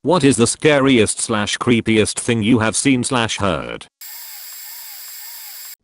What is the scariest slash creepiest thing you have seen slash heard?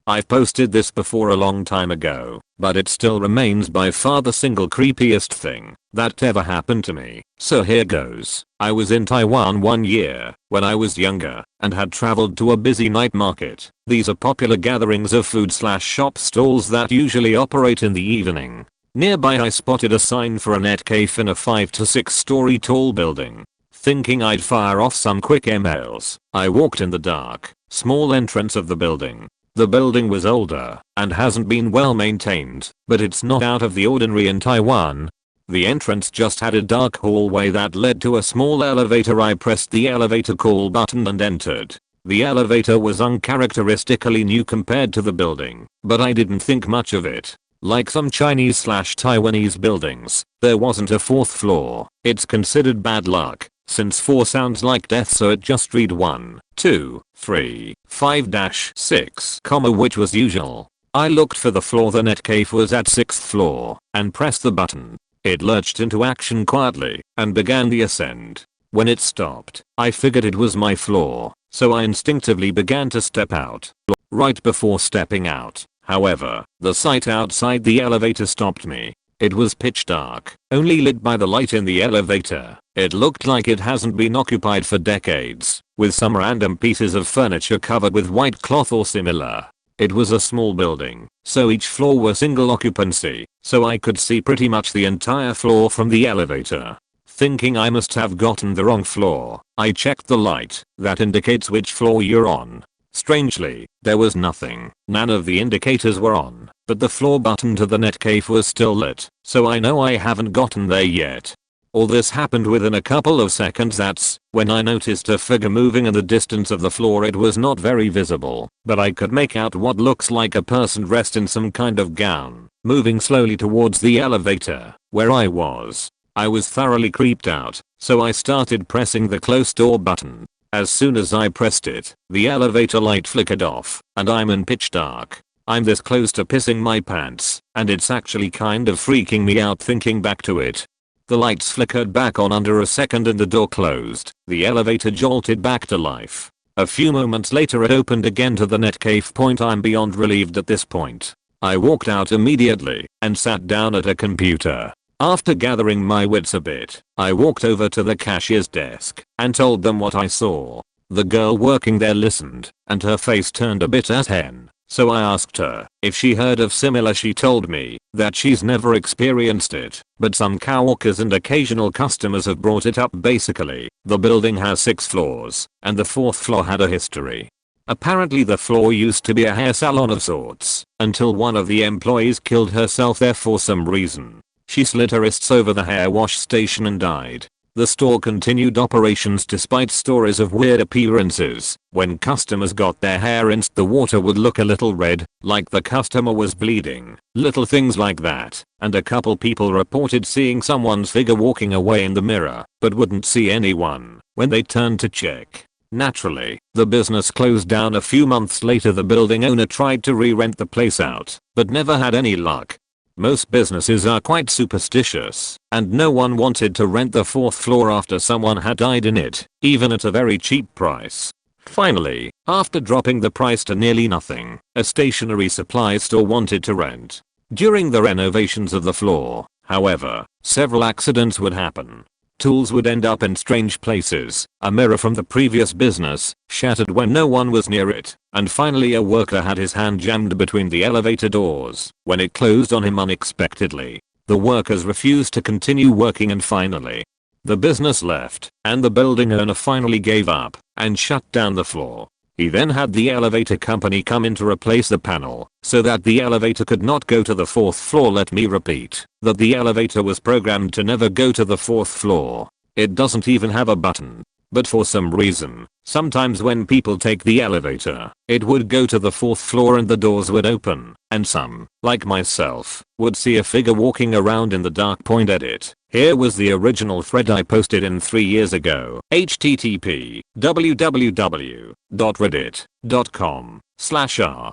I've posted this before a long time ago, but it still remains by far the single creepiest thing that ever happened to me. So here goes. I was in Taiwan one year when I was younger and had traveled to a busy night market. These are popular gatherings of food slash shop stalls that usually operate in the evening. Nearby I spotted a sign for a net cafe in a 5 to 6 story tall building. Thinking I'd fire off some quick emails, I walked in the dark, small entrance of the building. The building was older and hasn't been well maintained, but it's not out of the ordinary in Taiwan. The entrance just had a dark hallway that led to a small elevator. I pressed the elevator call button and entered. The elevator was uncharacteristically new compared to the building, but I didn't think much of it. Like some Chinese slash Taiwanese buildings, there wasn't a 4th floor. It's considered bad luck, since 4 sounds like death, so it just read 1, 2, 3, 5-6, which was usual. I looked for the floor the net cafe was at, 6th floor, and pressed the button. It lurched into action quietly and began the ascent. When it stopped, I figured it was my floor, so I instinctively began to step out. Right before stepping out, however, the sight outside the elevator stopped me. It was pitch dark, only lit by the light in the elevator. It looked like it hasn't been occupied for decades, with some random pieces of furniture covered with white cloth or similar. It was a small building, so each floor was single occupancy, so I could see pretty much the entire floor from the elevator. Thinking I must have gotten the wrong floor, I checked the light that indicates which floor you're on. Strangely, there was nothing. None of the indicators were on, but the floor button to the net cafe was still lit, so I know I haven't gotten there yet. All this happened within a couple of seconds. That's when I noticed a figure moving in the distance of the floor. It was not very visible, but I could make out what looks like a person dressed in some kind of gown, moving slowly towards the elevator, where I was. I was thoroughly creeped out, so I started pressing the close door button. As soon as I pressed it, the elevator light flickered off, and I'm in pitch dark. I'm this close to pissing my pants, and it's actually kind of freaking me out thinking back to it. The lights flickered back on under a second and the door closed. The elevator jolted back to life. A few moments later it opened again to the net cafe point. I'm beyond relieved at this point. I walked out immediately and sat down at a computer. After gathering my wits a bit, I walked over to the cashier's desk and told them what I saw. The girl working there listened, and her face turned a bit as hen. So I asked her if she heard of similar. She told me that she's never experienced it, but some coworkers and occasional customers have brought it up. Basically, the building has 6 floors, and the 4th floor had a history. Apparently the floor used to be a hair salon of sorts, until one of the employees killed herself there for some reason. She slit her wrists over the hair wash station and died. The store continued operations despite stories of weird appearances. When customers got their hair rinsed, the water would look a little red, like the customer was bleeding. Little things like that. And a couple people reported seeing someone's figure walking away in the mirror, but wouldn't see anyone when they turned to check. Naturally, the business closed down a few months later. The building owner tried to re-rent the place out, but never had any luck. Most businesses are quite superstitious, and no one wanted to rent the 4th floor after someone had died in it, even at a very cheap price. Finally, after dropping the price to nearly nothing, a stationery supply store wanted to rent. During the renovations of the floor, however, several accidents would happen. Tools would end up in strange places. A mirror from the previous business shattered when no one was near it. And finally a worker had his hand jammed between the elevator doors when it closed on him unexpectedly. The workers refused to continue working, and finally, the business left, and the building owner finally gave up and shut down the floor. He then had the elevator company come in to replace the panel so that the elevator could not go to the 4th floor. Let me repeat that the elevator was programmed to never go to the 4th floor. It doesn't even have a button. But for some reason, sometimes when people take the elevator, it would go to the 4th floor and the doors would open, and some, like myself, would see a figure walking around in the dark. Point at it. Here was the original thread I posted in 3 years ago. http www.reddit.com/r/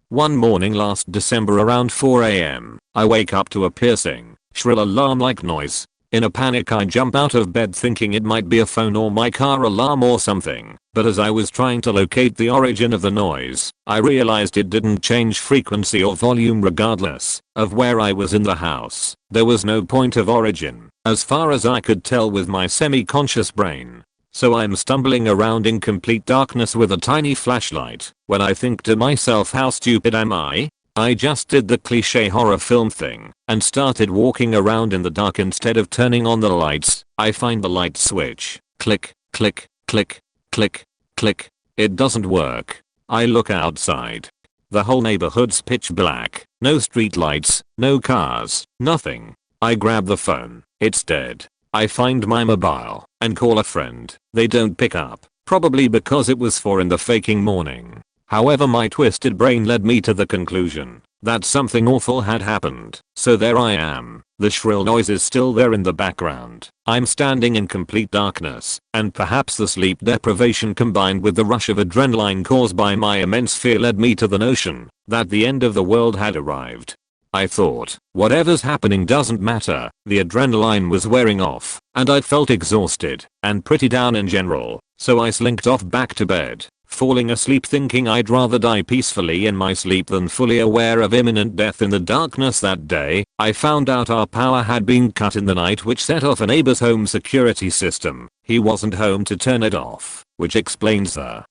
One morning last December around 4 am, I wake up to a piercing, shrill alarm-like noise. In a panic I jump out of bed thinking it might be a phone or my car alarm or something, but as I was trying to locate the origin of the noise, I realized it didn't change frequency or volume regardless of where I was in the house. There was no point of origin, as far as I could tell with my semi-conscious brain. So I'm stumbling around in complete darkness with a tiny flashlight, when I think to myself, how stupid am I? I just did the cliche horror film thing and started walking around in the dark instead of turning on the lights. I find the light switch. Click, click, click, click, click. It doesn't work. I look outside. The whole neighborhood's pitch black. No street lights, no cars, nothing. I grab the phone. It's dead. I find my mobile and call a friend. They don't pick up, probably because it was 4 in the faking morning. However, my twisted brain led me to the conclusion that something awful had happened. So there I am. The shrill noise is still there in the background. I'm standing in complete darkness, and perhaps the sleep deprivation combined with the rush of adrenaline caused by my immense fear led me to the notion that the end of the world had arrived. I thought, whatever's happening doesn't matter. The adrenaline was wearing off, and I felt exhausted and pretty down in general, so I slinked off back to bed, falling asleep thinking I'd rather die peacefully in my sleep than fully aware of imminent death in the darkness. That day, I found out our power had been cut in the night, which set off a neighbor's home security system. He wasn't home to turn it off, which explains the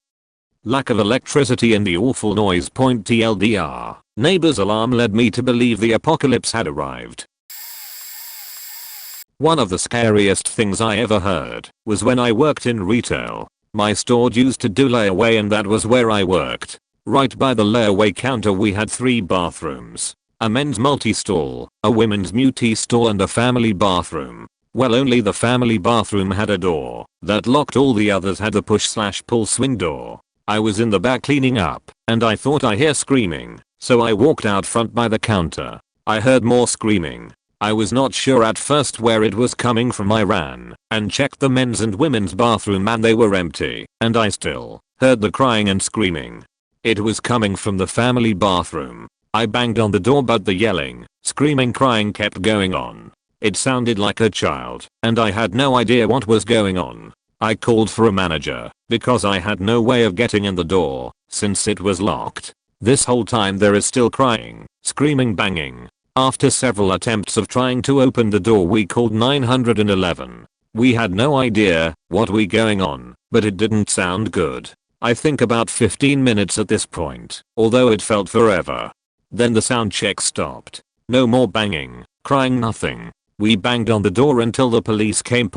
lack of electricity and the awful noise. TLDR, neighbor's alarm led me to believe the apocalypse had arrived. One of the scariest things I ever heard was when I worked in retail. My store used to do layaway, and that was where I worked. Right by the layaway counter we had 3 bathrooms. A men's multi-stall, a women's multi-stall, and a family bathroom. Well, only the family bathroom had a door that locked. All the others had the push/pull swing door. I was in the back cleaning up, and I thought I hear screaming, so I walked out front by the counter. I heard more screaming. I was not sure at first where it was coming from. I ran and checked the men's and women's bathroom, and they were empty, and I still heard the crying and screaming. It was coming from the family bathroom. I banged on the door, but the yelling, screaming, crying kept going on. It sounded like a child, and I had no idea what was going on. I called for a manager because I had no way of getting in the door since it was locked. This whole time there is still crying, screaming, banging. After several attempts of trying to open the door, we called 911. We had no idea what was going on, but it didn't sound good. I think about 15 minutes at this point, although it felt forever. Then the sound check stopped. No more banging, crying, nothing. We banged on the door until the police came.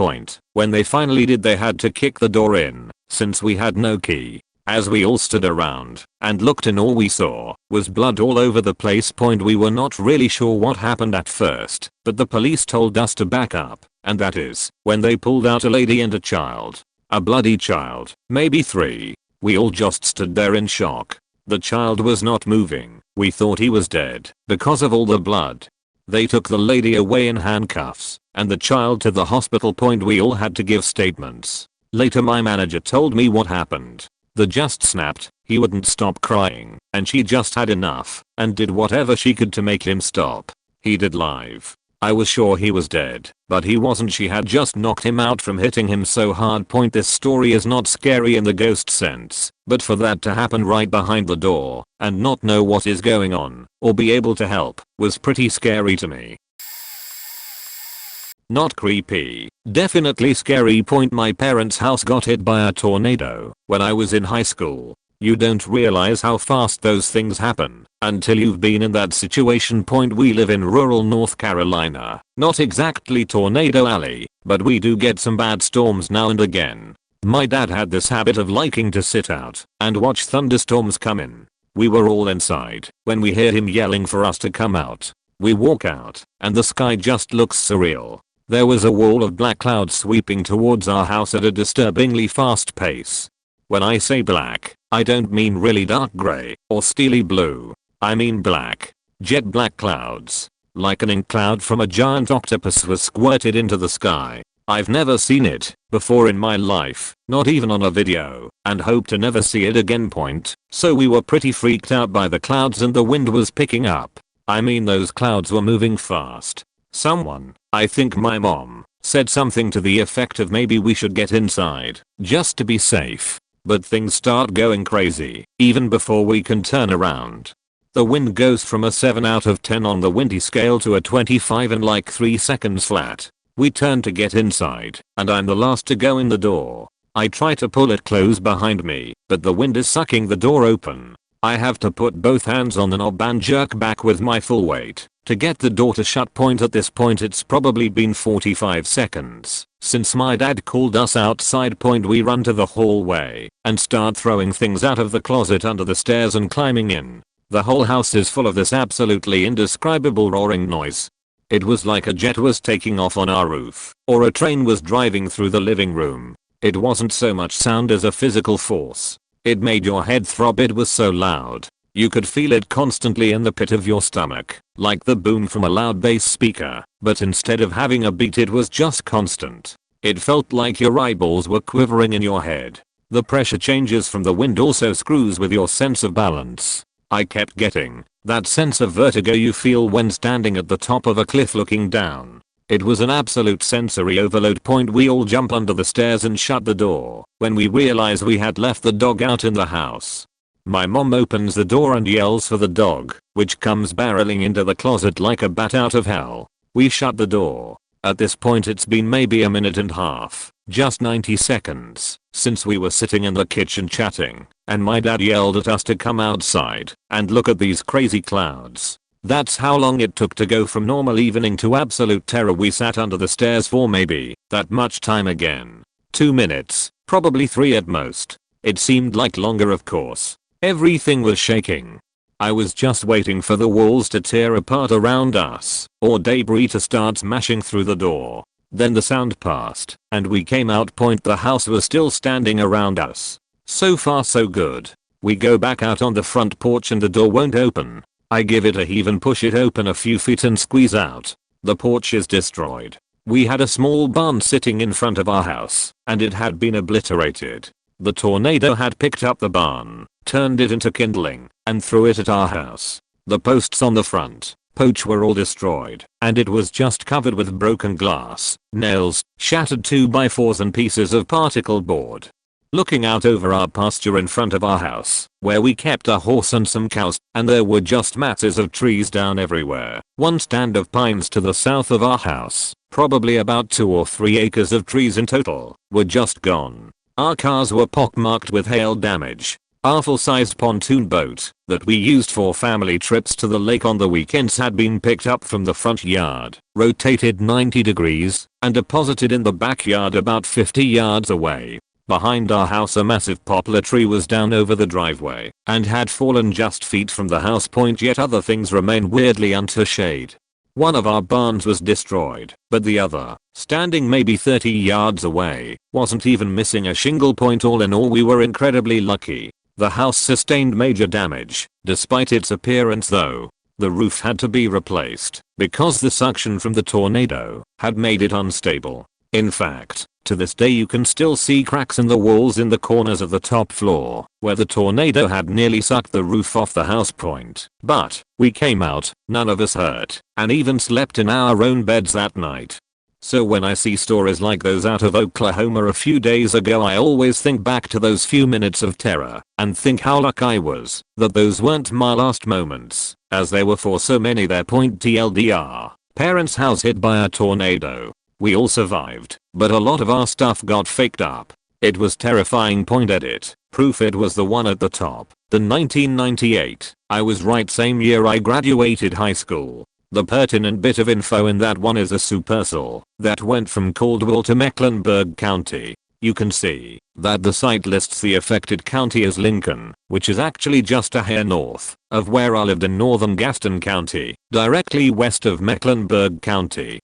When they finally did, they had to kick the door in since we had no key. As we all stood around and looked in, all we saw was blood all over the place. We were not really sure what happened at first, but the police told us to back up, and that is when they pulled out a lady and a child. A bloody child, maybe 3. We all just stood there in shock. The child was not moving. We thought he was dead because of all the blood. They took the lady away in handcuffs and the child to the hospital. We all had to give statements. Later my manager told me what happened. The just snapped, he wouldn't stop crying, and she just had enough and did whatever she could to make him stop. He did live. I was sure he was dead, but he wasn't. She had just knocked him out from hitting him so hard. This story is not scary in the ghost sense, but for that to happen right behind the door and not know what is going on or be able to help was pretty scary to me. Not creepy, definitely scary. My parents' house got hit by a tornado when I was in high school. You don't realize how fast those things happen until you've been in that situation. We live in rural North Carolina, not exactly Tornado Alley, but we do get some bad storms now and again. My dad had this habit of liking to sit out and watch thunderstorms come in. We were all inside when we hear him yelling for us to come out. We walk out, and the sky just looks surreal. There was a wall of black clouds sweeping towards our house at a disturbingly fast pace. When I say black, I don't mean really dark gray or steely blue. I mean black, jet black clouds. Like an ink cloud from a giant octopus was squirted into the sky. I've never seen it before in my life, not even on a video, and hope to never see it again. So we were pretty freaked out by the clouds, and the wind was picking up. I mean, those clouds were moving fast. Someone, I think my mom, said something to the effect of maybe we should get inside, just to be safe. But things start going crazy, even before we can turn around. The wind goes from a 7 out of 10 on the windy scale to a 25 in like 3 seconds flat. We turn to get inside, and I'm the last to go in the door. I try to pull it close behind me, but the wind is sucking the door open. I have to put both hands on the knob and jerk back with my full weight to get the door to shut. At this point it's probably been 45 seconds since my dad called us outside. We run to the hallway and start throwing things out of the closet under the stairs and climbing in. The whole house is full of this absolutely indescribable roaring noise. It was like a jet was taking off on our roof, or a train was driving through the living room. It wasn't so much sound as a physical force. It made your head throb. It was so loud. You could feel it constantly in the pit of your stomach, like the boom from a loud bass speaker, but instead of having a beat it was just constant. It felt like your eyeballs were quivering in your head. The pressure changes from the wind also screws with your sense of balance. I kept getting that sense of vertigo you feel when standing at the top of a cliff looking down. It was an absolute sensory overload. We all jump under the stairs and shut the door when we realize we had left the dog out in the house. My mom opens the door and yells for the dog, which comes barreling into the closet like a bat out of hell. We shut the door. At this point it's been maybe a minute and a half, just 90 seconds, since we were sitting in the kitchen chatting, and my dad yelled at us to come outside and look at these crazy clouds. That's how long it took to go from normal evening to absolute terror. We sat under the stairs for maybe that much time again. 2 minutes, probably 3 at most. It seemed like longer, of course. Everything was shaking. I was just waiting for the walls to tear apart around us, or debris to start smashing through the door. Then the sound passed, and we came out. The house was still standing around us. So far so good. We go back out on the front porch and the door won't open. I give it a heave and push it open a few feet and squeeze out. The porch is destroyed. We had a small barn sitting in front of our house, and it had been obliterated. The tornado had picked up the barn, turned it into kindling, and threw it at our house. The posts on the front porch were all destroyed, and it was just covered with broken glass, nails, shattered 2x4s and pieces of particle board. Looking out over our pasture in front of our house, where we kept a horse and some cows, and there were just masses of trees down everywhere. One stand of pines to the south of our house, probably about 2 or 3 acres of trees in total, were just gone. Our cars were pockmarked with hail damage. Our full-sized pontoon boat that we used for family trips to the lake on the weekends had been picked up from the front yard, rotated 90 degrees, and deposited in the backyard about 50 yards away. Behind our house a massive poplar tree was down over the driveway and had fallen just feet from the house. Yet other things remained weirdly under shade. One of our barns was destroyed, but the other, standing maybe 30 yards away, wasn't even missing a shingle. All in all, we were incredibly lucky. The house sustained major damage, despite its appearance though. The roof had to be replaced because the suction from the tornado had made it unstable. In fact, to this day you can still see cracks in the walls in the corners of the top floor, where the tornado had nearly sucked the roof off the house. But we came out, none of us hurt, and even slept in our own beds that night. So when I see stories like those out of Oklahoma a few days ago, I always think back to those few minutes of terror and think how lucky I was that those weren't my last moments, as they were for so many there. TLDR, parents' house hit by a tornado. We all survived, but a lot of our stuff got faked up. It was terrifying. Edit. Proof it was the one at the top. The 1998. I was right, same year I graduated high school. The pertinent bit of info in that one is a supercell that went from Caldwell to Mecklenburg County. You can see that the site lists the affected county as Lincoln, which is actually just a hair north of where I lived in northern Gaston County, directly west of Mecklenburg County.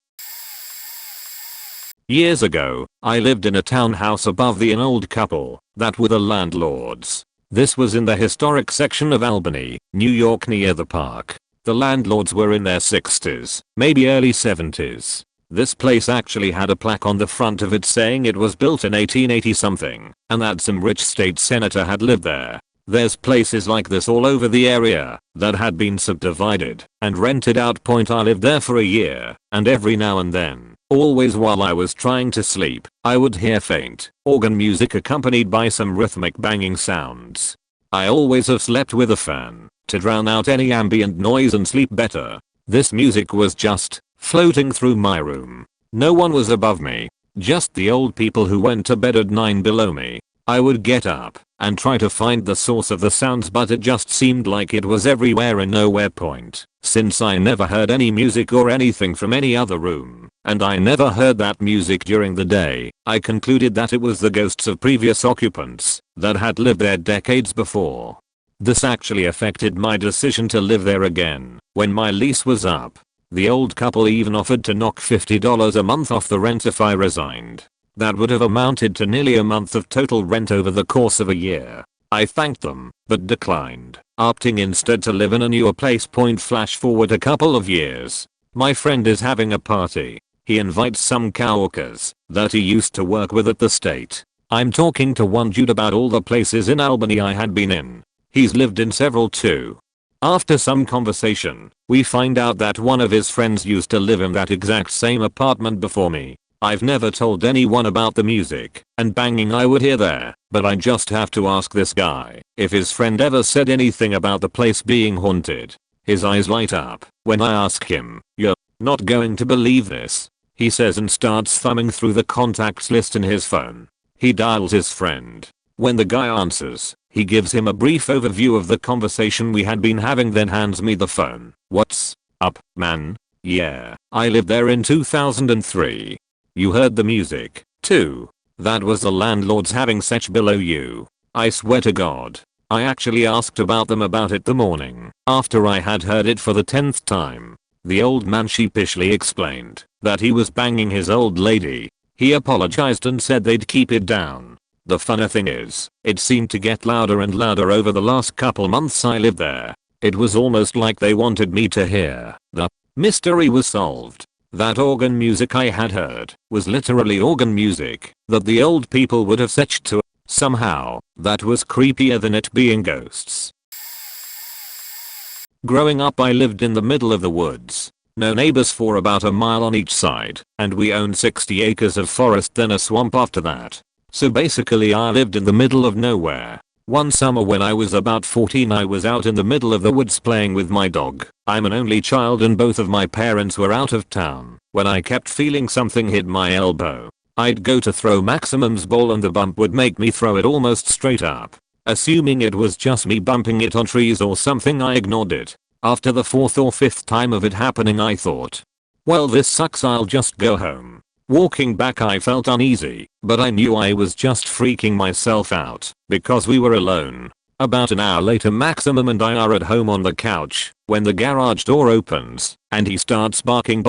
Years ago, I lived in a townhouse above an old couple that were the landlords. This was in the historic section of Albany, New York, near the park. The landlords were in their 60s, maybe early 70s. This place actually had a plaque on the front of it saying it was built in 1880 something, and that some rich state senator had lived there. There's places like this all over the area that had been subdivided and rented out. I lived there for a year, and every now and then Always while I was trying to sleep, I would hear faint organ music accompanied by some rhythmic banging sounds. I always have slept with a fan to drown out any ambient noise and sleep better. This music was just floating through my room. No one was above me, just the old people who went to bed at 9 below me. I would get up and try to find the source of the sounds, but it just seemed like it was everywhere and nowhere point. Since I never heard any music or anything from any other room, and I never heard that music during the day, I concluded that it was the ghosts of previous occupants that had lived there decades before. This actually affected my decision to live there again when my lease was up. The old couple even offered to knock $50 a month off the rent if I resigned. That would have amounted to nearly a month of total rent over the course of a year. I thanked them, but declined, opting instead to live in a newer place. Flash forward a couple of years. My friend is having a party. He invites some coworkers that he used to work with at the state. I'm talking to one dude about all the places in Albany I had been in. He's lived in several too. After some conversation, we find out that one of his friends used to live in that exact same apartment before me. I've never told anyone about the music and banging I would hear there, but I just have to ask this guy if his friend ever said anything about the place being haunted. His eyes light up when I ask him, "You're not going to believe this," he says, and starts thumbing through the contacts list in his phone. He dials his friend. When the guy answers, he gives him a brief overview of the conversation we had been having, then hands me the phone. "What's up, man? Yeah, I lived there in 2003. You heard the music, too? That was the landlords having sex below you. I swear to God. I actually asked about them about it the morning after I had heard it for the 10th time." The old man sheepishly explained that he was banging his old lady. He apologized and said they'd keep it down. The funny thing is, it seemed to get louder and louder over the last couple months I lived there. It was almost like they wanted me to hear. The mystery was solved. That organ music I had heard was literally organ music that the old people would have setched to. Somehow, that was creepier than it being ghosts. Growing up, I lived in the middle of the woods. No neighbors for about a mile on each side, and we owned 60 acres of forest, then a swamp after that. So basically I lived in the middle of nowhere. One summer when I was about 14, I was out in the middle of the woods playing with my dog. I'm an only child and both of my parents were out of town when I kept feeling something hit my elbow. I'd go to throw Maximum's ball and the bump would make me throw it almost straight up. Assuming it was just me bumping it on trees or something, I ignored it. After the 4th or 5th time of it happening, I thought, well, this sucks, I'll just go home. Walking back I felt uneasy, but I knew I was just freaking myself out because we were alone. About an hour later, Maximum and I are at home on the couch when the garage door opens and he starts barking.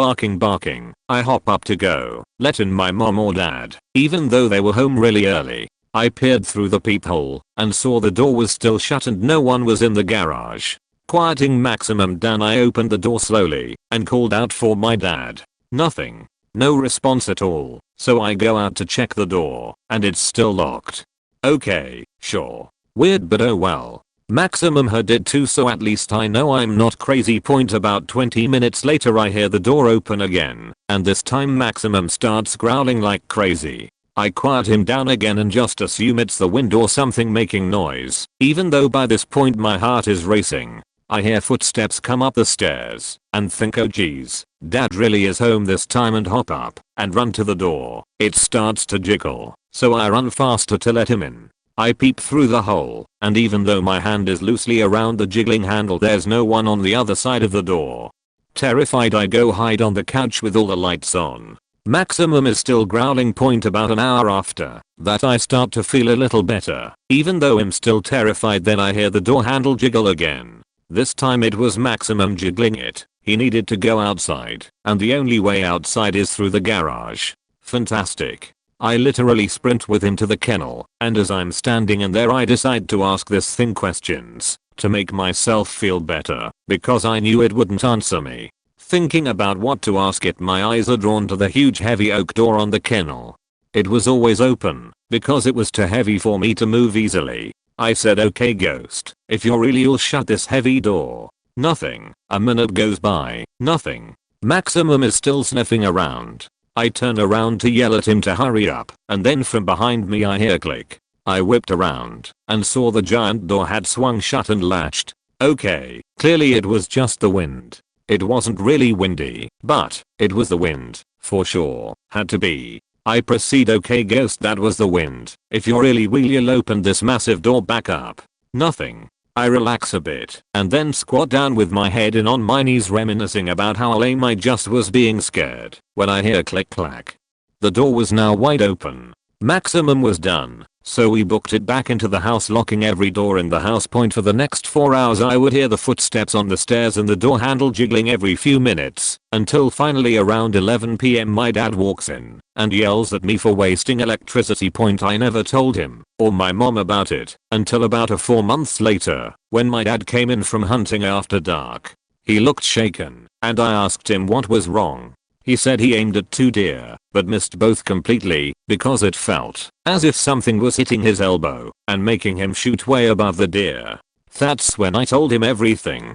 I hop up to go let in my mom or dad, even though they were home really early. I peered through the peephole and saw the door was still shut and no one was in the garage. Quieting Maximum down, I opened the door slowly and called out for my dad. Nothing. No response at all, so I go out to check the door, and it's still locked. Okay, sure. Weird, but oh well. Maximum heard it too, so at least I know I'm not crazy. About 20 minutes later I hear the door open again, and this time Maximum starts growling like crazy. I quiet him down again and just assume it's the wind or something making noise, even though by this point my heart is racing. I hear footsteps come up the stairs and think, oh geez, dad really is home this time, and hop up and run to the door. It starts to jiggle, so I run faster to let him in. I peep through the hole, and even though my hand is loosely around the jiggling handle, there's no one on the other side of the door. Terrified, I go hide on the couch with all the lights on. Maximum is still growling. About an hour after that I start to feel a little better, even though I'm still terrified. Then I hear the door handle jiggle again. This time it was Maximum jiggling it. He needed to go outside, and the only way outside is through the garage. Fantastic. I literally sprint with him to the kennel, and as I'm standing in there I decide to ask this thing questions to make myself feel better, because I knew it wouldn't answer me. Thinking about what to ask it, my eyes are drawn to the huge heavy oak door on the kennel. It was always open, because it was too heavy for me to move easily. I said, okay ghost, if you're real you'll shut this heavy door. Nothing. A minute goes by, nothing. Maximum is still sniffing around. I turn around to yell at him to hurry up, and then from behind me I hear click. I whipped around and saw the giant door had swung shut and latched. Okay, clearly it was just the wind. It wasn't really windy, but it was the wind, for sure, had to be. I proceed, okay ghost, that was the wind. If you really will open this massive door back up. Nothing. I relax a bit and then squat down with my head in on my knees reminiscing about how lame I just was being scared when I hear click clack. The door was now wide open. Maximum was done, so we booked it back into the house, locking every door in the house. Point for the next 4 hours I would hear the footsteps on the stairs and the door handle jiggling every few minutes, until finally around 11 PM my dad walks in and yells at me for wasting electricity. Point I never told him or my mom about it until about 4 months later when my dad came in from hunting after dark. He looked shaken and I asked him what was wrong. He said he aimed at 2 deer, but missed both completely because it felt as if something was hitting his elbow and making him shoot way above the deer. That's when I told him everything.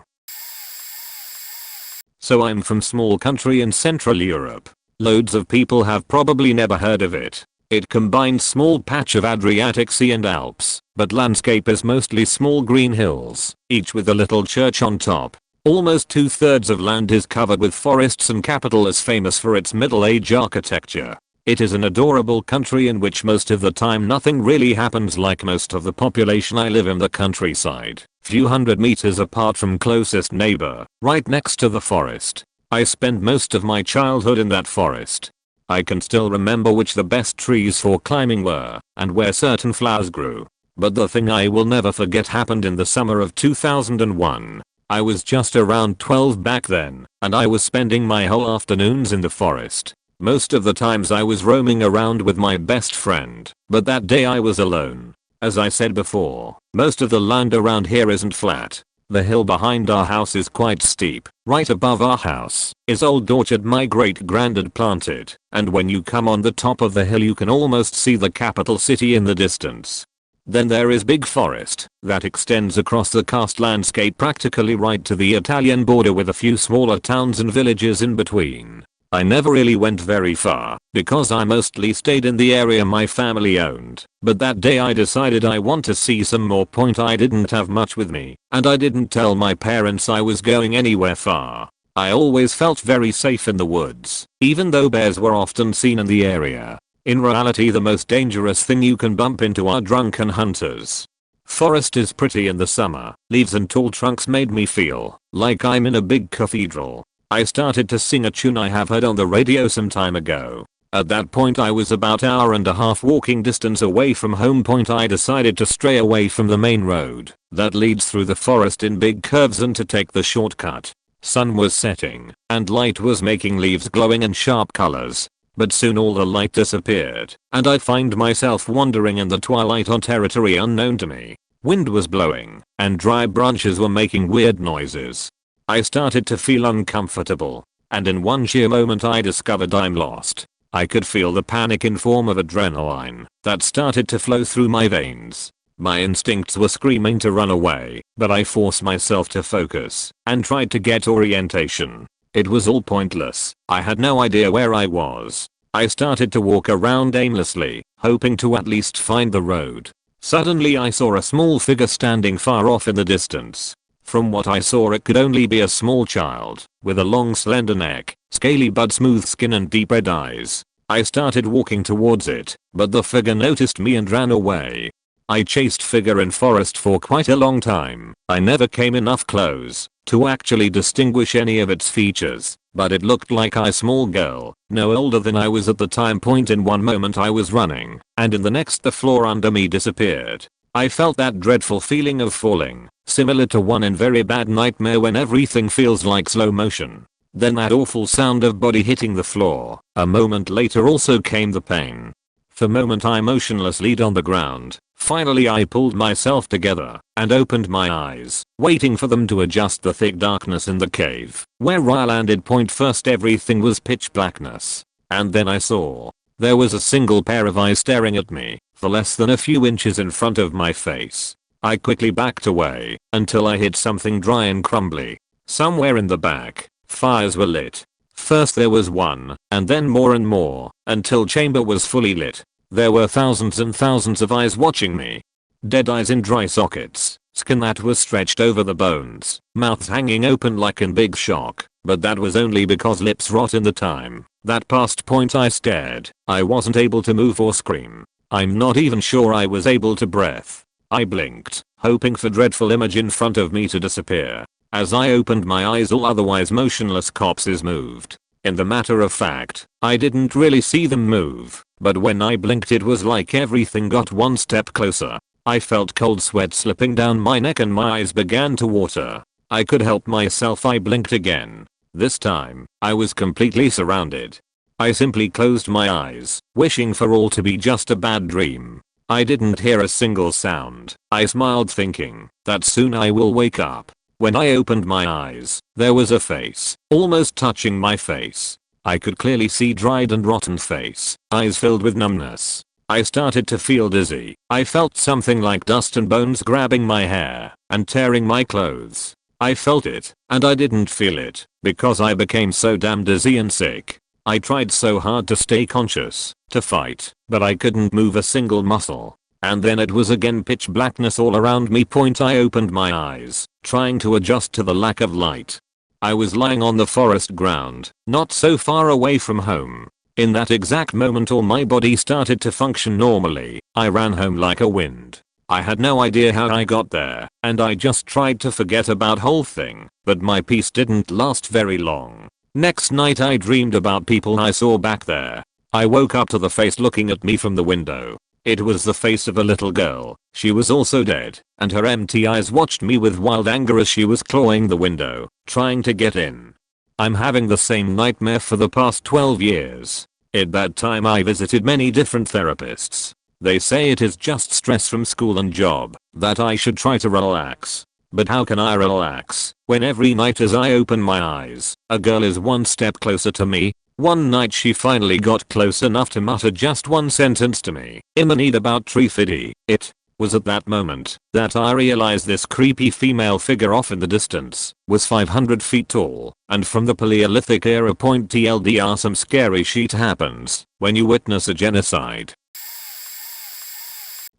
So I'm from small country in Central Europe. Loads of people have probably never heard of it. It combines small patch of Adriatic Sea and Alps, but landscape is mostly small green hills, each with a little church on top. Almost 2/3 of land is covered with forests and capital is famous for its Middle Age architecture. It is an adorable country in which most of the time nothing really happens. Like most of the population, I live in the countryside, few hundred meters apart from closest neighbor, right next to the forest. I spent most of my childhood in that forest. I can still remember which the best trees for climbing were and where certain flowers grew. But the thing I will never forget happened in the summer of 2001. I was just around 12 back then, and I was spending my whole afternoons in the forest. Most of the times I was roaming around with my best friend, but that day I was alone. As I said before, most of the land around here isn't flat. The hill behind our house is quite steep. Right above our house is old orchard my great-granddad planted, and when you come on the top of the hill you can almost see the capital city in the distance. Then there is big forest that extends across the karst landscape practically right to the Italian border with a few smaller towns and villages in between. I never really went very far because I mostly stayed in the area my family owned, but that day I decided I want to see some more. Point I didn't have much with me and I didn't tell my parents I was going anywhere far. I always felt very safe in the woods, even though bears were often seen in the area. In reality the most dangerous thing you can bump into are drunken hunters. Forest is pretty in the summer. Leaves and tall trunks made me feel like I'm in a big cathedral. I started to sing a tune I have heard on the radio some time ago. At that point I was about hour and a half walking distance away from home. Point I decided to stray away from the main road that leads through the forest in big curves and to take the shortcut. Sun was setting and light was making leaves glowing in sharp colors. But soon all the light disappeared, and I find myself wandering in the twilight on territory unknown to me. Wind was blowing, and dry branches were making weird noises. I started to feel uncomfortable, and in one sheer moment I discovered I'm lost. I could feel the panic in form of adrenaline that started to flow through my veins. My instincts were screaming to run away, but I forced myself to focus and tried to get orientation. It was all pointless. I had no idea where I was. I started to walk around aimlessly, hoping to at least find the road. Suddenly I saw a small figure standing far off in the distance. From what I saw it could only be a small child, with a long slender neck, scaly but smooth skin and deep red eyes. I started walking towards it, but the figure noticed me and ran away. I chased figure in forest for quite a long time. I never came enough close to actually distinguish any of its features, but it looked like a small girl, no older than I was at the time. Point in one moment I was running, and in the next the floor under me disappeared. I felt that dreadful feeling of falling, similar to one in Very Bad Nightmare when everything feels like slow motion. Then that awful sound of body hitting the floor. A moment later also came the pain. For a moment I motionless laid on the ground. Finally I pulled myself together and opened my eyes, waiting for them to adjust the thick darkness in the cave where I landed. Point first everything was pitch blackness, and then I saw there was a single pair of eyes staring at me for less than a few inches in front of my face. I quickly backed away until I hit something dry and crumbly. Somewhere in the back, fires were lit. First there was one, and then more and more, until chamber was fully lit. There were thousands and thousands of eyes watching me. Dead eyes in dry sockets, skin that was stretched over the bones, mouths hanging open like in big shock, but that was only because lips rot in the time. That past point I stared. I wasn't able to move or scream. I'm not even sure I was able to breath. I blinked, hoping for dreadful image in front of me to disappear. As I opened my eyes, all otherwise motionless corpses moved. In the matter of fact, I didn't really see them move, but when I blinked it was like everything got one step closer. I felt cold sweat slipping down my neck and my eyes began to water. I could help myself. I blinked again. This time, I was completely surrounded. I simply closed my eyes, wishing for all to be just a bad dream. I didn't hear a single sound. I smiled thinking that soon I will wake up. When I opened my eyes, there was a face, almost touching my face. I could clearly see dried and rotten face, eyes filled with numbness. I started to feel dizzy. I felt something like dust and bones grabbing my hair and tearing my clothes. I felt it, and I didn't feel it, because I became so damn dizzy and sick. I tried so hard to stay conscious, to fight, but I couldn't move a single muscle. And then it was again pitch blackness all around me. I opened my eyes, trying to adjust to the lack of light. I was lying on the forest ground, not so far away from home. In that exact moment all my body started to function normally. I ran home like a wind. I had no idea how I got there, and I just tried to forget about whole thing, but my peace didn't last very long. Next night I dreamed about people I saw back there. I woke up to the face looking at me from the window. It was the face of a little girl. She was also dead, and her empty eyes watched me with wild anger as she was clawing the window, trying to get in. I'm having the same nightmare for the past 12 years. At that time I visited many different therapists. They say it is just stress from school and job, that I should try to relax. But how can I relax when every night as I open my eyes, a girl is one step closer to me? One night she finally got close enough to mutter just one sentence to me. "I'ma need about 350. It was at that moment that I realized this creepy female figure off in the distance was 500 feet tall, and from the Paleolithic era. TLDR, some scary shit happens when you witness a genocide.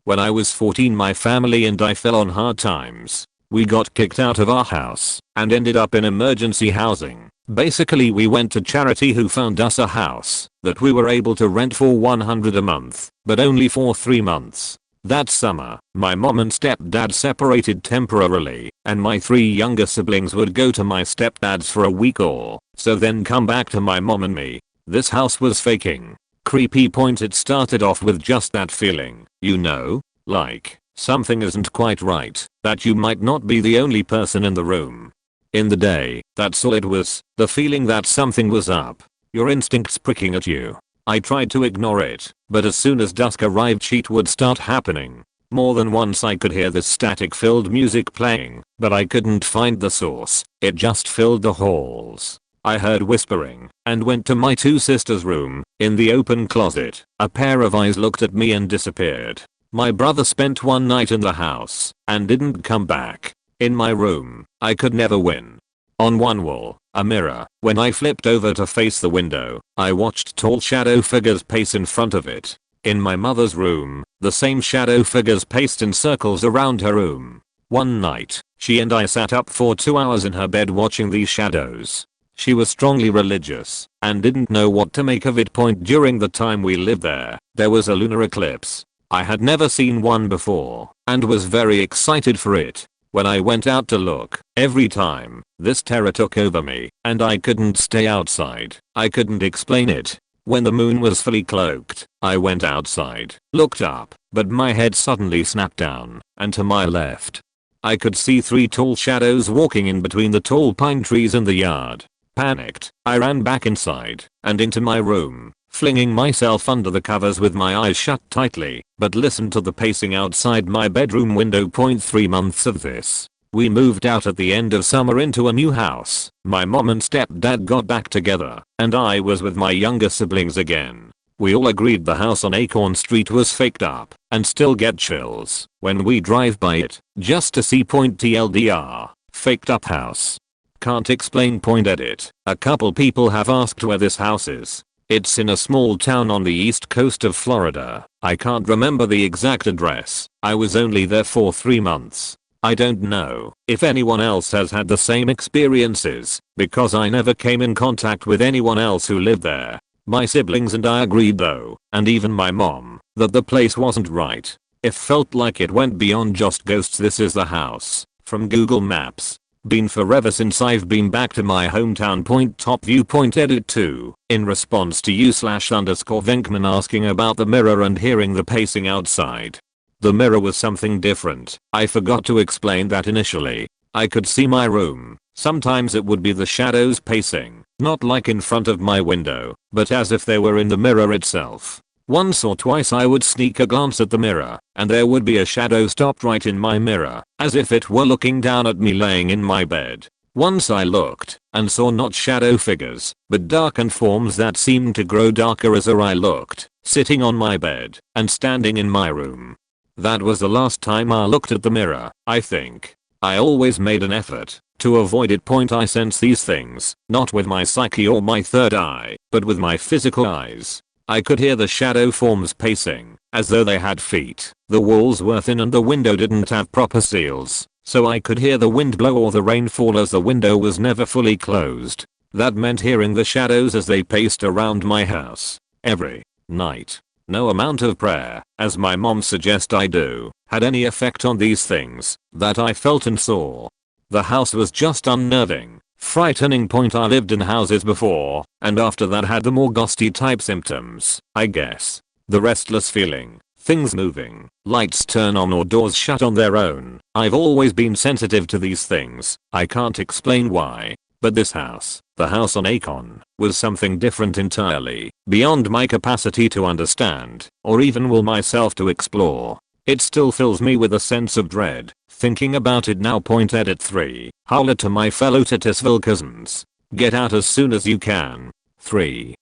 When I was 14 my family and I fell on hard times. We got kicked out of our house and ended up in emergency housing. Basically we went to charity who found us a house that we were able to rent for $100 a month, but only for 3 months. That summer, my mom and stepdad separated temporarily, and my 3 younger siblings would go to my stepdad's for a week or so then come back to my mom and me. This house was faking. Creepy. It started off with just that feeling, you know, like something isn't quite right, that you might not be the only person in the room. In the day, that's all it was, the feeling that something was up. Your instincts pricking at you. I tried to ignore it, but as soon as dusk arrived shit would start happening. More than once I could hear this static-filled music playing, but I couldn't find the source. It just filled the halls. I heard whispering, and went to my 2 sisters' room. In the open closet, a pair of eyes looked at me and disappeared. My brother spent one night in the house, and didn't come back. In my room, I could never win. On one wall, a mirror. When I flipped over to face the window, I watched tall shadow figures pace in front of it. In my mother's room, the same shadow figures paced in circles around her room. One night, she and I sat up for 2 hours in her bed watching these shadows. She was strongly religious, and didn't know what to make of it. During the time we lived there was a lunar eclipse. I had never seen one before, and was very excited for it. When I went out to look, every time, this terror took over me, and I couldn't stay outside. I couldn't explain it. When the moon was fully cloaked, I went outside, looked up, but my head suddenly snapped down, and to my left, I could see 3 tall shadows walking in between the tall pine trees in the yard. Panicked, I ran back inside, and into my room, flinging myself under the covers with my eyes shut tightly, but listened to the pacing outside my bedroom window. 3 months of this. We moved out at the end of summer into a new house. My mom and stepdad got back together, and I was with my younger siblings again. We all agreed the house on Acorn Street was faked up, and still get chills when we drive by it, just to see. TLDR, faked up house. Can't explain. Edit. A couple people have asked where this house is. It's in a small town on the east coast of Florida. I can't remember the exact address. I was only there for 3 months. I don't know if anyone else has had the same experiences, because I never came in contact with anyone else who lived there. My siblings and I agreed though, and even my mom, that the place wasn't right. It felt like it went beyond just ghosts. This is the house from Google Maps. Been forever since I've been back to my hometown. Top view. Edit 2. In response to u/_Venkman asking about the mirror and hearing the pacing outside. The mirror was something different. I forgot to explain that initially. I could see my room. Sometimes it would be the shadows pacing, not like in front of my window, but as if they were in the mirror itself. Once or twice I would sneak a glance at the mirror, and there would be a shadow stopped right in my mirror, as if it were looking down at me laying in my bed. Once I looked, and saw not shadow figures, but darkened forms that seemed to grow darker as I looked, sitting on my bed, and standing in my room. That was the last time I looked at the mirror, I think. I always made an effort to avoid it. I sense these things, not with my psyche or my third eye, but with my physical eyes. I could hear the shadow forms pacing, as though they had feet. The walls were thin and the window didn't have proper seals, so I could hear the wind blow or the rain fall as the window was never fully closed. That meant hearing the shadows as they paced around my house. Every night. No amount of prayer, as my mom suggests I do, had any effect on these things that I felt and saw. The house was just unnerving. Frightening. I lived in houses before, and after that had the more ghosty type symptoms, I guess. The restless feeling, things moving, lights turn on or doors shut on their own. I've always been sensitive to these things. I can't explain why, but this house, the house on Acorn, was something different entirely, beyond my capacity to understand, or even will myself to explore. It still fills me with a sense of dread, thinking about it now. Edit 3. Holler to my fellow Titusville cousins. Get out as soon as you can. 3.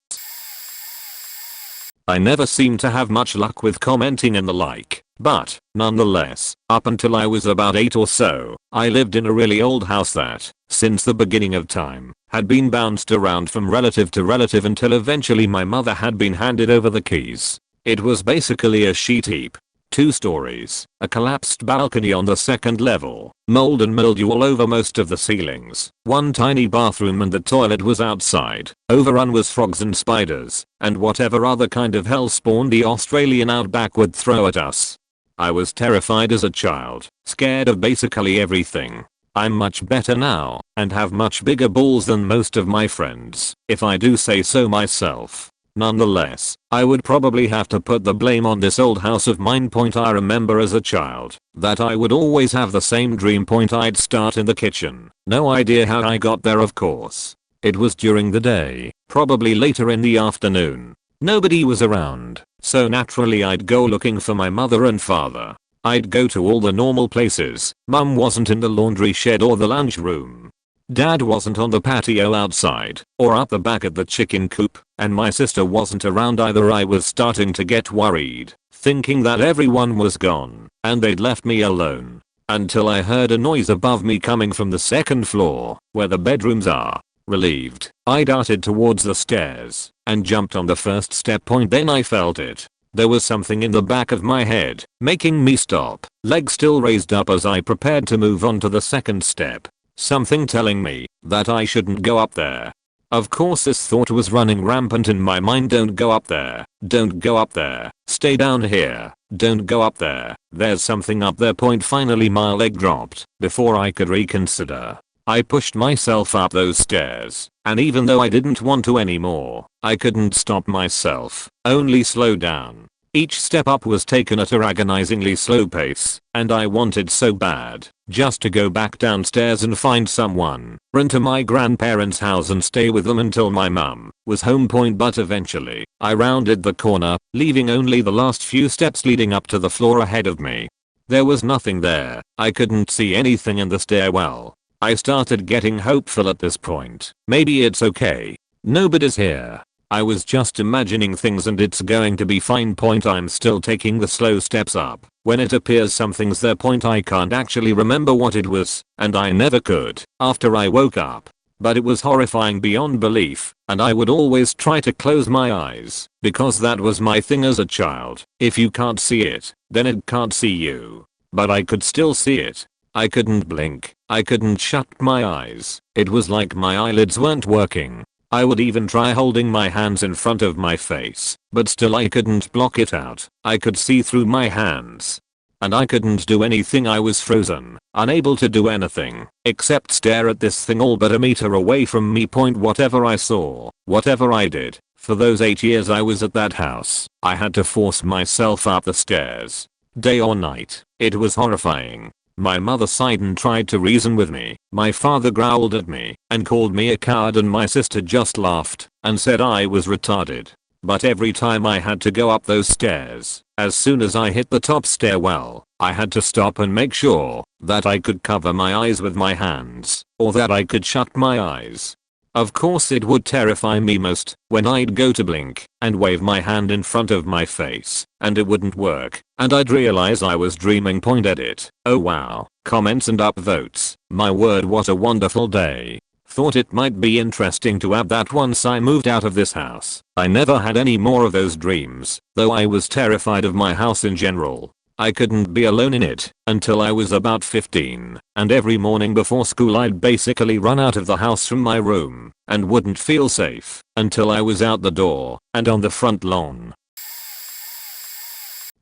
I never seem to have much luck with commenting and the like, but, nonetheless, up until I was about 8 or so, I lived in a really old house that, since the beginning of time, had been bounced around from relative to relative until eventually my mother had been handed over the keys. It was basically a sheet heap. 2 stories, a collapsed balcony on the 2nd level, mold and mildew all over most of the ceilings, one tiny bathroom and the toilet was outside, overrun with frogs and spiders, and whatever other kind of hell spawn the Australian outback would throw at us. I was terrified as a child, scared of basically everything. I'm much better now, and have much bigger balls than most of my friends, if I do say so myself. Nonetheless, I would probably have to put the blame on this old house of mine. I remember as a child that I would always have the same dream. I'd start in the kitchen. No idea how I got there, of course. It was during the day, probably later in the afternoon. Nobody was around, so naturally I'd go looking for my mother and father. I'd go to all the normal places. Mum wasn't in the laundry shed or the lunch room. Dad wasn't on the patio outside, or up the back at the chicken coop, and my sister wasn't around either. I was starting to get worried, thinking that everyone was gone, and they'd left me alone. Until I heard a noise above me coming from the 2nd floor, where the bedrooms are. Relieved, I darted towards the stairs, and jumped on the 1st step. Then I felt it. There was something in the back of my head, making me stop, legs still raised up as I prepared to move on to the 2nd step. Something telling me that I shouldn't go up there. Of course this thought was running rampant in my mind. Don't go up there. Don't go up there. Stay down here. Don't go up there. There's something up there. Finally my leg dropped before I could reconsider. I pushed myself up those stairs, and even though I didn't want to anymore, I couldn't stop myself, only slow down. Each step up was taken at a agonizingly slow pace, and I wanted so bad just to go back downstairs and find someone, run to my grandparents' house and stay with them until my mum was home. But eventually, I rounded the corner, leaving only the last few steps leading up to the floor ahead of me. There was nothing there. I couldn't see anything in the stairwell. I started getting hopeful at this point. Maybe it's okay. Nobody's here. I was just imagining things and it's going to be fine. I'm still taking the slow steps up, When it appears something's their point, I can't actually remember what it was, and I never could after I woke up. But it was horrifying beyond belief, and I would always try to close my eyes, because that was my thing as a child. If you can't see it, then it can't see you. But I could still see it. I couldn't blink. I couldn't shut my eyes. It was like my eyelids weren't working. I would even try holding my hands in front of my face, but still I couldn't block it out. I could see through my hands. And I couldn't do anything. I was frozen, unable to do anything, except stare at this thing all but a meter away from me. Whatever I saw, whatever I did, for those 8 years I was at that house, I had to force myself up the stairs. Day or night, it was horrifying. My mother sighed and tried to reason with me. My father growled at me and called me a coward, and my sister just laughed and said I was retarded. But every time I had to go up those stairs, as soon as I hit the top stairwell, I had to stop and make sure that I could cover my eyes with my hands, or that I could shut my eyes. Of course it would terrify me most when I'd go to blink and wave my hand in front of my face and it wouldn't work, and I'd realize I was dreaming. Edit. Oh wow. Comments and upvotes. My word, what a wonderful day. Thought it might be interesting to add that once I moved out of this house, I never had any more of those dreams, though I was terrified of my house in general. I couldn't be alone in it until I was about 15, and every morning before school I'd basically run out of the house from my room and wouldn't feel safe until I was out the door and on the front lawn.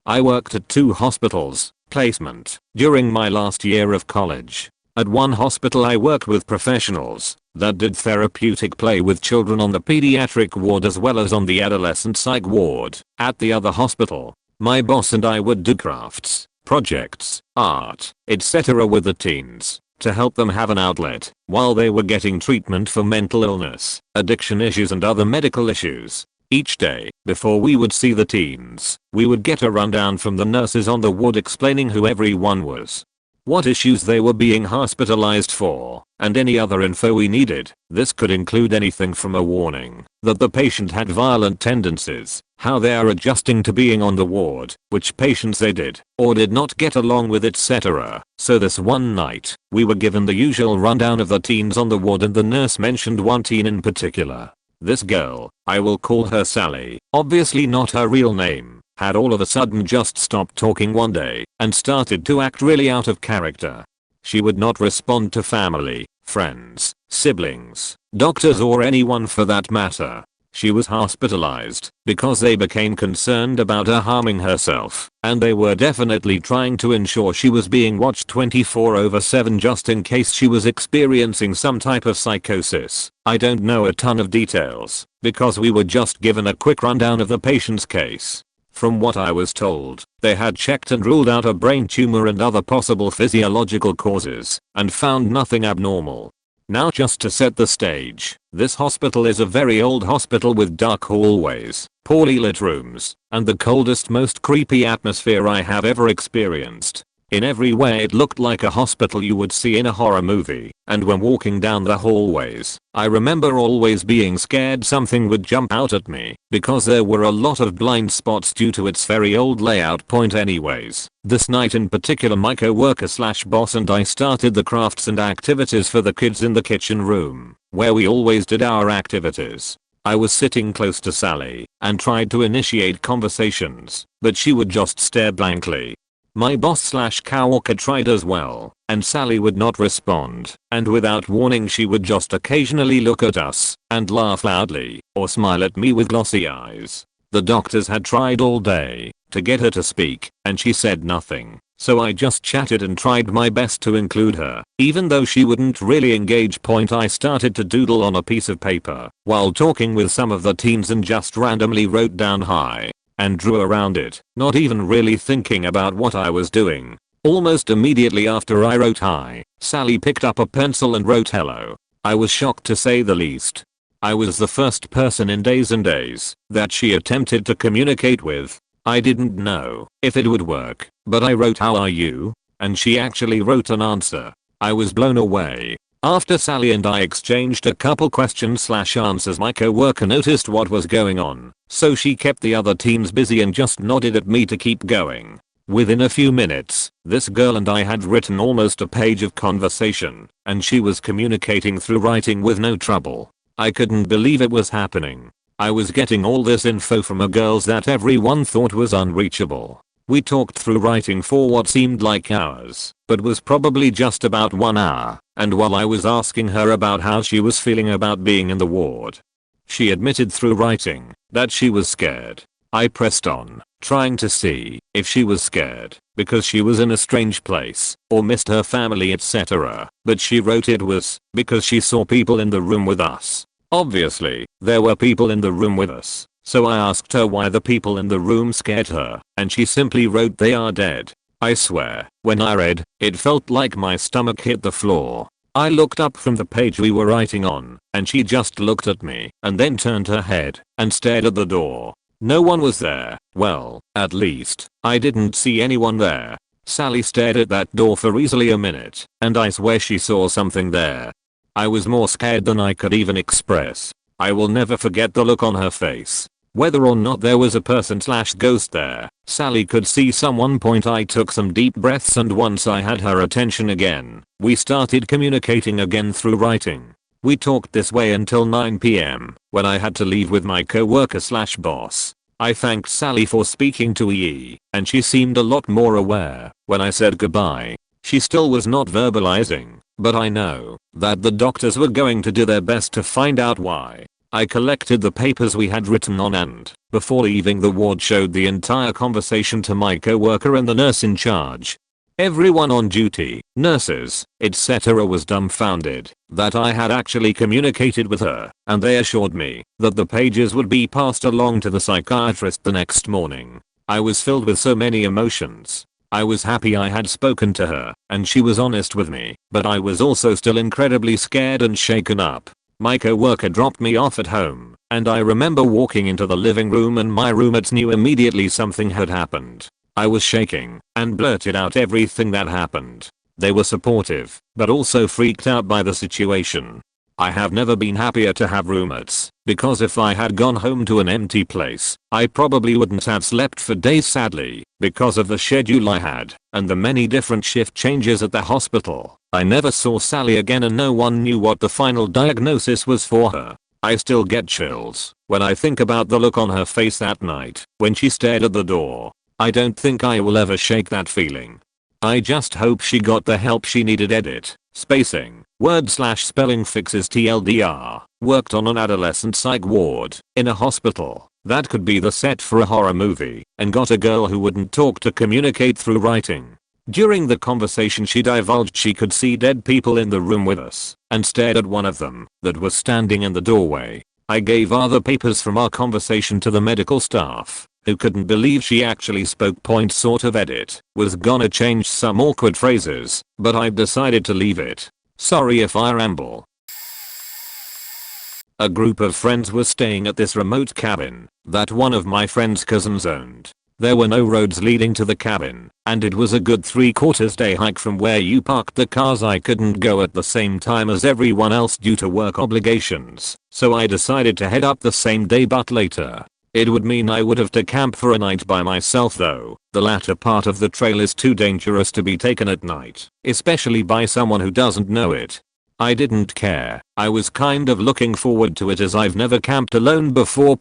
I worked at 2 hospitals, placement, during my last year of college. At one hospital I worked with professionals that did therapeutic play with children on the pediatric ward as well as on the adolescent psych ward. At the other hospital, my boss and I would do crafts, projects, art, etc. with the teens to help them have an outlet while they were getting treatment for mental illness, addiction issues and other medical issues. Each day, before we would see the teens, we would get a rundown from the nurses on the ward explaining who everyone was, what issues they were being hospitalized for, and any other info we needed. This could include anything from a warning that the patient had violent tendencies, how they are adjusting to being on the ward, which patients they did or did not get along with, etc. So this one night, we were given the usual rundown of the teens on the ward, and the nurse mentioned one teen in particular. This girl, I will call her Sally, obviously not her real name, had all of a sudden just stopped talking one day and started to act really out of character. She would not respond to family, friends, siblings, doctors or anyone for that matter. She was hospitalized because they became concerned about her harming herself, and they were definitely trying to ensure she was being watched 24/7 just in case she was experiencing some type of psychosis. I don't know a ton of details because we were just given a quick rundown of the patient's case. From what I was told, they had checked and ruled out a brain tumor and other possible physiological causes and found nothing abnormal. Now just to set the stage, this hospital is a very old hospital with dark hallways, poorly lit rooms, and the coldest, most creepy atmosphere I have ever experienced. In every way it looked like a hospital you would see in a horror movie, and when walking down the hallways, I remember always being scared something would jump out at me, because there were a lot of blind spots due to its very old layout. Anyways, this night in particular my co-worker / boss and I started the crafts and activities for the kids in the kitchen room, where we always did our activities. I was sitting close to Sally and tried to initiate conversations, but she would just stare blankly. My boss / coworker tried as well, and Sally would not respond, and without warning she would just occasionally look at us and laugh loudly or smile at me with glossy eyes. The doctors had tried all day to get her to speak, and she said nothing, so I just chatted and tried my best to include her, even though she wouldn't really engage. I started to doodle on a piece of paper while talking with some of the teens and just randomly wrote down hi and drew around it, not even really thinking about what I was doing. Almost immediately after I wrote hi, Sally picked up a pencil and wrote hello. I was shocked to say the least. I was the first person in days and days that she attempted to communicate with. I didn't know if it would work, but I wrote how are you? And she actually wrote an answer. I was blown away. After Sally and I exchanged a couple questions / answers, my co-worker noticed what was going on, so she kept the other teams busy and just nodded at me to keep going. Within a few minutes, this girl and I had written almost a page of conversation, and she was communicating through writing with no trouble. I couldn't believe it was happening. I was getting all this info from a girl that everyone thought was unreachable. We talked through writing for what seemed like hours, but was probably just about 1 hour, and while I was asking her about how she was feeling about being in the ward, she admitted through writing that she was scared. I pressed on, trying to see if she was scared because she was in a strange place or missed her family, etc. But she wrote it was because she saw people in the room with us. Obviously, there were people in the room with us, so I asked her why the people in the room scared her, and she simply wrote they are dead. I swear, when I read, it felt like my stomach hit the floor. I looked up from the page we were writing on, and she just looked at me and then turned her head and stared at the door. No one was there. Well, at least, I didn't see anyone there. Sally stared at that door for easily a minute, and I swear she saw something there. I was more scared than I could even express. I will never forget the look on her face. Whether or not there was a person/ghost there, Sally could see someone point. I took some deep breaths, and once I had her attention again, we started communicating again through writing. We talked this way until 9 PM, when I had to leave with my co-worker/boss. I thanked Sally for speaking to EE, and she seemed a lot more aware when I said goodbye. She still was not verbalizing, but I know that the doctors were going to do their best to find out why. I collected the papers we had written on and, before leaving the ward, showed the entire conversation to my co-worker and the nurse in charge. Everyone on duty, nurses, etc. was dumbfounded that I had actually communicated with her, and they assured me that the pages would be passed along to the psychiatrist the next morning. I was filled with so many emotions. I was happy I had spoken to her, and she was honest with me, but I was also still incredibly scared and shaken up. My co-worker dropped me off at home, and I remember walking into the living room and my roommates knew immediately something had happened. I was shaking and blurted out everything that happened. They were supportive, but also freaked out by the situation. I have never been happier to have roommates, because if I had gone home to an empty place, I probably wouldn't have slept for days, sadly, because of the schedule I had and the many different shift changes at the hospital. I never saw Sally again, and no one knew what the final diagnosis was for her. I still get chills when I think about the look on her face that night when she stared at the door. I don't think I will ever shake that feeling. I just hope she got the help she needed. Edit. Spacing. Word/spelling fixes TLDR. Worked on an adolescent psych ward in a hospital. That could be the set for a horror movie, and got a girl who wouldn't talk to communicate through writing. During the conversation she divulged she could see dead people in the room with us, and stared at one of them that was standing in the doorway. I gave other papers from our conversation to the medical staff, who couldn't believe she actually spoke. Point sort of edit. Was gonna change some awkward phrases, but I decided to leave it. Sorry if I ramble. A group of friends were staying at this remote cabin that one of my friend's cousins owned. There were no roads leading to the cabin, and it was a good 3/4 day hike from where you parked the cars. I couldn't go at the same time as everyone else due to work obligations, so I decided to head up the same day, but later. It would mean I would have to camp for a night by myself, though. The latter part of the trail is too dangerous to be taken at night, especially by someone who doesn't know it. I didn't care. I was kind of looking forward to it as I've never camped alone before.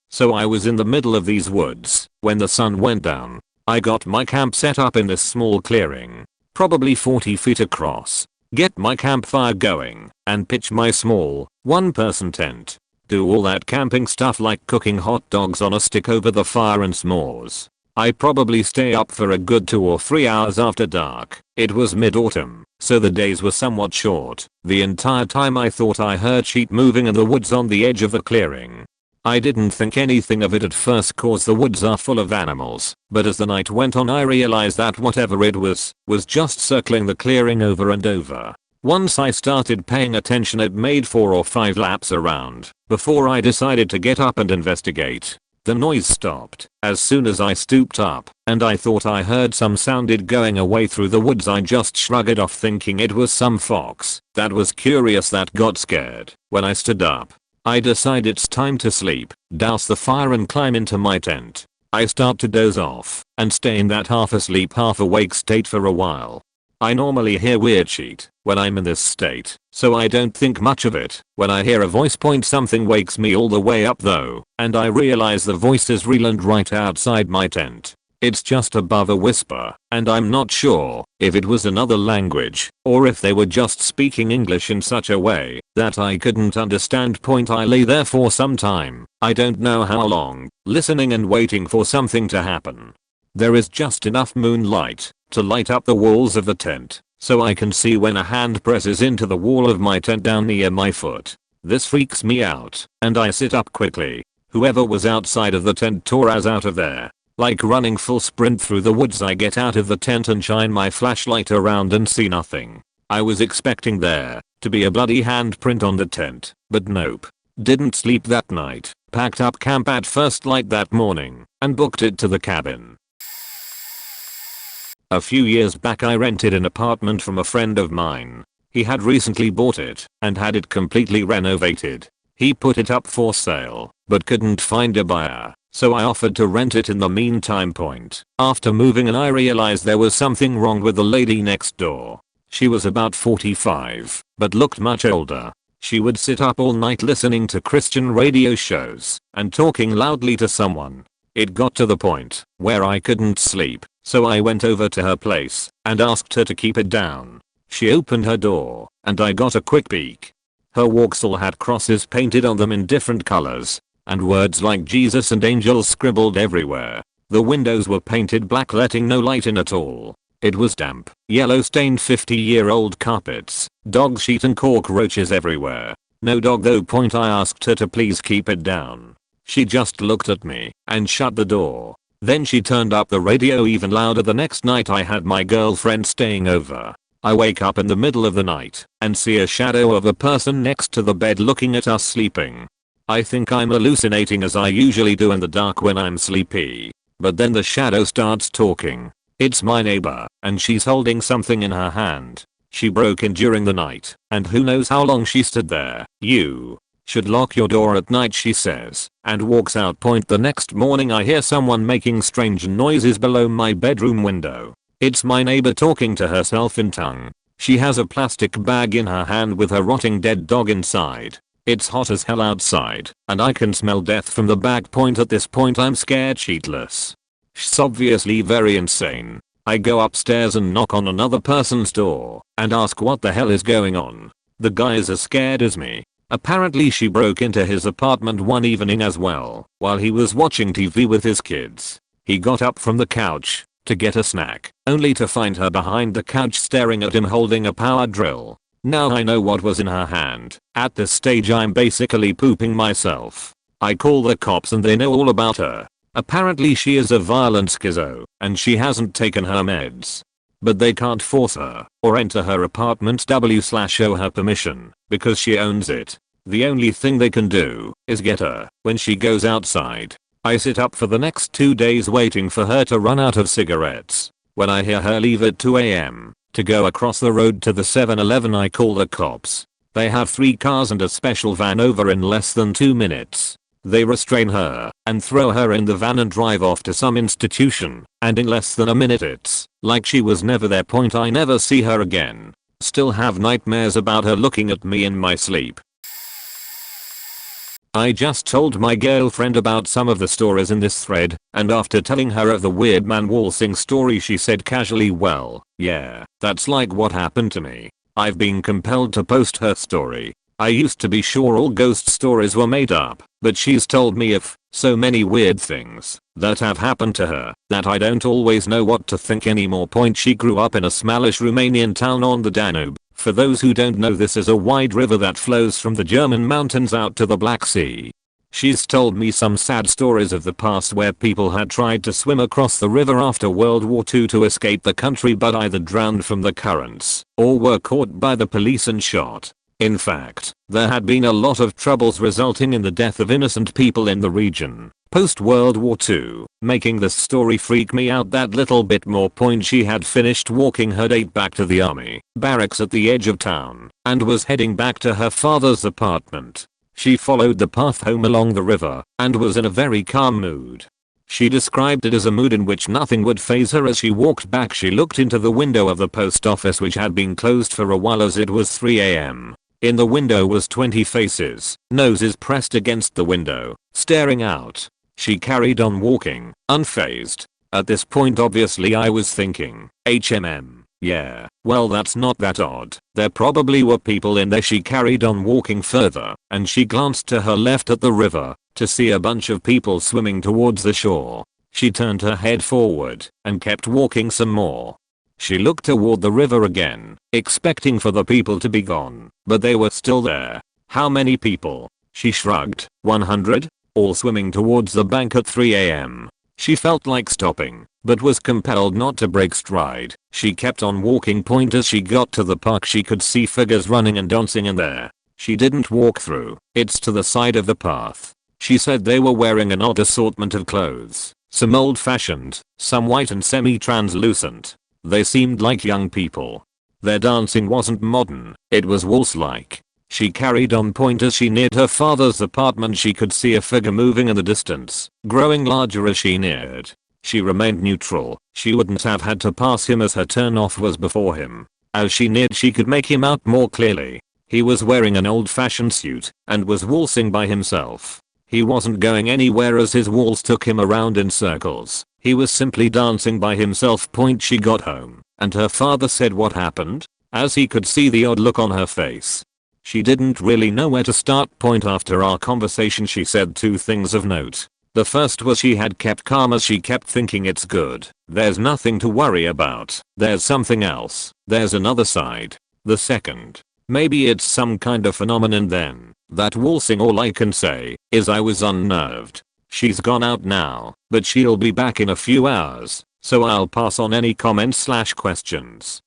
So I was in the middle of these woods when the sun went down. I got my camp set up in this small clearing, probably 40 feet across. Get my campfire going and pitch my small, one-person tent. Do all that camping stuff like cooking hot dogs on a stick over the fire and s'mores. I probably stay up for a good 2 or 3 hours after dark. It was mid-autumn, so the days were somewhat short. The entire time I thought I heard sheep moving in the woods on the edge of the clearing. I didn't think anything of it at first cause the woods are full of animals, but as the night went on I realized that whatever it was just circling the clearing over and over. Once I started paying attention it made 4 or 5 laps around before I decided to get up and investigate. The noise stopped as soon as I stooped up, and I thought I heard some sounded going away through the woods. I just shrugged it off thinking it was some fox that was curious that got scared. When I stood up, I decided it's time to sleep, douse the fire and climb into my tent. I start to doze off and stay in that half asleep half awake state for a while. I normally hear weird shit when I'm in this state, so I don't think much of it. When I hear a voice point, something wakes me all the way up though, and I realize the voice is real and right outside my tent. It's just above a whisper, and I'm not sure if it was another language or if they were just speaking English in such a way that I couldn't understand. I lay there for some time, I don't know how long, listening and waiting for something to happen. There is just enough moonlight to light up the walls of the tent, so I can see when a hand presses into the wall of my tent down near my foot. This freaks me out, and I sit up quickly. Whoever was outside of the tent tore us out of there. Like running full sprint through the woods, I get out of the tent and shine my flashlight around and see nothing. I was expecting there to be a bloody handprint on the tent, but nope. Didn't sleep that night, packed up camp at first light that morning, and booked it to the cabin. A few years back I rented an apartment from a friend of mine. He had recently bought it and had it completely renovated. He put it up for sale, but couldn't find a buyer, so I offered to rent it in the meantime. After moving in, I realized there was something wrong with the lady next door. She was about 45, but looked much older. She would sit up all night listening to Christian radio shows and talking loudly to someone. It got to the point where I couldn't sleep, so I went over to her place and asked her to keep it down. She opened her door, and I got a quick peek. Her walls all had crosses painted on them in different colors, and words like Jesus and angels scribbled everywhere. The windows were painted black, letting no light in at all. It was damp, yellow-stained 50-year-old carpets, dog shit and cockroaches everywhere. No dog though. I asked her to please keep it down. She just looked at me and shut the door. Then she turned up the radio even louder. The next night I had my girlfriend staying over. I wake up in the middle of the night and see a shadow of a person next to the bed looking at us sleeping. I think I'm hallucinating, as I usually do in the dark when I'm sleepy. But then the shadow starts talking. It's my neighbor, and she's holding something in her hand. She broke in during the night, and who knows how long she stood there. You should lock your door at night, she says, and walks out. The next morning I hear someone making strange noises below my bedroom window. It's my neighbor talking to herself in tongue. She has a plastic bag in her hand with her rotting dead dog inside. It's hot as hell outside, and I can smell death from the bag. At this point I'm scared shitless. She's obviously very insane. I go upstairs and knock on another person's door and ask what the hell is going on. The guy is as scared as me. Apparently she broke into his apartment one evening as well, while he was watching TV with his kids. He got up from the couch to get a snack, only to find her behind the couch staring at him holding a power drill. Now I know what was in her hand. At this stage I'm basically pooping myself. I call the cops and they know all about her. Apparently she is a violent schizo and she hasn't taken her meds. But they can't force her or enter her apartment /show her permission because she owns it. The only thing they can do is get her when she goes outside. I sit up for the next 2 days waiting for her to run out of cigarettes. When I hear her leave at 2 AM to go across the road to the 7-Eleven, I call the cops. They have 3 cars and a special van over in less than 2 minutes. They restrain her and throw her in the van and drive off to some institution, and in less than a minute it's like she was never there. I never see her again. Still have nightmares about her looking at me in my sleep. I just told my girlfriend about some of the stories in this thread, and after telling her of the weird man waltzing story, she said casually, "Well, yeah, that's like what happened to me." I've been compelled to post her story. I used to be sure all ghost stories were made up, but she's told me of so many weird things that have happened to her that I don't always know what to think anymore. She grew up in a smallish Romanian town on the Danube. For those who don't know, this is a wide river that flows from the German mountains out to the Black Sea. She's told me some sad stories of the past where people had tried to swim across the river after World War II to escape the country, but either drowned from the currents or were caught by the police and shot. In fact, there had been a lot of troubles resulting in the death of innocent people in the region post-World War II, making this story freak me out that little bit more. She had finished walking her date back to the army barracks at the edge of town and was heading back to her father's apartment. She followed the path home along the river and was in a very calm mood. She described it as a mood in which nothing would faze her. As she walked back, she looked into the window of the post office, which had been closed for a while as it was 3 a.m. In the window was 20 faces, noses pressed against the window, staring out. She carried on walking, unfazed. At this point obviously I was thinking, yeah, well that's not that odd. There probably were people in there. She carried on walking further, and she glanced to her left at the river, to see a bunch of people swimming towards the shore. She turned her head forward, and kept walking some more. She looked toward the river again, expecting for the people to be gone, but they were still there. How many people? She shrugged. 100? All swimming towards the bank at 3 a.m. She felt like stopping, but was compelled not to break stride. She kept on walking. As she got to the park, she could see figures running and dancing in there. She didn't walk through, it's to the side of the path. She said they were wearing an odd assortment of clothes, some old-fashioned, some white and semi-translucent. They seemed like young people. Their dancing wasn't modern, it was waltz-like. She carried on. As she neared her father's apartment, she could see a figure moving in the distance, growing larger as she neared. She remained neutral. She wouldn't have had to pass him as her turn-off was before him. As she neared, she could make him out more clearly. He was wearing an old-fashioned suit and was waltzing by himself. He wasn't going anywhere as his waltz took him around in circles. He was simply dancing by himself. She got home, and her father said what happened, as he could see the odd look on her face. She didn't really know where to start. After our conversation, she said 2 things of note. The first was she had kept calm as she kept thinking it's good. There's nothing to worry about. There's something else. There's another side. The second, maybe it's some kind of phenomenon then. That waltzing, all I can say is I was unnerved. She's gone out now, but she'll be back in a few hours, so I'll pass on any comments/questions.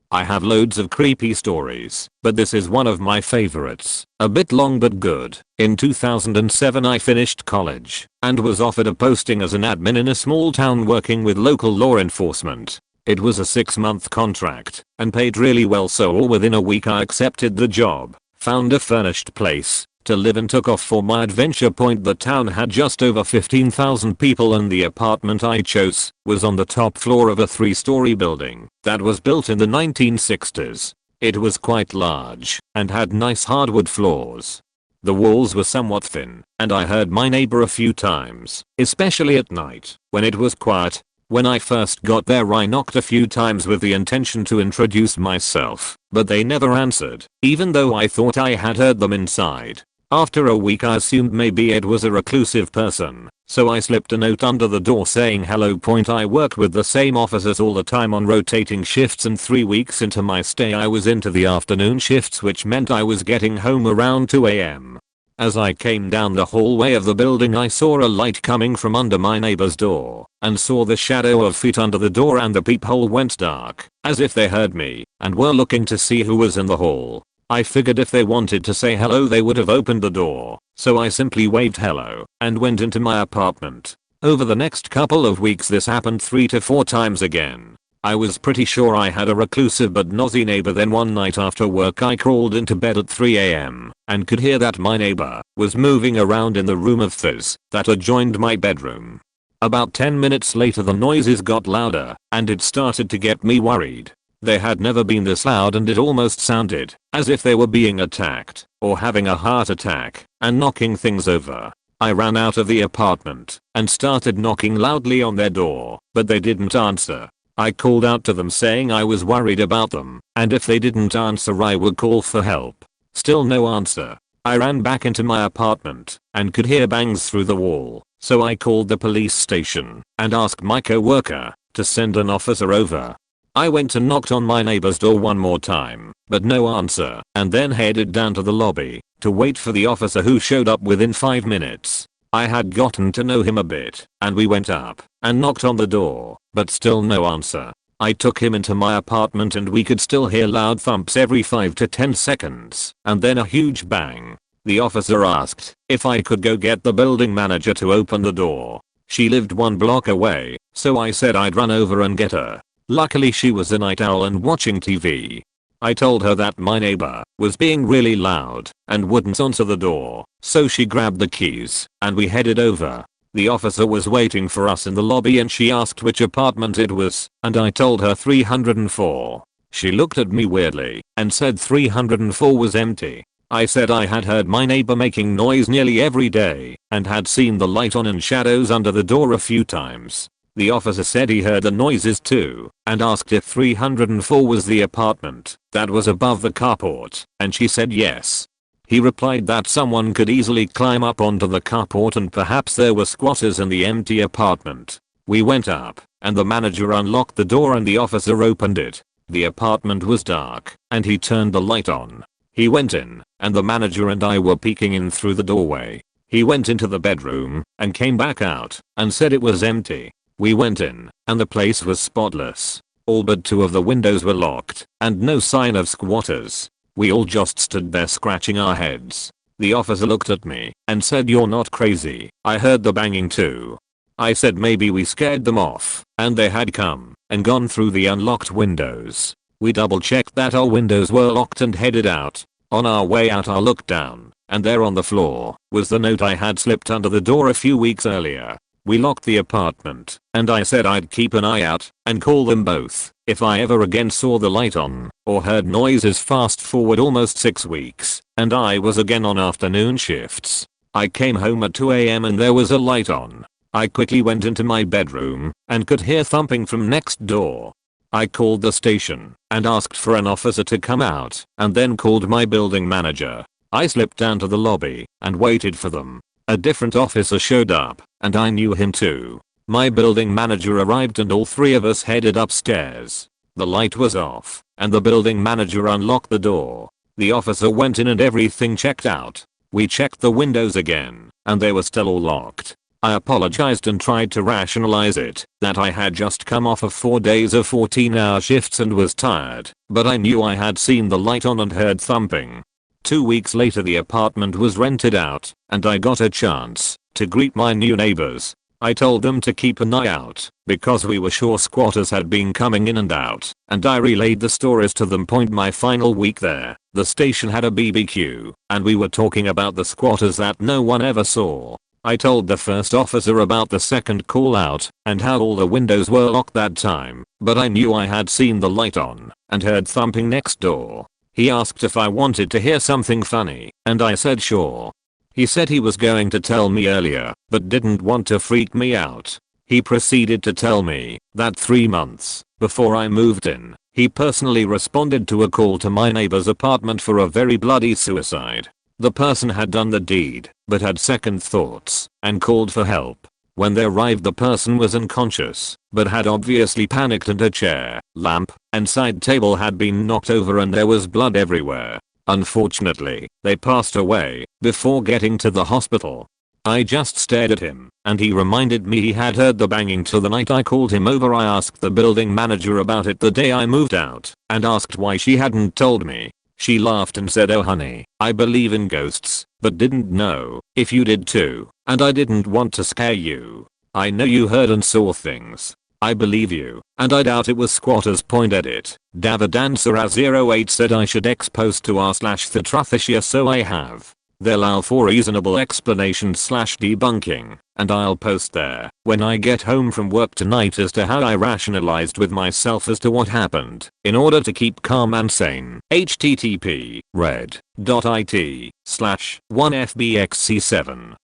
I have loads of creepy stories, but this is one of my favorites. A bit long but good. In 2007 I finished college and was offered a posting as an admin in a small town working with local law enforcement. It was a 6-month contract and paid really well, so within a week I accepted the job, found a furnished place to live and took off for my adventure. The town had just over 15,000 people, and the apartment I chose was on the top floor of a 3-story building that was built in the 1960s. It was quite large and had nice hardwood floors. The walls were somewhat thin, and I heard my neighbor a few times, especially at night when it was quiet. When I first got there I knocked a few times with the intention to introduce myself, but they never answered, even though I thought I had heard them inside. After a week I assumed maybe it was a reclusive person, so I slipped a note under the door saying hello. I worked with the same officers all the time on rotating shifts, and 3 weeks into my stay I was into the afternoon shifts, which meant I was getting home around 2 a.m. As I came down the hallway of the building I saw a light coming from under my neighbor's door, and saw the shadow of feet under the door, and the peephole went dark, as if they heard me and were looking to see who was in the hall. I figured if they wanted to say hello they would have opened the door, so I simply waved hello and went into my apartment. Over the next couple of weeks this happened 3 to 4 times again. I was pretty sure I had a reclusive but nosy neighbor. Then one night after work I crawled into bed at 3 a.m. and could hear that my neighbor was moving around in the room of theirs that adjoined my bedroom. About 10 minutes later the noises got louder, and it started to get me worried. They had never been this loud, and it almost sounded as if they were being attacked or having a heart attack and knocking things over. I ran out of the apartment and started knocking loudly on their door, but they didn't answer. I called out to them saying I was worried about them, and if they didn't answer I would call for help. Still no answer. I ran back into my apartment and could hear bangs through the wall, so I called the police station and asked my coworker to send an officer over. I went and knocked on my neighbor's door one more time, but no answer, and then headed down to the lobby to wait for the officer, who showed up within 5 minutes. I had gotten to know him a bit, and we went up and knocked on the door, but still no answer. I took him into my apartment and we could still hear loud thumps every 5 to 10 seconds, and then a huge bang. The officer asked if I could go get the building manager to open the door. She lived 1 block away, so I said I'd run over and get her. Luckily she was a night owl and watching TV. I told her that my neighbor was being really loud and wouldn't answer the door, so she grabbed the keys and we headed over. The officer was waiting for us in the lobby and she asked which apartment it was, and I told her 304. She looked at me weirdly and said 304 was empty. I said I had heard my neighbor making noise nearly every day and had seen the light on and shadows under the door a few times. The officer said he heard the noises too and asked if 304 was the apartment that was above the carport, and she said yes. He replied that someone could easily climb up onto the carport and perhaps there were squatters in the empty apartment. We went up and the manager unlocked the door and the officer opened it. The apartment was dark and he turned the light on. He went in and the manager and I were peeking in through the doorway. He went into the bedroom and came back out and said it was empty. We went in and the place was spotless. All but 2 of the windows were locked and no sign of squatters. We all just stood there scratching our heads. The officer looked at me and said, "You're not crazy. I heard the banging too." I said maybe we scared them off and they had come and gone through the unlocked windows. We double checked that our windows were locked and headed out. On our way out I looked down and there on the floor was the note I had slipped under the door a few weeks earlier. We locked the apartment and I said I'd keep an eye out and call them both if I ever again saw the light on or heard noises. Fast forward almost 6 weeks and I was again on afternoon shifts. I came home at 2 AM and there was a light on. I quickly went into my bedroom and could hear thumping from next door. I called the station and asked for an officer to come out and then called my building manager. I slipped down to the lobby and waited for them. A different officer showed up and I knew him too. My building manager arrived and all 3 of us headed upstairs. The light was off and the building manager unlocked the door. The officer went in and everything checked out. We checked the windows again and they were still all locked. I apologized and tried to rationalize it that I had just come off of 4 days of 14-hour shifts and was tired, but I knew I had seen the light on and heard thumping. 2 weeks later the apartment was rented out and I got a chance to greet my new neighbors. I told them to keep an eye out because we were sure squatters had been coming in and out, and I relayed the stories to them. My final week there, the station had a BBQ and we were talking about the squatters that no one ever saw. I told the first officer about the second call out and how all the windows were locked that time, but I knew I had seen the light on and heard thumping next door. He asked if I wanted to hear something funny and I said sure. He said he was going to tell me earlier but didn't want to freak me out. He proceeded to tell me that 3 months before I moved in, he personally responded to a call to my neighbor's apartment for a very bloody suicide. The person had done the deed but had second thoughts and called for help. When they arrived the person was unconscious but had obviously panicked and a chair, lamp, and side table had been knocked over and there was blood everywhere. Unfortunately, they passed away before getting to the hospital. I just stared at him and he reminded me he had heard the banging till the night I called him over. I asked the building manager about it the day I moved out and asked why she hadn't told me. She laughed and said, "Oh honey, I believe in ghosts, but didn't know if you did too, and I didn't want to scare you. I know you heard and saw things. I believe you, and I doubt it was squatters." Edit. Davidansera08 said I should post to r/the truth issue, so I have. They'll allow for reasonable explanation/debunking, and I'll post there when I get home from work tonight as to how I rationalized with myself as to what happened in order to keep calm and sane. http red.it/1fbxc7.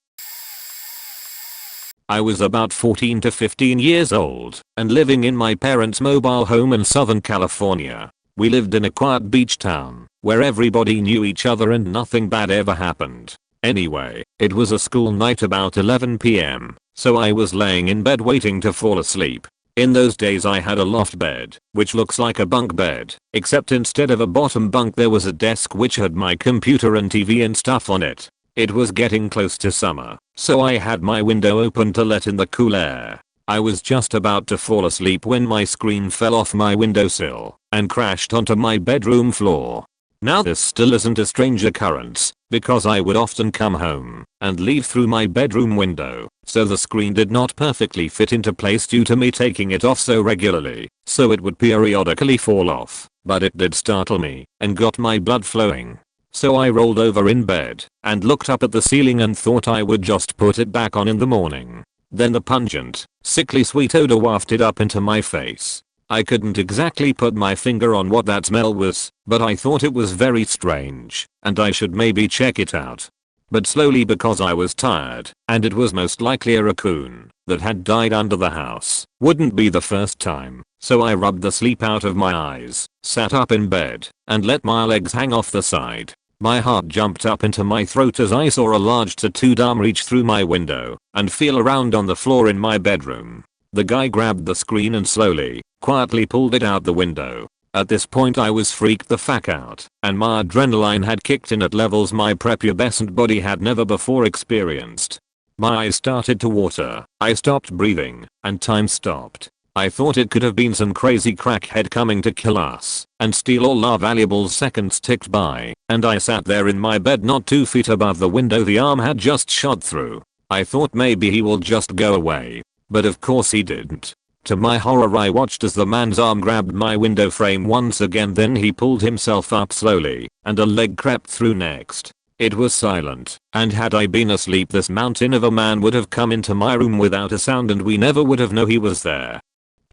I was about 14 to 15 years old and living in my parents' mobile home in Southern California. We lived in a quiet beach town where everybody knew each other and nothing bad ever happened. Anyway, it was a school night about 11 PM, so I was laying in bed waiting to fall asleep. In those days I had a loft bed, which looks like a bunk bed, except instead of a bottom bunk there was a desk which had my computer and TV and stuff on it. It was getting close to summer, so I had my window open to let in the cool air. I was just about to fall asleep when my screen fell off my windowsill and crashed onto my bedroom floor. Now this still isn't a strange occurrence, because I would often come home and leave through my bedroom window, so the screen did not perfectly fit into place due to me taking it off so regularly, so it would periodically fall off, but it did startle me and got my blood flowing. So I rolled over in bed and looked up at the ceiling and thought I would just put it back on in the morning. Then the pungent, sickly sweet odor wafted up into my face. I couldn't exactly put my finger on what that smell was, but I thought it was very strange, and I should maybe check it out. But slowly, because I was tired, and it was most likely a raccoon that had died under the house. Wouldn't be the first time, so I rubbed the sleep out of my eyes, sat up in bed, and let my legs hang off the side. My heart jumped up into my throat as I saw a large tattooed arm reach through my window and feel around on the floor in my bedroom. The guy grabbed the screen and slowly, quietly pulled it out the window. At this point I was freaked the fuck out, and my adrenaline had kicked in at levels my prepubescent body had never before experienced. My eyes started to water, I stopped breathing, and time stopped. I thought it could have been some crazy crackhead coming to kill us and steal all our valuables. Seconds ticked by, and I sat there in my bed not 2 feet above the window the arm had just shot through. I thought maybe he will just go away, but of course he didn't. To my horror, I watched as the man's arm grabbed my window frame once again, then he pulled himself up slowly, and a leg crept through next. It was silent, and had I been asleep this mountain of a man would have come into my room without a sound and we never would have known he was there.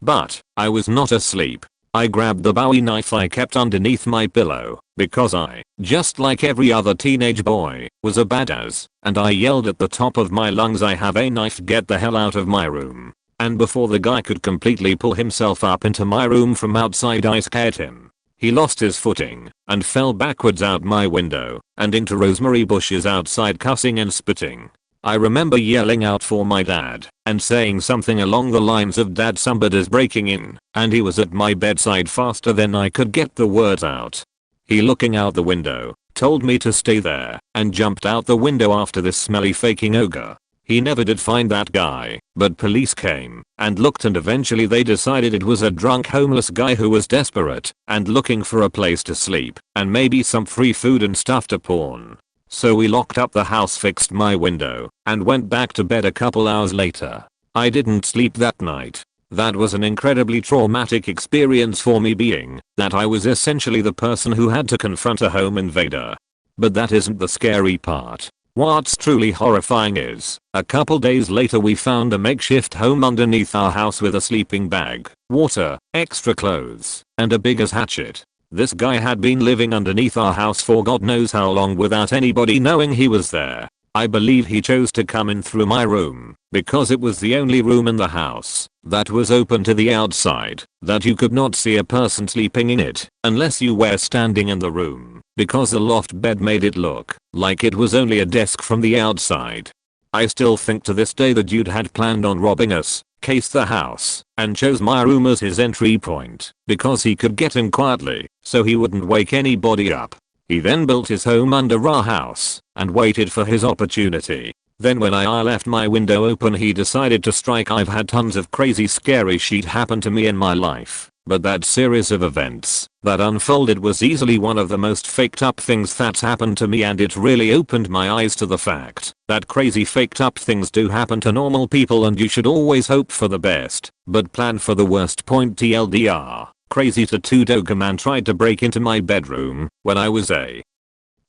But I was not asleep. I grabbed the Bowie knife I kept underneath my pillow, because I, just like every other teenage boy, was a badass, and I yelled at the top of my lungs, "I have a knife, get the hell out of my room." And before the guy could completely pull himself up into my room from outside, I scared him. He lost his footing and fell backwards out my window and into rosemary bushes outside, cussing and spitting. I remember yelling out for my dad and saying something along the lines of, "Dad, somebody's breaking in," and he was at my bedside faster than I could get the words out. He, looking out the window, told me to stay there and jumped out the window after this smelly faking ogre. He never did find that guy, but police came and looked, and eventually they decided it was a drunk homeless guy who was desperate and looking for a place to sleep and maybe some free food and stuff to pawn. So we locked up the house, fixed my window, and went back to bed a couple hours later. I didn't sleep that night. That was an incredibly traumatic experience for me, being that I was essentially the person who had to confront a home invader. But that isn't the scary part. What's truly horrifying is, a couple days later we found a makeshift home underneath our house with a sleeping bag, water, extra clothes, and a big ass hatchet. This guy had been living underneath our house for God knows how long without anybody knowing he was there. I believe he chose to come in through my room because it was the only room in the house that was open to the outside, that you could not see a person sleeping in it unless you were standing in the room, because the loft bed made it look like it was only a desk from the outside. I still think to this day the dude had planned on robbing us, cased the house, and chose my room as his entry point because he could get in quietly so he wouldn't wake anybody up. He then built his home under our house and waited for his opportunity. Then when I left my window open, he decided to strike. I've had tons of crazy scary shit happen to me in my life, but that series of events that unfolded was easily one of the most faked up things that's happened to me, and it really opened my eyes to the fact that crazy faked up things do happen to normal people, and you should always hope for the best but plan for the worst. Point TLDR. Crazy tattooed ogre man tried to break into my bedroom when I was a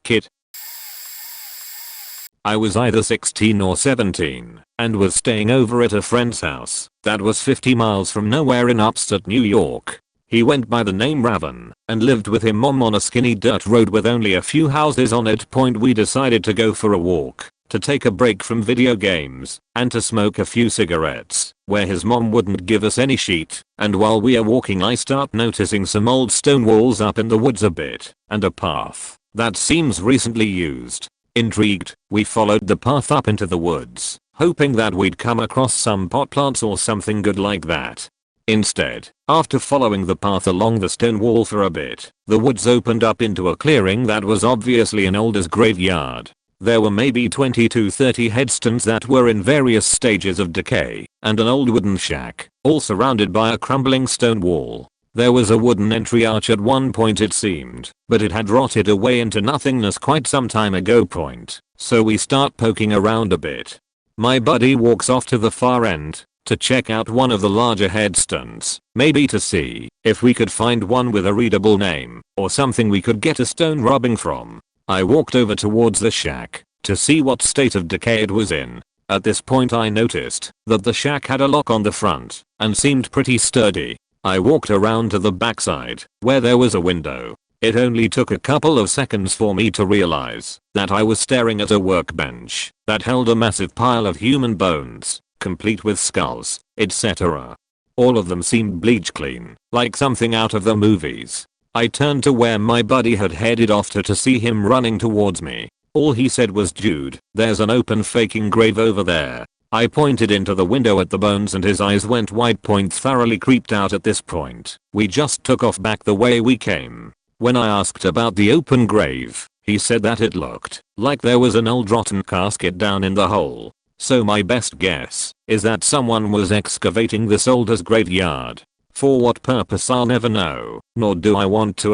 kid. I was either 16 or 17 and was staying over at a friend's house that was 50 miles from nowhere in upstate New York. He went by the name Raven and lived with his mom on a skinny dirt road with only a few houses on it. Point we decided to go for a walk, to take a break from video games, and to smoke a few cigarettes, where his mom wouldn't give us any shit. And while we are walking, I start noticing some old stone walls up in the woods a bit, and a path that seems recently used. Intrigued, we followed the path up into the woods, hoping that we'd come across some pot plants or something good like that. Instead, after following the path along the stone wall for a bit, the woods opened up into a clearing that was obviously an older's graveyard. There were maybe 20 to 30 headstones that were in various stages of decay, and an old wooden shack, all surrounded by a crumbling stone wall. There was a wooden entry arch at one point, it seemed, but it had rotted away into nothingness quite some time ago. So we start poking around a bit. My buddy walks off to the far end to check out one of the larger headstones, maybe to see if we could find one with a readable name or something we could get a stone rubbing from. I walked over towards the shack to see what state of decay it was in. At this point I noticed that the shack had a lock on the front and seemed pretty sturdy. I walked around to the backside where there was a window. It only took a couple of seconds for me to realize that I was staring at a workbench that held a massive pile of human bones, complete with skulls, etc. All of them seemed bleach clean, like something out of the movies. I turned to where my buddy had headed off to see him running towards me. All he said was, "Dude, there's an open faking grave over there." I pointed into the window at the bones and his eyes went wide. Thoroughly creeped out at this point. We just took off back the way we came. When I asked about the open grave, he said that it looked like there was an old rotten casket down in the hole. So my best guess is that someone was excavating this old-ass graveyard. For what purpose I'll never know, nor do I want to.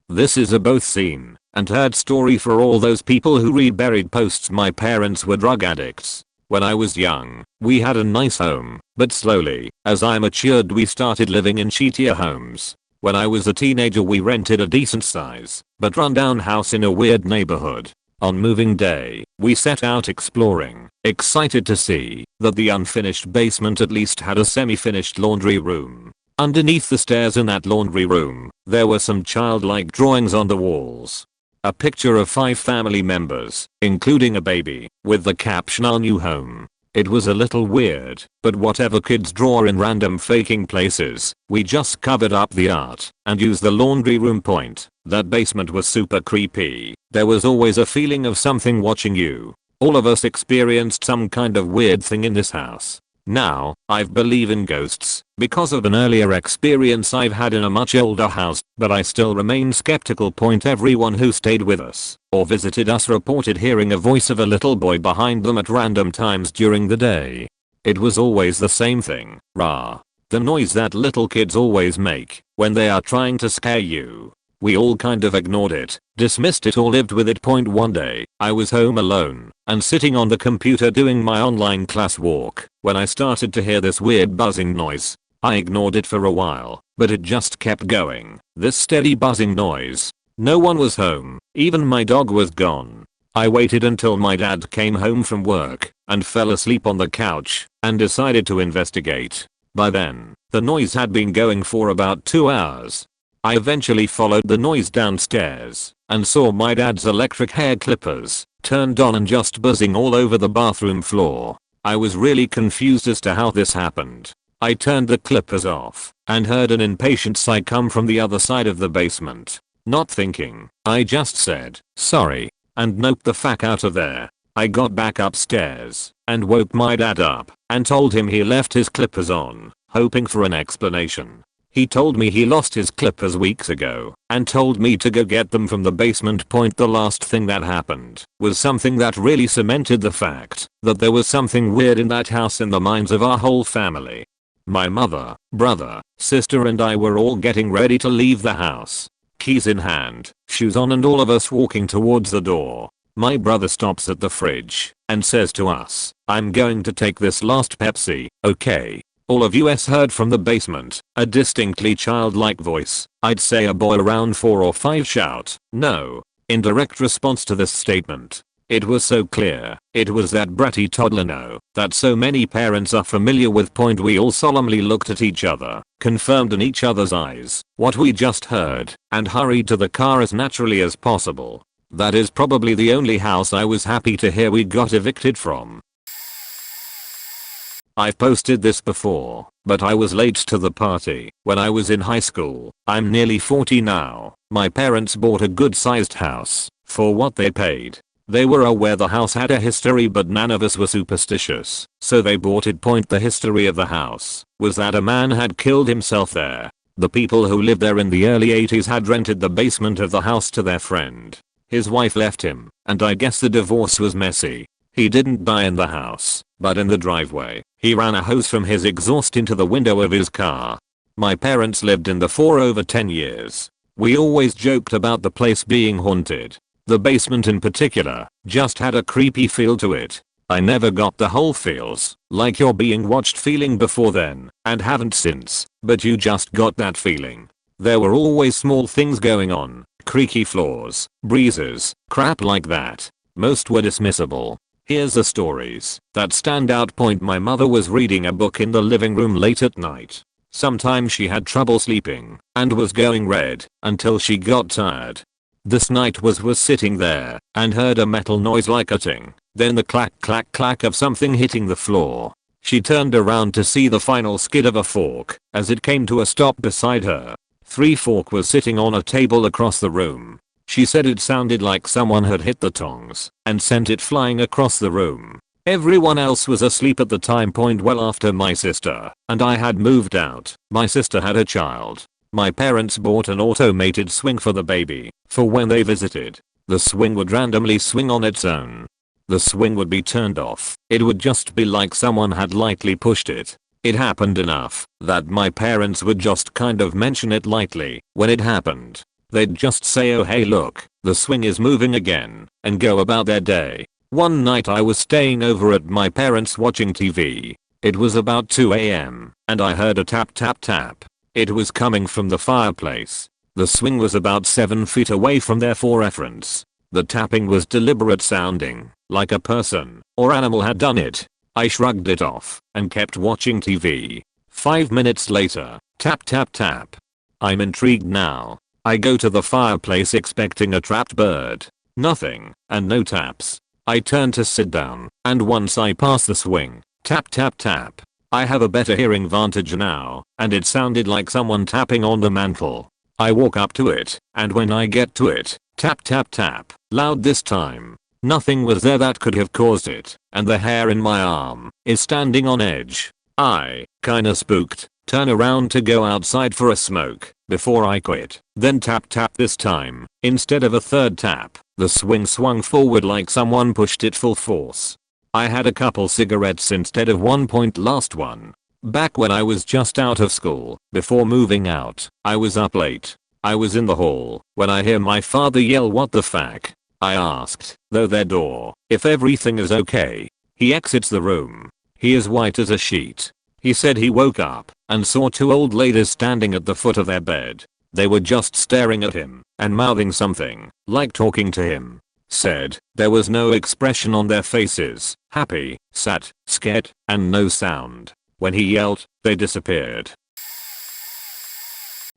This is a both seen and heard story for all those people who read buried posts. My parents were drug addicts. When I was young, we had a nice home, but slowly, as I matured, we started living in shittier homes. When I was a teenager, we rented a decent size but rundown house in a weird neighborhood. On moving day, we set out exploring, excited to see that the unfinished basement at least had a semi-finished laundry room. Underneath the stairs in that laundry room, there were some childlike drawings on the walls. A picture of 5 family members, including a baby, with the caption "Our new home." It was a little weird, but whatever kids draw in random faking places, we just covered up the art and used the laundry room point. That basement was super creepy. There was always a feeling of something watching you. All of us experienced some kind of weird thing in this house. Now, I believe in ghosts because of an earlier experience I've had in a much older house, but I still remain skeptical. Everyone who stayed with us or visited us reported hearing a voice of a little boy behind them at random times during the day. It was always the same thing, rah. The noise that little kids always make when they are trying to scare you. We all kind of ignored it, dismissed it, or lived with it. One day, I was home alone and sitting on the computer doing my online class work when I started to hear this weird buzzing noise. I ignored it for a while, but it just kept going, this steady buzzing noise. No one was home, even my dog was gone. I waited until my dad came home from work and fell asleep on the couch and decided to investigate. By then, the noise had been going for about 2 hours. I eventually followed the noise downstairs and saw my dad's electric hair clippers turned on and just buzzing all over the bathroom floor. I was really confused as to how this happened. I turned the clippers off and heard an impatient sigh come from the other side of the basement. Not thinking, I just said, "Sorry," and noped the fuck out of there. I got back upstairs and woke my dad up and told him he left his clippers on, hoping for an explanation. He told me he lost his clippers weeks ago and told me to go get them from the basement. The last thing that happened was something that really cemented the fact that there was something weird in that house in the minds of our whole family. My mother, brother, sister and I were all getting ready to leave the house. Keys in hand, shoes on, and all of us walking towards the door. My brother stops at the fridge and says to us, "I'm going to take this last Pepsi, okay?" All of us heard from the basement a distinctly childlike voice, I'd say a boy around 4 or 5, shout, "No," in direct response to this statement. It was so clear it was that bratty toddler no that so many parents are familiar with. We all solemnly looked at each other, confirmed in each other's eyes what we just heard, and hurried to the car as naturally as possible. That is probably the only house I was happy to hear we got evicted from. I've posted this before, but I was late to the party when I was in high school. I'm nearly 40 now. My parents bought a good sized house for what they paid. They were aware the house had a history, but none of us were superstitious, so they bought it. The history of the house was that a man had killed himself there. The people who lived there in the early 80s had rented the basement of the house to their friend. His wife left him, and I guess the divorce was messy. He didn't die in the house, but in the driveway, he ran a hose from his exhaust into the window of his car. My parents lived in the for over 10 years. We always joked about the place being haunted. The basement in particular just had a creepy feel to it. I never got the whole feels like you're being watched feeling before then, and haven't since, but you just got that feeling. There were always small things going on, creaky floors, breezes, crap like that. Most were dismissible. Here's the stories that stand out. Point: my mother was reading a book in the living room late at night. Sometimes she had trouble sleeping and was going red until she got tired. This night was sitting there and heard a metal noise like a ting, then the clack clack clack of something hitting the floor. She turned around to see the final skid of a fork as it came to a stop beside her. 3-fork was sitting on a table across the room. She said it sounded like someone had hit the tongs and sent it flying across the room. Everyone else was asleep at the time. Point: well after my sister and I had moved out, my sister had a child. My parents bought an automated swing for the baby for when they visited. The swing would randomly swing on its own. The swing would be turned off. It would just be like someone had lightly pushed it. It happened enough that my parents would just kind of mention it lightly when it happened. They'd just say, oh hey look, the swing is moving again, and go about their day. One night I was staying over at my parents watching TV. It was about 2 AM and I heard a tap tap tap. It was coming from the fireplace. The swing was about 7 feet away from there for reference. The tapping was deliberate sounding, like a person or animal had done it. I shrugged it off and kept watching TV. 5 minutes later, tap tap tap. I'm intrigued now. I go to the fireplace expecting a trapped bird. Nothing, and no taps. I turn to sit down, and once I pass the swing, tap tap tap. I have a better hearing vantage now, and it sounded like someone tapping on the mantle. I walk up to it, and when I get to it, tap tap tap, loud this time. Nothing was there that could have caused it, and the hair in my arm is standing on edge. I, kinda spooked, turn around to go outside for a smoke before I quit. Then tap tap this time. Instead of a third tap, the swing swung forward like someone pushed it full force. I had a couple cigarettes instead of one. Last one. Back when I was just out of school, before moving out, I was up late. I was in the hall when I hear my father yell, what the fuck? I asked, though their door, if everything is okay. He exits the room. He is white as a sheet. He said he woke up and saw 2 old ladies standing at the foot of their bed. They were just staring at him and mouthing something, like talking to him. Said there was no expression on their faces, happy, sad, scared, and no sound. When he yelled, they disappeared.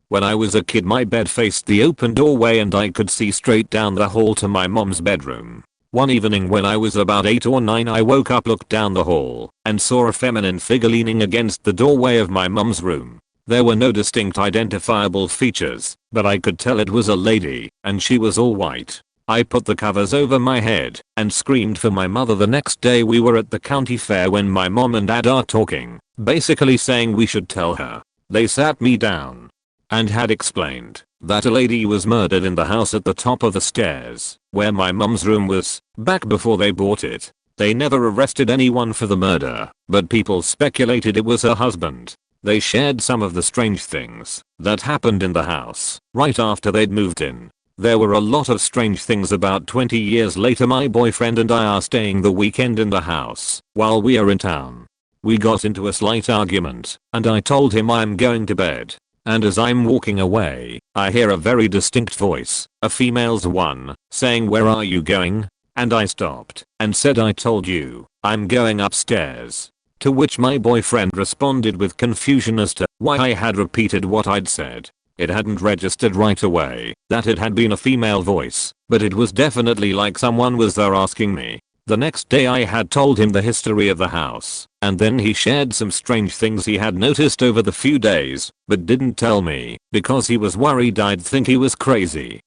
When I was a kid, my bed faced the open doorway and I could see straight down the hall to my mom's bedroom. One evening when I was about 8 or 9, I woke up, looked down the hall, and saw a feminine figure leaning against the doorway of my mom's room. There were no distinct identifiable features, but I could tell it was a lady, and she was all white. I put the covers over my head and screamed for my mother. The next day we were at the county fair when my mom and dad are talking, basically saying we should tell her. They sat me down and had explained that a lady was murdered in the house at the top of the stairs, where my mom's room was, back before they bought it. They never arrested anyone for the murder, but people speculated it was her husband. They shared some of the strange things that happened in the house right after they'd moved in. There were a lot of strange things. About 20 years later, my boyfriend and I are staying the weekend in the house while we are in town. We got into a slight argument, and I told him I'm going to bed. And as I'm walking away, I hear a very distinct voice, a female's one, saying, "Where are you going?" And I stopped and said, "I told you, I'm going upstairs." To which my boyfriend responded with confusion as to why I had repeated what I'd said. It hadn't registered right away that it had been a female voice, but it was definitely like someone was there asking me. The next day I had told him the history of the house, and then he shared some strange things he had noticed over the few days, but didn't tell me because he was worried I'd think he was crazy.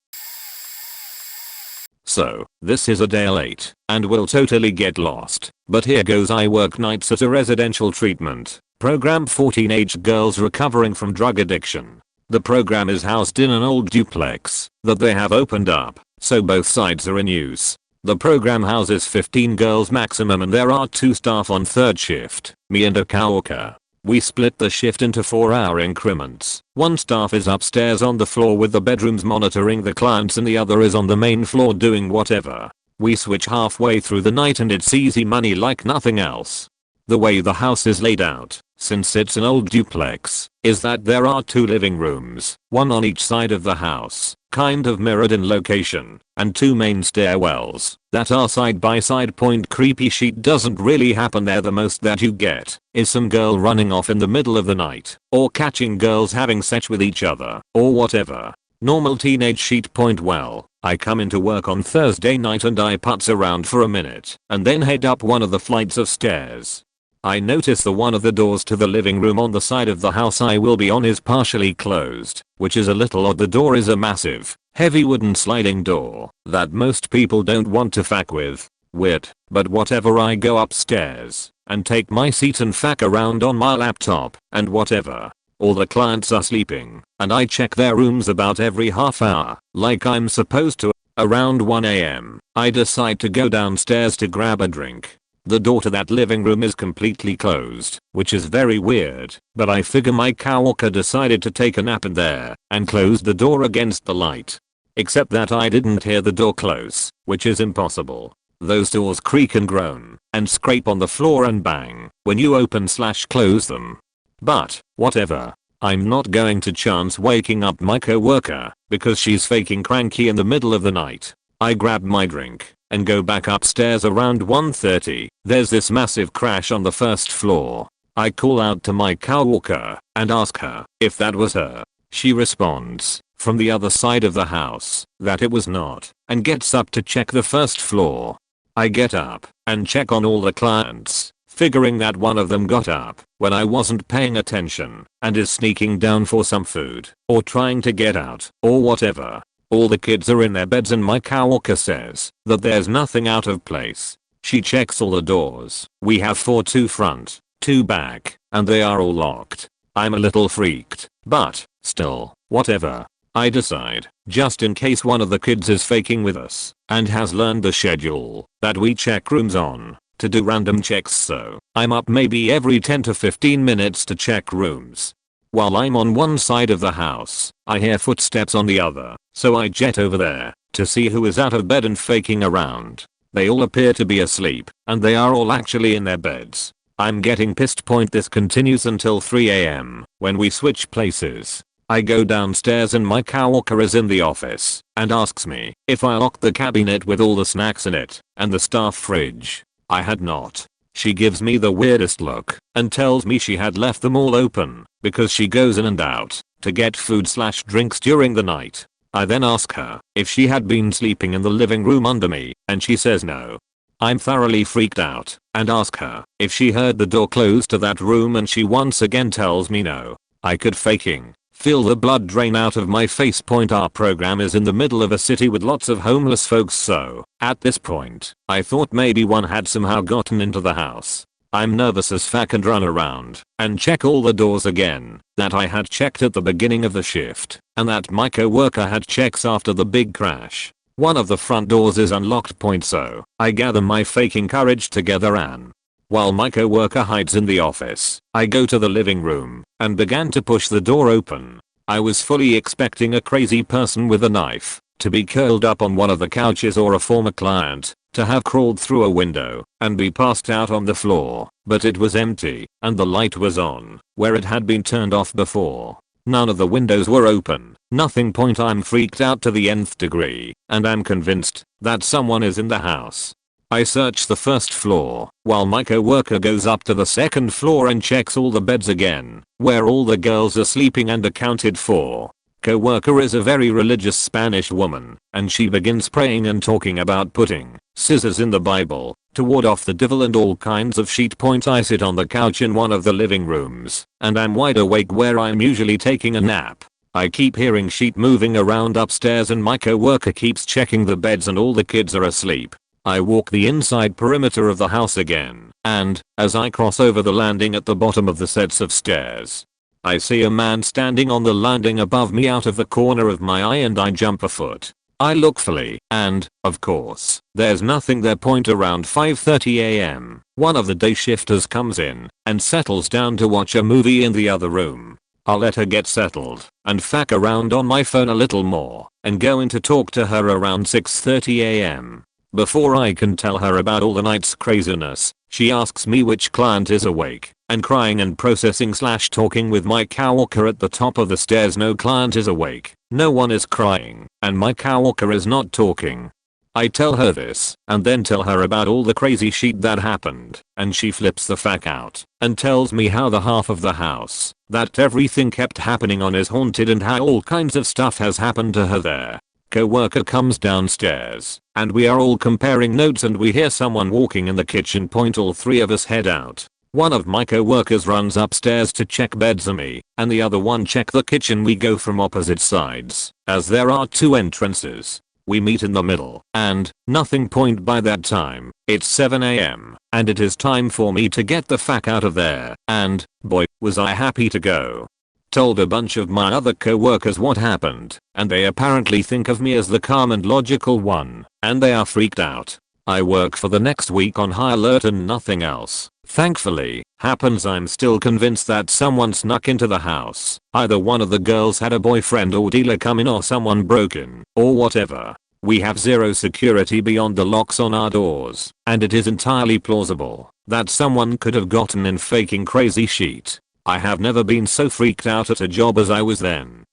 So, this is a day late, and will totally get lost, but here goes. I work nights at a residential treatment program for teenage girls recovering from drug addiction. The program is housed in an old duplex that they have opened up, so both sides are in use. The program houses 15 girls maximum and there are 2 staff on third shift, me and a coworker. We split the shift into 4-hour increments. One staff is upstairs on the floor with the bedrooms monitoring the clients and the other is on the main floor doing whatever. We switch halfway through the night and it's easy money like nothing else. The way the house is laid out, since it's an old duplex, is that there are 2 living rooms, one on each side of the house. kind of mirrored in location, and 2 main stairwells that are side by side. Creepy shit doesn't really happen there. The most that you get is some girl running off in the middle of the night, or catching girls having sex with each other, or whatever. Normal teenage shit. Well, I come into work on Thursday night and I putz around for a minute and then head up one of the flights of stairs. I notice the one of the doors to the living room on the side of the house I will be on is partially closed, which is a little odd. The door is a massive, heavy wooden sliding door that most people don't want to fuck with. Weird, but whatever. I go upstairs and take my seat and fuck around on my laptop and whatever. All the clients are sleeping and I check their rooms about every half hour, like I'm supposed to. Around 1 AM, I decide to go downstairs to grab a drink. The door to that living room is completely closed, which is very weird, but I figure my coworker decided to take a nap in there and closed the door against the light. Except that I didn't hear the door close, which is impossible. Those doors creak and groan and scrape on the floor and bang when you open/close them. But whatever. I'm not going to chance waking up my coworker because she's faking cranky in the middle of the night. I grab my drink and go back upstairs around 1:30. There's this massive crash on the first floor. I call out to my coworker and ask her if that was her. She responds from the other side of the house that it was not and gets up to check the first floor. I get up and check on all the clients, figuring that one of them got up when I wasn't paying attention and is sneaking down for some food or trying to get out or whatever. All the kids are in their beds and my coworker says that there's nothing out of place. She checks all the doors. We have 4, 2 front, 2 back, and they are all locked. I'm a little freaked, but still, whatever. I decide, just in case one of the kids is faking with us and has learned the schedule that we check rooms on, to do random checks, so I'm up maybe every 10 to 15 minutes to check rooms. While I'm on one side of the house, I hear footsteps on the other, so I jet over there to see who is out of bed and faking around. They all appear to be asleep, and they are all actually in their beds. I'm getting pissed. This continues until 3 AM when we switch places. I go downstairs and my coworker is in the office and asks me if I locked the cabinet with all the snacks in it and the staff fridge. I had not. She gives me the weirdest look and tells me she had left them all open because she goes in and out to get food/drinks during the night. I then ask her if she had been sleeping in the living room under me and she says no. I'm thoroughly freaked out and ask her if she heard the door close to that room and she once again tells me no. I could faking feel the blood drain out of my face. Our program is in the middle of a city with lots of homeless folks, so at this point I thought maybe one had somehow gotten into the house. I'm nervous as fuck and run around and check all the doors again that I had checked at the beginning of the shift and that my coworker had checks after the big crash. One of the front doors is unlocked. So I gather my faking courage together and while my coworker hides in the office, I go to the living room and began to push the door open. I was fully expecting a crazy person with a knife to be curled up on one of the couches or a former client to have crawled through a window and be passed out on the floor, but it was empty and the light was on where it had been turned off before. None of the windows were open. Nothing. I'm freaked out to the nth degree and I'm convinced that someone is in the house. I search the first floor while my coworker goes up to the second floor and checks all the beds again where all the girls are sleeping and accounted for. Coworker is a very religious Spanish woman and she begins praying and talking about putting scissors in the Bible to ward off the devil and all kinds of shit. I sit on the couch in one of the living rooms and I'm wide awake where I'm usually taking a nap. I keep hearing shit moving around upstairs and my coworker keeps checking the beds and all the kids are asleep. I walk the inside perimeter of the house again, and as I cross over the landing at the bottom of the sets of stairs, I see a man standing on the landing above me out of the corner of my eye and I jump a foot. I look fully, and, of course, there's nothing there. Around 5:30 AM, one of the day shifters comes in and settles down to watch a movie in the other room. I'll let her get settled and fuck around on my phone a little more and go in to talk to her around 6:30 AM. Before I can tell her about all the night's craziness, she asks me which client is awake and crying and processing/talking with my coworker at the top of the stairs. No client is awake. No one is crying, and my coworker is not talking. I tell her this, and then tell her about all the crazy shit that happened, and she flips the fuck out, and tells me how the half of the house, that everything kept happening on is haunted and how all kinds of stuff has happened to her there. Coworker comes downstairs, and we are all comparing notes and we hear someone walking in the kitchen. All three of us head out. One of my coworkers runs upstairs to check beds and me, and the other one check the kitchen. We go from opposite sides, as there are two entrances. We meet in the middle, and nothing. By that time, it's 7 AM, and it is time for me to get the fuck out of there, and, boy, was I happy to go. Told a bunch of my other coworkers what happened, and they apparently think of me as the calm and logical one, and they are freaked out. I work for the next week on high alert and nothing else, thankfully, happens. I'm still convinced that someone snuck into the house. Either one of the girls had a boyfriend or dealer come in, or someone broke in, or whatever. We have zero security beyond the locks on our doors, and it is entirely plausible that someone could have gotten in faking crazy shit. I have never been so freaked out at a job as I was then.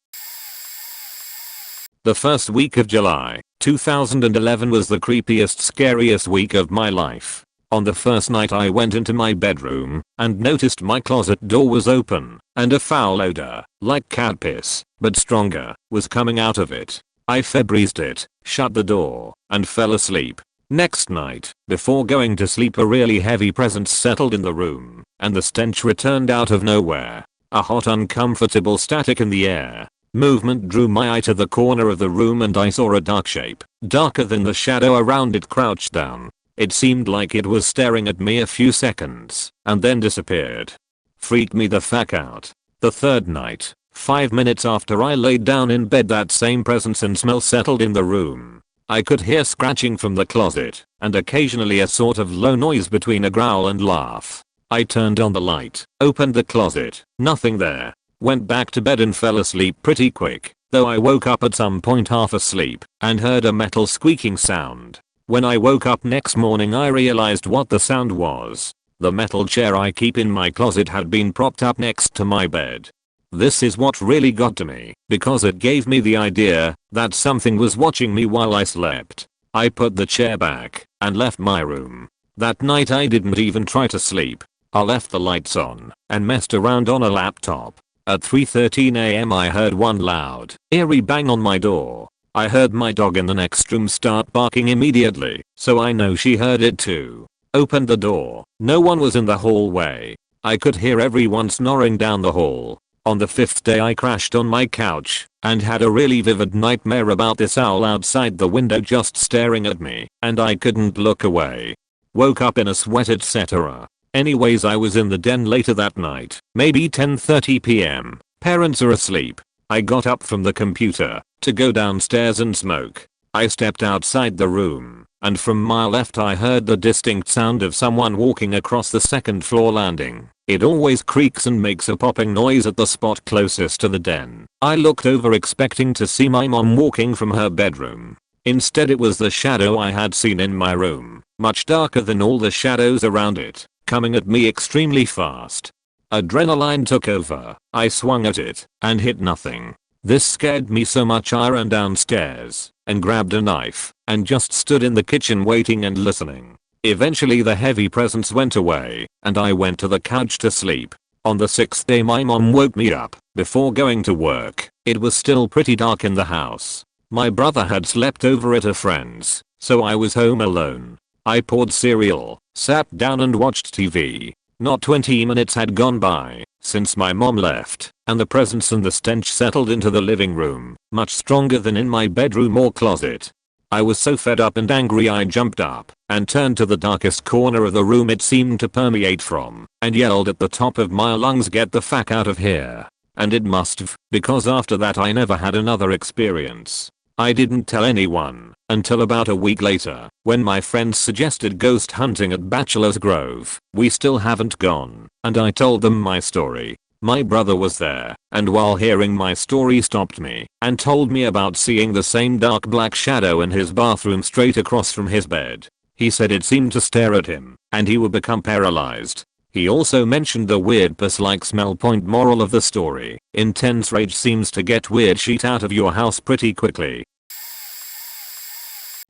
The first week of July, 2011 was the creepiest, scariest week of my life. On the first night I went into my bedroom and noticed my closet door was open and a foul odor, like cat piss, but stronger, was coming out of it. I Febrezed it, shut the door, and fell asleep. Next night, before going to sleep, a really heavy presence settled in the room, and the stench returned out of nowhere. A hot, uncomfortable static in the air. Movement drew my eye to the corner of the room and I saw a dark shape, darker than the shadow around it, crouched down. It seemed like it was staring at me a few seconds, and then disappeared. Freaked me the fuck out. The third night, 5 minutes after I laid down in bed, that same presence and smell settled in the room. I could hear scratching from the closet, and occasionally a sort of low noise between a growl and laugh. I turned on the light, opened the closet, nothing there. Went back to bed and fell asleep pretty quick, though I woke up at some point half asleep, and heard a metal squeaking sound. When I woke up next morning I realized what the sound was. The metal chair I keep in my closet had been propped up next to my bed. This is what really got to me, because it gave me the idea that something was watching me while I slept. I put the chair back and left my room. That night I didn't even try to sleep. I left the lights on and messed around on a laptop. At 3:13 AM I heard one loud, eerie bang on my door. I heard my dog in the next room start barking immediately, so I know she heard it too. Opened the door. No one was in the hallway. I could hear everyone snoring down the hall. On the fifth day I crashed on my couch and had a really vivid nightmare about this owl outside the window just staring at me, and I couldn't look away. Woke up in a sweat, etc. Anyways, I was in the den later that night, maybe 10:30 PM. Parents are asleep. I got up from the computer to go downstairs and smoke. I stepped outside the room, and from my left I heard the distinct sound of someone walking across the second floor landing. It always creaks and makes a popping noise at the spot closest to the den. I looked over expecting to see my mom walking from her bedroom. Instead it was the shadow I had seen in my room, much darker than all the shadows around it, coming at me extremely fast. Adrenaline took over. I swung at it and hit nothing. This scared me so much I ran downstairs and grabbed a knife and just stood in the kitchen waiting and listening. Eventually the heavy presence went away and I went to the couch to sleep. On the sixth day my mom woke me up before going to work. It was still pretty dark in the house. My brother had slept over at a friend's, so I was home alone. I poured cereal, sat down and watched TV. Not 20 minutes had gone by since my mom left, and the presence and the stench settled into the living room, much stronger than in my bedroom or closet. I was so fed up and angry I jumped up and turned to the darkest corner of the room it seemed to permeate from, and yelled at the top of my lungs, "Get the fuck out of here." And it must've, because after that I never had another experience. I didn't tell anyone until about a week later, when my friends suggested ghost hunting at Bachelor's Grove. We still haven't gone, and I told them my story. My brother was there, and while hearing my story stopped me and told me about seeing the same dark black shadow in his bathroom straight across from his bed. He said it seemed to stare at him, and he would become paralyzed. He also mentioned the weird pus-like smell. Moral of the story: intense rage seems to get weird shit out of your house pretty quickly.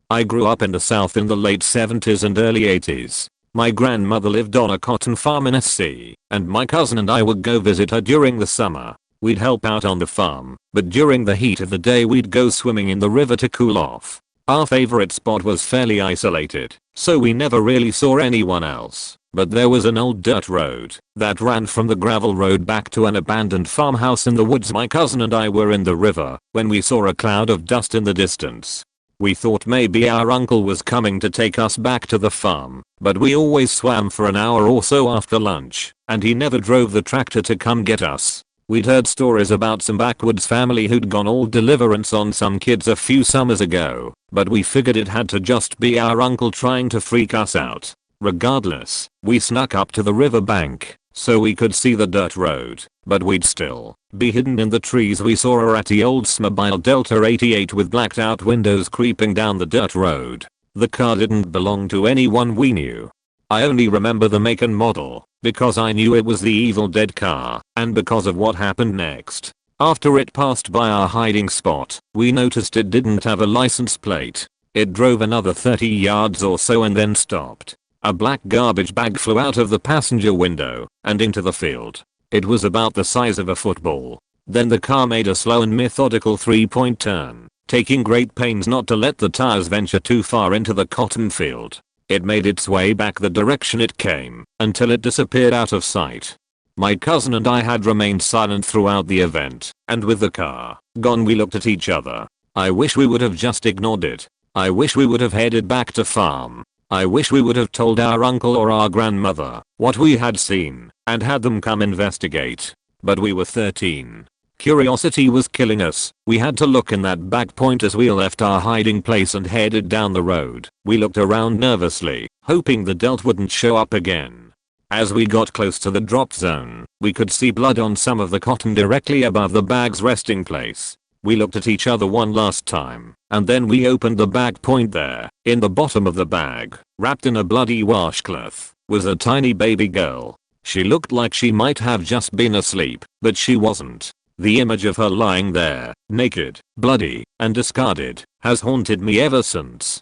I grew up in the South in the late 70s and early 80s. My grandmother lived on a cotton farm in SC, and my cousin and I would go visit her during the summer. We'd help out on the farm, but during the heat of the day we'd go swimming in the river to cool off. Our favorite spot was fairly isolated, so we never really saw anyone else. But there was an old dirt road that ran from the gravel road back to an abandoned farmhouse in the woods. My cousin and I were in the river when we saw a cloud of dust in the distance. We thought maybe our uncle was coming to take us back to the farm, but we always swam for an hour or so after lunch, and he never drove the tractor to come get us. We'd heard stories about some backwoods family who'd gone all deliverance on some kids a few summers ago, but we figured it had to just be our uncle trying to freak us out. Regardless, we snuck up to the river bank so we could see the dirt road, but we'd still be hidden in the trees. We saw a ratty Oldsmobile Delta 88 with blacked out windows creeping down the dirt road. The car didn't belong to anyone we knew. I only remember the make and model because I knew it was the Evil Dead car, and because of what happened next. After it passed by our hiding spot, we noticed it didn't have a license plate. It drove another 30 yards or so and then stopped. A black garbage bag flew out of the passenger window and into the field. It was about the size of a football. Then the car made a slow and methodical 3-point turn, taking great pains not to let the tires venture too far into the cotton field. It made its way back the direction it came until it disappeared out of sight. My cousin and I had remained silent throughout the event, and with the car gone we looked at each other. I wish we would have just ignored it. I wish we would have headed back to farm. I wish we would have told our uncle or our grandmother what we had seen and had them come investigate. But we were 13. Curiosity was killing us. We had to look in that back point as we left our hiding place and headed down the road. We looked around nervously, hoping the Delt wouldn't show up again. As we got close to the drop zone, we could see blood on some of the cotton directly above the bag's resting place. We looked at each other one last time, and then we opened the bag point. There, in the bottom of the bag, wrapped in a bloody washcloth, was a tiny baby girl. She looked like she might have just been asleep, but she wasn't. The image of her lying there, naked, bloody, and discarded, has haunted me ever since.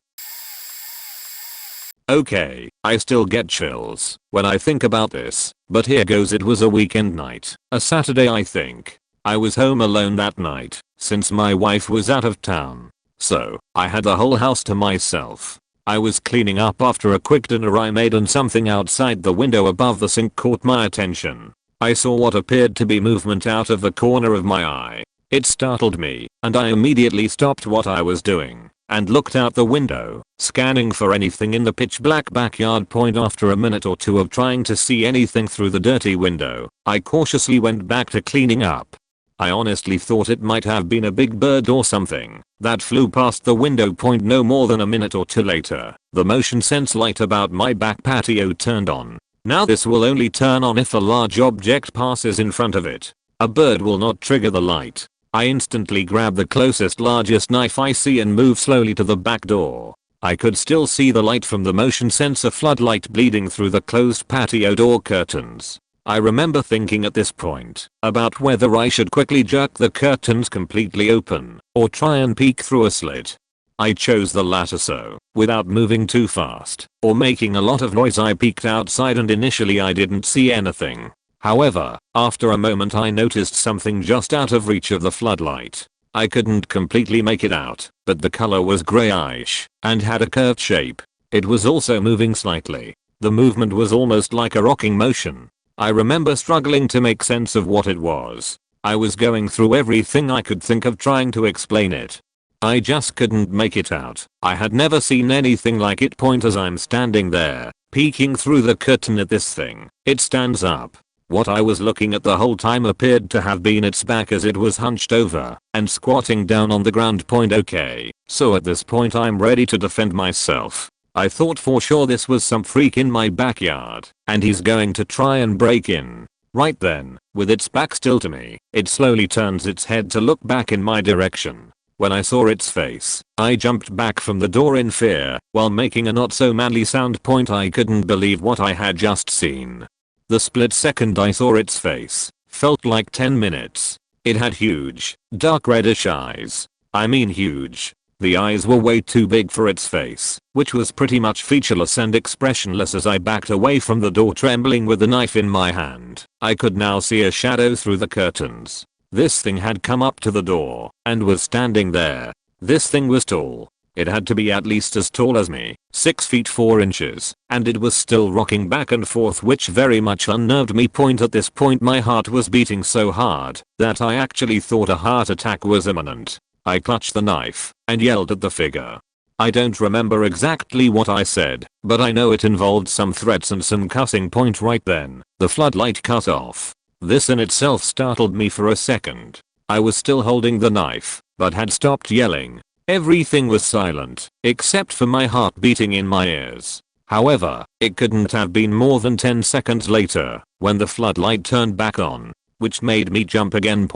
Okay, I still get chills when I think about this, but here goes. It was a weekend night, a Saturday I think. I was home alone that night, since my wife was out of town. So, I had the whole house to myself. I was cleaning up after a quick dinner I made, and something outside the window above the sink caught my attention. I saw what appeared to be movement out of the corner of my eye. It startled me, and I immediately stopped what I was doing and looked out the window, scanning for anything in the pitch black backyard. After a minute or two of trying to see anything through the dirty window, I cautiously went back to cleaning up. I honestly thought it might have been a big bird or something that flew past the window. No more than a minute or two later, the motion sense light about my back patio turned on. Now this will only turn on if a large object passes in front of it. A bird will not trigger the light. I instantly grab the closest largest knife I see and move slowly to the back door. I could still see the light from the motion sensor floodlight bleeding through the closed patio door curtains. I remember thinking at this point about whether I should quickly jerk the curtains completely open or try and peek through a slit. I chose the latter, so, without moving too fast or making a lot of noise, I peeked outside and initially I didn't see anything. However, after a moment I noticed something just out of reach of the floodlight. I couldn't completely make it out, but the color was grayish and had a curved shape. It was also moving slightly. The movement was almost like a rocking motion. I remember struggling to make sense of what it was. I was going through everything I could think of trying to explain it. I just couldn't make it out. I had never seen anything like it. As I'm standing there, peeking through the curtain at this thing, it stands up. What I was looking at the whole time appeared to have been its back, as it was hunched over and squatting down on the ground. Okay, so at this point I'm ready to defend myself. I thought for sure this was some freak in my backyard and he's going to try and break in. Right then, with its back still to me, it slowly turns its head to look back in my direction. When I saw its face, I jumped back from the door in fear while making a not so manly sound. I couldn't believe what I had just seen. The split second I saw its face felt like 10 minutes. It had huge, dark reddish eyes. I mean huge. The eyes were way too big for its face, which was pretty much featureless and expressionless as I backed away from the door trembling with the knife in my hand. I could now see a shadow through the curtains. This thing had come up to the door and was standing there. This thing was tall. It had to be at least as tall as me, 6 feet 4 inches, and it was still rocking back and forth, which very much unnerved me. At this point my heart was beating so hard that I actually thought a heart attack was imminent. I clutched the knife and yelled at the figure. I don't remember exactly what I said, but I know it involved some threats and some cussing. Right then, the floodlight cut off. This in itself startled me for a second. I was still holding the knife, but had stopped yelling. Everything was silent, except for my heart beating in my ears. However, it couldn't have been more than 10 seconds later when the floodlight turned back on, which made me jump again.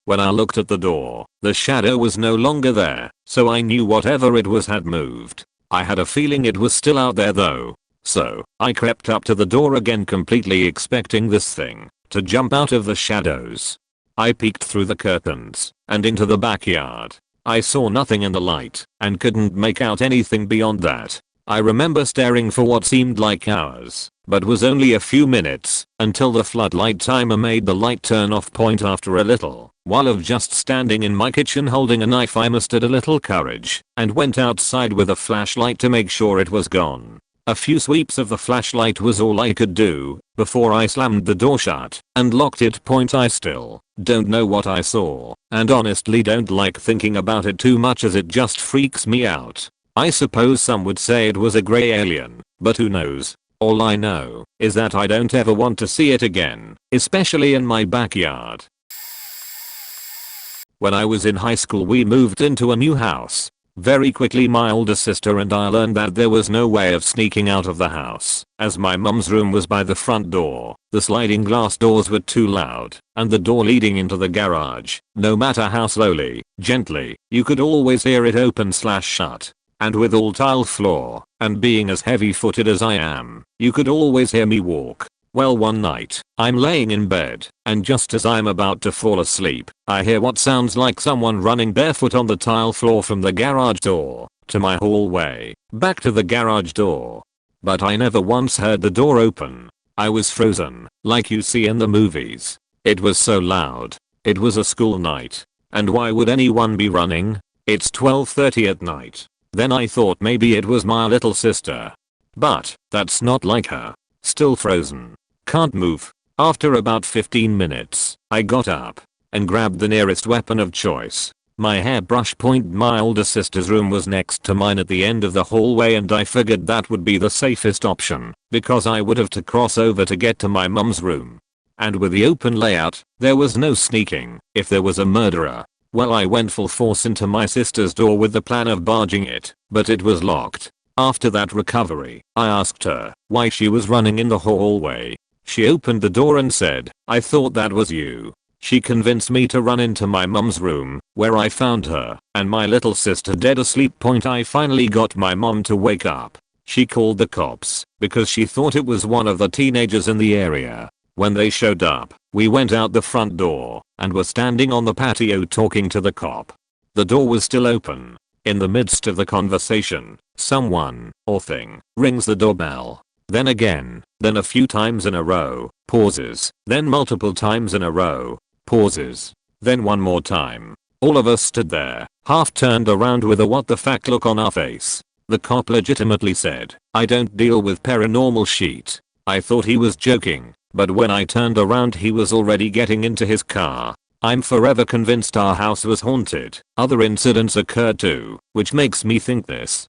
When I looked at the door, the shadow was no longer there, so I knew whatever it was had moved. I had a feeling it was still out there though. So, I crept up to the door again, completely expecting this thing to jump out of the shadows. I peeked through the curtains and into the backyard. I saw nothing in the light and couldn't make out anything beyond that. I remember staring for what seemed like hours, but was only a few minutes until the floodlight timer made the light turn off. After a little while of just standing in my kitchen holding a knife, I mustered a little courage and went outside with a flashlight to make sure it was gone. A few sweeps of the flashlight was all I could do before I slammed the door shut and locked it. I still don't know what I saw, and honestly don't like thinking about it too much as it just freaks me out. I suppose some would say it was a grey alien, but who knows? All I know is that I don't ever want to see it again, especially in my backyard. When I was in high school we moved into a new house. Very quickly my older sister and I learned that there was no way of sneaking out of the house, as my mum's room was by the front door. The sliding glass doors were too loud, and the door leading into the garage, no matter how slowly, gently, you could always hear it open/shut. And with all tile floor, and being as heavy-footed as I am, you could always hear me walk. Well, one night, I'm laying in bed, and just as I'm about to fall asleep, I hear what sounds like someone running barefoot on the tile floor from the garage door to my hallway, back to the garage door. But I never once heard the door open. I was frozen, like you see in the movies. It was so loud. It was a school night. And why would anyone be running? It's 12:30 at night. Then I thought maybe it was my little sister. But that's not like her. Still frozen. Can't move. After about 15 minutes, I got up and grabbed the nearest weapon of choice. My hairbrush. My older sister's room was next to mine at the end of the hallway, and I figured that would be the safest option because I would have to cross over to get to my mum's room. And with the open layout, there was no sneaking if there was a murderer. Well, I went full force into my sister's door with the plan of barging it, but it was locked. After that recovery, I asked her why she was running in the hallway. She opened the door and said, "I thought that was you." She convinced me to run into my mum's room, where I found her and my little sister dead asleep. I finally got my mom to wake up. She called the cops because she thought it was one of the teenagers in the area. When they showed up, we went out the front door and were standing on the patio talking to the cop. The door was still open. In the midst of the conversation, someone, or thing, rings the doorbell. Then again, then a few times in a row, pauses, then multiple times in a row, pauses, then one more time. All of us stood there, half turned around with a what the fuck look on our face. The cop legitimately said, "I don't deal with paranormal shit." I thought he was joking, but when I turned around he was already getting into his car. I'm forever convinced our house was haunted. Other incidents occurred too, which makes me think this.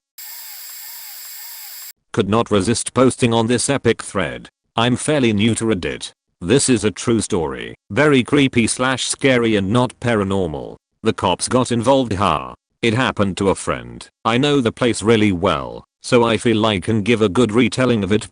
Could not resist posting on this epic thread. I'm fairly new to Reddit. This is a true story. Very creepy/scary and not paranormal. The cops got involved. It happened to a friend. I know the place really well, so I feel I can give a good retelling of it.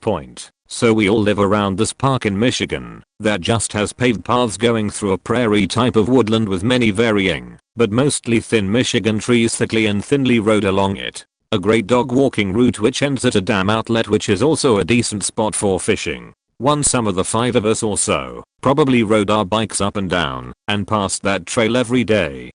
So we all live around this park in Michigan that just has paved paths going through a prairie type of woodland with many varying, but mostly thin Michigan trees thickly and thinly rowed along it. A great dog walking route which ends at a dam outlet which is also a decent spot for fishing. Some of the 5 of us or so probably rode our bikes up and down and passed that trail every day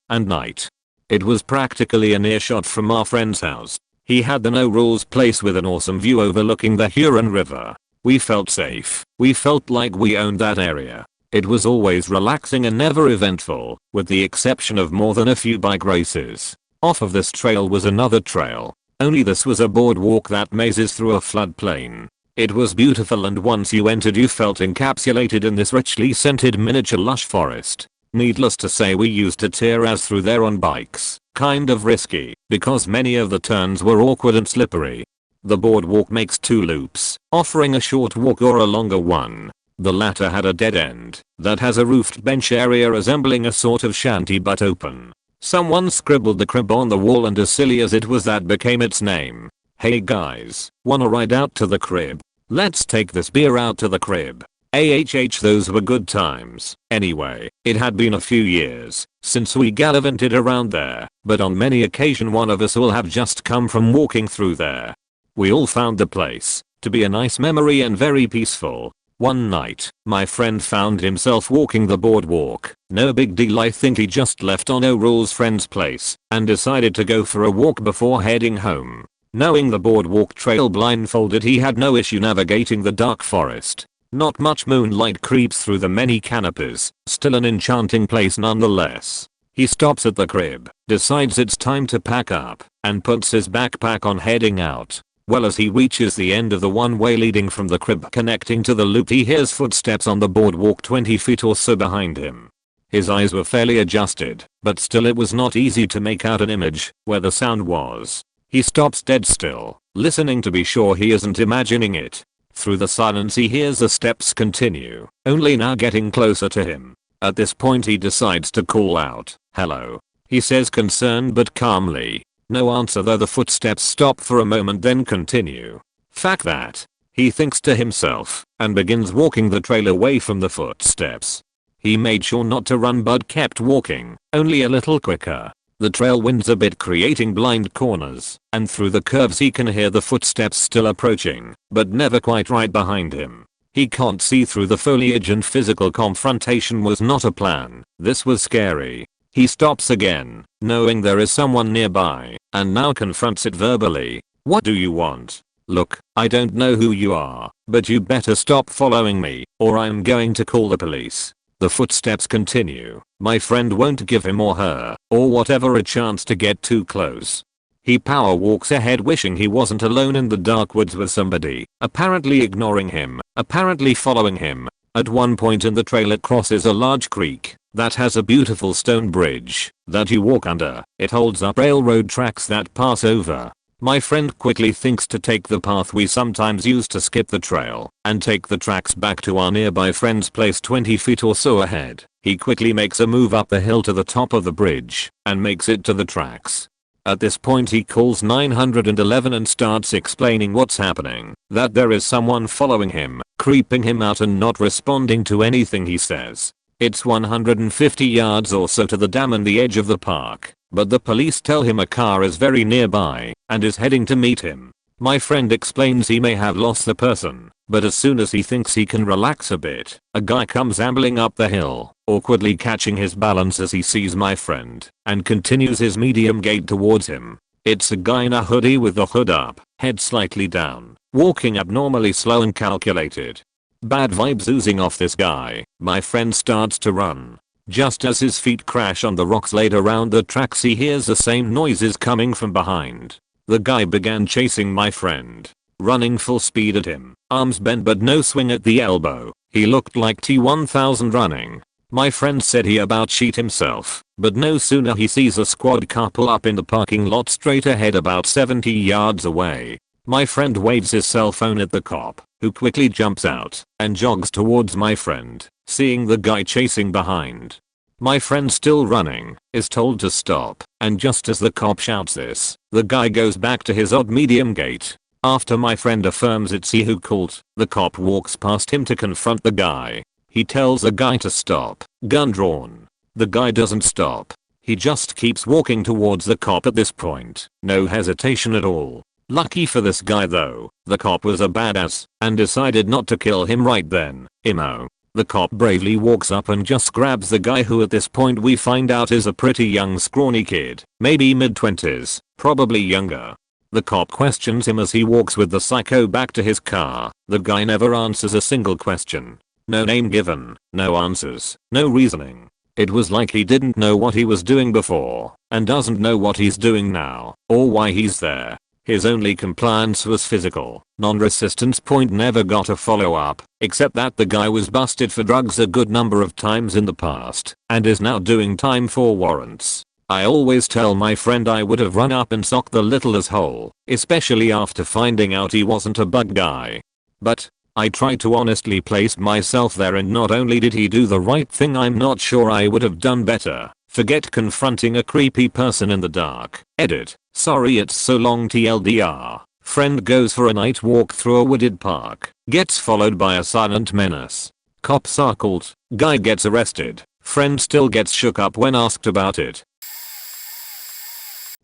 and night. It was practically an earshot from our friend's house. He had the no rules place with an awesome view overlooking the Huron River. We felt safe. We felt like we owned that area. It was always relaxing and never eventful, with the exception of more than a few bike races. Off of this trail was another trail. Only this was a boardwalk that mazes through a floodplain. It was beautiful, and once you entered you felt encapsulated in this richly scented miniature lush forest. Needless to say, we used to tear ass through there on bikes. Kind of risky, because many of the turns were awkward and slippery. The boardwalk makes 2 loops, offering a short walk or a longer one. The latter had a dead end that has a roofed bench area resembling a sort of shanty but open. Someone scribbled the crib on the wall, and as silly as it was, that became its name. Hey guys, wanna ride out to the crib? Let's take this beer out to the crib. Those were good times. Anyway, it had been a few years since we gallivanted around there, but on many occasions one of us will have just come from walking through there. We all found the place to be a nice memory and very peaceful. One night, my friend found himself walking the boardwalk. No big deal, I think he just left on O'Rule's friend's place and decided to go for a walk before heading home. Knowing the boardwalk trail blindfolded, he had no issue navigating the dark forest. Not much moonlight creeps through the many canopies, still an enchanting place nonetheless. He stops at the crib, decides it's time to pack up, and puts his backpack on heading out. Well, as he reaches the end of the one-way leading from the crib connecting to the loop, he hears footsteps on the boardwalk 20 feet or so behind him. His eyes were fairly adjusted, but still it was not easy to make out an image where the sound was. He stops dead still, listening to be sure he isn't imagining it. Through the silence he hears the steps continue, only now getting closer to him. At this point he decides to call out, "Hello," he says, concerned but calmly. No answer, though the footsteps stop for a moment then continue. Fuck that, he thinks to himself, and begins walking the trail away from the footsteps. He made sure not to run but kept walking, only a little quicker. The trail winds a bit, creating blind corners, and through the curves he can hear the footsteps still approaching, but never quite right behind him. He can't see through the foliage, and physical confrontation was not a plan. This was scary. He stops again, knowing there is someone nearby, and now confronts it verbally. "What do you want? Look, I don't know who you are, but you better stop following me, or I'm going to call the police." The footsteps continue. My friend won't give him or her, or whatever, a chance to get too close. He power walks ahead, wishing he wasn't alone in the dark woods with somebody, apparently ignoring him, apparently following him. At one point in the trail it crosses a large creek that has a beautiful stone bridge that you walk under. It holds up railroad tracks that pass over. My friend quickly thinks to take the path we sometimes use to skip the trail and take the tracks back to our nearby friend's place 20 feet or so ahead. He quickly makes a move up the hill to the top of the bridge and makes it to the tracks. At this point he calls 911 and starts explaining what's happening, that there is someone following him, creeping him out and not responding to anything he says. It's 150 yards or so to the dam and the edge of the park, but the police tell him a car is very nearby and is heading to meet him. My friend explains he may have lost the person, but as soon as he thinks he can relax a bit, a guy comes ambling up the hill, awkwardly catching his balance as he sees my friend, and continues his medium gait towards him. It's a guy in a hoodie with the hood up, head slightly down, walking abnormally slow and calculated. Bad vibes oozing off this guy. My friend starts to run. Just as his feet crash on the rocks laid around the tracks, he hears the same noises coming from behind. The guy began chasing my friend, running full speed at him, arms bent but no swing at the elbow. He looked like T-1000 running. My friend said he about shit himself, but no sooner he sees a squad car pull up in the parking lot straight ahead about 70 yards away. My friend waves his cell phone at the cop, who quickly jumps out and jogs towards my friend, seeing the guy chasing behind. My friend, still running, is told to stop, and just as the cop shouts this, the guy goes back to his odd medium gait. After my friend affirms it's he who called, the cop walks past him to confront the guy. He tells the guy to stop, gun drawn. The guy doesn't stop. He just keeps walking towards the cop at this point, no hesitation at all. Lucky for this guy though, the cop was a badass and decided not to kill him right then. Imo. The cop bravely walks up and just grabs the guy, who at this point we find out is a pretty young scrawny kid, maybe mid-20s, probably younger. The cop questions him as he walks with the psycho back to his car. The guy never answers a single question. No name given, no answers, no reasoning. It was like he didn't know what he was doing before, and doesn't know what he's doing now, or why he's there. His only compliance was physical. Non-resistance point never got a follow-up, except that the guy was busted for drugs a good number of times in the past, and is now doing time for warrants. I always tell my friend I would have run up and socked the little asshole, especially after finding out he wasn't a bug guy. But I try to honestly place myself there, and not only did he do the right thing, I'm not sure I would have done better. Forget confronting a creepy person in the dark. Edit. Sorry it's so long TLDR. Friend goes for a night walk through a wooded park. Gets followed by a silent menace. Cop circled. Guy gets arrested. Friend still gets shook up when asked about it.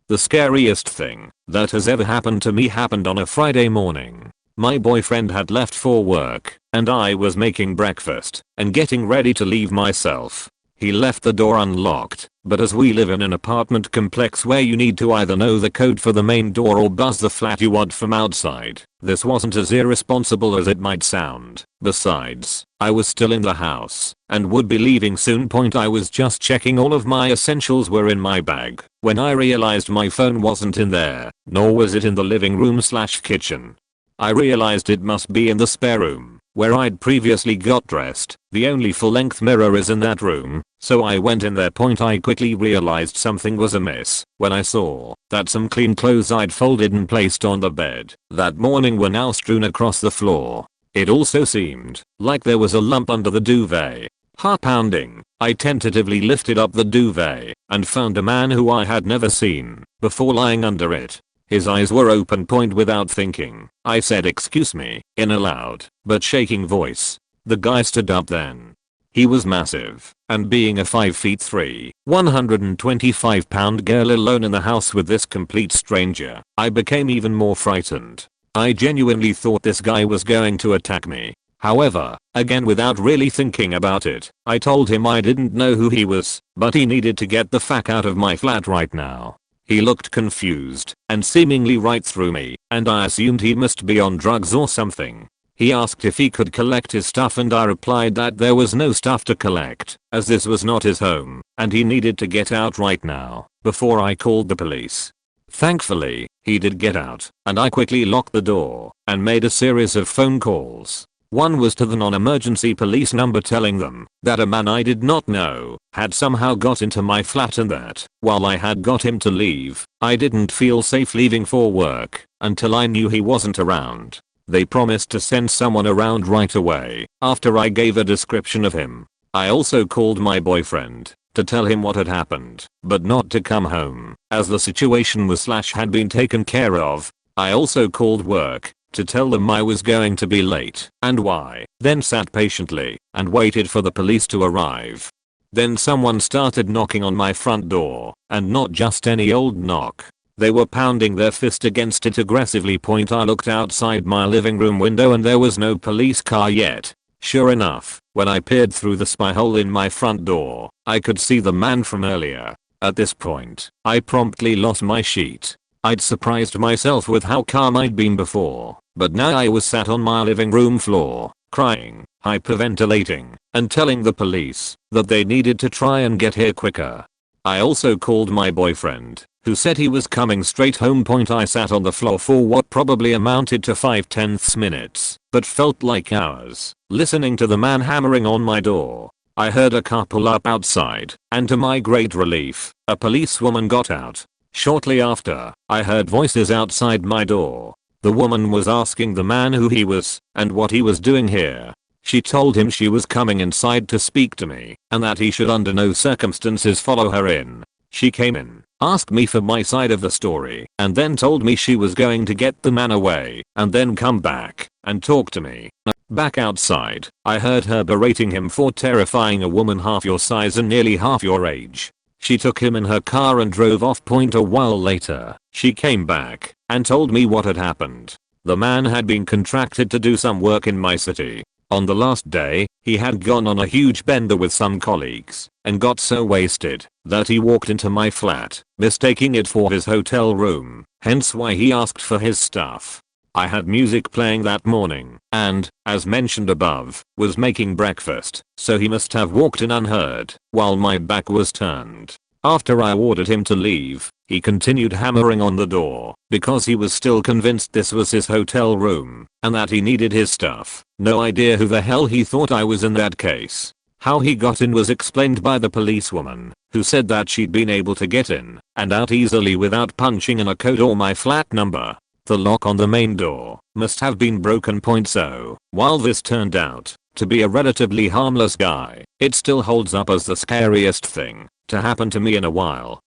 The scariest thing that has ever happened to me happened on a Friday morning. My boyfriend had left for work, and I was making breakfast and getting ready to leave myself. He left the door unlocked, but as we live in an apartment complex where you need to either know the code for the main door or buzz the flat you want from outside, this wasn't as irresponsible as it might sound. Besides, I was still in the house and would be leaving soon. I was just checking all of my essentials were in my bag when I realized my phone wasn't in there, nor was it in the living room/kitchen. I realized it must be in the spare room, where I'd previously got dressed. The only full-length mirror is in that room, so I went in there. I quickly realized something was amiss when I saw that some clean clothes I'd folded and placed on the bed that morning were now strewn across the floor. It also seemed like there was a lump under the duvet. Heart pounding, I tentatively lifted up the duvet and found a man who I had never seen before lying under it. His eyes were open. Without thinking, I said excuse me in a loud but shaking voice. The guy stood up then. He was massive, and being a 5'3", 125 pound girl alone in the house with this complete stranger, I became even more frightened. I genuinely thought this guy was going to attack me. However, again without really thinking about it, I told him I didn't know who he was, but he needed to get the fuck out of my flat right now. He looked confused and seemingly right through me, and I assumed he must be on drugs or something. He asked if he could collect his stuff, and I replied that there was no stuff to collect, as this was not his home, and he needed to get out right now, before I called the police. Thankfully, he did get out, and I quickly locked the door and made a series of phone calls. One was to the non-emergency police number telling them that a man I did not know had somehow got into my flat, and that while I had got him to leave, I didn't feel safe leaving for work until I knew he wasn't around. They promised to send someone around right away after I gave a description of him. I also called my boyfriend to tell him what had happened, but not to come home, as the situation was/had been taken care of. I also called work to tell them I was going to be late and why, then sat patiently and waited for the police to arrive. Then someone started knocking on my front door, and not just any old knock. They were pounding their fist against it aggressively. I looked outside my living room window and there was no police car yet. Sure enough, when I peered through the spy hole in my front door, I could see the man from earlier. At this point, I promptly lost my sheet. I'd surprised myself with how calm I'd been before, but now I was sat on my living room floor, crying, hyperventilating, and telling the police that they needed to try and get here quicker. I also called my boyfriend, who said he was coming straight home. I sat on the floor for what probably amounted to 5/10 minutes, but felt like hours, listening to the man hammering on my door. I heard a car pull up outside, and to my great relief, a policewoman got out. Shortly after, I heard voices outside my door. The woman was asking the man who he was and what he was doing here. She told him she was coming inside to speak to me, and that he should under no circumstances follow her in. She came in, asked me for my side of the story, and then told me she was going to get the man away and then come back and talk to me. Back outside, I heard her berating him for terrifying a woman half your size and nearly half your age. She took him in her car and drove off. A while later, she came back and told me what had happened. The man had been contracted to do some work in my city. On the last day, he had gone on a huge bender with some colleagues and got so wasted that he walked into my flat, mistaking it for his hotel room, hence why he asked for his stuff. I had music playing that morning and, as mentioned above, was making breakfast, so he must have walked in unheard while my back was turned. After I ordered him to leave, he continued hammering on the door because he was still convinced this was his hotel room and that he needed his stuff. No idea who the hell he thought I was in that case. How he got in was explained by the policewoman, who said that she'd been able to get in and out easily without punching in a code or my flat number. The lock on the main door must have been broken. So, while this turned out to be a relatively harmless guy, it still holds up as the scariest thing to happen to me in a while.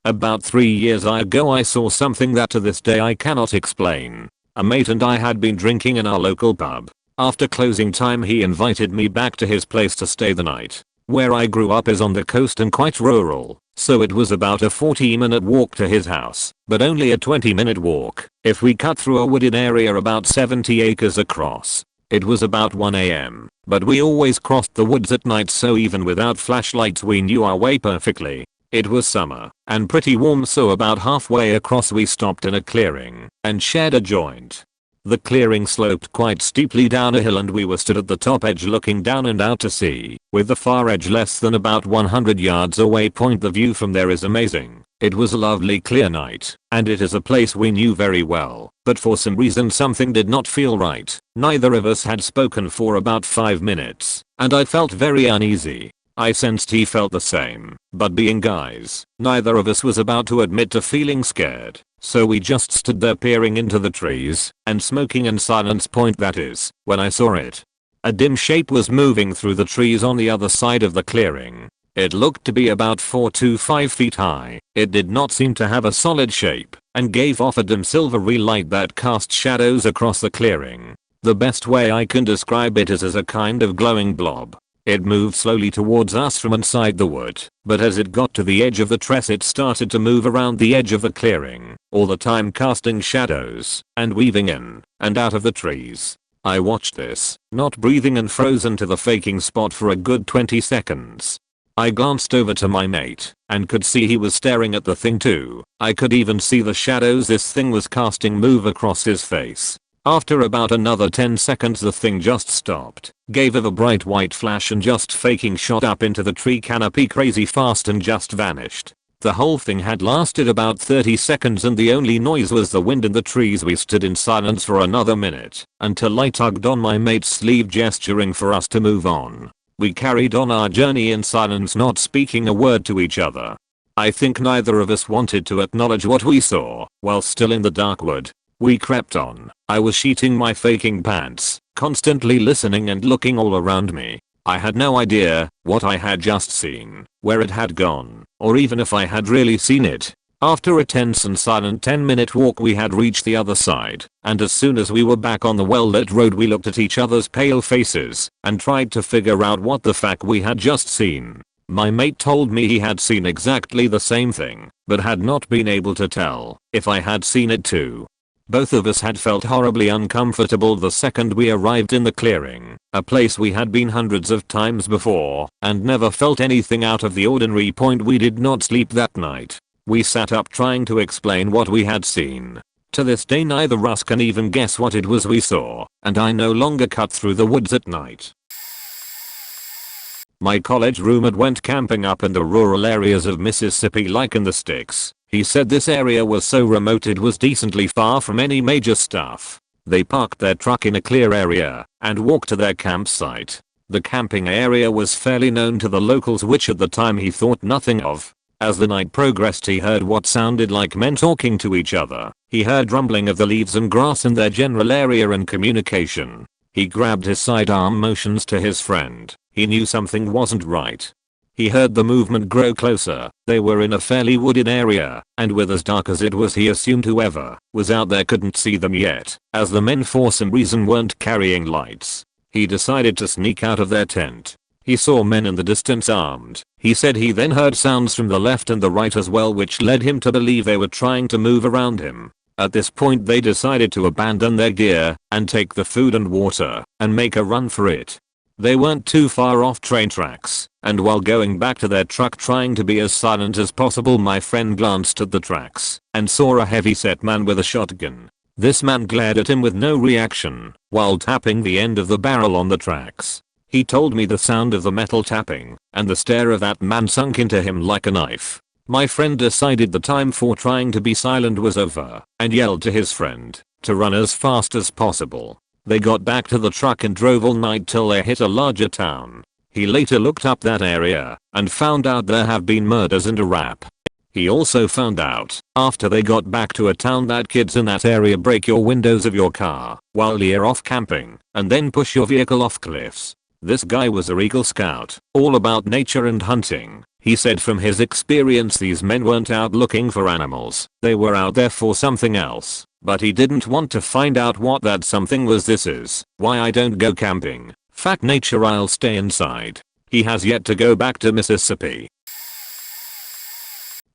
About 3 years ago I saw something that to this day I cannot explain. A mate and I had been drinking in our local pub. After closing time he invited me back to his place to stay the night. Where I grew up is on the coast and quite rural, so it was about a 40-minute walk to his house, but only a 20-minute walk if we cut through a wooded area about 70 acres across. It was about 1 AM, but we always crossed the woods at night, so even without flashlights we knew our way perfectly. It was summer and pretty warm, so about halfway across we stopped in a clearing and shared a joint. The clearing sloped quite steeply down a hill and we were stood at the top edge looking down and out to sea, with the far edge less than about 100 yards away. The view from there is amazing. It was a lovely clear night, and it is a place we knew very well, but for some reason something did not feel right. Neither of us had spoken for about 5 minutes, and I felt very uneasy. I sensed he felt the same, but being guys, neither of us was about to admit to feeling scared, so we just stood there peering into the trees and smoking in silence. That is, when I saw it. A dim shape was moving through the trees on the other side of the clearing. It looked to be about 4 to 5 feet high. It did not seem to have a solid shape and gave off a dim silvery light that cast shadows across the clearing. The best way I can describe it is as a kind of glowing blob. It moved slowly towards us from inside the wood, but as it got to the edge of the tress it started to move around the edge of the clearing, all the time casting shadows and weaving in and out of the trees. I watched this, not breathing and frozen to the faking spot for a good 20 seconds. I glanced over to my mate and could see he was staring at the thing too. I could even see the shadows this thing was casting move across his face. After about another 10 seconds the thing just stopped, gave a bright white flash and just faking shot up into the tree canopy crazy fast and just vanished. The whole thing had lasted about 30 seconds and the only noise was the wind in the trees. We stood in silence for another minute until I tugged on my mate's sleeve gesturing for us to move on. We carried on our journey in silence, not speaking a word to each other. I think neither of us wanted to acknowledge what we saw while still in the dark wood. We crept on. I was sheeting my faking pants, constantly listening and looking all around me. I had no idea what I had just seen, where it had gone, or even if I had really seen it. After a tense and silent 10-minute walk we had reached the other side, and as soon as we were back on the well-lit road we looked at each other's pale faces and tried to figure out what the fuck we had just seen. My mate told me he had seen exactly the same thing, but had not been able to tell if I had seen it too. Both of us had felt horribly uncomfortable the second we arrived in the clearing, a place we had been hundreds of times before, and never felt anything out of the ordinary. We did not sleep that night. We sat up trying to explain what we had seen. To this day neither us can even guess what it was we saw, and I no longer cut through the woods at night. My college roommate went camping up in the rural areas of Mississippi like in the sticks. He said this area was so remote it was decently far from any major stuff. They parked their truck in a clear area and walked to their campsite. The camping area was fairly known to the locals, which at the time he thought nothing of. As the night progressed he heard what sounded like men talking to each other. He heard rumbling of the leaves and grass in their general area and communication. He grabbed his sidearm motions to his friend. He knew something wasn't right. He heard the movement grow closer. They were in a fairly wooded area, and with as dark as it was he assumed whoever was out there couldn't see them yet, as the men for some reason weren't carrying lights. He decided to sneak out of their tent. He saw men in the distance armed. He said he then heard sounds from the left and the right as well, which led him to believe they were trying to move around him. At this point they decided to abandon their gear and take the food and water and make a run for it. They weren't too far off train tracks, and while going back to their truck trying to be as silent as possible, my friend glanced at the tracks and saw a heavy-set man with a shotgun. This man glared at him with no reaction while tapping the end of the barrel on the tracks. He told me the sound of the metal tapping and the stare of that man sunk into him like a knife. My friend decided the time for trying to be silent was over and yelled to his friend to run as fast as possible. They got back to the truck and drove all night till they hit a larger town. He later looked up that area and found out there have been murders and a rap. He also found out, after they got back to a town, that kids in that area break your windows of your car while you're off camping and then push your vehicle off cliffs. This guy was a Eagle Scout, all about nature and hunting. He said from his experience these men weren't out looking for animals, they were out there for something else, but he didn't want to find out what that something was. This is why I don't go camping. Fact nature, I'll stay inside. He has yet to go back to Mississippi.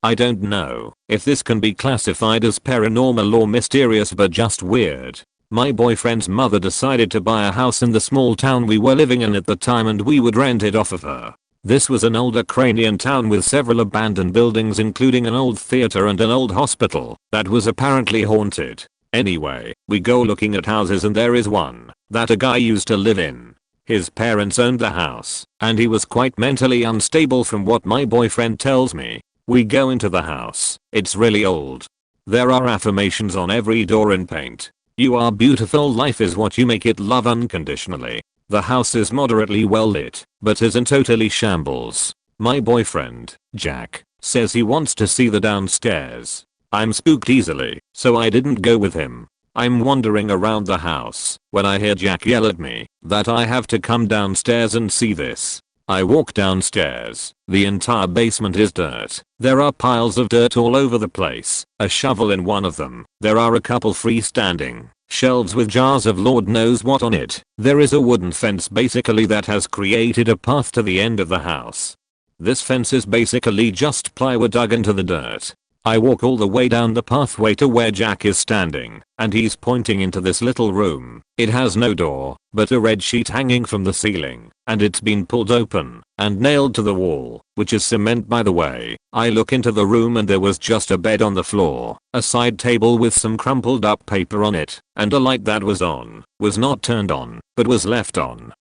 I don't know if this can be classified as paranormal or mysterious, but just weird. My boyfriend's mother decided to buy a house in the small town we were living in at the time, and we would rent it off of her. This was an old Ukrainian town with several abandoned buildings, including an old theater and an old hospital that was apparently haunted. Anyway, we go looking at houses and there is one that a guy used to live in. His parents owned the house and he was quite mentally unstable from what my boyfriend tells me. We go into the house. It's really old. There are affirmations on every door in paint. You are beautiful, life is what you make it, love unconditionally. The house is moderately well lit, but isn't totally shambles. My boyfriend, Jack, says he wants to see the downstairs. I'm spooked easily, so I didn't go with him. I'm wandering around the house when I hear Jack yell at me that I have to come downstairs and see this. I walk downstairs. The entire basement is dirt. There are piles of dirt all over the place, a shovel in one of them. There are a couple freestanding shelves with jars of Lord knows what on it. There is a wooden fence basically that has created a path to the end of the house. This fence is basically just plywood dug into the dirt. I walk all the way down the pathway to where Jack is standing, and he's pointing into this little room. It has no door, but a red sheet hanging from the ceiling, and it's been pulled open and nailed to the wall, which is cement by the way. I look into the room and there was just a bed on the floor, a side table with some crumpled up paper on it, and a light that was on, was not turned on, but was left on,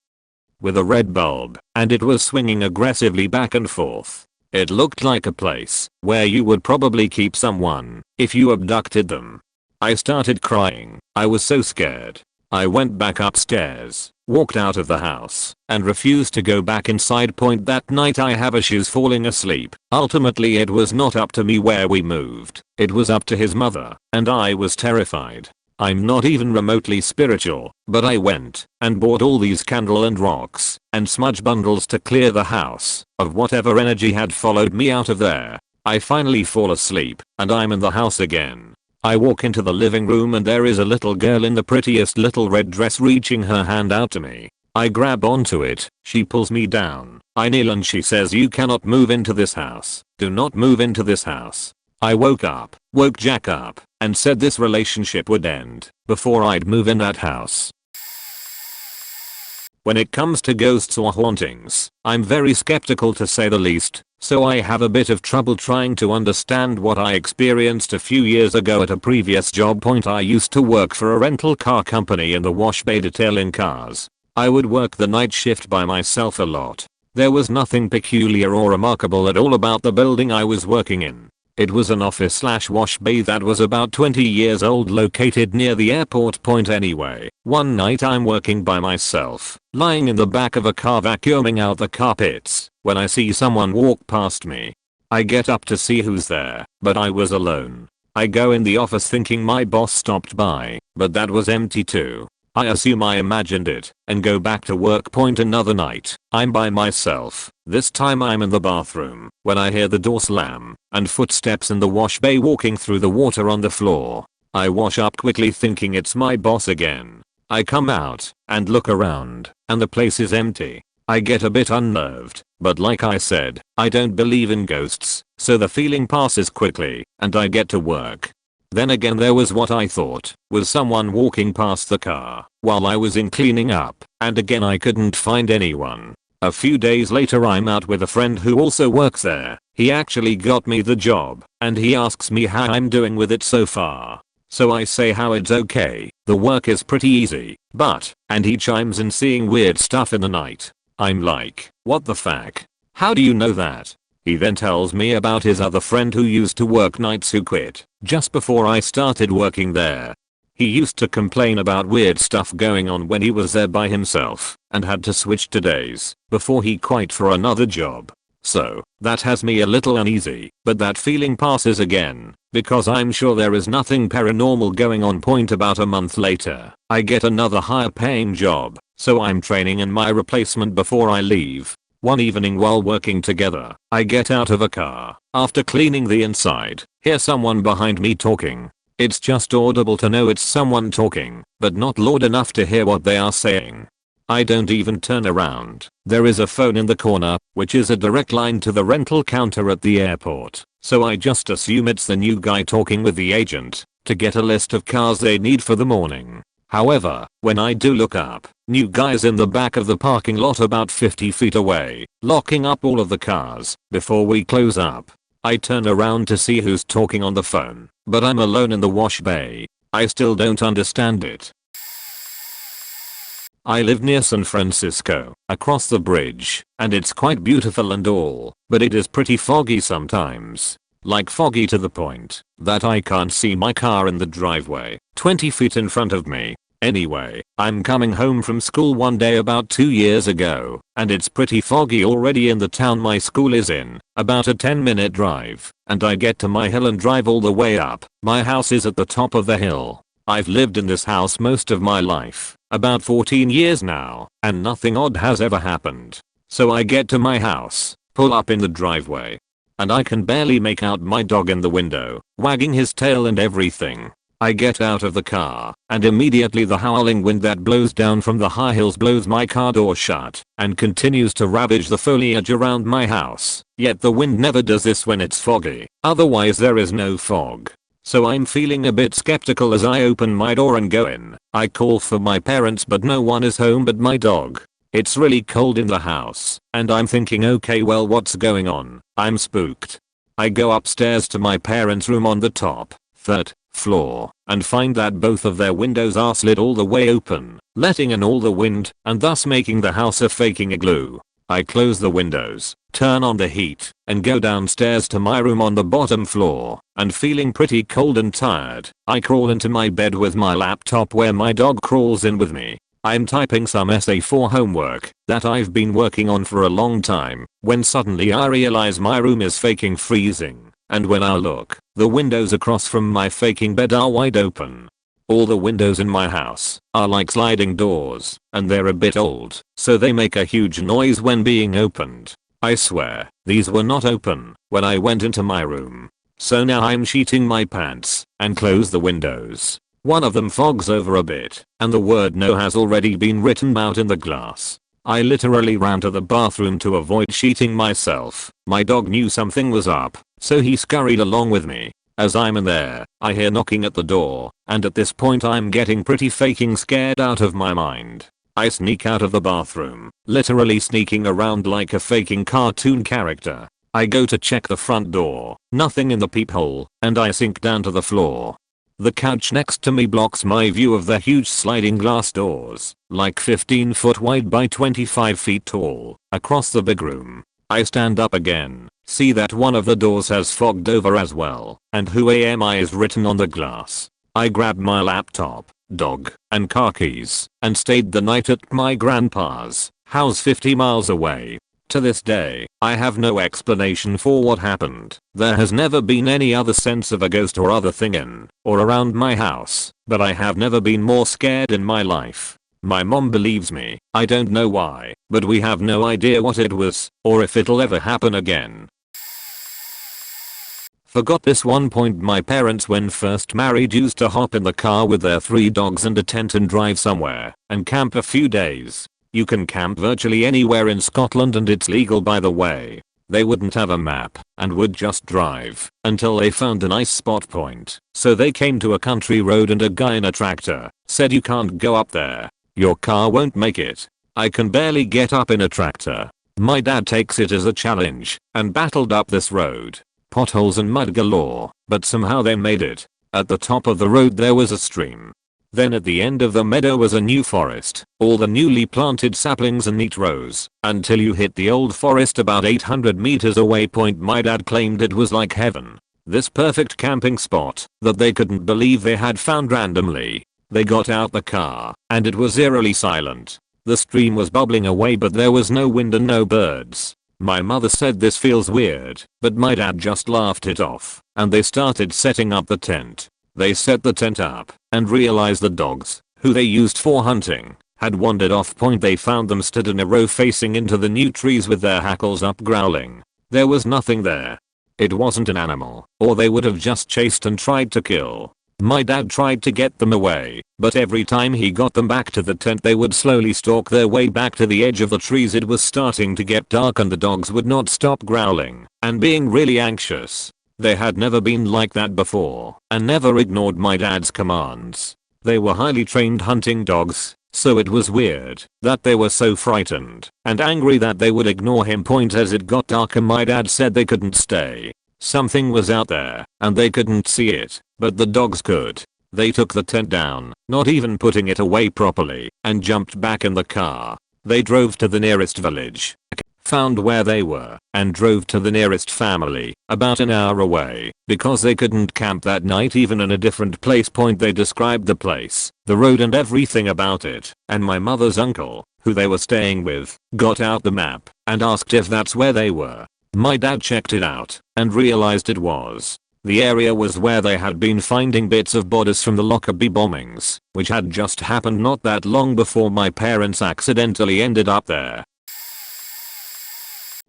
with a red bulb, and it was swinging aggressively back and forth. It looked like a place where you would probably keep someone if you abducted them. I started crying. I was so scared. I went back upstairs, walked out of the house, and refused to go back inside. Point that night I have issues falling asleep. Ultimately it was not up to me where we moved. It was up to his mother, and I was terrified. I'm not even remotely spiritual, but I went and bought all these candle and rocks and smudge bundles to clear the house of whatever energy had followed me out of there. I finally fall asleep and I'm in the house again. I walk into the living room and there is a little girl in the prettiest little red dress reaching her hand out to me. I grab onto it. She pulls me down. I kneel and she says, "You cannot move into this house. Do not move into this house." I woke Jack up, and said this relationship would end before I'd move in that house. When it comes to ghosts or hauntings, I'm very skeptical to say the least, so I have a bit of trouble trying to understand what I experienced a few years ago at a previous job. I used to work for a rental car company in the wash bay detailing cars. I would work the night shift by myself a lot. There was nothing peculiar or remarkable at all about the building I was working in. It was an office/wash bay that was about 20 years old, located near the airport. Anyway, one night I'm working by myself, lying in the back of a car vacuuming out the carpets, when I see someone walk past me. I get up to see who's there, but I was alone. I go in the office thinking my boss stopped by, but that was empty too. I assume I imagined it and go back to work. Another night, I'm by myself. This time I'm in the bathroom when I hear the door slam and footsteps in the wash bay walking through the water on the floor. I wash up quickly thinking it's my boss again. I come out and look around and the place is empty. I get a bit unnerved, but like I said, I don't believe in ghosts, so the feeling passes quickly, and I get to work. Then again there was what I thought was someone walking past the car while I was in cleaning up, and again I couldn't find anyone. A few days later I'm out with a friend who also works there. He actually got me the job, and he asks me how I'm doing with it so far. So I say how it's okay, the work is pretty easy, but, and he chimes in seeing weird stuff in the night. I'm like, what the fuck? How do you know that? He then tells me about his other friend who used to work nights who quit just before I started working there. He used to complain about weird stuff going on when he was there by himself and had to switch to days before he quit for another job. So, that has me a little uneasy, but that feeling passes again because I'm sure there is nothing paranormal going on. About a month later, I get another higher paying job, so I'm training in my replacement before I leave. One evening while working together, I get out of a car after cleaning the inside, hear someone behind me talking. It's just audible to know it's someone talking, but not loud enough to hear what they are saying. I don't even turn around. There is a phone in the corner, which is a direct line to the rental counter at the airport, so I just assume it's the new guy talking with the agent to get a list of cars they need for the morning. However, when I do look up, new guy's in the back of the parking lot about 50 feet away, locking up all of the cars before we close up. I turn around to see who's talking on the phone, but I'm alone in the wash bay. I still don't understand it. I live near San Francisco, across the bridge, and it's quite beautiful and all, but it is pretty foggy sometimes. Like foggy to the point that I can't see my car in the driveway 20 feet in front of me. Anyway, I'm coming home from school one day about 2 years ago, and it's pretty foggy already in the town my school is in, about a 10-minute drive, and I get to my hill and drive all the way up. My house is at the top of the hill. I've lived in this house most of my life, about 14 years now, and nothing odd has ever happened. So I get to my house, pull up in the driveway, and I can barely make out my dog in the window, wagging his tail and everything. I get out of the car, and immediately the howling wind that blows down from the high hills blows my car door shut and continues to ravage the foliage around my house. Yet the wind never does this when it's foggy, otherwise there is no fog. So I'm feeling a bit skeptical as I open my door and go in. I call for my parents but no one is home but my dog. It's really cold in the house, and I'm thinking, okay, well, what's going on? I'm spooked. I go upstairs to my parents' room on the top, third floor, and find that both of their windows are slid all the way open, letting in all the wind and thus making the house a faking igloo. I close the windows, turn on the heat, and go downstairs to my room on the bottom floor, and feeling pretty cold and tired, I crawl into my bed with my laptop where my dog crawls in with me. I'm typing some essay for homework that I've been working on for a long time, when suddenly I realize my room is faking freezing, and when I look, the windows across from my faking bed are wide open. All the windows in my house are like sliding doors, and they're a bit old, so they make a huge noise when being opened. I swear, these were not open when I went into my room. So now I'm sheeting my pants and close the windows. One of them fogs over a bit, and the word no has already been written out in the glass. I literally ran to the bathroom to avoid sheeting myself. My dog knew something was up, so he scurried along with me. As I'm in there, I hear knocking at the door, and at this point I'm getting pretty faking scared out of my mind. I sneak out of the bathroom, literally sneaking around like a faking cartoon character. I go to check the front door, nothing in the peephole, and I sink down to the floor. The couch next to me blocks my view of the huge sliding glass doors, like 15 foot wide by 25 feet tall, across the big room. I stand up again, see that one of the doors has fogged over as well, and who am I is written on the glass. I grab my laptop, dog, and car keys, and stayed the night at my grandpa's house 50 miles away. To this day, I have no explanation for what happened. There has never been any other sense of a ghost or other thing in or around my house, but I have never been more scared in my life. My mom believes me. I don't know why, but we have no idea what it was or if it'll ever happen again. Forgot this one point. My parents when first married used to hop in the car with their 3 dogs and a tent and drive somewhere and camp a few days. You can camp virtually anywhere in Scotland and it's legal, by the way. They wouldn't have a map and would just drive until they found a nice spot point. So they came to a country road and a guy in a tractor said, "You can't go up there. Your car won't make it." I can barely get up in a tractor. My dad takes it as a challenge and battled up this road. Potholes and mud galore, but somehow they made it. At the top of the road there was a stream. Then at the end of the meadow was a new forest, all the newly planted saplings in neat rows, until you hit the old forest about 800 meters away. My dad claimed it was like heaven. This perfect camping spot that they couldn't believe they had found randomly. They got out the car, and it was eerily silent. The stream was bubbling away, but there was no wind and no birds. My mother said this feels weird, but my dad just laughed it off, and they started setting up the tent. They set the tent up and realized the dogs, who they used for hunting, had wandered off. They found them stood in a row facing into the new trees with their hackles up growling. There was nothing there. It wasn't an animal, or they would have just chased and tried to kill. My dad tried to get them away, but every time he got them back to the tent they would slowly stalk their way back to the edge of the trees. It was starting to get dark and the dogs would not stop growling and being really anxious. They had never been like that before and never ignored my dad's commands. They were highly trained hunting dogs, so it was weird that they were so frightened and angry that they would ignore him. As it got darker, my dad said they couldn't stay. Something was out there and they couldn't see it, but the dogs could. They took the tent down, not even putting it away properly, and jumped back in the car. They drove to the nearest village, found where they were, and drove to the nearest family, about an hour away, because they couldn't camp that night even in a different place. They described the place, the road and everything about it, and my mother's uncle, who they were staying with, got out the map and asked if that's where they were. My dad checked it out and realized it was. The area was where they had been finding bits of bodies from the Lockerbie bombings, which had just happened not that long before my parents accidentally ended up there.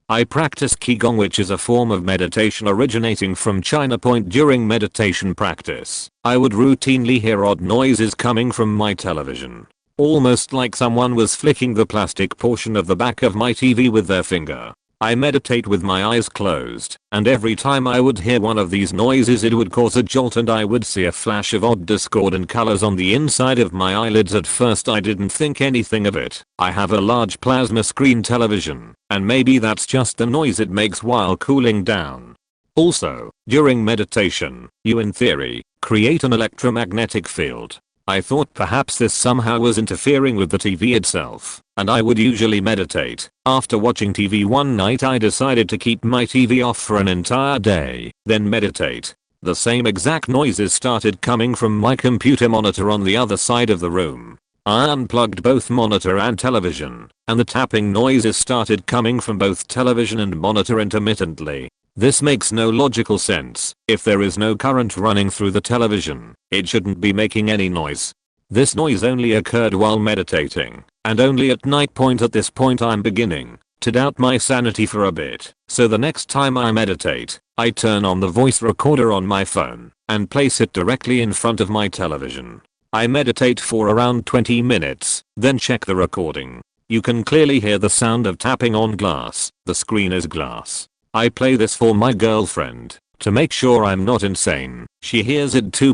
I practice Qigong, which is a form of meditation originating from China. During meditation practice, I would routinely hear odd noises coming from my television. Almost like someone was flicking the plastic portion of the back of my TV with their finger. I meditate with my eyes closed, and every time I would hear one of these noises it would cause a jolt and I would see a flash of odd discordant colors on the inside of my eyelids. At first I didn't think anything of it. I have a large plasma screen television, and maybe that's just the noise it makes while cooling down. Also, during meditation, you in theory, create an electromagnetic field. I thought perhaps this somehow was interfering with the TV itself, and I would usually meditate. After watching TV one night I decided to keep my TV off for an entire day, then meditate. The same exact noises started coming from my computer monitor on the other side of the room. I unplugged both monitor and television, and the tapping noises started coming from both television and monitor intermittently. This makes no logical sense. If there is no current running through the television, it shouldn't be making any noise. This noise only occurred while meditating, and only at night. At this point I'm beginning to doubt my sanity for a bit, so the next time I meditate, I turn on the voice recorder on my phone and place it directly in front of my television. I meditate for around 20 minutes, then check the recording. You can clearly hear the sound of tapping on glass. The screen is glass. I play this for my girlfriend to make sure I'm not insane. She hears it too.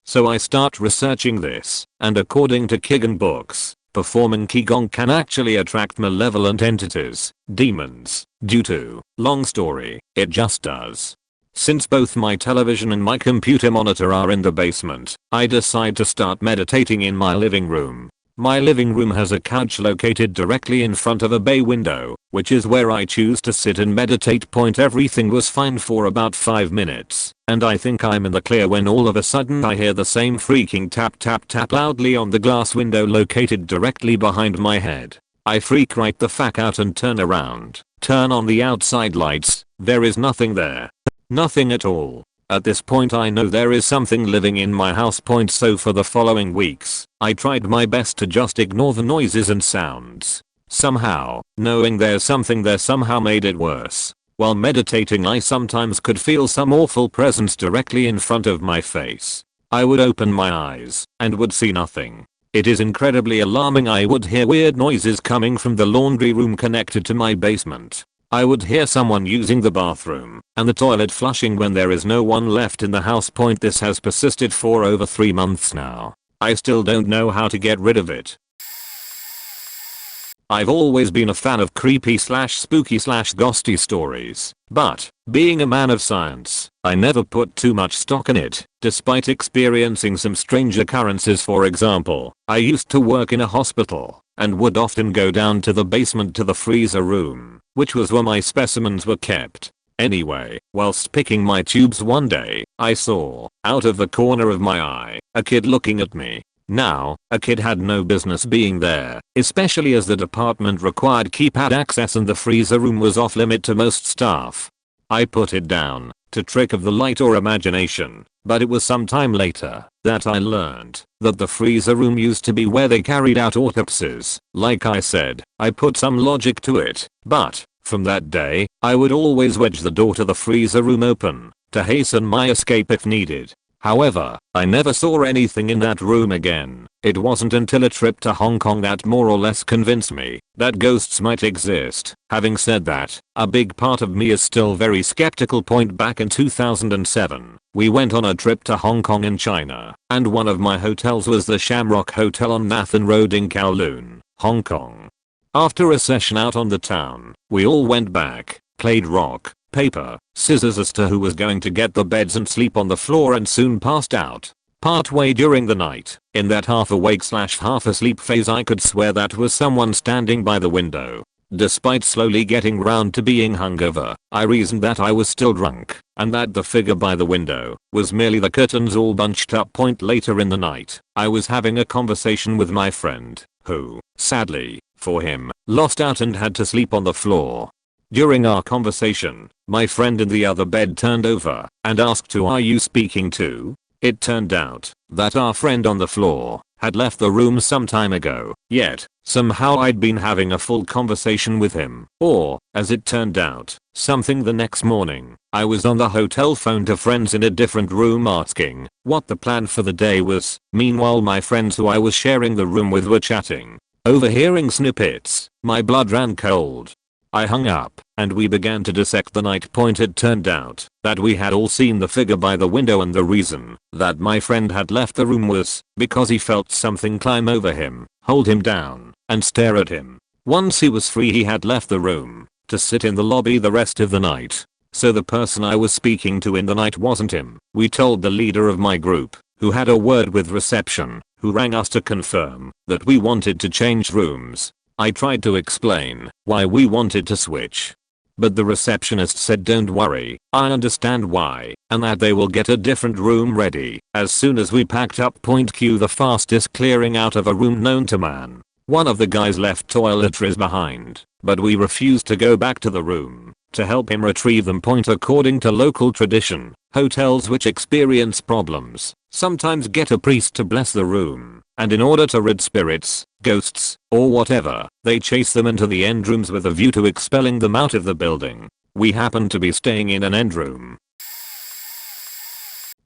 So I start researching this, and according to Qigong books, performing Qigong can actually attract malevolent entities, demons, due to, long story, it just does. Since both my television and my computer monitor are in the basement, I decide to start meditating in my living room. My living room has a couch located directly in front of a bay window, which is where I choose to sit and meditate. Everything was fine for about 5 minutes, and I think I'm in the clear when all of a sudden I hear the same freaking tap tap tap loudly on the glass window located directly behind my head. I freak right the fuck out and turn around, turn on the outside lights. There is nothing there. Nothing at all. At this point I know there is something living in my house. So for the following weeks, I tried my best to just ignore the noises and sounds. Somehow, knowing there's something there somehow made it worse. While meditating I sometimes could feel some awful presence directly in front of my face. I would open my eyes and would see nothing. It is incredibly alarming. I would hear weird noises coming from the laundry room connected to my basement. I would hear someone using the bathroom and the toilet flushing when there is no one left in the house. This has persisted for over 3 months now. I still don't know how to get rid of it. I've always been a fan of creepy / spooky / ghosty stories, but being a man of science, I never put too much stock in it, despite experiencing some strange occurrences. For example, I used to work in a hospital and would often go down to the basement to the freezer room, which was where my specimens were kept. Anyway, whilst picking my tubes one day, I saw, out of the corner of my eye, a kid looking at me. Now, a kid had no business being there, especially as the department required keypad access and the freezer room was off limit to most staff. I put it down to trick of the light or imagination, but it was some time later that I learned that the freezer room used to be where they carried out autopsies. Like I said, I put some logic to it, but from that day, I would always wedge the door to the freezer room open to hasten my escape if needed. However, I never saw anything in that room again. It wasn't until a trip to Hong Kong that more or less convinced me that ghosts might exist. Having said that, a big part of me is still very skeptical. Back in 2007, we went on a trip to Hong Kong in China, and one of my hotels was the Shamrock Hotel on Nathan Road in Kowloon, Hong Kong. After a session out on the town, we all went back, played rock, paper, scissors as to who was going to get the beds and sleep on the floor, and soon passed out. Partway during the night, in that half awake / half asleep phase, I could swear that was someone standing by the window. Despite slowly getting round to being hungover, I reasoned that I was still drunk, and that the figure by the window was merely the curtains all bunched up. Later in the night, I was having a conversation with my friend, who, sadly, for him, lost out and had to sleep on the floor. During our conversation, my friend in the other bed turned over and asked, "Who are you speaking to?" It turned out that our friend on the floor had left the room some time ago, yet somehow I'd been having a full conversation with him. Or, as it turned out, something. The next morning, I was on the hotel phone to friends in a different room asking what the plan for the day was. Meanwhile, my friends who I was sharing the room with were chatting. Overhearing snippets, my blood ran cold. I hung up, and we began to dissect the night. It turned out that we had all seen the figure by the window, and the reason that my friend had left the room was because he felt something climb over him, hold him down, and stare at him. Once he was free, he had left the room to sit in the lobby the rest of the night. So the person I was speaking to in the night wasn't him. We told the leader of my group, who had a word with reception, who rang us to confirm that we wanted to change rooms. I tried to explain why we wanted to switch, but the receptionist said, "Don't worry, I understand why, and that they will get a different room ready as soon as we packed up." Q the fastest clearing out of a room known to man. One of the guys left toiletries behind, but we refused to go back to the room to help him retrieve them. According to local tradition, hotels which experience problems sometimes get a priest to bless the room, and in order to rid spirits, ghosts, or whatever, they chase them into the end rooms with a view to expelling them out of the building. We happened to be staying in an end room.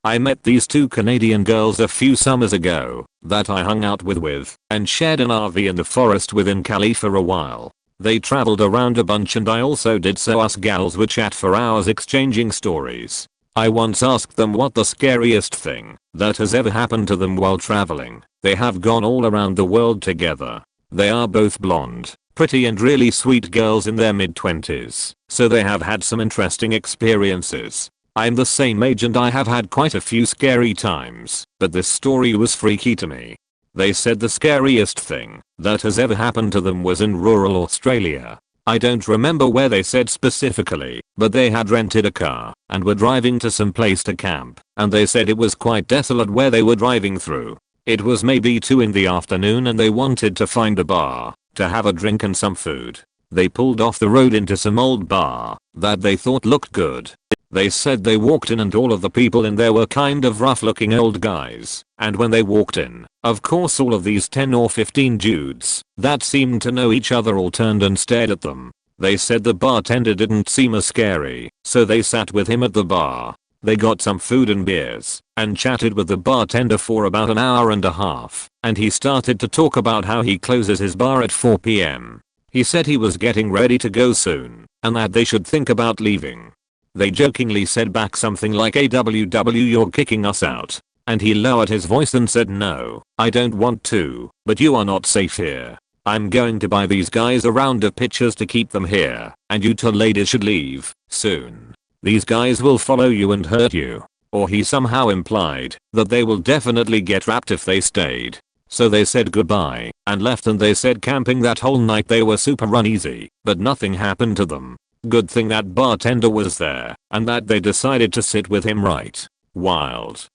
I met these two Canadian girls a few summers ago that I hung out with and shared an RV in the forest within Cali for a while. They traveled around a bunch and I also did, so us gals would chat for hours exchanging stories. I once asked them what the scariest thing that has ever happened to them while traveling. They have gone all around the world together. They are both blonde, pretty and really sweet girls in their mid-20s, so they have had some interesting experiences. I'm the same age and I have had quite a few scary times, but this story was freaky to me. They said the scariest thing that has ever happened to them was in rural Australia. I don't remember where they said specifically, but they had rented a car and were driving to some place to camp, and they said it was quite desolate where they were driving through. It was maybe 2 in the afternoon and they wanted to find a bar to have a drink and some food. They pulled off the road into some old bar that they thought looked good. They said they walked in and all of the people in there were kind of rough looking old guys, and when they walked in, of course all of these 10 or 15 dudes that seemed to know each other all turned and stared at them. They said the bartender didn't seem as scary, so they sat with him at the bar. They got some food and beers and chatted with the bartender for about an hour and a half, and he started to talk about how he closes his bar at 4 p.m. He said he was getting ready to go soon and that they should think about leaving. They jokingly said back something like AWW, you're kicking us out. And he lowered his voice and said, no, I don't want to, but you are not safe here. I'm going to buy these guys a round of pitchers to keep them here, and you two ladies should leave soon. These guys will follow you and hurt you. Or he somehow implied that they will definitely get wrapped if they stayed. So they said goodbye and left, and they said camping that whole night they were super uneasy, but nothing happened to them. Good thing that bartender was there and that they decided to sit with him. Right. Wild.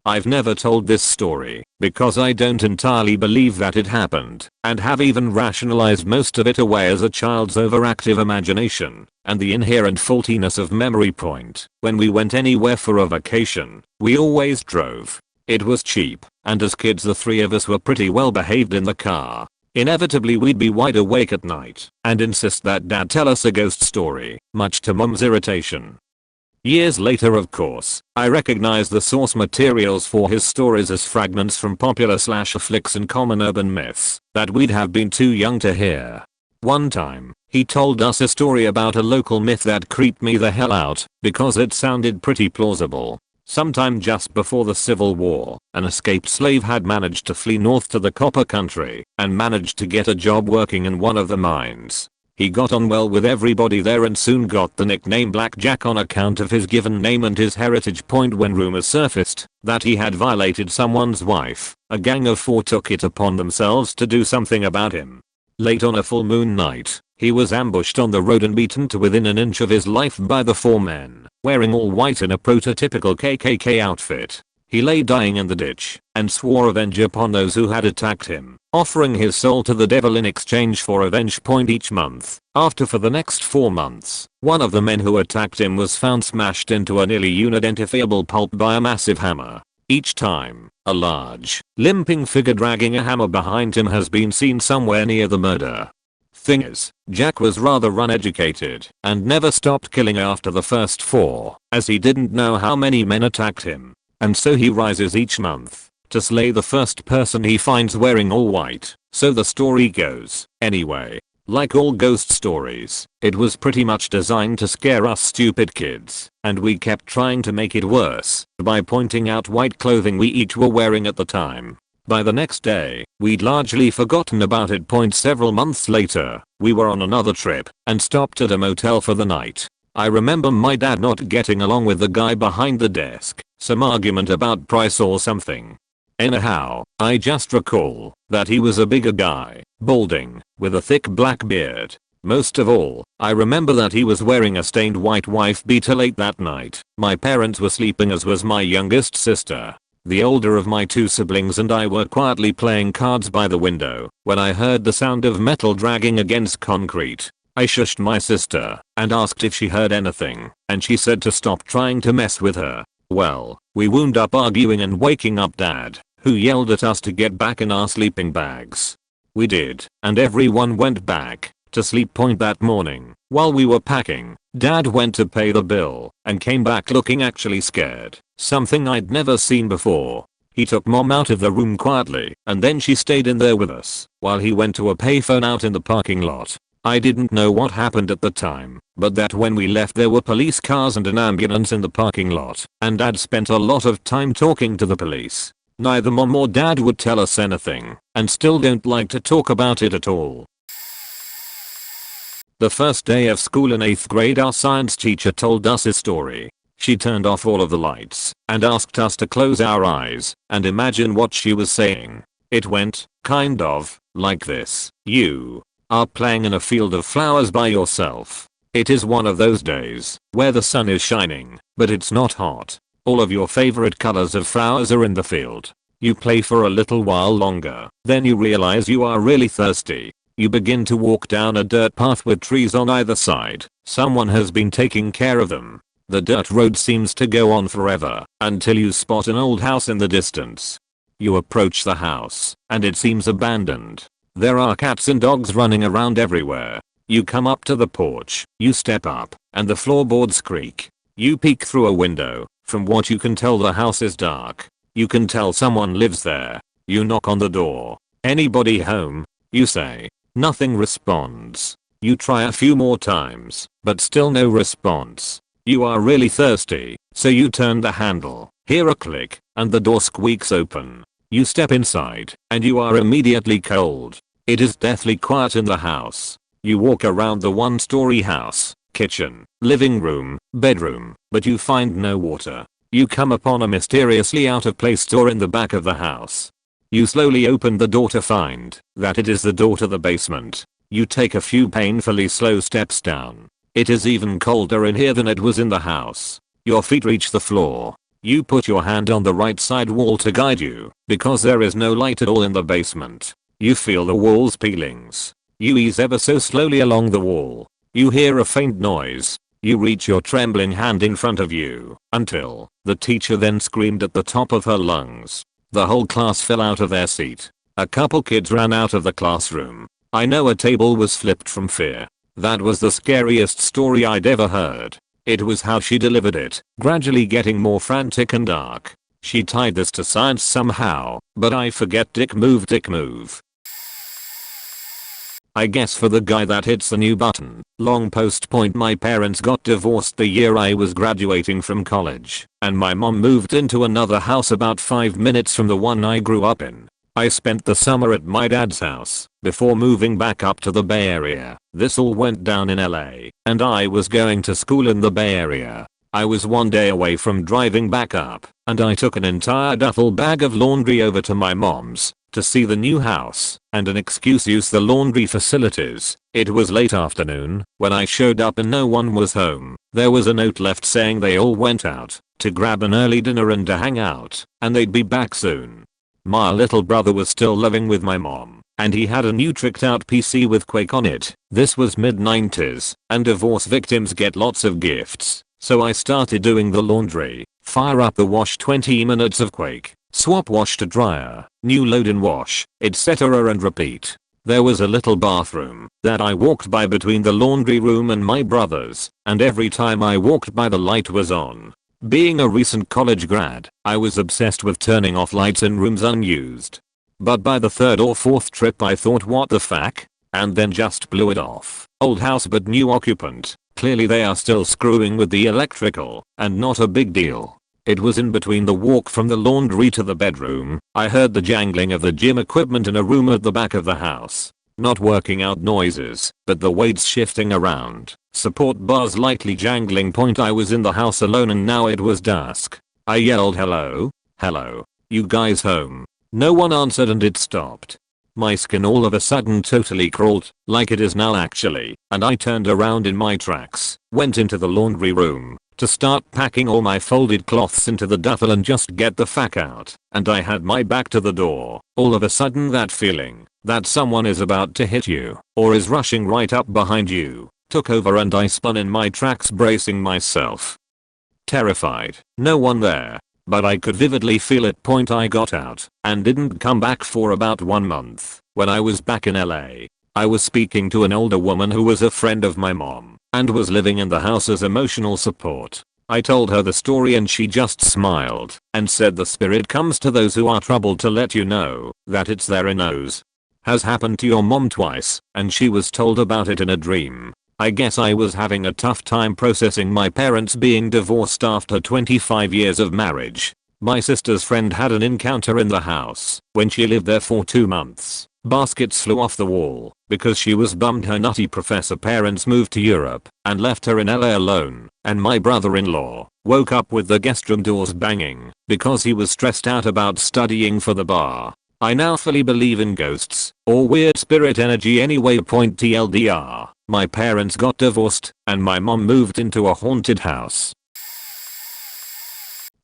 I've never told this story because I don't entirely believe that it happened and have even rationalized most of it away as a child's overactive imagination and the inherent faultiness of memory point. When we went anywhere for a vacation, we always drove. It was cheap, and as kids the three of us were pretty well behaved in the car. Inevitably we'd be wide awake at night and insist that dad tell us a ghost story, much to mom's irritation. Years later, of course, I recognized the source materials for his stories as fragments from popular slasher flicks and common urban myths that we'd have been too young to hear. One time, he told us a story about a local myth that creeped me the hell out because it sounded pretty plausible. Sometime just before the Civil War, an escaped slave had managed to flee north to the copper country and managed to get a job working in one of the mines. He got on well with everybody there and soon got the nickname Blackjack on account of his given name and his heritage point. When rumors surfaced that he had violated someone's wife, a gang of four took it upon themselves to do something about him. Late on a full moon night, he was ambushed on the road and beaten to within an inch of his life by the four men, wearing all white in a prototypical KKK outfit. He lay dying in the ditch and swore revenge upon those who had attacked him, offering his soul to the devil in exchange for revenge point each month. After for the next 4 months, one of the men who attacked him was found smashed into a nearly unidentifiable pulp by a massive hammer. Each time, a large, limping figure dragging a hammer behind him has been seen somewhere near the murder. Thing is, Jack was rather uneducated and never stopped killing after the first 4, as he didn't know how many men attacked him. And so he rises each month to slay the first person he finds wearing all white. So the story goes. Anyway, like all ghost stories, it was pretty much designed to scare us stupid kids, and we kept trying to make it worse by pointing out white clothing we each were wearing at the time. By the next day, we'd largely forgotten about it. Several months later, we were on another trip and stopped at a motel for the night. I remember my dad not getting along with the guy behind the desk, some argument about price or something. Anyhow, I just recall that he was a bigger guy, balding, with a thick black beard. Most of all, I remember that he was wearing a stained white wife beater. Late that night, my parents were sleeping, as was my youngest sister. The older of my 2 siblings and I were quietly playing cards by the window when I heard the sound of metal dragging against concrete. I shushed my sister and asked if she heard anything, and she said to stop trying to mess with her. Well, we wound up arguing and waking up dad, who yelled at us to get back in our sleeping bags. We did, and everyone went back to sleep. That morning, while we were packing, dad went to pay the bill and came back looking actually scared, something I'd never seen before. He took mom out of the room quietly, and then she stayed in there with us while he went to a payphone out in the parking lot. I didn't know what happened at the time, but that when we left there were police cars and an ambulance in the parking lot, and dad spent a lot of time talking to the police. Neither mom or dad would tell us anything, and still don't like to talk about it at all. The first day of school in 8th grade, our science teacher told us his story. She turned off all of the lights and asked us to close our eyes and imagine what she was saying. It went, kind of, like this. You are playing in a field of flowers by yourself. It is one of those days where the sun is shining, but it's not hot. All of your favorite colors of flowers are in the field. You play for a little while longer, then you realize you are really thirsty. You begin to walk down a dirt path with trees on either side. Someone has been taking care of them. The dirt road seems to go on forever until you spot an old house in the distance. You approach the house, and it seems abandoned. There are cats and dogs running around everywhere. You come up to the porch, you step up, and the floorboards creak. You peek through a window. From what you can tell, the house is dark. You can tell someone lives there. You knock on the door. Anybody home? You say. Nothing responds. You try a few more times, but still no response. You are really thirsty, so you turn the handle, hear a click, and the door squeaks open. You step inside, and you are immediately cold. It is deathly quiet in the house. You walk around the one-story house, kitchen, living room, bedroom, but you find no water. You come upon a mysteriously out-of-place door in the back of the house. You slowly open the door to find that it is the door to the basement. You take a few painfully slow steps down. It is even colder in here than it was in the house. Your feet reach the floor. You put your hand on the right side wall to guide you, because there is no light at all in the basement. You feel the wall's peelings. You ease ever so slowly along the wall. You hear a faint noise. You reach your trembling hand in front of you, until the teacher then screamed at the top of her lungs. The whole class fell out of their seat. A couple kids ran out of the classroom. I know a table was flipped from fear. That was the scariest story I'd ever heard. It was how she delivered it, gradually getting more frantic and dark. She tied this to science somehow, but I forget. Dick move, dick move. I guess for the guy that hits the new button. Long post point. My parents got divorced the year I was graduating from college, and my mom moved into another house about 5 minutes from the one I grew up in. I spent the summer at my dad's house before moving back up to the Bay Area. This all went down in LA, and I was going to school in the Bay Area. I was one day away from driving back up, and I took an entire duffel bag of laundry over to my mom's to see the new house and an excuse use the laundry facilities. It was late afternoon when I showed up and no one was home. There was a note left saying they all went out to grab an early dinner and to hang out, and they'd be back soon. My little brother was still living with my mom, and he had a new tricked out PC with Quake on it. This was mid-90s, and divorce victims get lots of gifts, so I started doing the laundry. Fire up the wash, 20 minutes of Quake, swap wash to dryer, new load and wash, etc. and repeat. There was a little bathroom that I walked by between the laundry room and my brother's, and every time I walked by the light was on. Being a recent college grad, I was obsessed with turning off lights in rooms unused. But by the third or fourth trip I thought, what the fuck? And then just blew it off. Old house but new occupant. Clearly they are still screwing with the electrical, and not a big deal. It was in between the walk from the laundry to the bedroom. I heard the jangling of the gym equipment in a room at the back of the house. Not working out noises, but the weights shifting around. Support bars lightly jangling. Point, I was in the house alone and now it was dusk. I yelled, hello? Hello? You guys home? No one answered and it stopped. My skin all of a sudden totally crawled, like it is now actually, and I turned around in my tracks, went into the laundry room to start packing all my folded cloths into the duffel and just get the fuck out, and I had my back to the door. All of a sudden that feeling that someone is about to hit you, or is rushing right up behind you, took over and I spun in my tracks, bracing myself. Terrified. No one there. But I could vividly feel it. Point, I got out and didn't come back for about 1 month. When I was back in LA, I was speaking to an older woman who was a friend of my mom and was living in the house as emotional support. I told her the story and she just smiled and said the spirit comes to those who are troubled to let you know that it's there and knows. Has happened to your mom twice, and she was told about it in a dream. I guess I was having a tough time processing my parents being divorced after 25 years of marriage. My sister's friend had an encounter in the house when she lived there for 2 months. Baskets flew off the wall because she was bummed her nutty professor parents moved to Europe and left her in LA alone, and my brother-in-law woke up with the guest room doors banging because he was stressed out about studying for the bar. I now fully believe in ghosts or weird spirit energy anyway. Point, TLDR, my parents got divorced and my mom moved into a haunted house.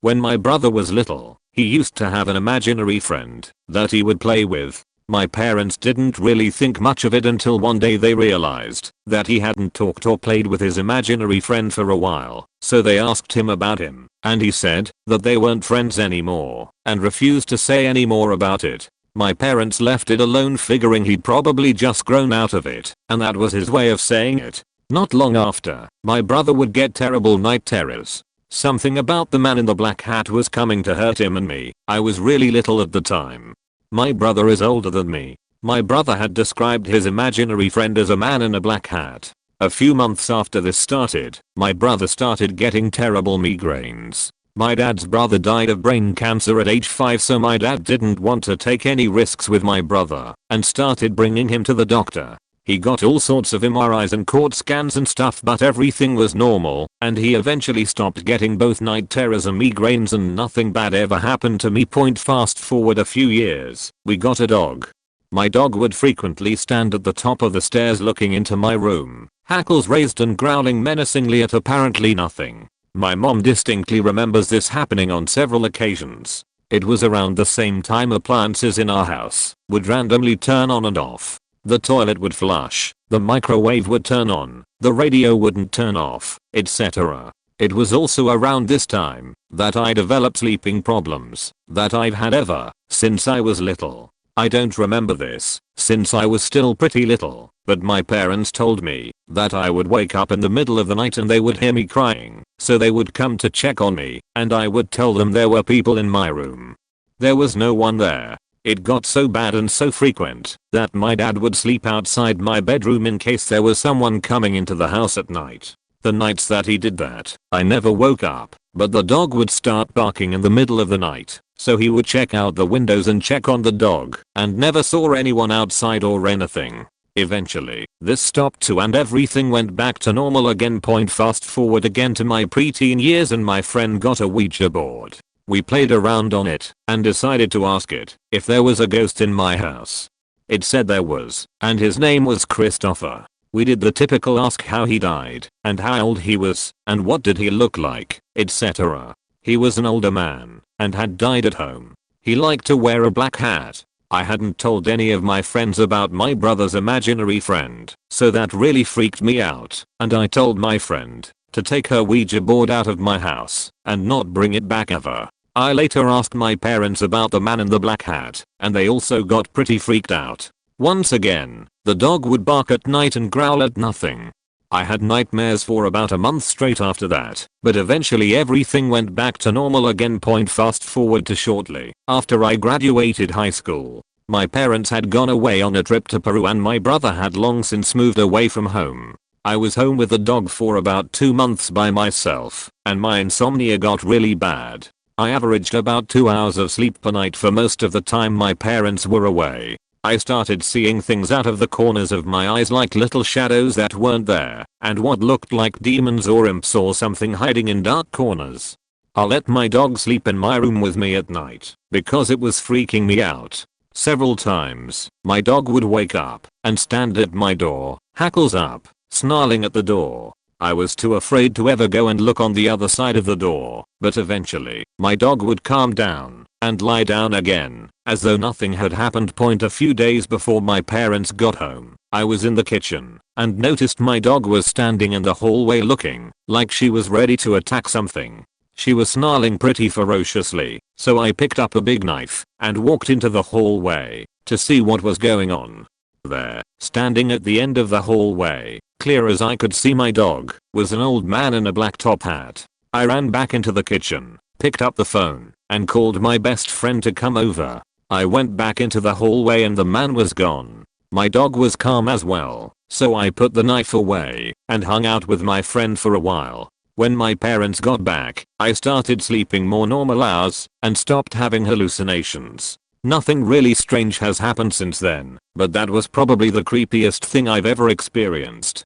When my brother was little, he used to have an imaginary friend that he would play with. My parents didn't really think much of it until one day they realized that he hadn't talked or played with his imaginary friend for a while, so they asked him about him, and he said that they weren't friends anymore and refused to say any more about it. My parents left it alone, figuring he'd probably just grown out of it, and that was his way of saying it. Not long after, my brother would get terrible night terrors. Something about the man in the black hat was coming to hurt him and me. I was really little at the time. My brother is older than me. My brother had described his imaginary friend as a man in a black hat. A few months after this started, my brother started getting terrible migraines. My dad's brother died of brain cancer at age 5, so my dad didn't want to take any risks with my brother and started bringing him to the doctor. He got all sorts of MRIs and CT scans and stuff, but everything was normal, and he eventually stopped getting both night terrors and migraines and nothing bad ever happened to me. Fast forward a few years, we got a dog. My dog would frequently stand at the top of the stairs looking into my room, hackles raised and growling menacingly at apparently nothing. My mom distinctly remembers this happening on several occasions. It was around the same time appliances in our house would randomly turn on and off. The toilet would flush, the microwave would turn on, the radio wouldn't turn off, etc. It was also around this time that I developed sleeping problems that I've had ever since I was little. I don't remember this since I was still pretty little, but my parents told me that I would wake up in the middle of the night and they would hear me crying, so they would come to check on me, and I would tell them there were people in my room. There was no one there. It got so bad and so frequent that my dad would sleep outside my bedroom in case there was someone coming into the house at night. The nights that he did that, I never woke up, but the dog would start barking in the middle of the night, so he would check out the windows and check on the dog, and never saw anyone outside or anything. Eventually, this stopped too and everything went back to normal again. Fast forward again to my preteen years and my friend got a Ouija board. We played around on it and decided to ask it if there was a ghost in my house. It said there was, and his name was Christopher. We did the typical ask how he died and how old he was and what did he look like, etc. He was an older man and had died at home. He liked to wear a black hat. I hadn't told any of my friends about my brother's imaginary friend, so that really freaked me out, and I told my friend to take her Ouija board out of my house and not bring it back ever. I later asked my parents about the man in the black hat, and they also got pretty freaked out. Once again, the dog would bark at night and growl at nothing. I had nightmares for about a month straight after that, but eventually everything went back to normal again. Fast forward to shortly after I graduated high school. My parents had gone away on a trip to Peru and my brother had long since moved away from home. I was home with the dog for about 2 months by myself, and my insomnia got really bad. I averaged about 2 hours of sleep per night for most of the time my parents were away. I started seeing things out of the corners of my eyes, like little shadows that weren't there, and what looked like demons or imps or something hiding in dark corners. I let my dog sleep in my room with me at night because it was freaking me out. Several times, my dog would wake up and stand at my door, hackles up, snarling at the door. I was too afraid to ever go and look on the other side of the door, but eventually, my dog would calm down and lie down again, as though nothing had happened. A few days before my parents got home, I was in the kitchen and noticed my dog was standing in the hallway looking like she was ready to attack something. She was snarling pretty ferociously, so I picked up a big knife and walked into the hallway to see what was going on. There, standing at the end of the hallway, clear as I could see my dog, was an old man in a black top hat. I ran back into the kitchen, picked up the phone, and called my best friend to come over. I went back into the hallway and the man was gone. My dog was calm as well, so I put the knife away and hung out with my friend for a while. When my parents got back, I started sleeping more normal hours and stopped having hallucinations. Nothing really strange has happened since then, but that was probably the creepiest thing I've ever experienced.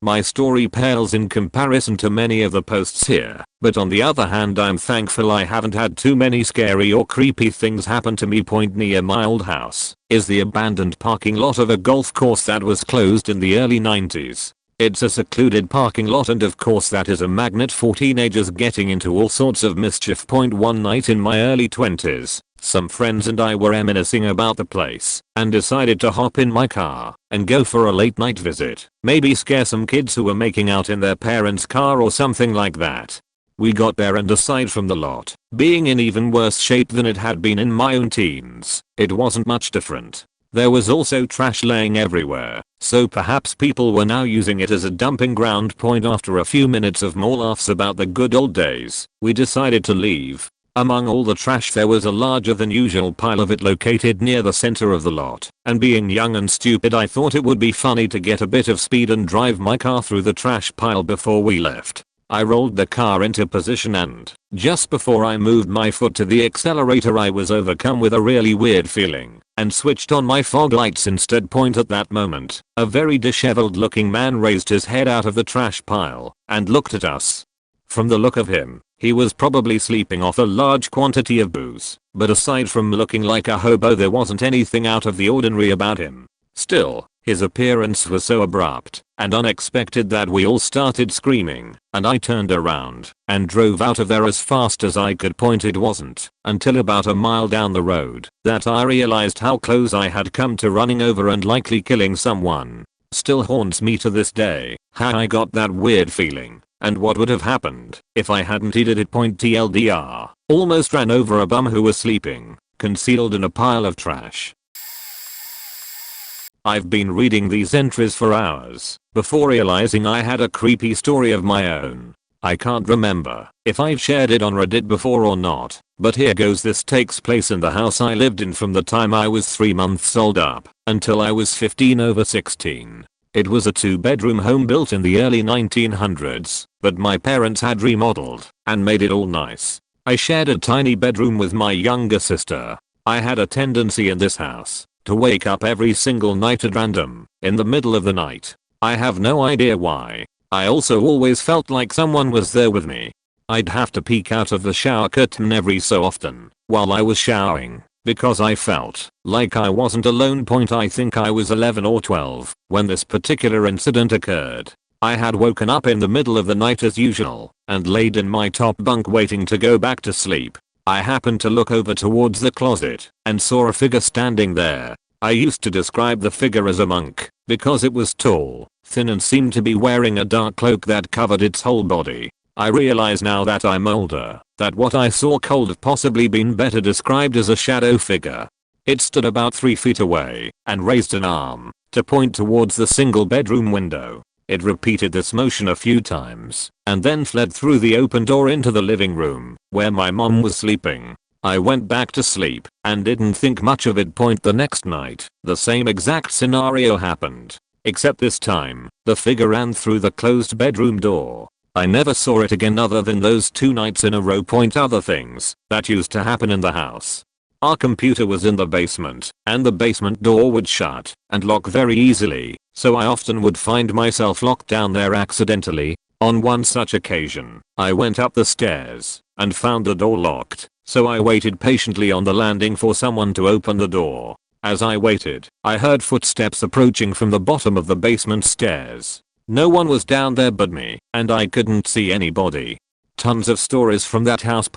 My story pales in comparison to many of the posts here, but on the other hand I'm thankful I haven't had too many scary or creepy things happen to me. Near my old house is the abandoned parking lot of a golf course that was closed in the early 90s. It's a secluded parking lot and of course that is a magnet for teenagers getting into all sorts of mischief. One night in my early 20s, some friends and I were reminiscing about the place and decided to hop in my car and go for a late night visit, maybe scare some kids who were making out in their parents' car or something like that. We got there and aside from the lot being in even worse shape than it had been in my own teens, it wasn't much different. There was also trash laying everywhere, so perhaps people were now using it as a dumping ground point. After a few minutes of more laughs about the good old days, we decided to leave. Among all the trash there was a larger than usual pile of it located near the center of the lot, and being young and stupid I thought it would be funny to get a bit of speed and drive my car through the trash pile before we left. I rolled the car into position and, just before I moved my foot to the accelerator, I was overcome with a really weird feeling and switched on my fog lights instead. At that moment, a very disheveled looking man raised his head out of the trash pile and looked at us. From the look of him, he was probably sleeping off a large quantity of booze, but aside from looking like a hobo there wasn't anything out of the ordinary about him. Still, his appearance was so abrupt and unexpected that we all started screaming, and I turned around and drove out of there as fast as I could. It wasn't until about a mile down the road that I realized how close I had come to running over and likely killing someone. Still haunts me to this day how I got that weird feeling and what would have happened if I hadn't eaten it. TLDR, almost ran over a bum who was sleeping, concealed in a pile of trash. I've been reading these entries for hours before realizing I had a creepy story of my own. I can't remember if I've shared it on Reddit before or not, but here goes. This takes place in the house I lived in from the time I was 3 months old up until I was 15 over 16. It was a 2-bedroom home built in the early 1900s, but my parents had remodeled and made it all nice. I shared a tiny bedroom with my younger sister. I had a tendency in this house to wake up every single night at random, in the middle of the night. I have no idea why. I also always felt like someone was there with me. I'd have to peek out of the shower curtain every so often while I was showering, because I felt like I wasn't alone. I think I was 11 or 12 when this particular incident occurred. I had woken up in the middle of the night as usual and laid in my top bunk waiting to go back to sleep. I happened to look over towards the closet and saw a figure standing there. I used to describe the figure as a monk because it was tall, thin, and seemed to be wearing a dark cloak that covered its whole body. I realize now that I'm older that what I saw could have possibly been better described as a shadow figure. It stood about 3 feet away and raised an arm to point towards the single bedroom window. It repeated this motion a few times and then fled through the open door into the living room where my mom was sleeping. I went back to sleep and didn't think much of it. The next night, the same exact scenario happened, except this time, the figure ran through the closed bedroom door. I never saw it again other than those 2 nights in a row. Other things that used to happen in the house. Our computer was in the basement, and the basement door would shut and lock very easily, so I often would find myself locked down there accidentally. On one such occasion, I went up the stairs and found the door locked, so I waited patiently on the landing for someone to open the door. As I waited, I heard footsteps approaching from the bottom of the basement stairs. No one was down there but me, and I couldn't see anybody. Tons of stories from that house.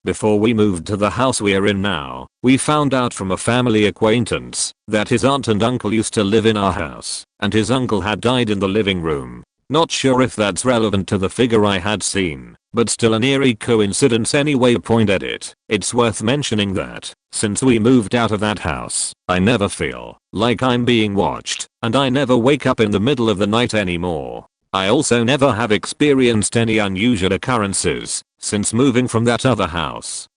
Before we moved to the house we are in now, we found out from a family acquaintance that his aunt and uncle used to live in our house, and his uncle had died in the living room. Not sure if that's relevant to the figure I had seen, but still an eerie coincidence anyway. Edit. It's worth mentioning that, since we moved out of that house, I never feel like I'm being watched, and I never wake up in the middle of the night anymore. I also never have experienced any unusual occurrences since moving from that other house.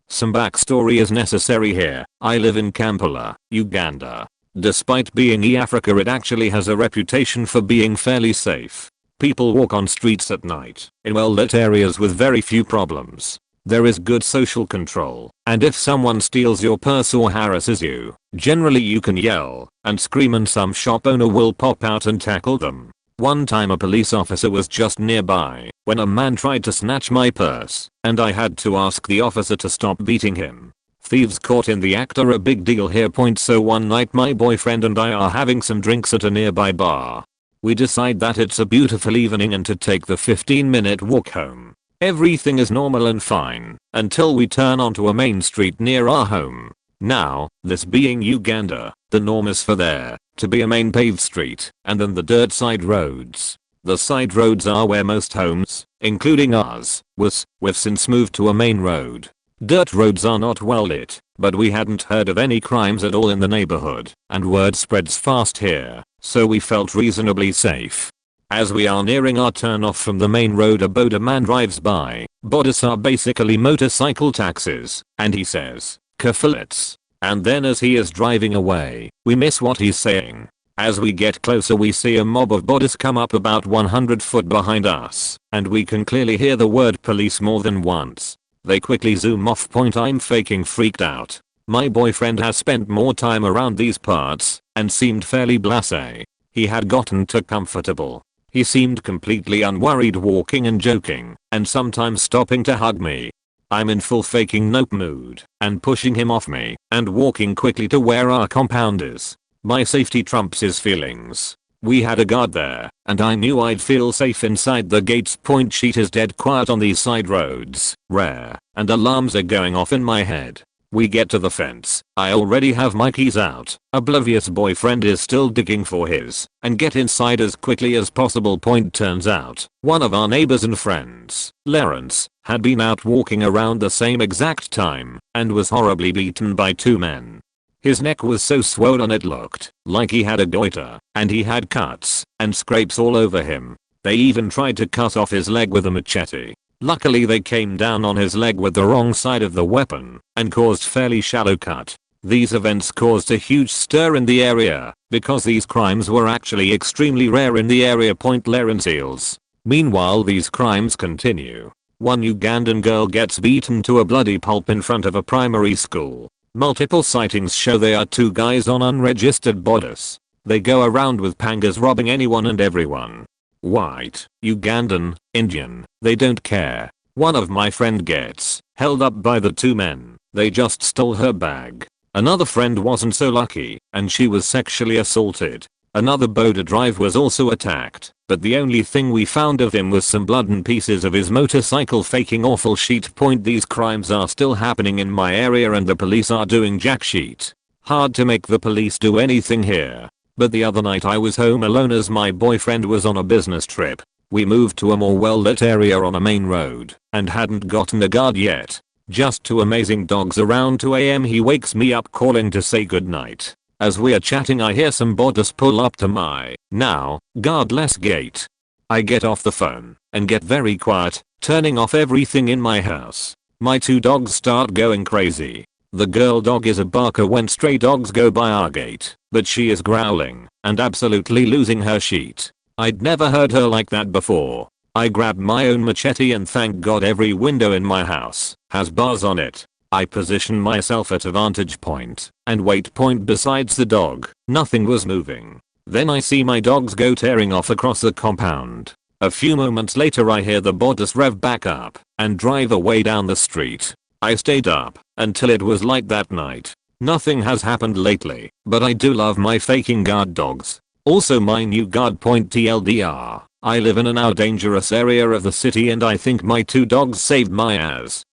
Some backstory is necessary here. I live in Kampala, Uganda. Despite being Africa, it actually has a reputation for being fairly safe. People walk on streets at night in well-lit areas with very few problems. There is good social control, and if someone steals your purse or harasses you, generally you can yell and scream and some shop owner will pop out and tackle them. One time a police officer was just nearby when a man tried to snatch my purse, and I had to ask the officer to stop beating him. Thieves caught in the act are a big deal here. So one night my boyfriend and I are having some drinks at a nearby bar. We decide that it's a beautiful evening and to take the 15-minute walk home. Everything is normal and fine until we turn onto a main street near our home. Now, this being Uganda, the norm is for there to be a main paved street and then the dirt side roads. The side roads are where most homes, including ours, was. We've since moved to a main road. Dirt roads are not well lit, but we hadn't heard of any crimes at all in the neighborhood, and word spreads fast here, so we felt reasonably safe. As we are nearing our turn off from the main road, a boda man drives by. Bodas are basically motorcycle taxis, and he says, "Kafalits." And then as he is driving away, we miss what he's saying. As we get closer we see a mob of bodas come up about 100 foot behind us, and we can clearly hear the word police more than once. They quickly zoom off. I'm faking freaked out. My boyfriend has spent more time around these parts, and seemed fairly blasé. He had gotten too comfortable. He seemed completely unworried, walking and joking, and sometimes stopping to hug me. I'm in full faking nope mood, and pushing him off me, and walking quickly to where our compound is. My safety trumps his feelings. We had a guard there, and I knew I'd feel safe inside the gates. Sheet is dead quiet on these side roads, rare, and alarms are going off in my head. We get to the fence. I already have my keys out. Oblivious boyfriend is still digging for his, and get inside as quickly as possible. Turns out, one of our neighbors and friends, Lawrence, had been out walking around the same exact time, and was horribly beaten by two men. His neck was so swollen it looked like he had a goiter, and he had cuts and scrapes all over him. They even tried to cut off his leg with a machete. Luckily they came down on his leg with the wrong side of the weapon, and caused fairly shallow cut. These events caused a huge stir in the area, because these crimes were actually extremely rare in the area. Lawrence. Meanwhile these crimes continue. One Ugandan girl gets beaten to a bloody pulp in front of a primary school. Multiple sightings show they are two guys on unregistered bodas. They go around with pangas robbing anyone and everyone. White, Ugandan, Indian, they don't care. One of my friend gets held up by the two men. They just stole her bag. Another friend wasn't so lucky, and she was sexually assaulted. Another boda driver was also attacked, but the only thing we found of him was some blood and pieces of his motorcycle. Faking awful sheet. These crimes are still happening in my area and the police are doing jack shit. Hard to make the police do anything here. But the other night I was home alone as my boyfriend was on a business trip. We moved to a more well lit area on a main road, and hadn't gotten a guard yet. Just two amazing dogs around 2 AM. He wakes me up calling to say goodnight. As we are chatting I hear some bodas pull up to my, now, guardless gate. I get off the phone, and get very quiet, turning off everything in my house. My two dogs start going crazy. The girl dog is a barker when stray dogs go by our gate, but she is growling, and absolutely losing her shit. I'd never heard her like that before. I grab my own machete and thank God every window in my house has bars on it. I position myself at a vantage point and wait. Besides the dog, nothing was moving. Then I see my dogs go tearing off across the compound. A few moments later I hear the bodas rev back up and drive away down the street. I stayed up until it was light that night. Nothing has happened lately, but I do love my faking guard dogs. Also my new guard. TLDR, I live in a now dangerous area of the city and I think my two dogs saved my ass.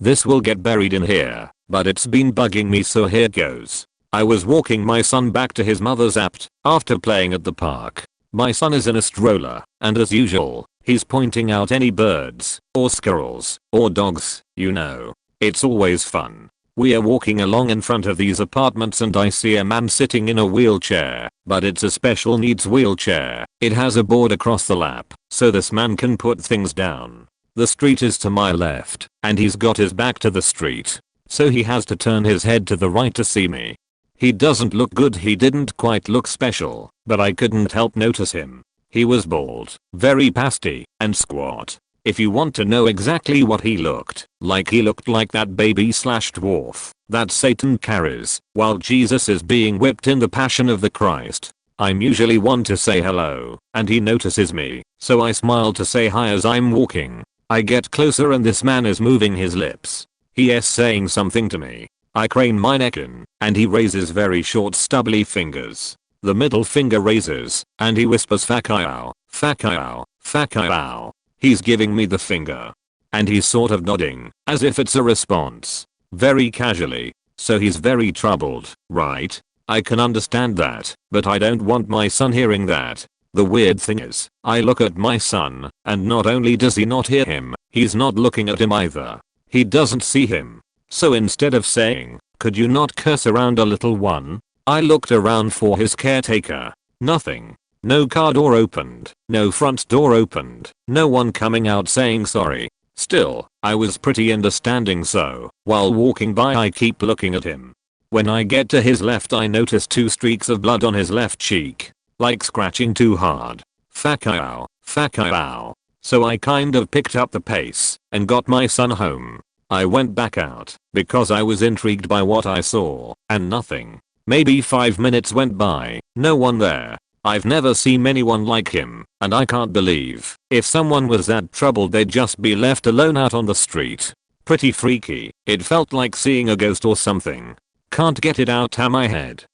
This will get buried in here, but it's been bugging me, so here goes. I was walking my son back to his mother's after playing at the park. My son is in a stroller, and as usual, he's pointing out any birds, or squirrels, or dogs, you know. It's always fun. We are walking along in front of these apartments and I see a man sitting in a wheelchair, but it's a special needs wheelchair. It has a board across the lap, so this man can put things down. The street is to my left, and he's got his back to the street, so he has to turn his head to the right to see me. He doesn't look good. He didn't quite look special, but I couldn't help notice him. He was bald, very pasty, and squat. If you want to know exactly what he looked like that baby/dwarf that Satan carries while Jesus is being whipped in the Passion of the Christ. I'm usually one to say hello, and he notices me, so I smile to say hi as I'm walking. I get closer and this man is moving his lips. He is saying something to me. I crane my neck in, and he raises very short stubbly fingers. The middle finger raises, and he whispers "Fakao, Fakao, Fakao." He's giving me the finger. And he's sort of nodding, as if it's a response. Very casually. So he's very troubled, right? I can understand that, but I don't want my son hearing that. The weird thing is, I look at my son, and not only does he not hear him, He's not looking at him either. He doesn't see him. So instead of saying, "Could you not curse around a little one?" I looked around for his caretaker. Nothing. No car door opened. No front door opened. No one coming out saying sorry. Still, I was pretty understanding, so while walking by I keep looking at him. When I get to his left I notice 2 streaks of blood on his left cheek. Like scratching too hard. Fuck ow. Fuck ow. So I kind of picked up the pace and got my son home. I went back out because I was intrigued by what I saw, and nothing. Maybe 5 minutes went by, no one there. I've never seen anyone like him, and I can't believe if someone was that troubled they'd just be left alone out on the street. Pretty freaky. It felt like seeing a ghost or something. Can't get it out of my head.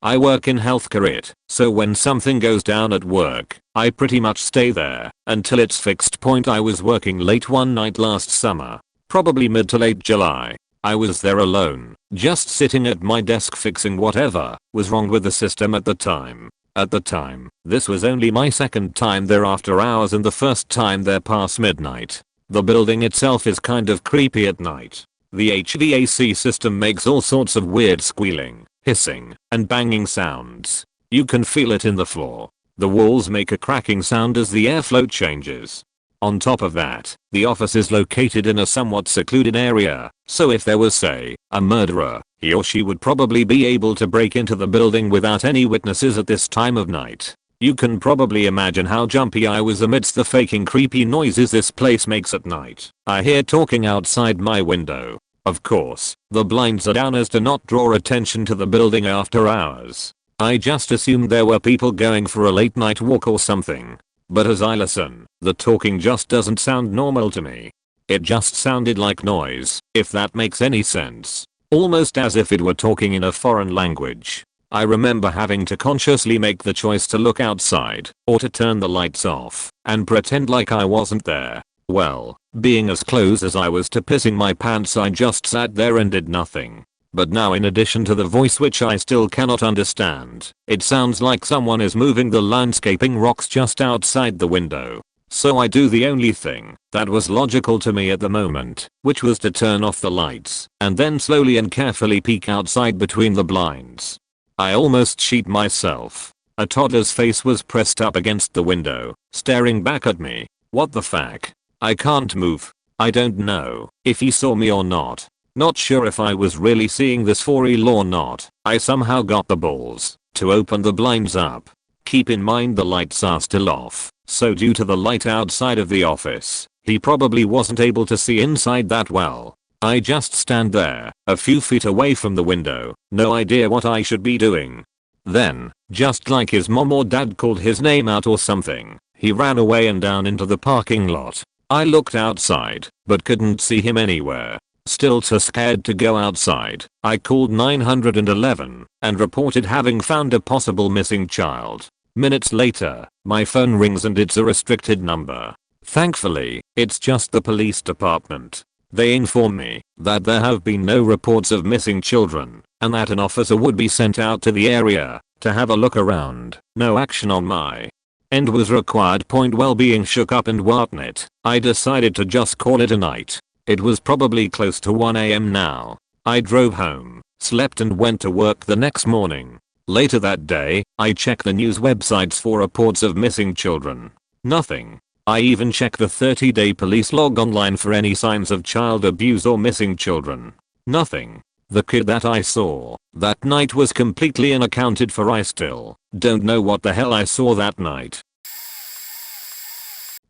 I work in healthcare, so when something goes down at work, I pretty much stay there until it's fixed. I was working late one night last summer, probably mid to late July. I was there alone, just sitting at my desk fixing whatever was wrong with the system at the time. At the time, this was only my second time there after hours and the first time there past midnight. The building itself is kind of creepy at night. The HVAC system makes all sorts of weird squealing, hissing, and banging sounds. You can feel it in the floor. The walls make a cracking sound as the airflow changes. On top of that, the office is located in a somewhat secluded area, so if there was, say, a murderer, he or she would probably be able to break into the building without any witnesses at this time of night. You can probably imagine how jumpy I was amidst the faking creepy noises this place makes at night. I hear talking outside my window. Of course, the blinds are down as to not draw attention to the building after hours. I just assumed there were people going for a late night walk or something. But as I listen, the talking just doesn't sound normal to me. It just sounded like noise, if that makes any sense. Almost as if it were talking in a foreign language. I remember having to consciously make the choice to look outside, or to turn the lights off, and pretend like I wasn't there. Well, being as close as I was to pissing my pants, I just sat there and did nothing. But now, in addition to the voice which I still cannot understand, it sounds like someone is moving the landscaping rocks just outside the window. So I do the only thing that was logical to me at the moment, which was to turn off the lights and then slowly and carefully peek outside between the blinds. I almost shit myself. A toddler's face was pressed up against the window, staring back at me. What the fuck? I can't move. I don't know if he saw me or not. Not sure if I was really seeing this for real or not. I somehow got the balls to open the blinds up. Keep in mind the lights are still off, so due to the light outside of the office, he probably wasn't able to see inside that well. I just stand there, a few feet away from the window, no idea what I should be doing. Then, just like his mom or dad called his name out or something, he ran away and down into the parking lot. I looked outside, but couldn't see him anywhere. Still too scared to go outside, I called 911 and reported having found a possible missing child. Minutes later, my phone rings and it's a restricted number. Thankfully, it's just the police department. They inform me that there have been no reports of missing children and that an officer would be sent out to the area to have a look around. No action on my end was required. Well, being shook up and whatnot, I decided to just call it a night. It was probably close to 1 AM now. I drove home, slept and went to work the next morning. Later that day, I checked the news websites for reports of missing children. Nothing. I even checked the 30-day police log online for any signs of child abuse or missing children. Nothing. The kid that I saw that night was completely unaccounted for. I still don't know what the hell I saw that night.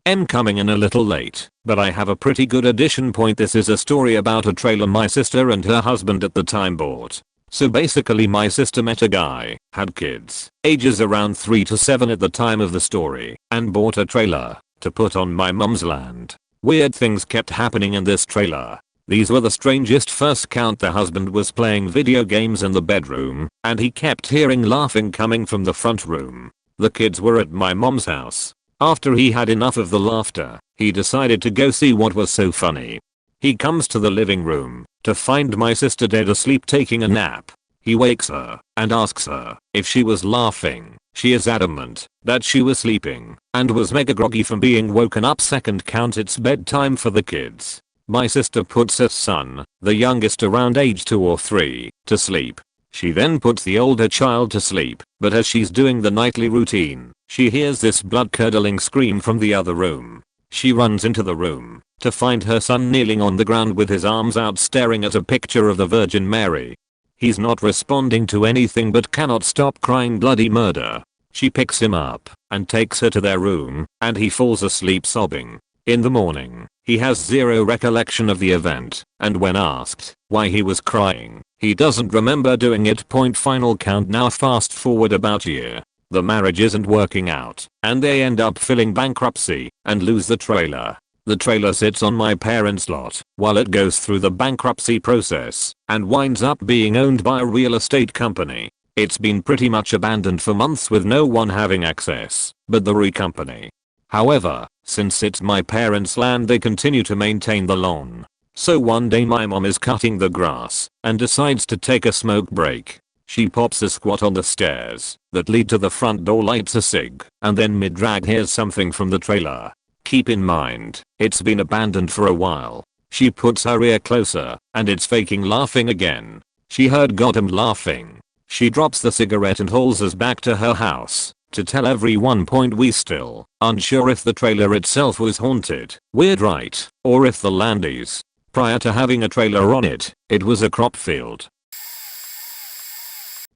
I'm coming in a little late, but I have a pretty good addition. This is a story about a trailer my sister and her husband at the time bought. So basically, my sister met a guy, had kids, ages around 3 to 7 at the time of the story, and bought a trailer to put on my mum's land. Weird things kept happening in this trailer. These were the strangest. First count, the husband was playing video games in the bedroom, and he kept hearing laughing coming from the front room. The kids were at my mom's house. After he had enough of the laughter, he decided to go see what was so funny. He comes to the living room to find my sister dead asleep taking a nap. He wakes her and asks her if she was laughing. She is adamant that she was sleeping and was mega groggy from being woken up. Second count, it's bedtime for the kids. My sister puts her son, the youngest around age 2 or 3, to sleep. She then puts the older child to sleep, but as she's doing the nightly routine, she hears this blood-curdling scream from the other room. She runs into the room to find her son kneeling on the ground with his arms out staring at a picture of the Virgin Mary. He's not responding to anything but cannot stop crying bloody murder. She picks him up and takes her to their room, and he falls asleep sobbing. In the morning, he has zero recollection of the event, and when asked why he was crying, he doesn't remember doing it. Final count. Now fast forward about a year. The marriage isn't working out, and they end up filing bankruptcy and lose the trailer. The trailer sits on my parents' lot while it goes through the bankruptcy process and winds up being owned by a real estate company. It's been pretty much abandoned for months with no one having access but the company. However, since it's my parents' land, they continue to maintain the lawn. So one day my mom is cutting the grass and decides to take a smoke break. She pops a squat on the stairs that lead to the front door, lights a cig, and then mid-drag hears something from the trailer. Keep in mind, it's been abandoned for a while. She puts her ear closer, and it's faking laughing again. She heard goddamn laughing. She drops the cigarette and hauls us back to her house to tell everyone. We still unsure if the trailer itself was haunted, weird right, or if the land is. Prior to having a trailer on it, it was a crop field.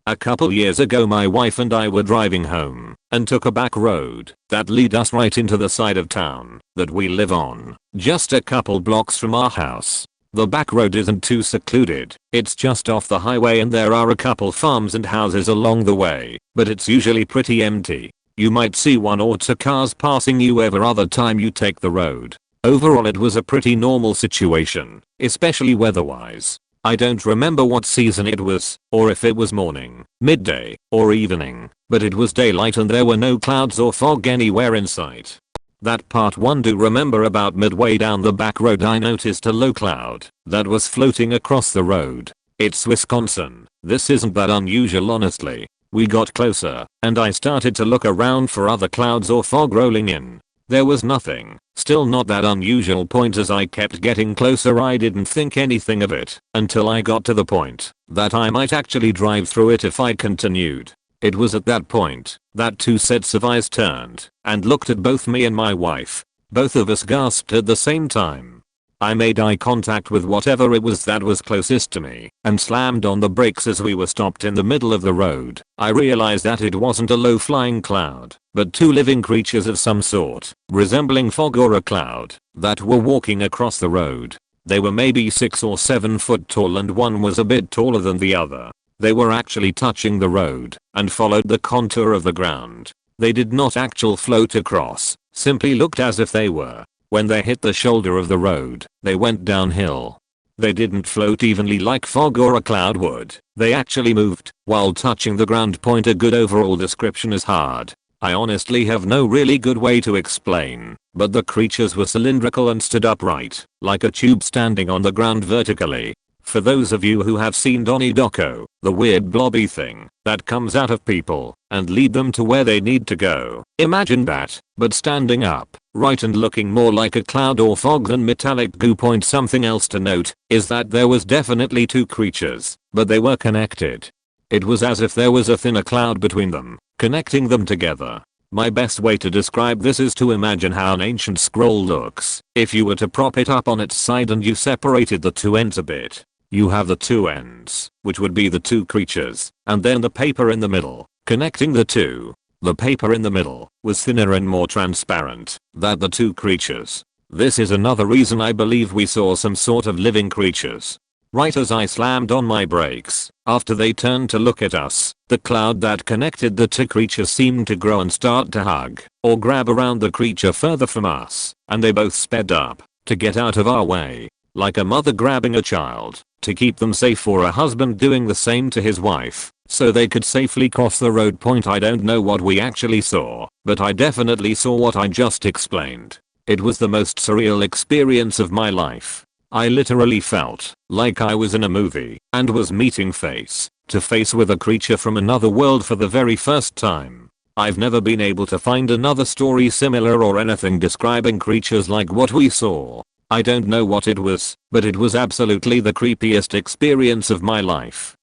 A couple years ago my wife and I were driving home and took a back road that lead us right into the side of town that we live on, just a couple blocks from our house. The back road isn't too secluded, it's just off the highway and there are a couple farms and houses along the way, but it's usually pretty empty. You might see 1 or 2 cars passing you every other time you take the road. Overall it was a pretty normal situation, especially weather-wise. I don't remember what season it was, or if it was morning, midday, or evening, but it was daylight and there were no clouds or fog anywhere in sight. That part 1. Do remember about midway down the back road I noticed a low cloud that was floating across the road. It's Wisconsin. This isn't that unusual honestly. We got closer, and I started to look around for other clouds or fog rolling in. There was nothing. Still not that unusual. As I kept getting closer I didn't think anything of it until I got to the point that I might actually drive through it if I continued. It was at that point that 2 sets of eyes turned and looked at both me and my wife. Both of us gasped at the same time. I made eye contact with whatever it was that was closest to me and slammed on the brakes as we were stopped in the middle of the road. I realized that it wasn't a low-flying cloud, but 2 living creatures of some sort, resembling fog or a cloud, that were walking across the road. They were maybe 6 or 7 foot tall and one was a bit taller than the other. They were actually touching the road and followed the contour of the ground. They did not actually float across, simply looked as if they were. When they hit the shoulder of the road, they went downhill. They didn't float evenly like fog or a cloud would. They actually moved while touching the ground. A good overall description is hard. I honestly have no really good way to explain, but the creatures were cylindrical and stood upright, like a tube standing on the ground vertically. For those of you who have seen Donnie Darko, the weird blobby thing that comes out of people and lead them to where they need to go, imagine that, but standing up, right, and looking more like a cloud or fog than metallic goo. Something else to note is that there was definitely 2 creatures, but they were connected. It was as if there was a thinner cloud between them, connecting them together. My best way to describe this is to imagine how an ancient scroll looks if you were to prop it up on its side and you separated the 2 ends a bit. You have the 2 ends, which would be the 2 creatures, and then the paper in the middle, connecting the 2. The paper in the middle was thinner and more transparent than the 2 creatures. This is another reason I believe we saw some sort of living creatures. Right as I slammed on my brakes, after they turned to look at us, the cloud that connected the 2 creatures seemed to grow and start to hug or grab around the creature further from us, and they both sped up to get out of our way, like a mother grabbing a child to keep them safe, or a husband doing the same to his wife so they could safely cross the road. I don't know what we actually saw, but I definitely saw what I just explained. It was the most surreal experience of my life. I literally felt like I was in a movie and was meeting face to face with a creature from another world for the very first time. I've never been able to find another story similar or anything describing creatures like what we saw. I don't know what it was, but it was absolutely the creepiest experience of my life.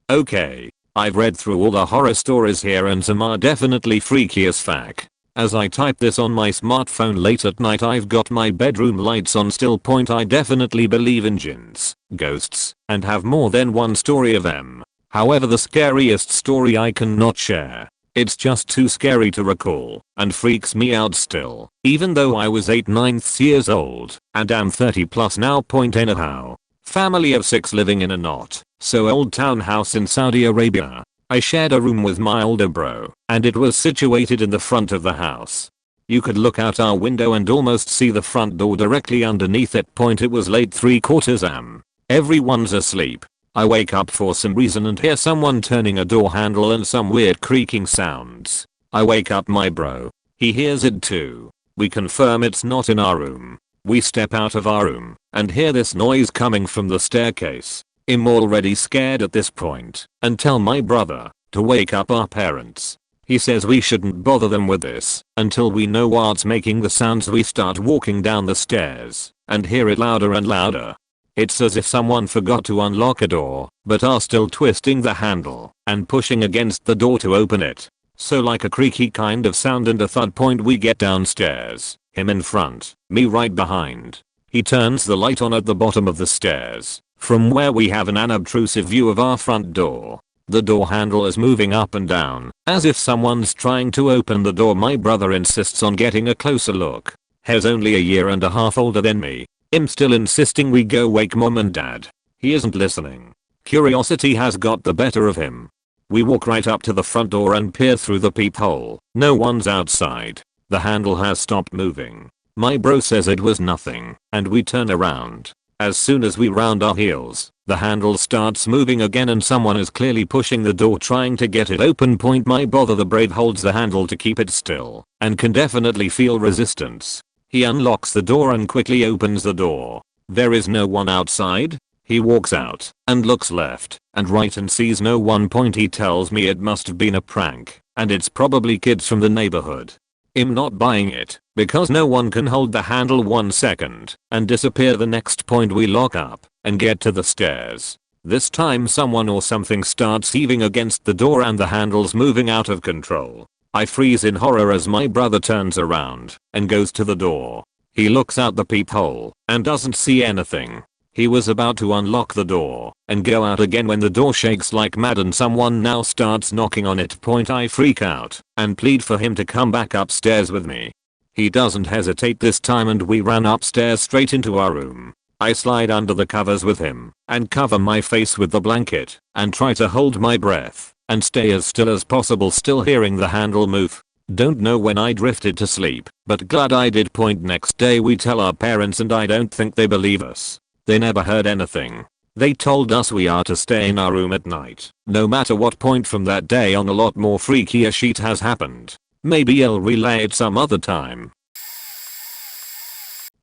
Okay, I've read through all the horror stories here and some are definitely freaky as fuck. As I type this on my smartphone late at night, I've got my bedroom lights on still. I definitely believe in jinns, ghosts, and have more than one story of them. However, the scariest story I cannot share. It's just too scary to recall and freaks me out still, even though I was 8/9 years old and am 30 plus now. Anyhow, family of 6 living in a not so old townhouse in Saudi Arabia. I shared a room with my older bro, and it was situated in the front of the house. You could look out our window and almost see the front door directly underneath it. It was late 3/4 am. Everyone's asleep. I wake up for some reason and hear someone turning a door handle and some weird creaking sounds. I wake up my bro. He hears it too. We confirm it's not in our room. We step out of our room and hear this noise coming from the staircase. I'm already scared at this point and tell my brother to wake up our parents. He says we shouldn't bother them with this until we know what's making the sounds. We start walking down the stairs and hear it louder and louder. It's as if someone forgot to unlock a door but are still twisting the handle and pushing against the door to open it. So like a creaky kind of sound and a thud. We get downstairs, him in front, me right behind. He turns the light on at the bottom of the stairs, from where we have an unobtrusive view of our front door. The door handle is moving up and down, as if someone's trying to open the door. My brother insists on getting a closer look. He's only a year and a half older than me. I'm still insisting we go wake mom and dad. He isn't listening. Curiosity has got the better of him. We walk right up to the front door and peer through the peephole. No one's outside. The handle has stopped moving. My bro says it was nothing, and we turn around. As soon as we round our heels, the handle starts moving again and someone is clearly pushing the door trying to get it open. My brother the brave holds the handle to keep it still and can definitely feel resistance. He unlocks the door and quickly opens the door. There is no one outside. He walks out and looks left and right and sees no one. He tells me it must have been a prank and it's probably kids from the neighborhood. I'm not buying it because no one can hold the handle 1 second and disappear the next. We lock up and get to the stairs. This time someone or something starts heaving against the door and the handle's moving out of control. I freeze in horror as my brother turns around and goes to the door. He looks out the peephole and doesn't see anything. He was about to unlock the door and go out again when the door shakes like mad and someone now starts knocking on it. I freak out and plead for him to come back upstairs with me. He doesn't hesitate this time and we ran upstairs straight into our room. I slide under the covers with him and cover my face with the blanket and try to hold my breath and stay as still as possible, still hearing the handle move. Don't know when I drifted to sleep, but glad I did. Next day we tell our parents and I don't think they believe us. They never heard anything. They told us we are to stay in our room at night, no matter what. From that day on a lot more freakier shit has happened. Maybe I'll relay it some other time.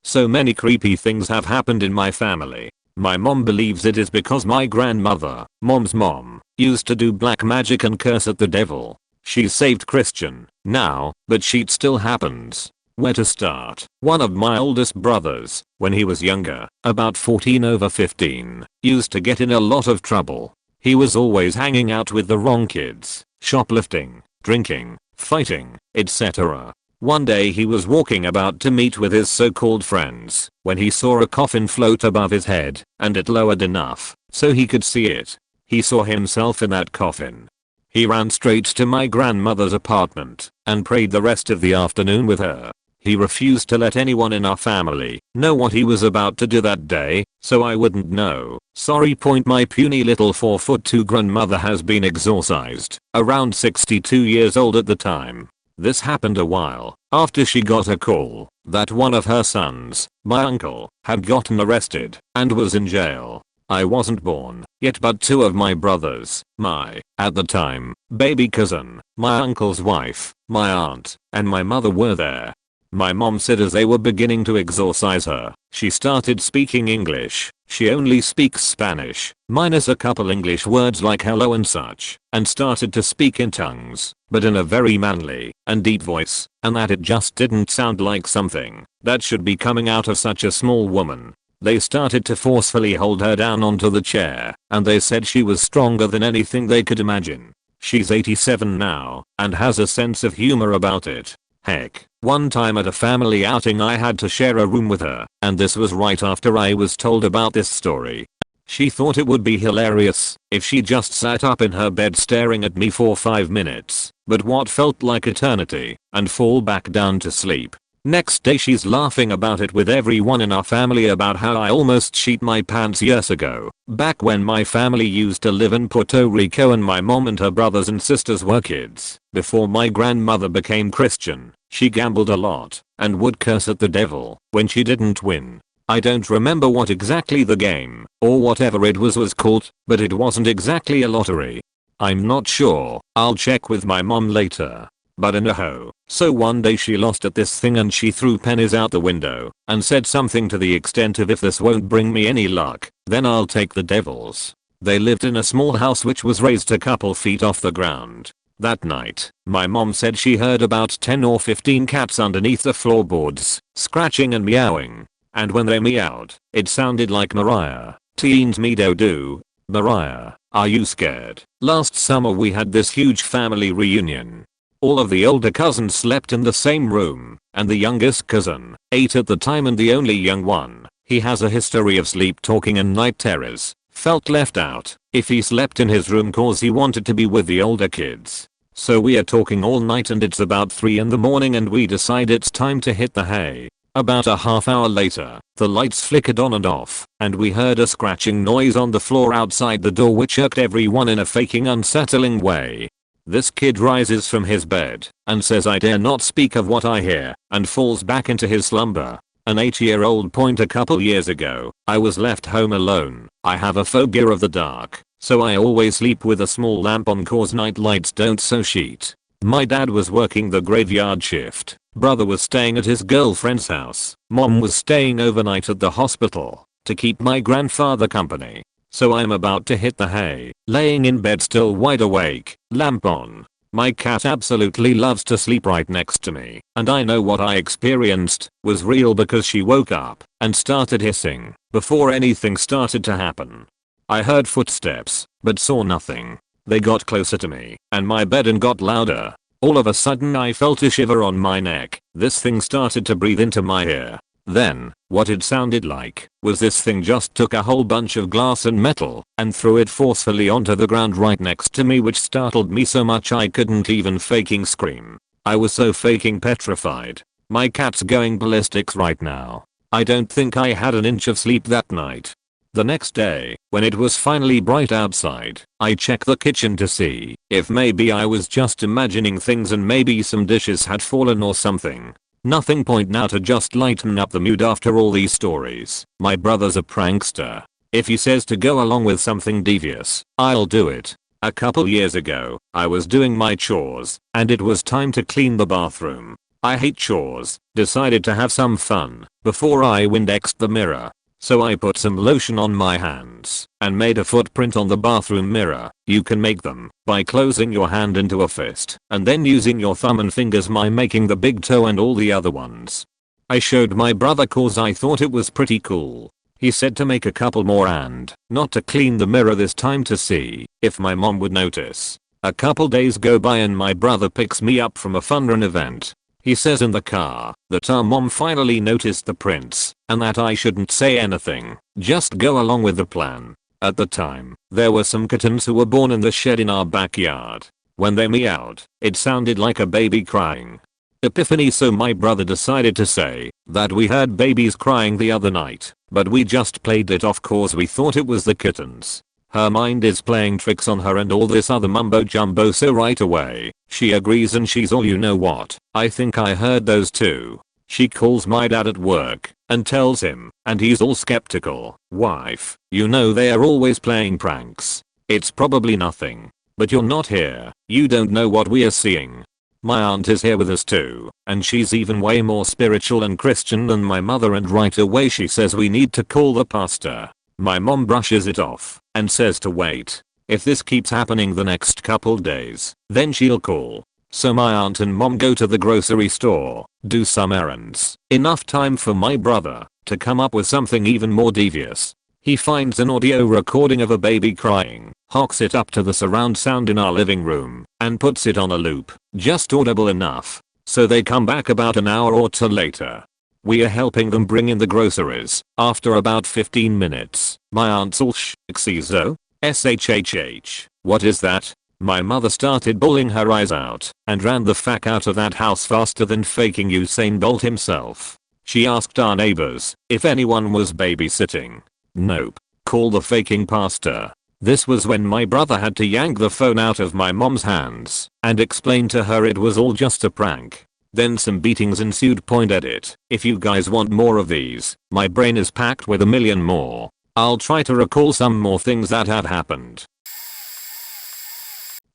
So many creepy things have happened in my family. My mom believes it is because my grandmother, mom's mom, used to do black magic and curse at the devil. She's saved Christian now, but shit still happens. Where to start? One of my oldest brothers, when he was younger, about 14 over 15, used to get in a lot of trouble. He was always hanging out with the wrong kids, shoplifting, drinking, fighting, etc. One day he was walking about to meet with his so-called friends when he saw a coffin float above his head and it lowered enough so he could see it. He saw himself in that coffin. He ran straight to my grandmother's apartment and prayed the rest of the afternoon with her. He refused to let anyone in our family know what he was about to do that day, so I wouldn't know. Sorry. My puny little 4'2" grandmother has been exorcised, around 62 years old at the time. This happened a while after she got a call that one of her sons, my uncle, had gotten arrested and was in jail. I wasn't born yet, but 2 of my brothers, my, at the time, baby cousin, my uncle's wife, my aunt, and my mother were there. My mom said as they were beginning to exorcise her, she started speaking English. She only speaks Spanish, minus a couple English words like hello and such, and started to speak in tongues, but in a very manly and deep voice, and that it just didn't sound like something that should be coming out of such a small woman. They started to forcefully hold her down onto the chair, and they said she was stronger than anything they could imagine. She's 87 now, and has a sense of humor about it. Heck, one time at a family outing I had to share a room with her, and this was right after I was told about this story. She thought it would be hilarious if she just sat up in her bed staring at me for 5 minutes, but what felt like eternity, and fall back down to sleep. Next day she's laughing about it with everyone in our family about how I almost shit my pants years ago, back when my family used to live in Puerto Rico and my mom and her brothers and sisters were kids. Before my grandmother became Christian, she gambled a lot and would curse at the devil when she didn't win. I don't remember what exactly the game or whatever it was called, but it wasn't exactly a lottery. I'm not sure, I'll check with my mom later. But anyhow, so one day she lost at this thing and she threw pennies out the window and said something to the extent of if this won't bring me any luck, then I'll take the devil's. They lived in a small house which was raised a couple feet off the ground. That night, my mom said she heard about 10 or 15 cats underneath the floorboards, scratching and meowing. And when they meowed, it sounded like Mariah. Teens me do. Mariah, are you scared? Last summer we had this huge family reunion. All of the older cousins slept in the same room, and the youngest cousin, 8 at the time and the only young one, he has a history of sleep talking and night terrors, felt left out if he slept in his room cause he wanted to be with the older kids. So we are talking all night and it's about 3 in the morning and we decide it's time to hit the hay. About a half hour later, the lights flickered on and off, and we heard a scratching noise on the floor outside the door which irked everyone in a faking unsettling way. This kid rises from his bed and says I dare not speak of what I hear and falls back into his slumber. An 8-year-old point a couple years ago, I was left home alone. I have a phobia of the dark, so I always sleep with a small lamp on cause night lights don't so sheet. My dad was working the graveyard shift, brother was staying at his girlfriend's house, mom was staying overnight at the hospital to keep my grandfather company. So I'm about to hit the hay, laying in bed still wide awake, lamp on. My cat absolutely loves to sleep right next to me, and I know what I experienced was real because she woke up and started hissing before anything started to happen. I heard footsteps, but saw nothing. They got closer to me and my bed and got louder. All of a sudden I felt a shiver on my neck. This thing started to breathe into my ear. Then, what it sounded like was this thing just took a whole bunch of glass and metal and threw it forcefully onto the ground right next to me, which startled me so much I couldn't even faking scream. I was so faking petrified. My cat's going ballistics right now. I don't think I had an inch of sleep that night. The next day, when it was finally bright outside, I checked the kitchen to see if maybe I was just imagining things and maybe some dishes had fallen or something. Nothing point now to just lighten up the mood after all these stories. My brother's a prankster. If he says to go along with something devious, I'll do it. A couple years ago, I was doing my chores, and it was time to clean the bathroom. I hate chores, decided to have some fun, before I Windexed the mirror. So I put some lotion on my hands and made a footprint on the bathroom mirror. You can make them by closing your hand into a fist and then using your thumb and fingers, my making the big toe and all the other ones. I showed my brother cause I thought it was pretty cool. He said to make a couple more and not to clean the mirror this time to see if my mom would notice. A couple days go by and my brother picks me up from a fun run event. He says in the car that our mom finally noticed the prints and that I shouldn't say anything, just go along with the plan. At the time, there were some kittens who were born in the shed in our backyard. When they meowed, it sounded like a baby crying. Epiphany, so my brother decided to say that we heard babies crying the other night, but we just played it off cause we thought it was the kittens. Her mind is playing tricks on her and all this other mumbo jumbo, so right away, she agrees and she's all, you know what, I think I heard those too. She calls my dad at work and tells him, and he's all skeptical. Wife, you know they are always playing pranks. It's probably nothing. But you're not here, you don't know what we are seeing. My aunt is here with us too, and she's even way more spiritual and Christian than my mother, and right away she says we need to call the pastor. My mom brushes it off and says to wait. If this keeps happening the next couple days, then she'll call. So my aunt and mom go to the grocery store, do some errands. Enough time for my brother to come up with something even more devious. He finds an audio recording of a baby crying, hooks it up to the surround sound in our living room, and puts it on a loop, just audible enough. So they come back about an hour or two later. We are helping them bring in the groceries. After about 15 minutes, my aunt's all shhh, what is that? My mother started bawling her eyes out and ran the fuck out of that house faster than faking Usain Bolt himself. She asked our neighbors if anyone was babysitting. Nope. Call the faking pastor. This was when my brother had to yank the phone out of my mom's hands and explain to her it was all just a prank. Then some beatings ensued. Edit. If you guys want more of these, my brain is packed with a million more. I'll try to recall some more things that have happened.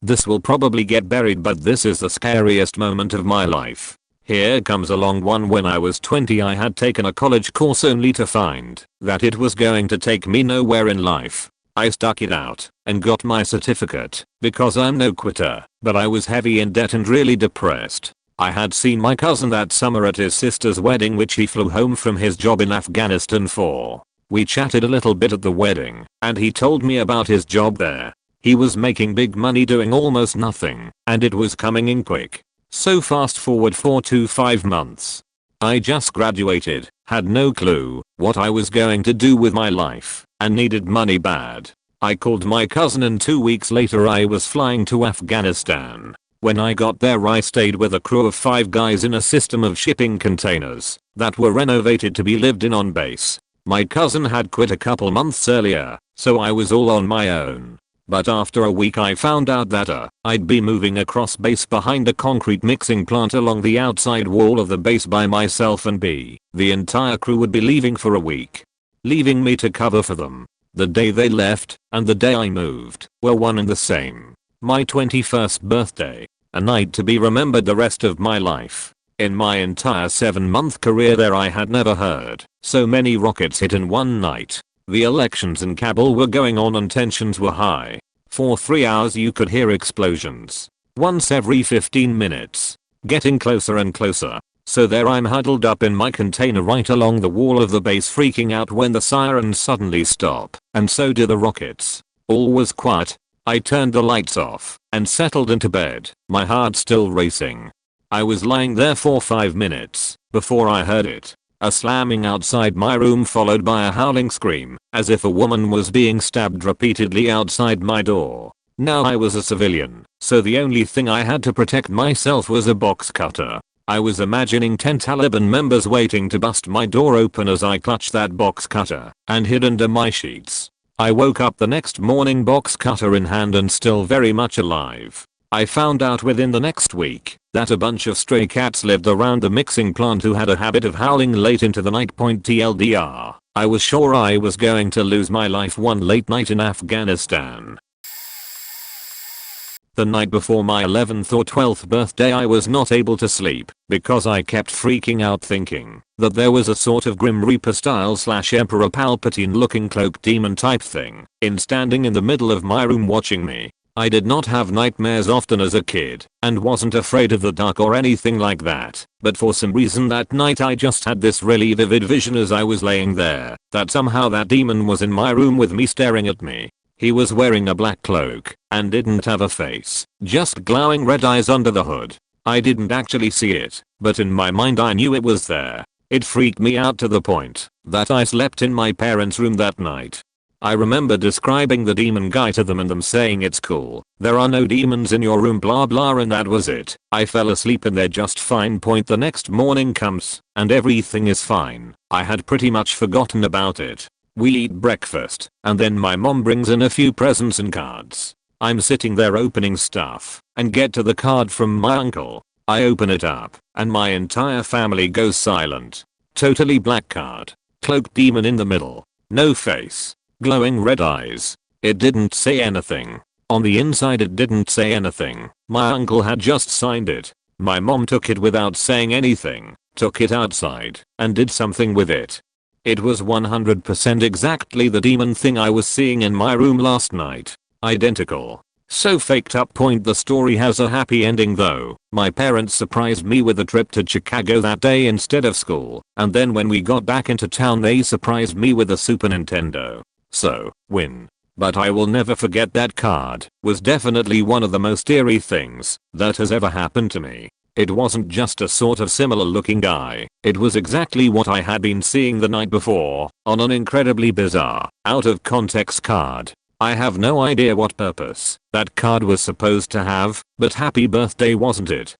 This will probably get buried, but this is the scariest moment of my life. Here comes a long one. When I was 20, I had taken a college course only to find that it was going to take me nowhere in life. I stuck it out and got my certificate because I'm no quitter, but I was heavy in debt and really depressed. I had seen my cousin that summer at his sister's wedding, which he flew home from his job in Afghanistan for. We chatted a little bit at the wedding and he told me about his job there. He was making big money doing almost nothing, and it was coming in quick. So fast forward 4 to 5 months. I just graduated, had no clue what I was going to do with my life, and needed money bad. I called my cousin and 2 weeks later I was flying to Afghanistan. When I got there I stayed with a crew of 5 guys in a system of shipping containers that were renovated to be lived in on base. My cousin had quit a couple months earlier, so I was all on my own. But after a week I found out that I'd be moving across base behind a concrete mixing plant along the outside wall of the base by myself, and the entire crew would be leaving for a week. Leaving me to cover for them. The day they left and the day I moved were one and the same. My 21st birthday. A night to be remembered the rest of my life. In my entire 7-month career there I had never heard so many rockets hit in one night. The elections in Kabul were going on and tensions were high. For 3 hours you could hear explosions. Once every 15 minutes. Getting closer and closer. So there I'm huddled up in my container right along the wall of the base, freaking out when the sirens suddenly stop, and so do the rockets. All was quiet. I turned the lights off and settled into bed, my heart still racing. I was lying there for 5 minutes before I heard it. A slamming outside my room followed by a howling scream, as if a woman was being stabbed repeatedly outside my door. Now I was a civilian, so the only thing I had to protect myself was a box cutter. I was imagining 10 Taliban members waiting to bust my door open as I clutched that box cutter and hid under my sheets. I woke up the next morning box cutter in hand and still very much alive. I found out within the next week that a bunch of stray cats lived around the mixing plant who had a habit of howling late into the night. TLDR. I was sure I was going to lose my life one late night in Afghanistan. The night before my 11th or 12th birthday I was not able to sleep because I kept freaking out thinking that there was a sort of Grim Reaper style / Emperor Palpatine looking cloak demon type thing standing in the middle of my room watching me. I did not have nightmares often as a kid and wasn't afraid of the dark or anything like that, but for some reason that night I just had this really vivid vision as I was laying there that somehow that demon was in my room with me staring at me. He was wearing a black cloak and didn't have a face, just glowing red eyes under the hood. I didn't actually see it, but in my mind I knew it was there. It freaked me out to the point that I slept in my parents' room that night. I remember describing the demon guy to them and them saying it's cool, there are no demons in your room blah blah, and that was it. I fell asleep and they're just fine. The next morning comes and everything is fine. I had pretty much forgotten about it. We eat breakfast and then my mom brings in a few presents and cards. I'm sitting there opening stuff and get to the card from my uncle. I open it up and my entire family goes silent. Totally black card. Cloaked demon in the middle. No face. Glowing red eyes. It didn't say anything. On the inside it didn't say anything. My uncle had just signed it. My mom took it without saying anything, took it outside, and did something with it. It was 100% exactly the demon thing I was seeing in my room last night. Identical. So faked up. The story has a happy ending though. My parents surprised me with a trip to Chicago that day instead of school, and then when we got back into town they surprised me with a Super Nintendo. So, win. But I will never forget that card. Was definitely one of the most eerie things that has ever happened to me. It wasn't just a sort of similar looking guy, it was exactly what I had been seeing the night before, on an incredibly bizarre, out of context card. I have no idea what purpose that card was supposed to have, but happy birthday wasn't it?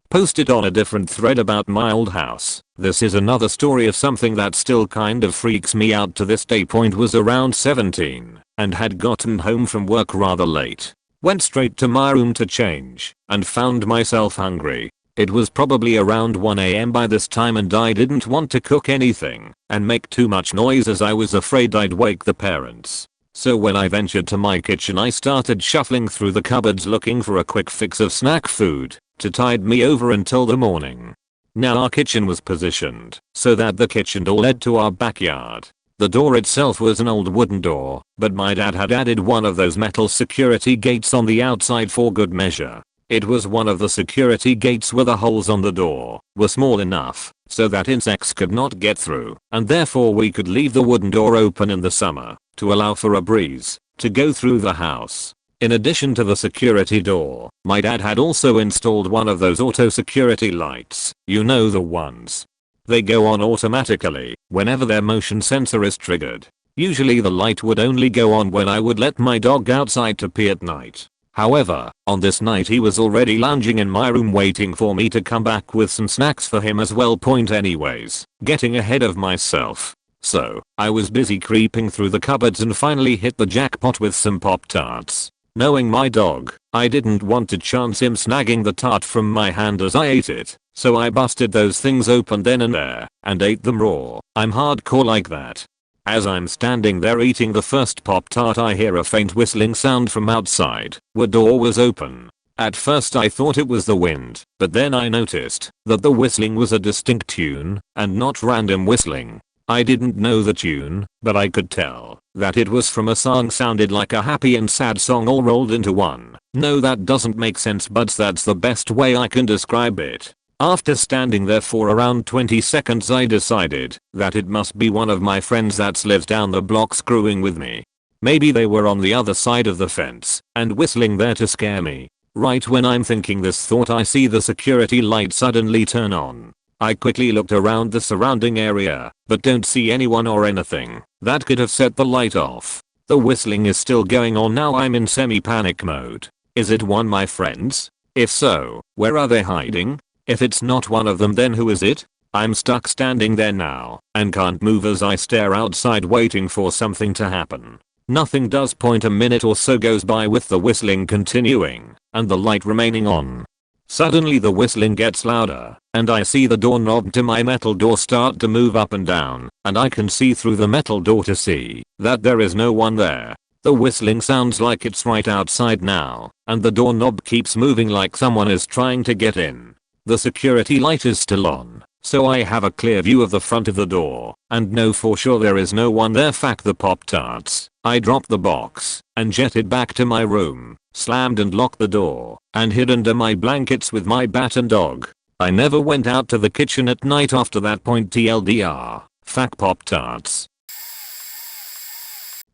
Posted on a different thread about my old house. This is another story of something that still kind of freaks me out to this day. Was around 17 and had gotten home from work rather late. Went straight to my room to change and found myself hungry. It was probably around 1 AM by this time and I didn't want to cook anything and make too much noise as I was afraid I'd wake the parents. So when I ventured to my kitchen I started shuffling through the cupboards looking for a quick fix of snack food to tide me over until the morning. Now our kitchen was positioned so that the kitchen door led to our backyard. The door itself was an old wooden door, but my dad had added one of those metal security gates on the outside for good measure. It was one of the security gates where the holes on the door were small enough so that insects could not get through, and therefore we could leave the wooden door open in the summer to allow for a breeze to go through the house. In addition to the security door, my dad had also installed one of those auto security lights, you know the ones. They go on automatically whenever their motion sensor is triggered. Usually the light would only go on when I would let my dog outside to pee at night. However, on this night he was already lounging in my room waiting for me to come back with some snacks for him as well. Anyways, getting ahead of myself. So, I was busy creeping through the cupboards and finally hit the jackpot with some Pop-Tarts. Knowing my dog, I didn't want to chance him snagging the tart from my hand as I ate it, so I busted those things open then and there, and ate them raw. I'm hardcore like that. As I'm standing there eating the first Pop-Tart I hear a faint whistling sound from outside. The door was open. At first I thought it was the wind, but then I noticed that the whistling was a distinct tune, and not random whistling. I didn't know the tune, but I could tell that it was from a song sounded like a happy and sad song all rolled into one. No, that doesn't make sense, but that's the best way I can describe it. After standing there for around 20 seconds I decided that it must be one of my friends that lives down the block screwing with me. Maybe they were on the other side of the fence and whistling there to scare me. Right when I'm thinking this thought I see the security light suddenly turn on. I quickly looked around the surrounding area, but don't see anyone or anything that could have set the light off. The whistling is still going on now. I'm in semi-panic mode. Is it one of my friends? If so, where are they hiding? If it's not one of them, then who is it? I'm stuck standing there now and can't move as I stare outside waiting for something to happen. Nothing does. A minute or so goes by with the whistling continuing and the light remaining on. Suddenly the whistling gets louder and I see the doorknob to my metal door start to move up and down, and I can see through the metal door to see that there is no one there. The whistling sounds like it's right outside now, and the doorknob keeps moving like someone is trying to get in. The security light is still on, so I have a clear view of the front of the door and know for sure there is no one there. The Pop-Tarts. I dropped the box and jetted back to my room, slammed and locked the door, and hid under my blankets with my bat and dog. I never went out to the kitchen at night after that point. TLDR. Fuck Pop-Tarts.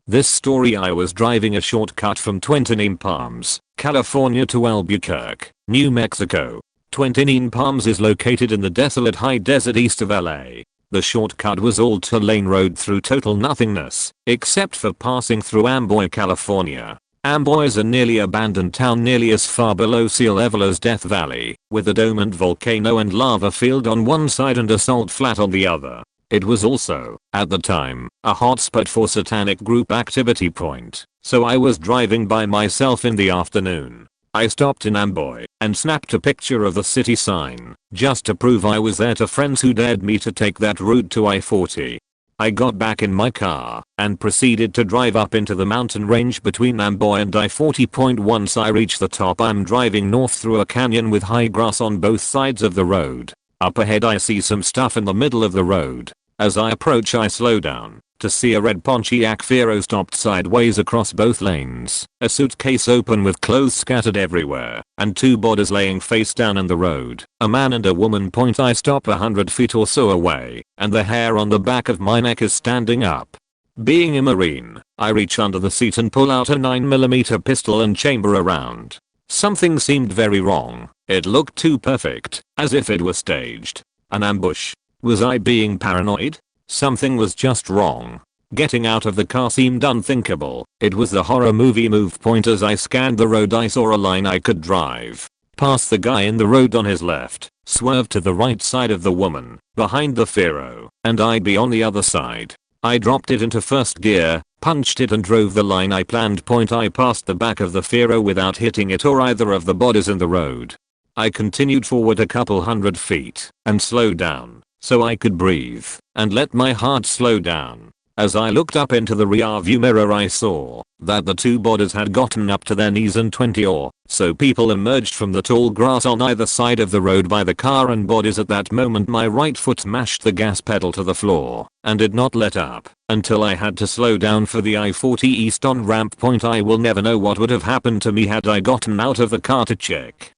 This story: I was driving a shortcut from Twenty Palms, California to Albuquerque, New Mexico. Twenty Palms is located in the desolate high desert east of LA. The shortcut was all two-lane road through total nothingness, except for passing through Amboy, California. Amboy is a nearly abandoned town nearly as far below sea level as Death Valley, with a dormant volcano and lava field on one side and a salt flat on the other. It was also, at the time, a hotspot for satanic group activity point, so I was driving by myself in the afternoon. I stopped in Amboy and snapped a picture of the city sign, just to prove I was there to friends who dared me to take that route to I-40. I got back in my car and proceeded to drive up into the mountain range between Amboy and I-40. Once I reach the top, I'm driving north through a canyon with high grass on both sides of the road. Up ahead I see some stuff in the middle of the road. As I approach I slow down to see a red Pontiac Fiero stopped sideways across both lanes, a suitcase open with clothes scattered everywhere, and two bodies laying face down in the road, a man and a woman. I stop 100 feet or so away, and the hair on the back of my neck is standing up. Being a Marine, I reach under the seat and pull out a 9mm pistol and chamber a round. Something seemed very wrong. It looked too perfect, as if it was staged. An ambush. Was I being paranoid? Something was just wrong. Getting out of the car seemed unthinkable. It was the horror movie move. As I scanned the road I saw a line I could drive past the guy in the road on his left, swerve to the right side of the woman, behind the Fiero, and I'd be on the other side. I dropped it into first gear, punched it and drove the line I planned. I passed the back of the Fiero without hitting it or either of the bodies in the road. I continued forward a couple hundred feet and slowed down so I could breathe and let my heart slow down. As I looked up into the rear view mirror I saw that the two bodies had gotten up to their knees and 20 or so people emerged from the tall grass on either side of the road by the car and bodies. At that moment my right foot mashed the gas pedal to the floor and did not let up until I had to slow down for the I-40 East on ramp. I will never know what would have happened to me had I gotten out of the car to check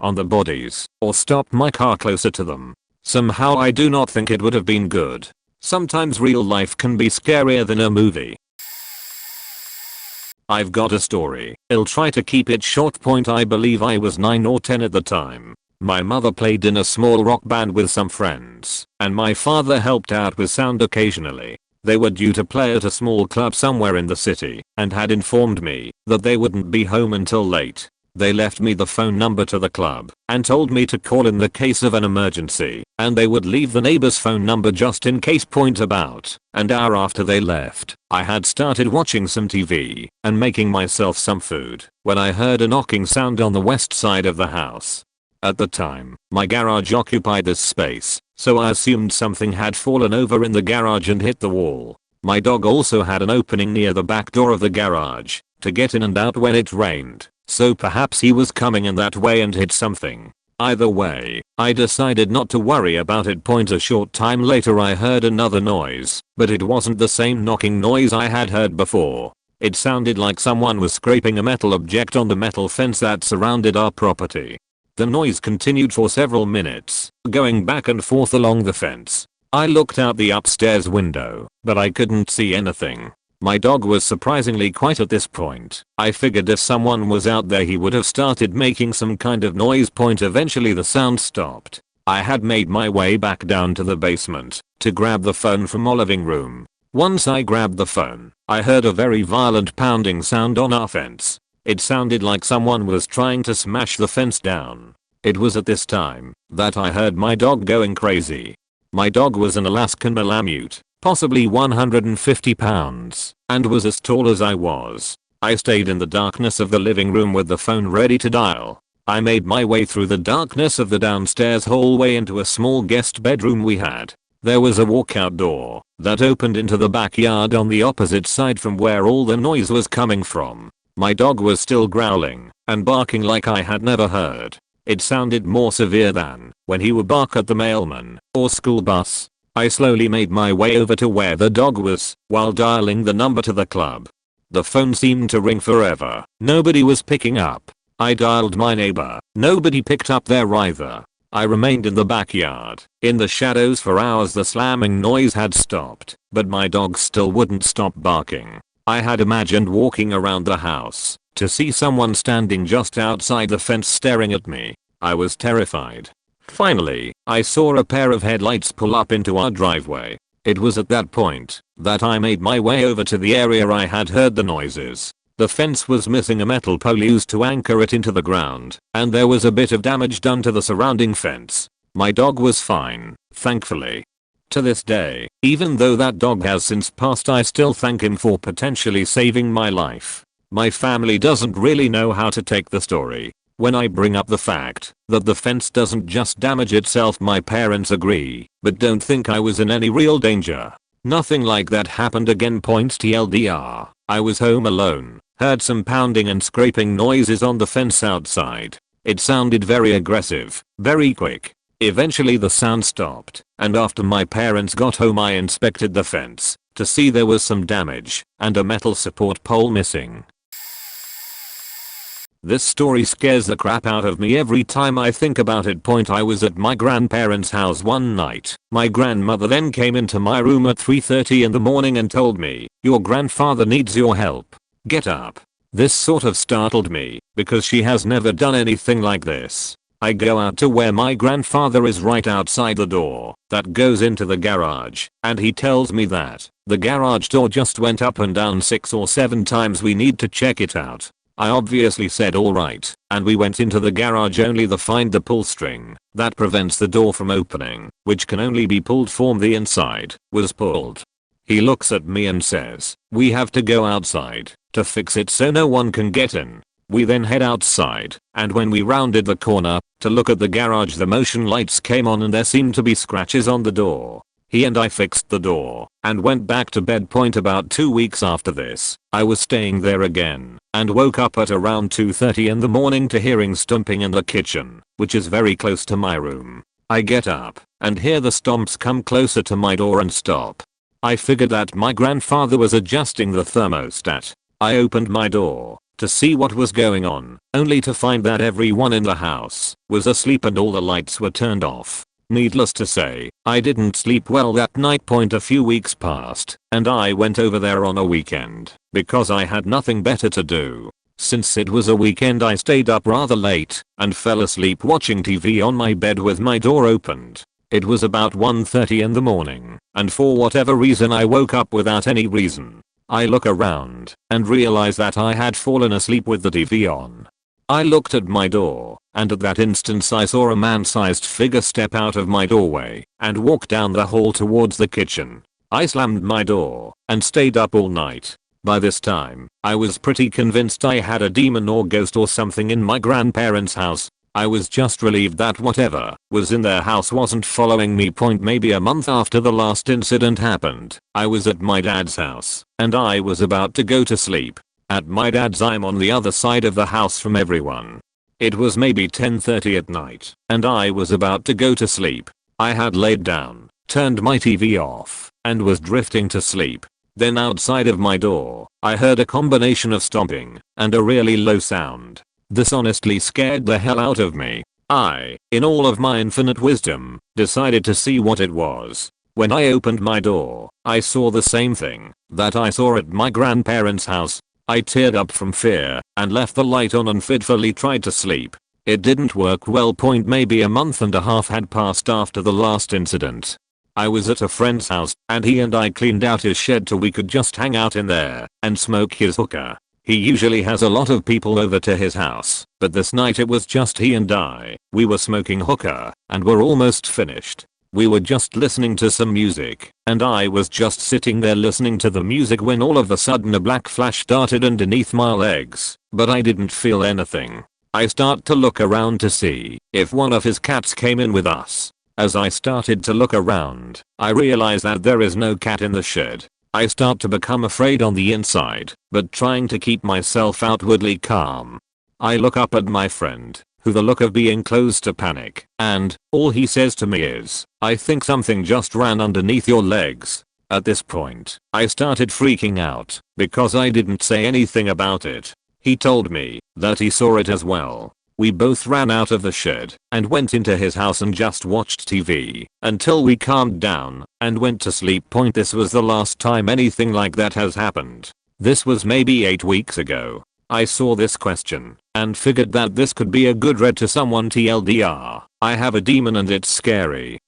on the bodies or stopped my car closer to them. Somehow I do not think it would have been good. Sometimes real life can be scarier than a movie. I've got a story. I'll try to keep it short. I believe I was 9 or 10 at the time. My mother played in a small rock band with some friends, and my father helped out with sound occasionally. They were due to play at a small club somewhere in the city and had informed me that they wouldn't be home until late. They left me the phone number to the club and told me to call in the case of an emergency, and they would leave the neighbor's phone number just in case. About an hour after they left, I had started watching some TV and making myself some food when I heard a knocking sound on the west side of the house. At the time, my garage occupied this space, so I assumed something had fallen over in the garage and hit the wall. My dog also had an opening near the back door of the garage to get in and out when it rained, so perhaps he was coming in that way and hit something. Either way, I decided not to worry about it. A short time later I heard another noise, but it wasn't the same knocking noise I had heard before. It sounded like someone was scraping a metal object on the metal fence that surrounded our property. The noise continued for several minutes, going back and forth along the fence. I looked out the upstairs window, but I couldn't see anything. My dog was surprisingly quiet at this point. I figured if someone was out there he would have started making some kind of noise. Eventually the sound stopped. I had made my way back down to the basement to grab the phone from our living room. Once I grabbed the phone, I heard a very violent pounding sound on our fence. It sounded like someone was trying to smash the fence down. It was at this time that I heard my dog going crazy. My dog was an Alaskan Malamute, possibly 150 pounds, and was as tall as I was. I stayed in the darkness of the living room with the phone ready to dial. I made my way through the darkness of the downstairs hallway into a small guest bedroom we had. There was a walkout door that opened into the backyard on the opposite side from where all the noise was coming from. My dog was still growling and barking like I had never heard. It sounded more severe than when he would bark at the mailman or school bus. I slowly made my way over to where the dog was while dialing the number to the club. The phone seemed to ring forever. Nobody was picking up. I dialed my neighbor. Nobody picked up there either. I remained in the backyard, in the shadows for hours. The slamming noise had stopped, but my dog still wouldn't stop barking. I had imagined walking around the house to see someone standing just outside the fence staring at me. I was terrified. Finally, I saw a pair of headlights pull up into our driveway. It was at that point that I made my way over to the area I had heard the noises. The fence was missing a metal pole used to anchor it into the ground, and there was a bit of damage done to the surrounding fence. My dog was fine, thankfully. To this day, even though that dog has since passed, I still thank him for potentially saving my life. My family doesn't really know how to take the story. When I bring up the fact that the fence doesn't just damage itself, my parents agree, but don't think I was in any real danger. Nothing like that happened again. TLDR. I was home alone, heard some pounding and scraping noises on the fence outside. It sounded very aggressive, very quick. Eventually the sound stopped, and after my parents got home I inspected the fence to see there was some damage and a metal support pole missing. This story scares the crap out of me every time I think about it. I was at my grandparents' house one night. My grandmother then came into my room at 3:30 in the morning and told me, "Your grandfather needs your help. Get up." This sort of startled me because she has never done anything like this. I go out to where my grandfather is right outside the door that goes into the garage, and he tells me that the garage door just went up and down 6 or 7 times. We need to check it out. I obviously said alright, and we went into the garage only to find the pull string that prevents the door from opening, which can only be pulled from the inside, was pulled. He looks at me and says, "We have to go outside to fix it so no one can get in." We then head outside, and when we rounded the corner to look at the garage, the motion lights came on and there seemed to be scratches on the door. He and I fixed the door and went back to bed. About 2 weeks after this, I was staying there again and woke up at around 2:30 in the morning to hearing stomping in the kitchen, which is very close to my room. I get up and hear the stomps come closer to my door and stop. I figured that my grandfather was adjusting the thermostat. I opened my door to see what was going on, only to find that everyone in the house was asleep and all the lights were turned off. Needless to say, I didn't sleep well that night. A few weeks passed, and I went over there on a weekend because I had nothing better to do. Since it was a weekend, I stayed up rather late and fell asleep watching TV on my bed with my door opened. It was about 1:30 in the morning, and for whatever reason I woke up without any reason. I look around and realize that I had fallen asleep with the TV on. I looked at my door, and at that instant I saw a man-sized figure step out of my doorway and walk down the hall towards the kitchen. I slammed my door and stayed up all night. By this time, I was pretty convinced I had a demon or ghost or something in my grandparents' house. I was just relieved that whatever was in their house wasn't following me. Maybe a month after the last incident happened, I was at my dad's house, and I was about to go to sleep. At my dad's, I'm on the other side of the house from everyone. It was maybe 10:30 at night, and I was about to go to sleep. I had laid down, turned my TV off, and was drifting to sleep. Then outside of my door, I heard a combination of stomping and a really low sound. This honestly scared the hell out of me. I, in all of my infinite wisdom, decided to see what it was. When I opened my door, I saw the same thing that I saw at my grandparents' house. I teared up from fear and left the light on and fitfully tried to sleep. It didn't work well. Maybe a month and a half had passed after the last incident. I was at a friend's house, and he and I cleaned out his shed so we could just hang out in there and smoke his hookah. He usually has a lot of people over to his house, but this night it was just he and I. We were smoking hookah and were almost finished. We were just listening to some music, and I was just sitting there listening to the music when all of a sudden a black flash darted underneath my legs, but I didn't feel anything. I start to look around to see if one of his cats came in with us. As I started to look around, I realize that there is no cat in the shed. I start to become afraid on the inside, but trying to keep myself outwardly calm. I look up at my friend, who the look of being close to panic, and all he says to me is, "I think something just ran underneath your legs." At this point, I started freaking out because I didn't say anything about it. He told me that he saw it as well. We both ran out of the shed and went into his house and just watched TV until we calmed down and went to sleep. This was the last time anything like that has happened. This was maybe 8 weeks ago. I saw this question and figured that this could be a good read to someone. TLDR, I have a demon and it's scary.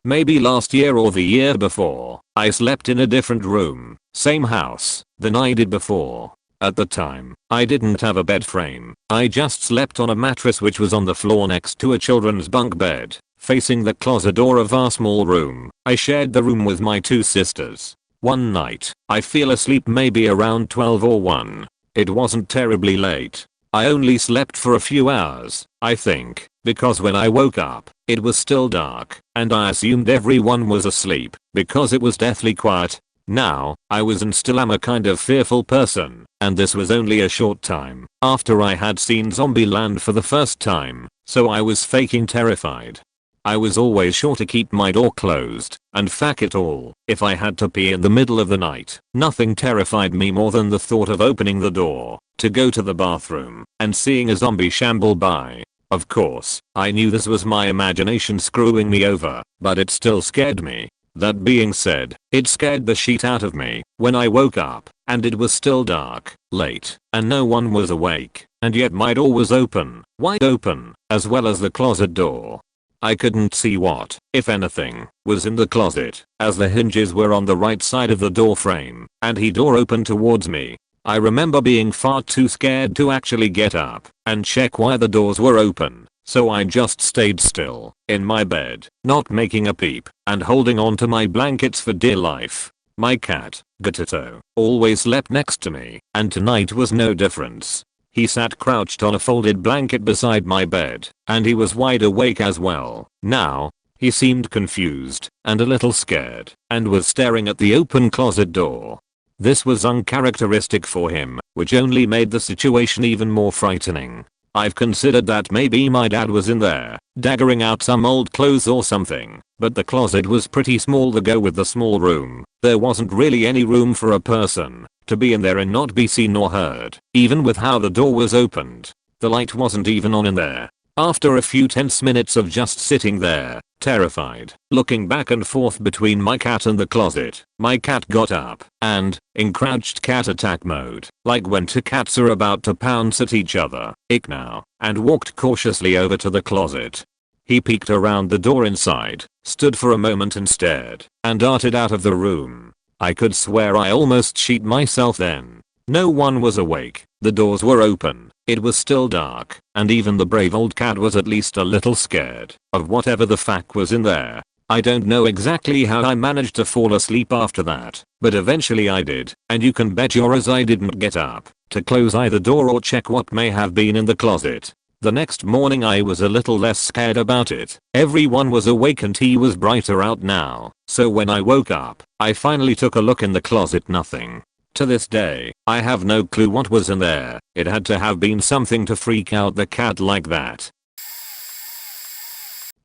Maybe last year or the year before, I slept in a different room, same house, than I did before. At the time, I didn't have a bed frame. I just slept on a mattress which was on the floor next to a children's bunk bed, facing the closet door of our small room. I shared the room with my 2 sisters. One night, I fell asleep maybe around 12 or 1. It wasn't terribly late. I only slept for a few hours, I think, because when I woke up, it was still dark, and I assumed everyone was asleep, because it was deathly quiet. Now, I was and still am a kind of fearful person, and this was only a short time after I had seen Zombieland for the first time, so I was faking terrified. I was always sure to keep my door closed, and fuck it all, if I had to pee in the middle of the night, nothing terrified me more than the thought of opening the door to go to the bathroom and seeing a zombie shamble by. Of course, I knew this was my imagination screwing me over, but it still scared me. That being said, it scared the shit out of me when I woke up, and it was still dark, late, and no one was awake, and yet my door was open, wide open, as well as the closet door. I couldn't see what, if anything, was in the closet, as the hinges were on the right side of the door frame, and the door opened towards me. I remember being far too scared to actually get up and check why the doors were open, so I just stayed still in my bed, not making a peep, and holding on to my blankets for dear life. My cat, Gatito, always slept next to me, and tonight was no difference. He sat crouched on a folded blanket beside my bed, and he was wide awake as well. Now, he seemed confused and a little scared, and was staring at the open closet door. This was uncharacteristic for him, which only made the situation even more frightening. I've considered that maybe my dad was in there, daggering out some old clothes or something, but the closet was pretty small to go with the small room. There wasn't really any room for a person to be in there and not be seen or heard, even with how the door was opened. The light wasn't even on in there. After a few tense minutes of just sitting there, terrified, looking back and forth between my cat and the closet, my cat got up and, in crouched cat attack mode, like when two cats are about to pounce at each other, ick now, and walked cautiously over to the closet. He peeked around the door inside, stood for a moment and stared, and darted out of the room. I could swear I almost shit myself then. No one was awake, the doors were open, it was still dark, and even the brave old cat was at least a little scared of whatever the fuck was in there. I don't know exactly how I managed to fall asleep after that, but eventually I did, and you can bet your ass I didn't get up to close either door or check what may have been in the closet. The next morning I was a little less scared about it. Everyone was awake and he was brighter out now, so when I woke up, I finally took a look in the closet. Nothing. To this day, I have no clue what was in there. It had to have been something to freak out the cat like that.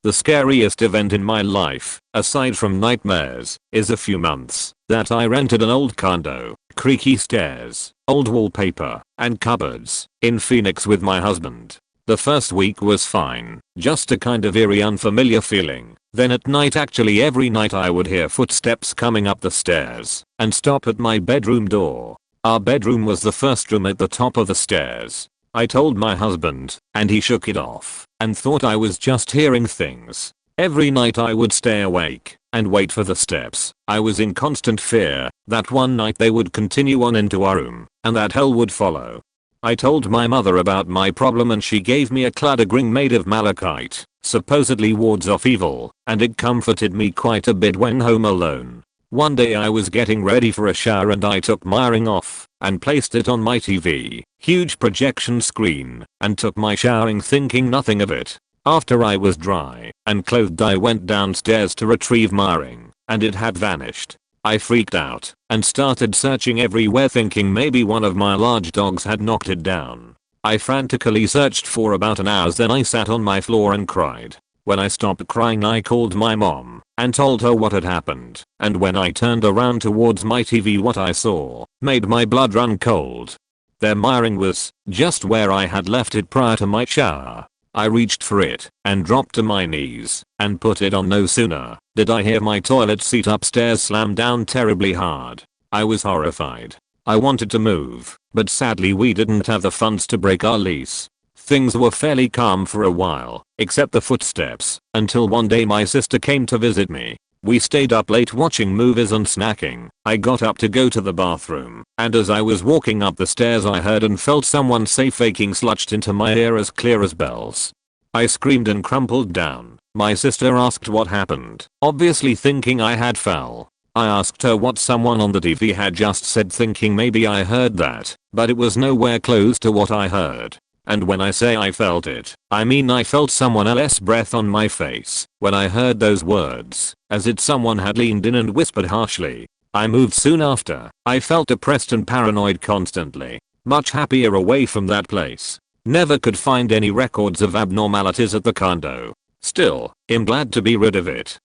The scariest event in my life, aside from nightmares, is a few months that I rented an old condo, creaky stairs, old wallpaper, and cupboards, in Phoenix with my husband. The first week was fine, just a kind of eerie unfamiliar feeling. Then at night, actually every night, I would hear footsteps coming up the stairs and stop at my bedroom door. Our bedroom was the first room at the top of the stairs. I told my husband, and he shook it off and thought I was just hearing things. Every night I would stay awake and wait for the steps. I was in constant fear that one night they would continue on into our room and that hell would follow. I told my mother about my problem and she gave me a claddagh ring made of malachite, supposedly wards off evil, and it comforted me quite a bit when home alone. One day I was getting ready for a shower and I took my ring off and placed it on my TV, huge projection screen, and took my showering thinking nothing of it. After I was dry and clothed, I went downstairs to retrieve my ring, and it had vanished. I freaked out and started searching everywhere thinking maybe one of my large dogs had knocked it down. I frantically searched for about an hour, then I sat on my floor and cried. When I stopped crying I called my mom and told her what had happened, and when I turned around towards my TV what I saw made my blood run cold. My ring was just where I had left it prior to my shower. I reached for it and dropped to my knees and put it on. No sooner did I hear my toilet seat upstairs slam down terribly hard. I was horrified. I wanted to move, but sadly we didn't have the funds to break our lease. Things were fairly calm for a while, except the footsteps, until one day my sister came to visit me. We stayed up late watching movies and snacking. I got up to go to the bathroom, and as I was walking up the stairs I heard and felt someone say faking sludged into my ear as clear as bells. I screamed and crumpled down. My sister asked what happened, obviously thinking I had fell. I asked her what someone on the TV had just said, thinking maybe I heard that, but it was nowhere close to what I heard. And when I say I felt it, I mean I felt someone else's breath on my face when I heard those words, as if someone had leaned in and whispered harshly. I moved soon after. I felt depressed and paranoid constantly. Much happier away from that place. Never could find any records of abnormalities at the condo. Still, I'm glad to be rid of it.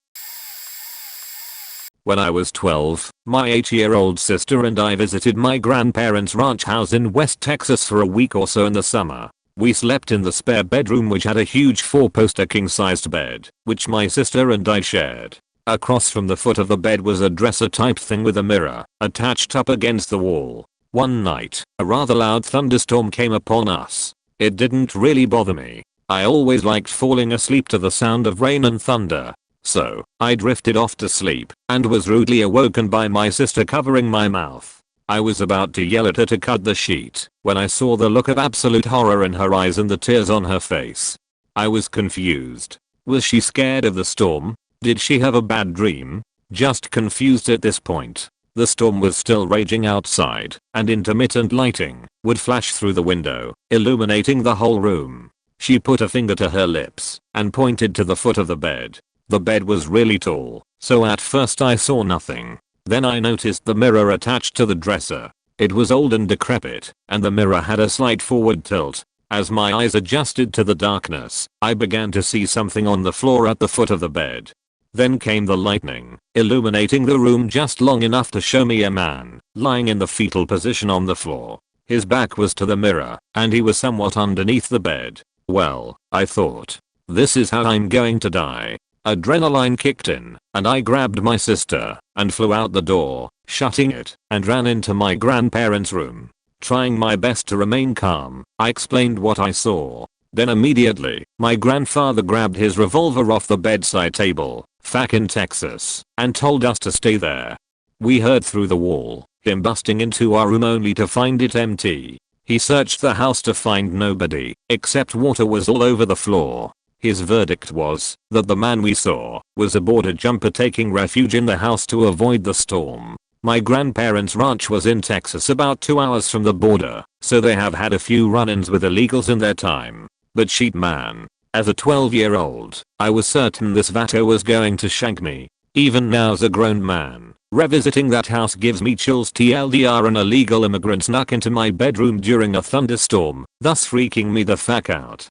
When I was 12, my 8-year-old sister and I visited my grandparents' ranch house in West Texas for a week or so in the summer. We slept in the spare bedroom, which had a huge 4-poster king-sized bed, which my sister and I shared. Across from the foot of the bed was a dresser type thing with a mirror attached up against the wall. One night, a rather loud thunderstorm came upon us. It didn't really bother me. I always liked falling asleep to the sound of rain and thunder. So, I drifted off to sleep and was rudely awoken by my sister covering my mouth. I was about to yell at her to cut the sheet when I saw the look of absolute horror in her eyes and the tears on her face. I was confused. Was she scared of the storm? Did she have a bad dream? Just confused at this point. The storm was still raging outside, and intermittent lighting would flash through the window, illuminating the whole room. She put a finger to her lips and pointed to the foot of the bed. The bed was really tall, so at first I saw nothing. Then I noticed the mirror attached to the dresser. It was old and decrepit, and the mirror had a slight forward tilt. As my eyes adjusted to the darkness, I began to see something on the floor at the foot of the bed. Then came the lightning, illuminating the room just long enough to show me a man lying in the fetal position on the floor. His back was to the mirror, and he was somewhat underneath the bed. Well, I thought, this is how I'm going to die. Adrenaline kicked in, and I grabbed my sister and flew out the door, shutting it, and ran into my grandparents' room. Trying my best to remain calm, I explained what I saw. Then immediately, my grandfather grabbed his revolver off the bedside table, back in Texas, and told us to stay there. We heard through the wall him busting into our room only to find it empty. He searched the house to find nobody, except water was all over the floor. His verdict was that the man we saw was a border jumper taking refuge in the house to avoid the storm. My grandparents' ranch was in Texas, about 2 hours from the border, so they have had a few run-ins with illegals in their time. But shit man, as a 12-year-old, I was certain this vato was going to shank me. Even now as a grown man, revisiting that house gives me chills. TLDR, an illegal immigrant snuck into my bedroom during a thunderstorm, thus freaking me the fuck out.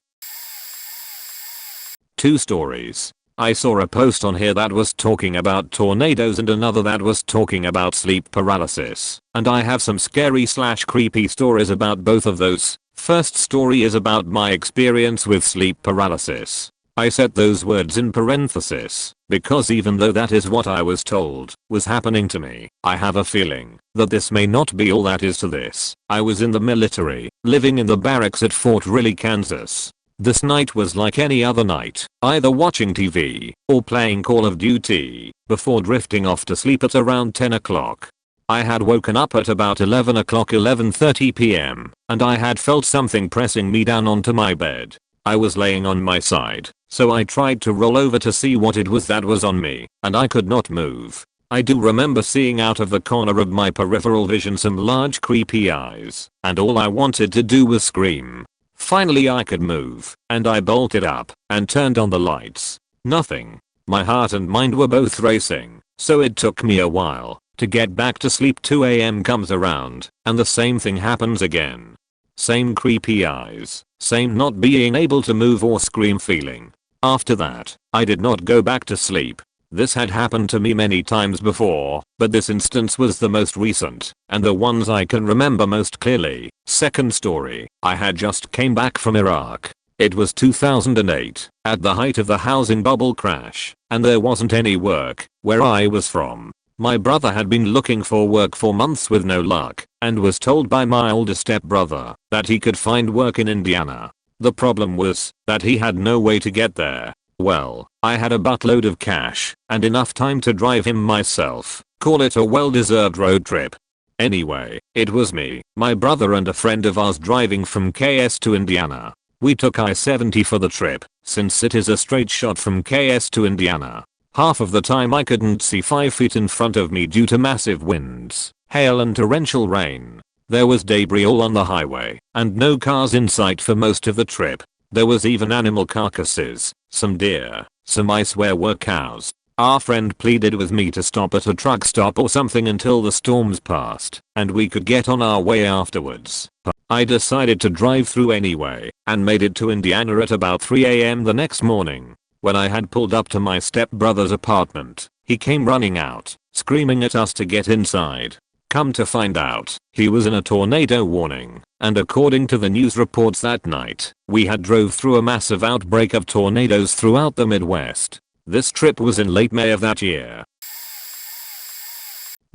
2 stories. I saw a post on here that was talking about tornadoes and another that was talking about sleep paralysis, and I have some scary / creepy stories about both of those. First story is about my experience with sleep paralysis. I set those words in parenthesis because even though that is what I was told was happening to me, I have a feeling that this may not be all that is to this. I was in the military, living in the barracks at Fort Riley, Kansas. This night was like any other night, either watching TV or playing Call of Duty, before drifting off to sleep at around 10 o'clock. I had woken up at about 11 o'clock, 11:30 p.m, and I had felt something pressing me down onto my bed. I was laying on my side, so I tried to roll over to see what it was that was on me, and I could not move. I do remember seeing out of the corner of my peripheral vision some large creepy eyes, and all I wanted to do was scream. Finally I could move, and I bolted up and turned on the lights. Nothing. My heart and mind were both racing, so it took me a while to get back to sleep. 2 a.m. comes around, and the same thing happens again. Same creepy eyes, same not being able to move or scream feeling. After that, I did not go back to sleep. This had happened to me many times before, but this instance was the most recent, and the ones I can remember most clearly. Second story, I had just came back from Iraq. It was 2008, at the height of the housing bubble crash, and there wasn't any work where I was from. My brother had been looking for work for months with no luck, and was told by my older stepbrother that he could find work in Indiana. The problem was that he had no way to get there. Well, I had a buttload of cash and enough time to drive him myself. Call it a well-deserved road trip. Anyway, it was me, my brother and a friend of ours driving from KS to Indiana. We took I-70 for the trip, since it is a straight shot from KS to Indiana. Half of the time I couldn't see 5 feet in front of me due to massive winds, hail and torrential rain. There was debris all on the highway and no cars in sight for most of the trip. There was even animal carcasses, some deer, some I swear were cows. Our friend pleaded with me to stop at a truck stop or something until the storms passed and we could get on our way afterwards. I decided to drive through anyway and made it to Indiana at about 3 AM the next morning. When I had pulled up to my stepbrother's apartment, he came running out, screaming at us to get inside. Come to find out, he was in a tornado warning, and according to the news reports that night, we had drove through a massive outbreak of tornadoes throughout the Midwest. This trip was in late May of that year.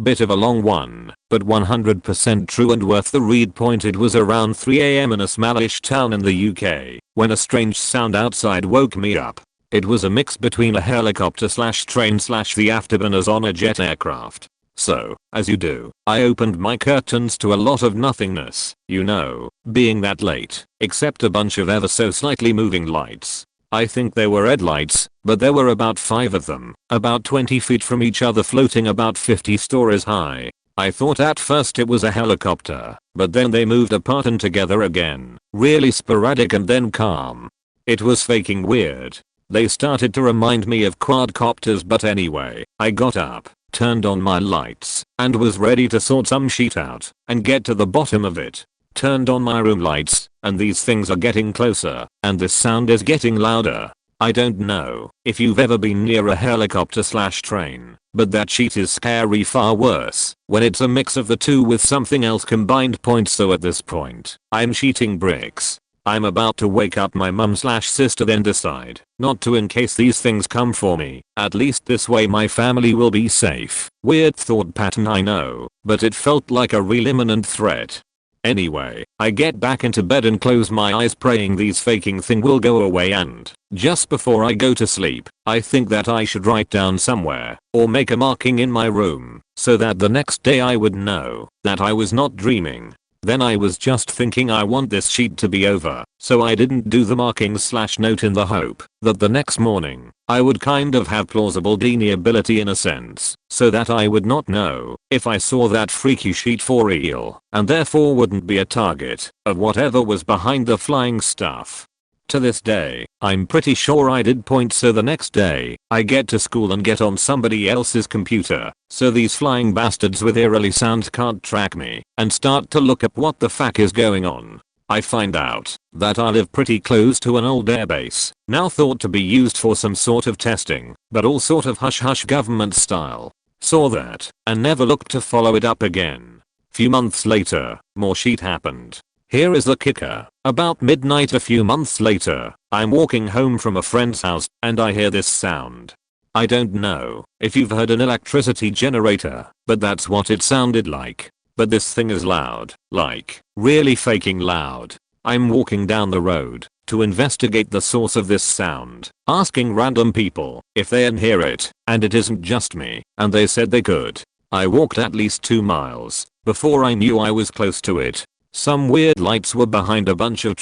Bit of a long one, but 100% true and worth the read. Point: it was around 3 AM in a smallish town in the UK, when a strange sound outside woke me up. It was a mix between a helicopter slash train slash the afterburners on a jet aircraft. So, as you do, I opened my curtains to a lot of nothingness, you know, being that late, except a bunch of ever so slightly moving lights. I think they were headlights, but there were about 5 of them, about 20 feet from each other, floating about 50 stories high. I thought at first it was a helicopter, but then they moved apart and together again, really sporadic and then calm. It was faking weird. They started to remind me of quadcopters, but anyway, I got up, turned on my lights, and was ready to sort some shit out and get to the bottom of it. Turned on my room lights, and these things are getting closer, and this sound is getting louder. I don't know if you've ever been near a helicopter slash train, but that shit is scary far worse when it's a mix of the two with something else combined. Point: so at this point, I'm sheeting bricks. I'm about to wake up my mum slash sister, then decide not to in case these things come for me. At least this way my family will be safe. Weird thought pattern, I know, but it felt like a real imminent threat. Anyway, I get back into bed and close my eyes, praying these faking thing will go away, and just before I go to sleep, I think that I should write down somewhere or make a marking in my room so that the next day I would know that I was not dreaming. Then I was just thinking I want this sheet to be over, so I didn't do the markings slash note in the hope that the next morning I would kind of have plausible deniability in a sense, so that I would not know if I saw that freaky sheet for real, and therefore wouldn't be a target of whatever was behind the flying stuff. To this day, I'm pretty sure I did. Point: so the next day, I get to school and get on somebody else's computer, so these flying bastards with eerily sounds can't track me, and start to look up what the fuck is going on. I find out that I live pretty close to an old airbase, now thought to be used for some sort of testing, but all sort of hush hush government style. Saw that, and never looked to follow it up again. Few months later, more shit happened. Here is the kicker. About midnight a few months later, I'm walking home from a friend's house and I hear this sound. I don't know if you've heard an electricity generator, but that's what it sounded like. But this thing is loud, like really faking loud. I'm walking down the road to investigate the source of this sound, asking random people if they can hear it, and it isn't just me, and they said they could. I walked at least 2 miles before I knew I was close to it. Some weird lights were behind a bunch of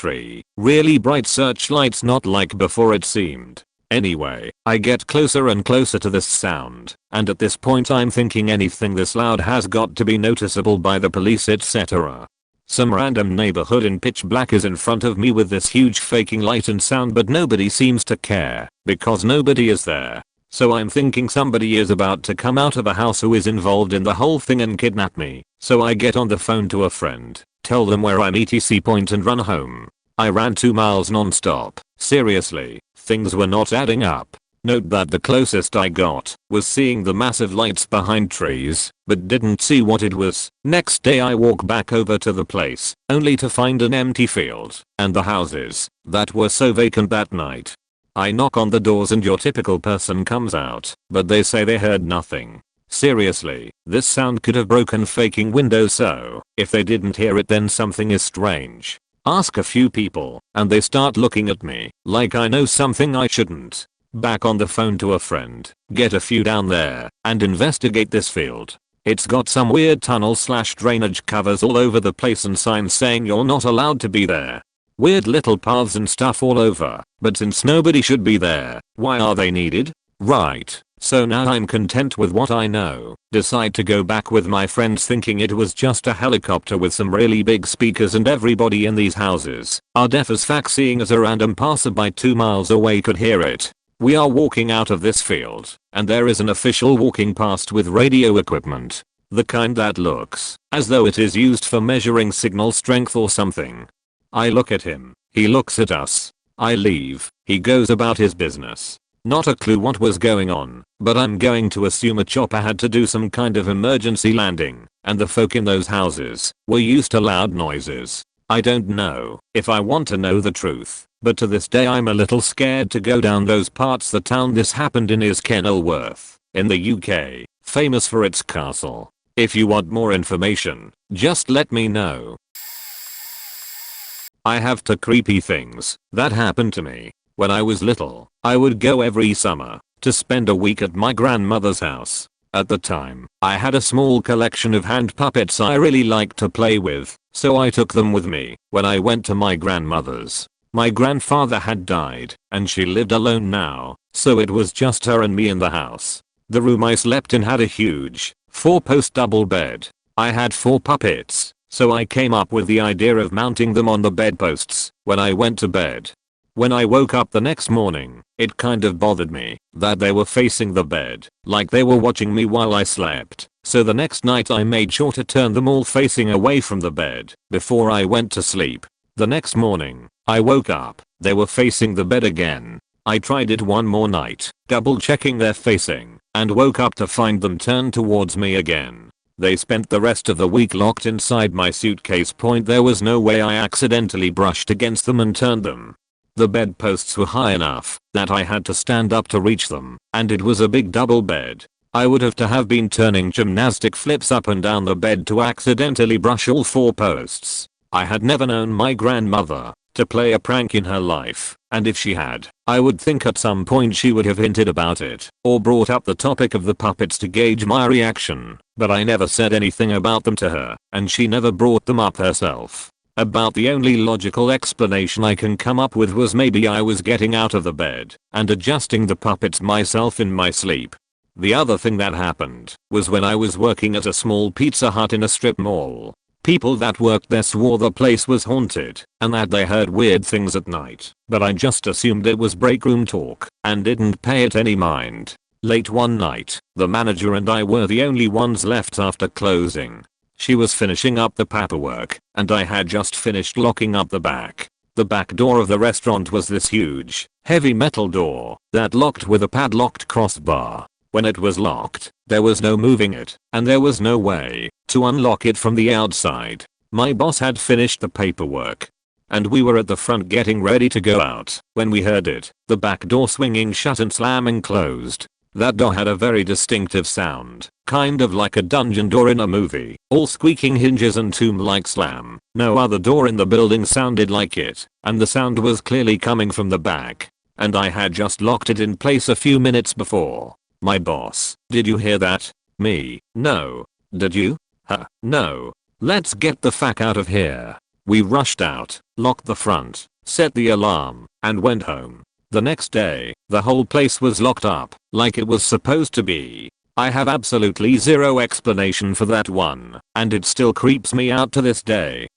really bright searchlights, not like before it seemed. Anyway, I get closer and closer to this sound, and at this point I'm thinking anything this loud has got to be noticeable by the police, etc. Some random neighborhood in pitch black is in front of me with this huge faking light and sound, but nobody seems to care because nobody is there. So I'm thinking somebody is about to come out of a house who is involved in the whole thing and kidnap me. So I get on the phone to a friend, tell them where I'm etc. point and run home. I ran 2 miles non-stop. Seriously, things were not adding up. Note that the closest I got was seeing the massive lights behind trees, but didn't see what it was. Next day I walk back over to the place, only to find an empty field, and the houses that were so vacant that night. I knock on the doors and your typical person comes out, but they say they heard nothing. Seriously, this sound could have broken faking windows, so if they didn't hear it then something is strange. Ask a few people, and they start looking at me like I know something I shouldn't. Back on the phone to a friend, get a few down there, and investigate this field. It's got some weird tunnel slash drainage covers all over the place and signs saying you're not allowed to be there. Weird little paths and stuff all over, but since nobody should be there, why are they needed? Right, So now I'm content with what I know. Decide to go back with my friends thinking it was just a helicopter with some really big speakers, and everybody in these houses are deaf as fuck, seeing as a random passerby 2 miles away could hear it. We are walking out of this field, and there is an official walking past with radio equipment. The kind that looks as though it is used for measuring signal strength or something. I look at him, he looks at us. I leave, he goes about his business. Not a clue what was going on, but I'm going to assume a chopper had to do some kind of emergency landing, and the folk in those houses were used to loud noises. I don't know if I want to know the truth, but to this day I'm a little scared to go down those parts. The town this happened in is Kenilworth, in the UK, famous for its castle. If you want more information, just let me know. I have two creepy things that happened to me. When I was little, I would go every summer to spend a week at my grandmother's house. At the time, I had a small collection of hand puppets I really liked to play with, so I took them with me when I went to my grandmother's. My grandfather had died, and she lived alone now, so it was just her and me in the house. The room I slept in had a huge 4-post double bed. I had 4 puppets, so I came up with the idea of mounting them on the bedposts when I went to bed. When I woke up the next morning, it kind of bothered me that they were facing the bed, like they were watching me while I slept. So the next night I made sure to turn them all facing away from the bed before I went to sleep. The next morning, I woke up, they were facing the bed again. I tried it one more night, double checking their facing, and woke up to find them turned towards me again. They spent the rest of the week locked inside my suitcase. There was no way I accidentally brushed against them and turned them. The bedposts were high enough that I had to stand up to reach them, and it was a big double bed. I would have been turning gymnastic flips up and down the bed to accidentally brush all 4 posts. I had never known my grandmother to play a prank in her life, and if she had, I would think at some point she would have hinted about it or brought up the topic of the puppets to gauge my reaction, but I never said anything about them to her, and she never brought them up herself. About the only logical explanation I can come up with was maybe I was getting out of the bed and adjusting the puppets myself in my sleep. The other thing that happened was when I was working at a small Pizza Hut in a strip mall. People that worked there swore the place was haunted and that they heard weird things at night, but I just assumed it was break room talk and didn't pay it any mind. Late one night, the manager and I were the only ones left after closing. She was finishing up the paperwork, and I had just finished locking up the back. The back door of the restaurant was this huge, heavy metal door that locked with a padlocked crossbar. When it was locked, there was no moving it, and there was no way to unlock it from the outside. My boss had finished the paperwork, and we were at the front getting ready to go out when we heard it, the back door swinging shut and slamming closed. That door had a very distinctive sound, kind of like a dungeon door in a movie, all squeaking hinges and tomb-like slam. No other door in the building sounded like it, and the sound was clearly coming from the back. And I had just locked it in place a few minutes before. My boss, did you hear that? Me, no. Did you? Huh, no. Let's get the fuck out of here. We rushed out, locked the front, set the alarm, and went home. The next day, the whole place was locked up, like it was supposed to be. I have absolutely zero explanation for that one, and it still creeps me out to this day.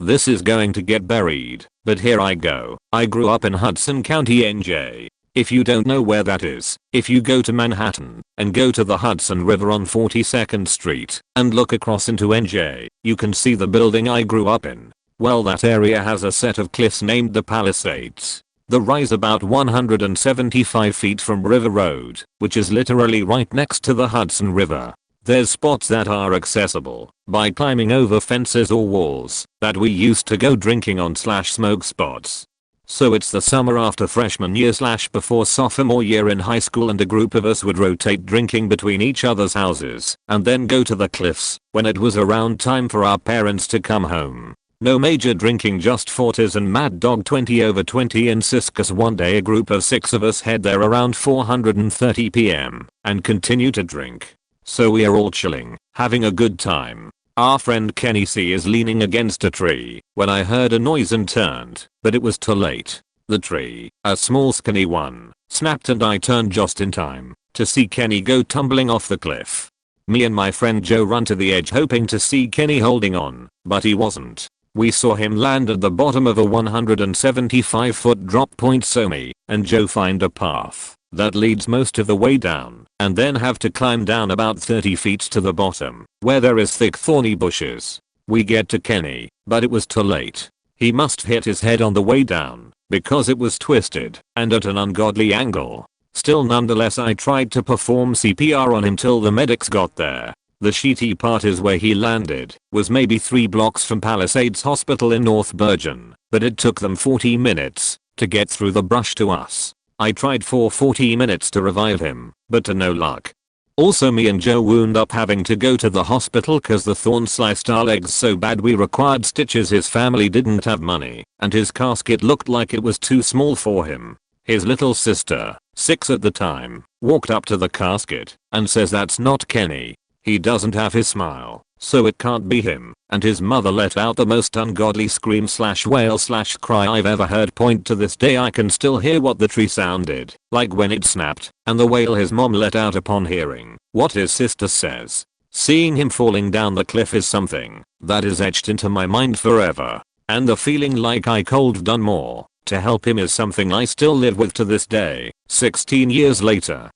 This is going to get buried, but here I go. I grew up in Hudson County, NJ. If you don't know where that is, if you go to Manhattan and go to the Hudson River on 42nd Street and look across into NJ, you can see the building I grew up in. Well, that area has a set of cliffs named the Palisades. The rise about 175 feet from River Road, which is literally right next to the Hudson River. There's spots that are accessible by climbing over fences or walls that we used to go drinking on / smoke spots. So it's the summer after freshman year / before sophomore year in high school, and a group of us would rotate drinking between each other's houses and then go to the cliffs when it was around time for our parents to come home. No major drinking, just 40s and Mad Dog 20 over 20 in Ciscus. One day a group of 6 of us head there around 4:30 p.m. and continue to drink. So we are all chilling, having a good time. Our friend Kenny C is leaning against a tree when I heard a noise and turned, but it was too late. The tree, a small skinny one, snapped and I turned just in time to see Kenny go tumbling off the cliff. Me and my friend Joe run to the edge hoping to see Kenny holding on, but he wasn't. We saw him land at the bottom of a 175-foot drop point, so me and Joe find a path that leads most of the way down and then have to climb down about 30 feet to the bottom where there is thick thorny bushes. We get to Kenny, but it was too late. He must hit his head on the way down because it was twisted and at an ungodly angle. Still, nonetheless, I tried to perform CPR on him till the medics got there. The shitty part is where he landed was maybe 3 blocks from Palisades Hospital in North Bergen, but it took them 40 minutes to get through the brush to us. I tried for 40 minutes to revive him, but to no luck. Also, me and Joe wound up having to go to the hospital cause the thorn sliced our legs so bad we required stitches. His family didn't have money and his casket looked like it was too small for him. His little sister, 6 at the time, walked up to the casket and says that's not Kenny. He doesn't have his smile, so it can't be him, and his mother let out the most ungodly scream / wail / cry I've ever heard. To this day I can still hear what the tree sounded like when it snapped, and the wail his mom let out upon hearing what his sister says. Seeing him falling down the cliff is something that is etched into my mind forever, and the feeling like I could've done more to help him is something I still live with to this day, 16 years later.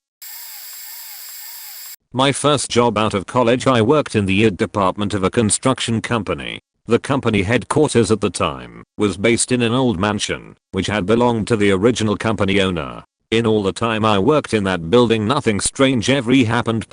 My first job out of college, I worked in the department of a construction company. The company headquarters at the time was based in an old mansion, which had belonged to the original company owner. In all the time I worked in that building, nothing strange ever happened.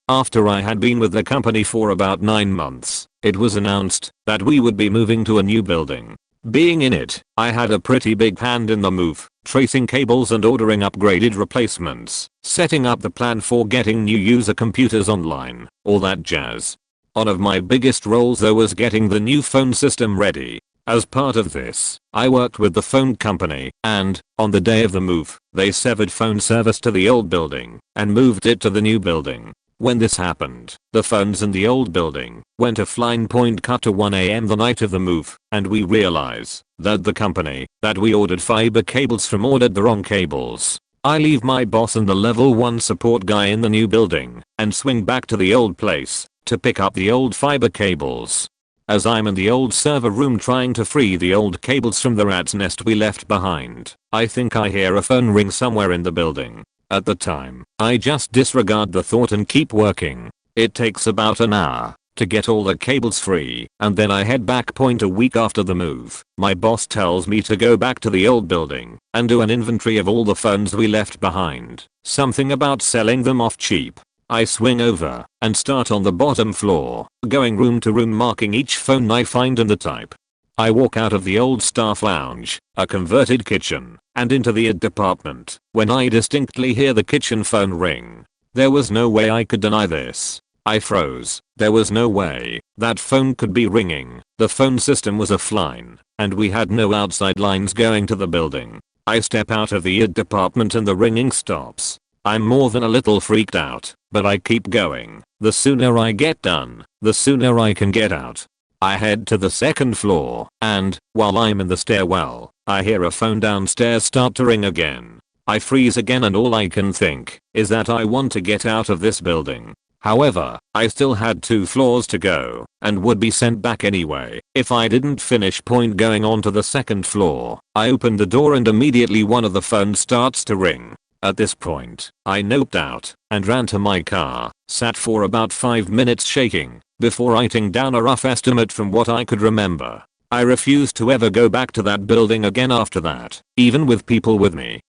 After I had been with the company for about 9 months, it was announced that we would be moving to a new building. Being in it, I had a pretty big hand in the move, tracing cables and ordering upgraded replacements, setting up the plan for getting new user computers online, all that jazz. One of my biggest roles though was getting the new phone system ready. As part of this, I worked with the phone company, and, on the day of the move, they severed phone service to the old building and moved it to the new building. When this happened, the phones in the old building went offline. Cut to 1 AM the night of the move, and we realize that the company that we ordered fiber cables from ordered the wrong cables. I leave my boss and the level 1 support guy in the new building and swing back to the old place to pick up the old fiber cables. As I'm in the old server room trying to free the old cables from the rat's nest we left behind, I think I hear a phone ring somewhere in the building. At the time, I just disregard the thought and keep working. It takes about an hour to get all the cables free, and then I head back. A week after the move, my boss tells me to go back to the old building and do an inventory of all the phones we left behind. Something about selling them off cheap. I swing over and start on the bottom floor, going room to room marking each phone I find and the type. I walk out of the old staff lounge, a converted kitchen, and into the department when I distinctly hear the kitchen phone ring. There was no way I could deny this. I froze. There was no way that phone could be ringing. The phone system was offline, and we had no outside lines going to the building. I step out of the department and the ringing stops. I'm more than a little freaked out, but I keep going. The sooner I get done, the sooner I can get out. I head to the second floor, and, while I'm in the stairwell, I hear a phone downstairs start to ring again. I freeze again and all I can think is that I want to get out of this building. However, I still had 2 floors to go, and would be sent back anyway if I didn't finish. Going on to the second floor, I open the door and immediately one of the phones starts to ring. At this point, I noped out and ran to my car, sat for about 5 minutes shaking, before writing down a rough estimate from what I could remember. I refused to ever go back to that building again after that, even with people with me.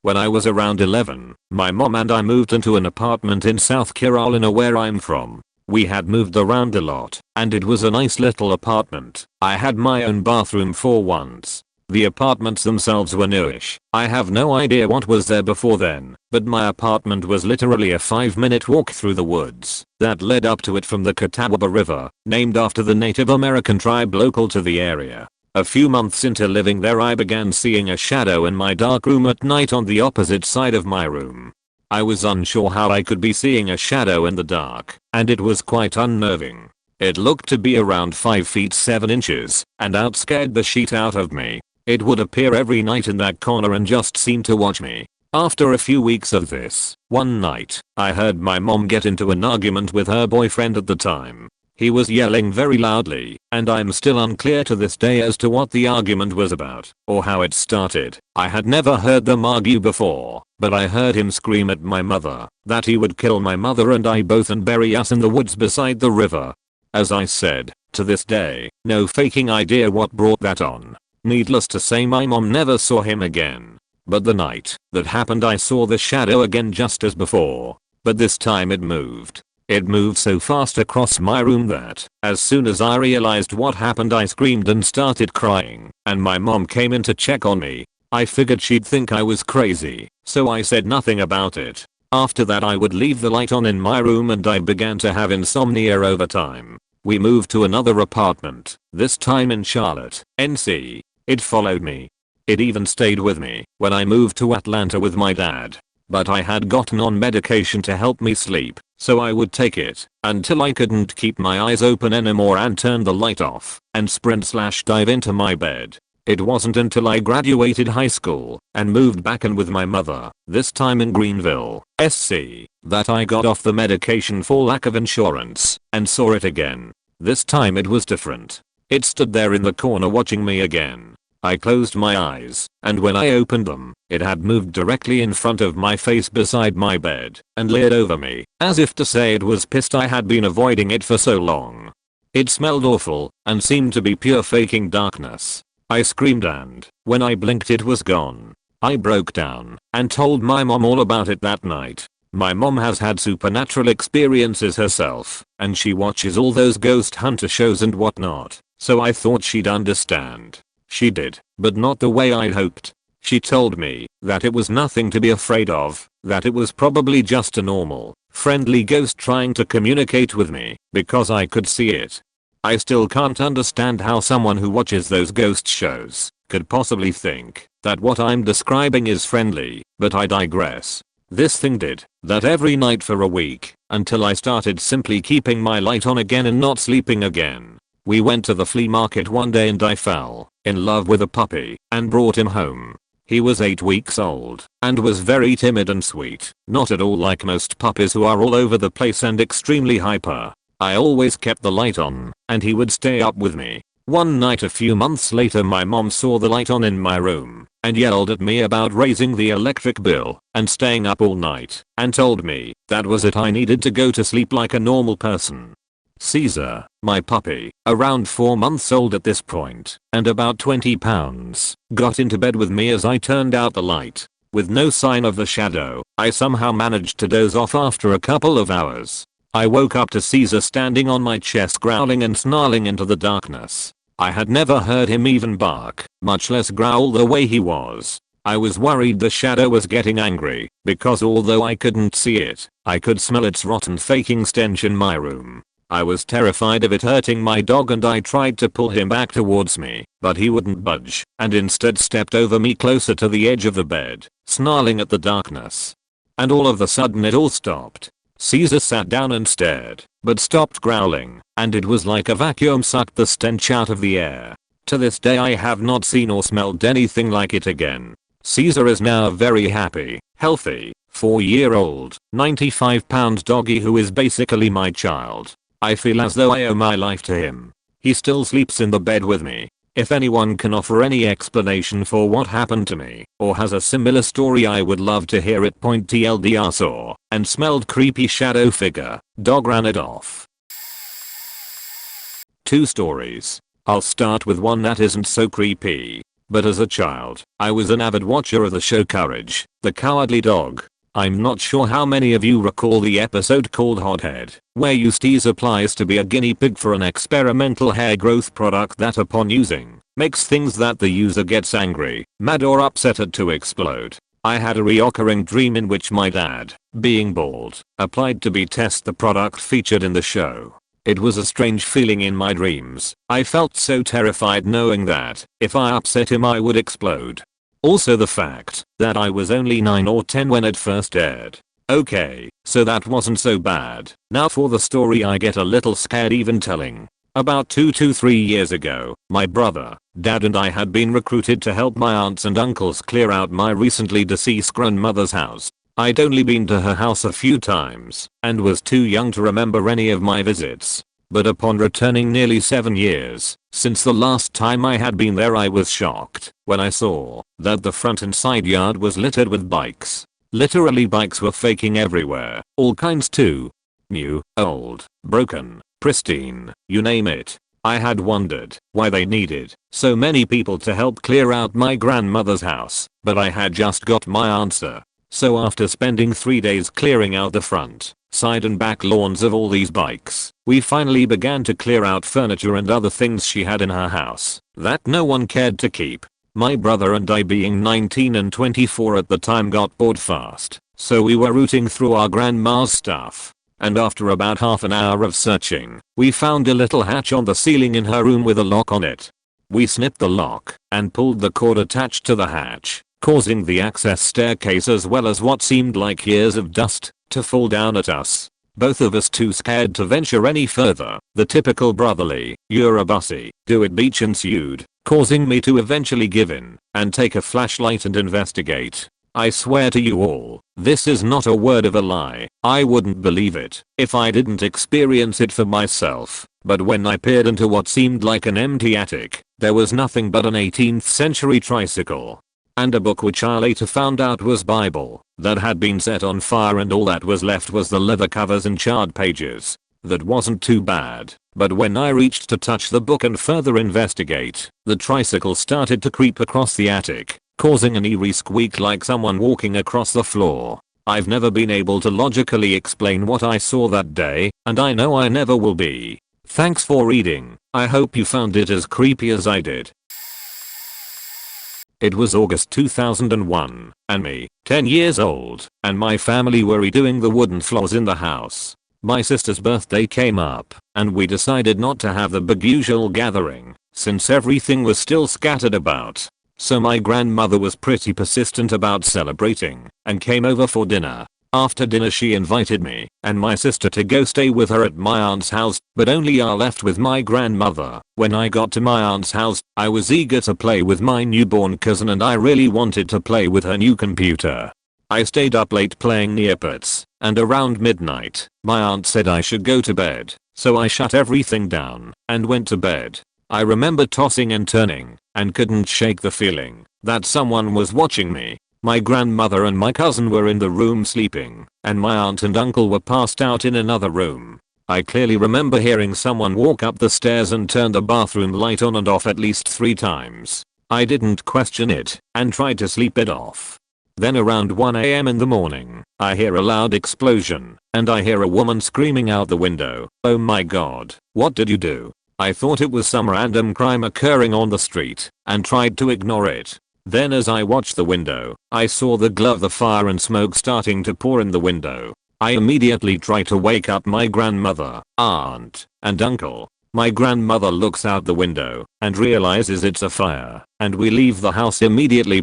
When I was around 11, my mom and I moved into an apartment in South Carolina where I'm from. We had moved around a lot, and it was a nice little apartment. I had my own bathroom for once. The apartments themselves were newish. I have no idea what was there before then, but my apartment was literally a 5-minute walk through the woods that led up to it from the Catawba River, named after the Native American tribe local to the area. A few months into living there, I began seeing a shadow in my dark room at night on the opposite side of my room. I was unsure how I could be seeing a shadow in the dark, and it was quite unnerving. It looked to be around 5 feet 7 inches, and outscared the shit out of me. It would appear every night in that corner and just seem to watch me. After a few weeks of this, one night, I heard my mom get into an argument with her boyfriend at the time. He was yelling very loudly, and I'm still unclear to this day as to what the argument was about, or how it started. I had never heard them argue before, but I heard him scream at my mother that he would kill my mother and I both and bury us in the woods beside the river. As I said, to this day, no faking idea what brought that on. Needless to say, my mom never saw him again. But the night that happened, I saw the shadow again just as before, but this time it moved. It moved so fast across my room that, as soon as I realized what happened, I screamed and started crying, and my mom came in to check on me. I figured she'd think I was crazy, so I said nothing about it. After that, I would leave the light on in my room and I began to have insomnia over time. We moved to another apartment, this time in Charlotte, NC. It followed me. It even stayed with me when I moved to Atlanta with my dad. But I had gotten on medication to help me sleep, so I would take it until I couldn't keep my eyes open anymore and turn the light off and sprint/dive into my bed. It wasn't until I graduated high school and moved back in with my mother, this time in Greenville, SC, that I got off the medication for lack of insurance and saw it again. This time it was different. It stood there in the corner watching me again. I closed my eyes, and when I opened them, it had moved directly in front of my face beside my bed and leered over me, as if to say it was pissed I had been avoiding it for so long. It smelled awful and seemed to be pure faking darkness. I screamed, and when I blinked it was gone. I broke down and told my mom all about it that night. My mom has had supernatural experiences herself, and she watches all those ghost hunter shows and whatnot, so I thought she'd understand. She did, but not the way I'd hoped. She told me that it was nothing to be afraid of, that it was probably just a normal, friendly ghost trying to communicate with me because I could see it. I still can't understand how someone who watches those ghost shows could possibly think that what I'm describing is friendly, but I digress. This thing did that every night for a week until I started simply keeping my light on again and not sleeping again. We went to the flea market one day and I fell in love with a puppy and brought him home. He was 8 weeks old and was very timid and sweet, not at all like most puppies who are all over the place and extremely hyper. I always kept the light on and he would stay up with me. One night a few months later, my mom saw the light on in my room and yelled at me about raising the electric bill and staying up all night, and told me that was it, I needed to go to sleep like a normal person. Caesar, my puppy, around 4 months old at this point and about 20 pounds, got into bed with me as I turned out the light. With no sign of the shadow, I somehow managed to doze off after a couple of hours. I woke up to Caesar standing on my chest growling and snarling into the darkness. I had never heard him even bark, much less growl the way he was. I was worried the shadow was getting angry, because although I couldn't see it, I could smell its rotten faking stench in my room. I was terrified of it hurting my dog and I tried to pull him back towards me, but he wouldn't budge and instead stepped over me closer to the edge of the bed, snarling at the darkness. And all of a sudden it all stopped. Caesar sat down and stared, but stopped growling, and it was like a vacuum sucked the stench out of the air. To this day I have not seen or smelled anything like it again. Caesar is now a very happy, healthy, 4-year-old, 95-pound doggy who is basically my child. I feel as though I owe my life to him. He still sleeps in the bed with me. If anyone can offer any explanation for what happened to me, or has a similar story, I would love to hear it. TLDR, saw and smelled creepy shadow figure. Dog ran it off. 2 stories. I'll start with one that isn't so creepy. But as a child, I was an avid watcher of the show Courage, the Cowardly Dog. I'm not sure how many of you recall the episode called Hothead, where Eustace applies to be a guinea pig for an experimental hair growth product that, upon using, makes things that the user gets angry, mad or upset at to explode. I had a reoccurring dream in which my dad, being bald, applied to be test the product featured in the show. It was a strange feeling in my dreams. I felt so terrified knowing that if I upset him I would explode. Also the fact that I was only 9 or 10 when it first aired. Okay, so that wasn't so bad. Now for the story I get a little scared even telling. About 2 to 3 years ago, my brother, dad and I had been recruited to help my aunts and uncles clear out my recently deceased grandmother's house. I'd only been to her house a few times and was too young to remember any of my visits. But upon returning nearly 7 years since the last time I had been there, I was shocked when I saw that the front and side yard was littered with bikes. Literally, bikes were faking everywhere, all kinds too. New, old, broken, pristine, you name it. I had wondered why they needed so many people to help clear out my grandmother's house, but I had just got my answer. So after spending 3 days clearing out the front, side and back lawns of all these bikes, we finally began to clear out furniture and other things she had in her house that no one cared to keep. My brother and I, being 19 and 24 at the time, got bored fast, so we were rooting through our grandma's stuff. And after about half an hour of searching, we found a little hatch on the ceiling in her room with a lock on it. We snipped the lock and pulled the cord attached to the hatch, causing the access staircase as well as what seemed like years of dust to fall down at us. Both of us too scared to venture any further. The typical brotherly, "You're a bussy, do it" beach ensued, causing me to eventually give in and take a flashlight and investigate. I swear to you all, this is not a word of a lie. I wouldn't believe it if I didn't experience it for myself. But when I peered into what seemed like an empty attic, there was nothing but an 18th century tricycle and a book, which I later found out was Bible, that had been set on fire, and all that was left was the leather covers and charred pages. That wasn't too bad, but when I reached to touch the book and further investigate, the tricycle started to creep across the attic, causing an eerie squeak like someone walking across the floor. I've never been able to logically explain what I saw that day, and I know I never will be. Thanks for reading. I hope you found it as creepy as I did. It was August 2001, and me, 10 years old, and my family were redoing the wooden floors in the house. My sister's birthday came up, and we decided not to have the big usual gathering, since everything was still scattered about. So my grandmother was pretty persistent about celebrating, and came over for dinner. After dinner she invited me and my sister to go stay with her at my aunt's house, but only I left with my grandmother. When I got to my aunt's house, I was eager to play with my newborn cousin, and I really wanted to play with her new computer. I stayed up late playing Neopets, and around midnight, my aunt said I should go to bed, so I shut everything down and went to bed. I remember tossing and turning and couldn't shake the feeling that someone was watching me. My grandmother and my cousin were in the room sleeping, and my aunt and uncle were passed out in another room. I clearly remember hearing someone walk up the stairs and turn the bathroom light on and off at least 3 times. I didn't question it and tried to sleep it off. Then around 1 AM in the morning, I hear a loud explosion, and I hear a woman screaming out the window. "Oh my god, what did you do?" I thought it was some random crime occurring on the street and tried to ignore it. Then as I watched the window, I saw the glow of the fire and smoke starting to pour in the window. I immediately try to wake up my grandmother, aunt, and uncle. My grandmother looks out the window and realizes it's a fire, and we leave the house immediately.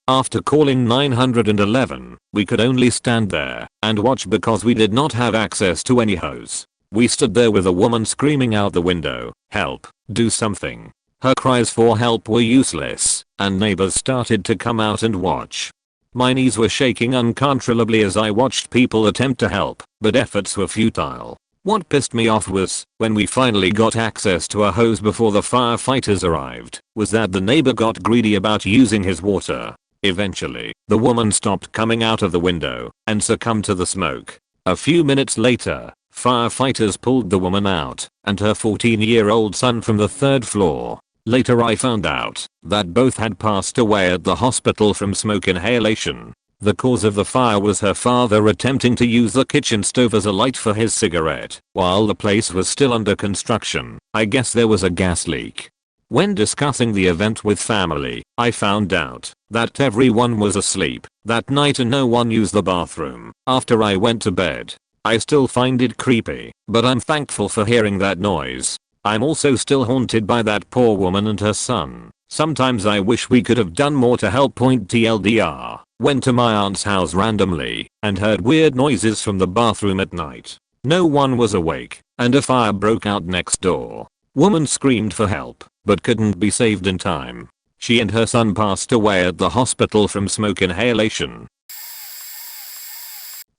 After calling 911, we could only stand there and watch because we did not have access to any hose. We stood there with a woman screaming out the window, "Help, do something." Her cries for help were useless, and neighbors started to come out and watch. My knees were shaking uncontrollably as I watched people attempt to help, but efforts were futile. What pissed me off was, when we finally got access to a hose before the firefighters arrived, was that the neighbor got greedy about using his water. Eventually, the woman stopped coming out of the window and succumbed to the smoke. A few minutes later, firefighters pulled the woman out and her 14-year-old son from the 3rd floor. Later I found out that both had passed away at the hospital from smoke inhalation. The cause of the fire was her father attempting to use the kitchen stove as a light for his cigarette while the place was still under construction. I guess there was a gas leak. When discussing the event with family, I found out that everyone was asleep that night and no one used the bathroom after I went to bed. I still find it creepy, but I'm thankful for hearing that noise. I'm also still haunted by that poor woman and her son. Sometimes I wish we could have done more to help. TLDR, went to my aunt's house randomly and heard weird noises from the bathroom at night. No one was awake, and a fire broke out next door. Woman screamed for help, but couldn't be saved in time. She and her son passed away at the hospital from smoke inhalation.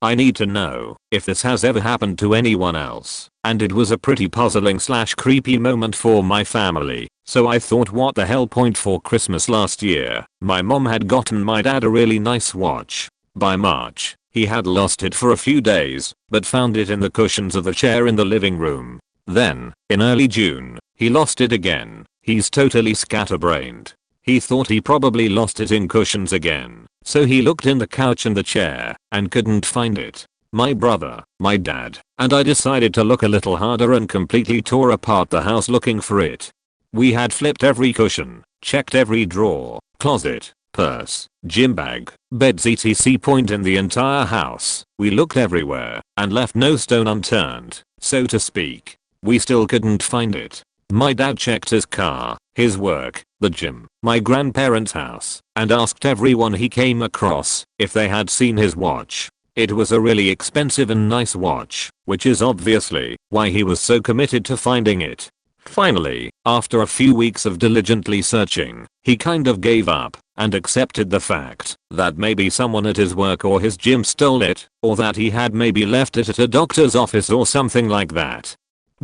I need to know if this has ever happened to anyone else, and it was a pretty puzzling / creepy moment for my family, so I thought what the hell point for Christmas last year, my mom had gotten my dad a really nice watch. By March, he had lost it for a few days, but found it in the cushions of the chair in the living room. Then, in early June, he lost it again. He's totally scatterbrained. He thought he probably lost it in cushions again, so he looked in the couch and the chair, and couldn't find it. My brother, my dad, and I decided to look a little harder and completely tore apart the house looking for it. We had flipped every cushion, checked every drawer, closet, purse, gym bag, beds etc. point in the entire house. We looked everywhere, and left no stone unturned, so to speak. We still couldn't find it. My dad checked his car, his work, the gym, my grandparents' house, and asked everyone he came across if they had seen his watch. It was a really expensive and nice watch, which is obviously why he was so committed to finding it. Finally, after a few weeks of diligently searching, he kind of gave up and accepted the fact that maybe someone at his work or his gym stole it, or that he had maybe left it at a doctor's office or something like that.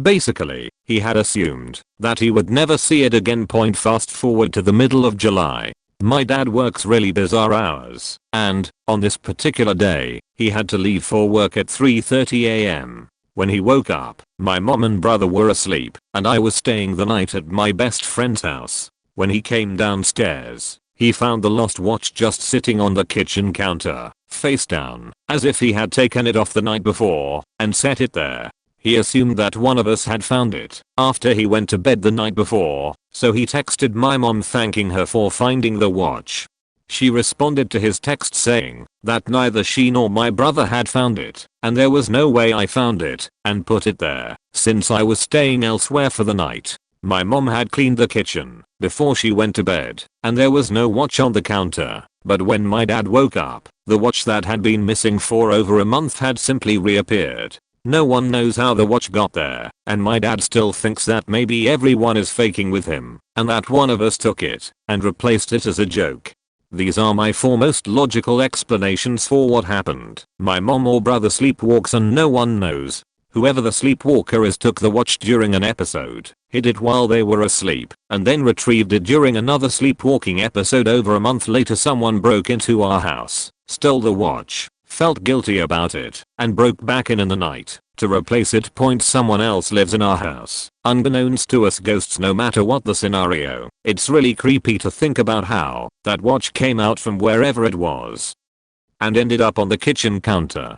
Basically, he had assumed that he would never see it again. Fast forward to the middle of July. My dad works really bizarre hours, and, on this particular day, he had to leave for work at 3:30 am. When he woke up, my mom and brother were asleep, and I was staying the night at my best friend's house. When he came downstairs, he found the lost watch just sitting on the kitchen counter, face down, as if he had taken it off the night before, and set it there. He assumed that one of us had found it after he went to bed the night before, so he texted my mom thanking her for finding the watch. She responded to his text saying that neither she nor my brother had found it, and there was no way I found it and put it there, since I was staying elsewhere for the night. My mom had cleaned the kitchen before she went to bed, and there was no watch on the counter, but when my dad woke up, the watch that had been missing for over a month had simply reappeared. No one knows how the watch got there, and my dad still thinks that maybe everyone is faking with him, and that one of us took it and replaced it as a joke. These are my 4 most logical explanations for what happened. My mom or brother sleepwalks and no one knows. Whoever the sleepwalker is took the watch during an episode, hid it while they were asleep, and then retrieved it during another sleepwalking episode. Over a month later, someone broke into our house, stole the watch, felt guilty about it, and broke back in the night to replace it. Someone else lives in our house, unbeknownst to us ghosts. No matter what the scenario, it's really creepy to think about how that watch came out from wherever it was and ended up on the kitchen counter.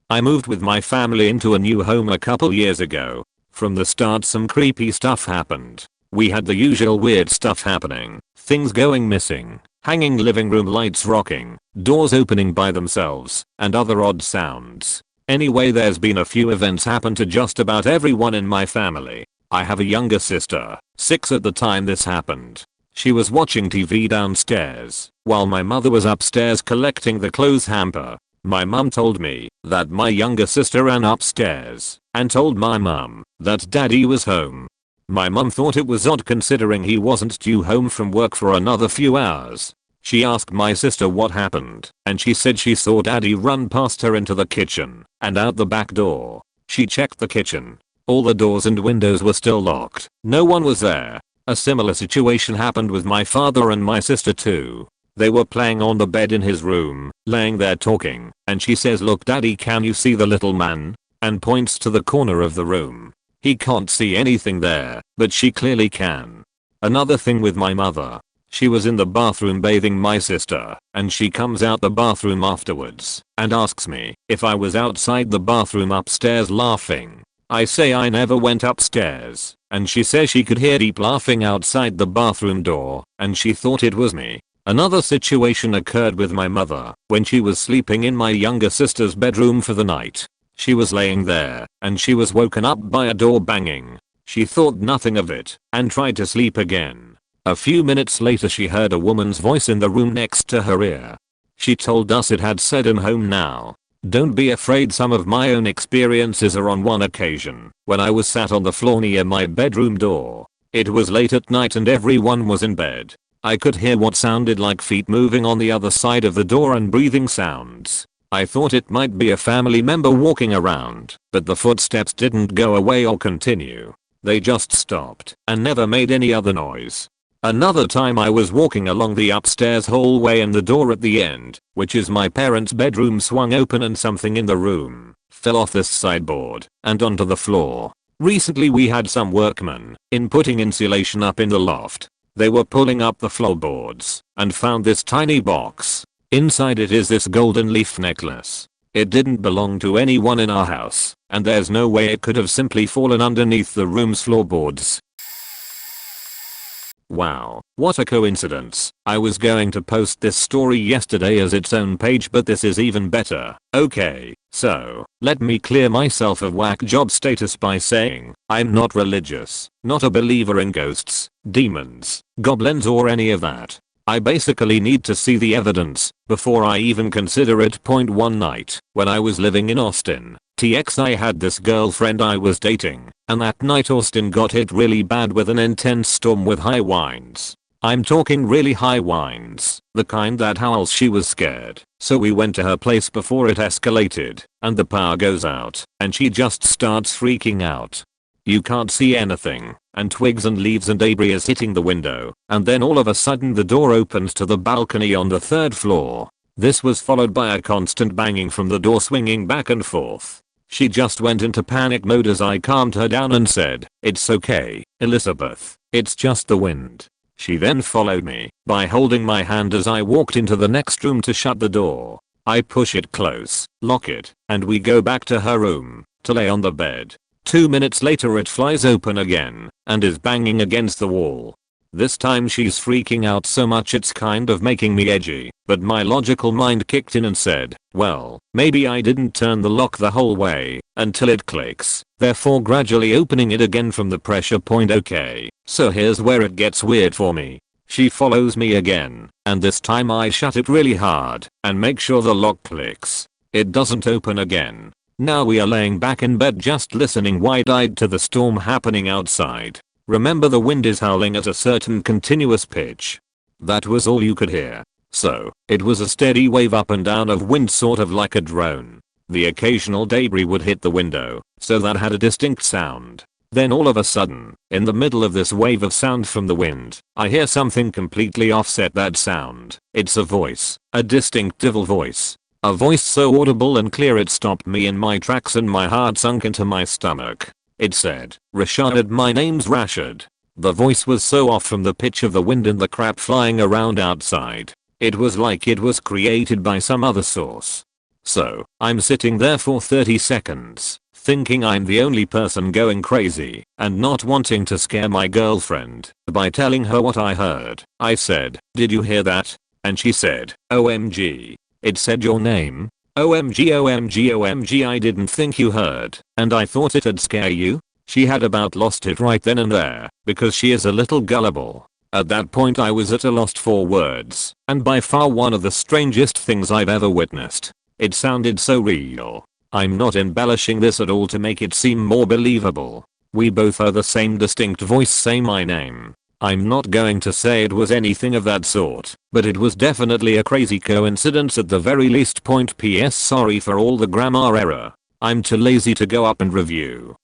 I moved with my family into a new home a couple years ago. From the start some creepy stuff happened. We had the usual weird stuff happening, things going missing, hanging living room lights rocking, doors opening by themselves, and other odd sounds. Anyway, there's been a few events happen to just about everyone in my family. I have a younger sister, 6 at the time this happened. She was watching TV downstairs, while my mother was upstairs collecting the clothes hamper. My mum told me that my younger sister ran upstairs and told my mum that daddy was home. My mum thought it was odd considering he wasn't due home from work for another few hours. She asked my sister what happened, and she said she saw daddy run past her into the kitchen and out the back door. She checked the kitchen. All the doors and windows were still locked. No one was there. A similar situation happened with my father and my sister too. They were playing on the bed in his room, laying there talking, and she says, "Look daddy, can you see the little man?" and points to the corner of the room. He can't see anything there, but she clearly can. Another thing with my mother. She was in the bathroom bathing my sister, and she comes out the bathroom afterwards and asks me if I was outside the bathroom upstairs laughing. I say I never went upstairs, and she says she could hear deep laughing outside the bathroom door, and she thought it was me. Another situation occurred with my mother when she was sleeping in my younger sister's bedroom for the night. She was laying there, and she was woken up by a door banging. She thought nothing of it, and tried to sleep again. A few minutes later she heard a woman's voice in the room next to her ear. She told us it had said "I'm home now." Don't be afraid. Some of my own experiences are on one occasion when I was sat on the floor near my bedroom door. It was late at night and everyone was in bed. I could hear what sounded like feet moving on the other side of the door and breathing sounds. I thought it might be a family member walking around, but the footsteps didn't go away or continue. They just stopped and never made any other noise. Another time I was walking along the upstairs hallway and the door at the end, which is my parents' bedroom, swung open and something in the room fell off this sideboard and onto the floor. Recently we had some workmen in putting insulation up in the loft. They were pulling up the floorboards and found this tiny box. Inside it is this golden leaf necklace. It didn't belong to anyone in our house, and there's no way it could have simply fallen underneath the room's floorboards. Wow, what a coincidence. I was going to post this story yesterday as its own page, but this is even better. Okay, so let me clear myself of whack job status by saying I'm not religious, not a believer in ghosts, demons, goblins or any of that. I basically need to see the evidence before I even consider it. One night when I was living in Austin, I had this girlfriend I was dating, and that night Austin got hit really bad with an intense storm with high winds. I'm talking really high winds, the kind that howls. She was scared, so we went to her place before it escalated, and the power goes out, and she just starts freaking out. You can't see anything, and twigs and leaves and debris is hitting the window, and then all of a sudden the door opens to the balcony on the 3rd floor. This was followed by a constant banging from the door swinging back and forth. She just went into panic mode as I calmed her down and said, "It's okay, Elizabeth, it's just the wind." She then followed me by holding my hand as I walked into the next room to shut the door. I push it close, lock it, and we go back to her room to lay on the bed. 2 minutes later it flies open again and is banging against the wall. This time she's freaking out so much it's kind of making me edgy, but my logical mind kicked in and said, well, maybe I didn't turn the lock the whole way until it clicks, therefore gradually opening it again from the pressure point. Okay, so here's where it gets weird for me. She follows me again, and this time I shut it really hard and make sure the lock clicks. It doesn't open again. Now we are laying back in bed just listening wide-eyed to the storm happening outside. Remember, the wind is howling at a certain continuous pitch. That was all you could hear. So, it was a steady wave up and down of wind, sort of like a drone. The occasional debris would hit the window, so that had a distinct sound. Then all of a sudden, in the middle of this wave of sound from the wind, I hear something completely offset that sound. It's a voice, a distinct devil voice. A voice so audible and clear it stopped me in my tracks and my heart sunk into my stomach. It said, "Rashad, my name's Rashad." The voice was so off from the pitch of the wind and the crap flying around outside. It was like it was created by some other source. So, I'm sitting there for 30 seconds, thinking I'm the only person going crazy, and not wanting to scare my girlfriend by telling her what I heard. I said, "Did you hear that?" And she said, "OMG. It said your name. OMG, OMG, OMG, I didn't think you heard, and I thought it'd scare you." She had about lost it right then and there, because she is a little gullible. At that point I was at a loss for words, and by far one of the strangest things I've ever witnessed. It sounded so real. I'm not embellishing this at all to make it seem more believable. We both heard the same distinct voice say my name. I'm not going to say it was anything of that sort, but it was definitely a crazy coincidence at the very least. PS sorry for all the grammar error. I'm too lazy to go up and review.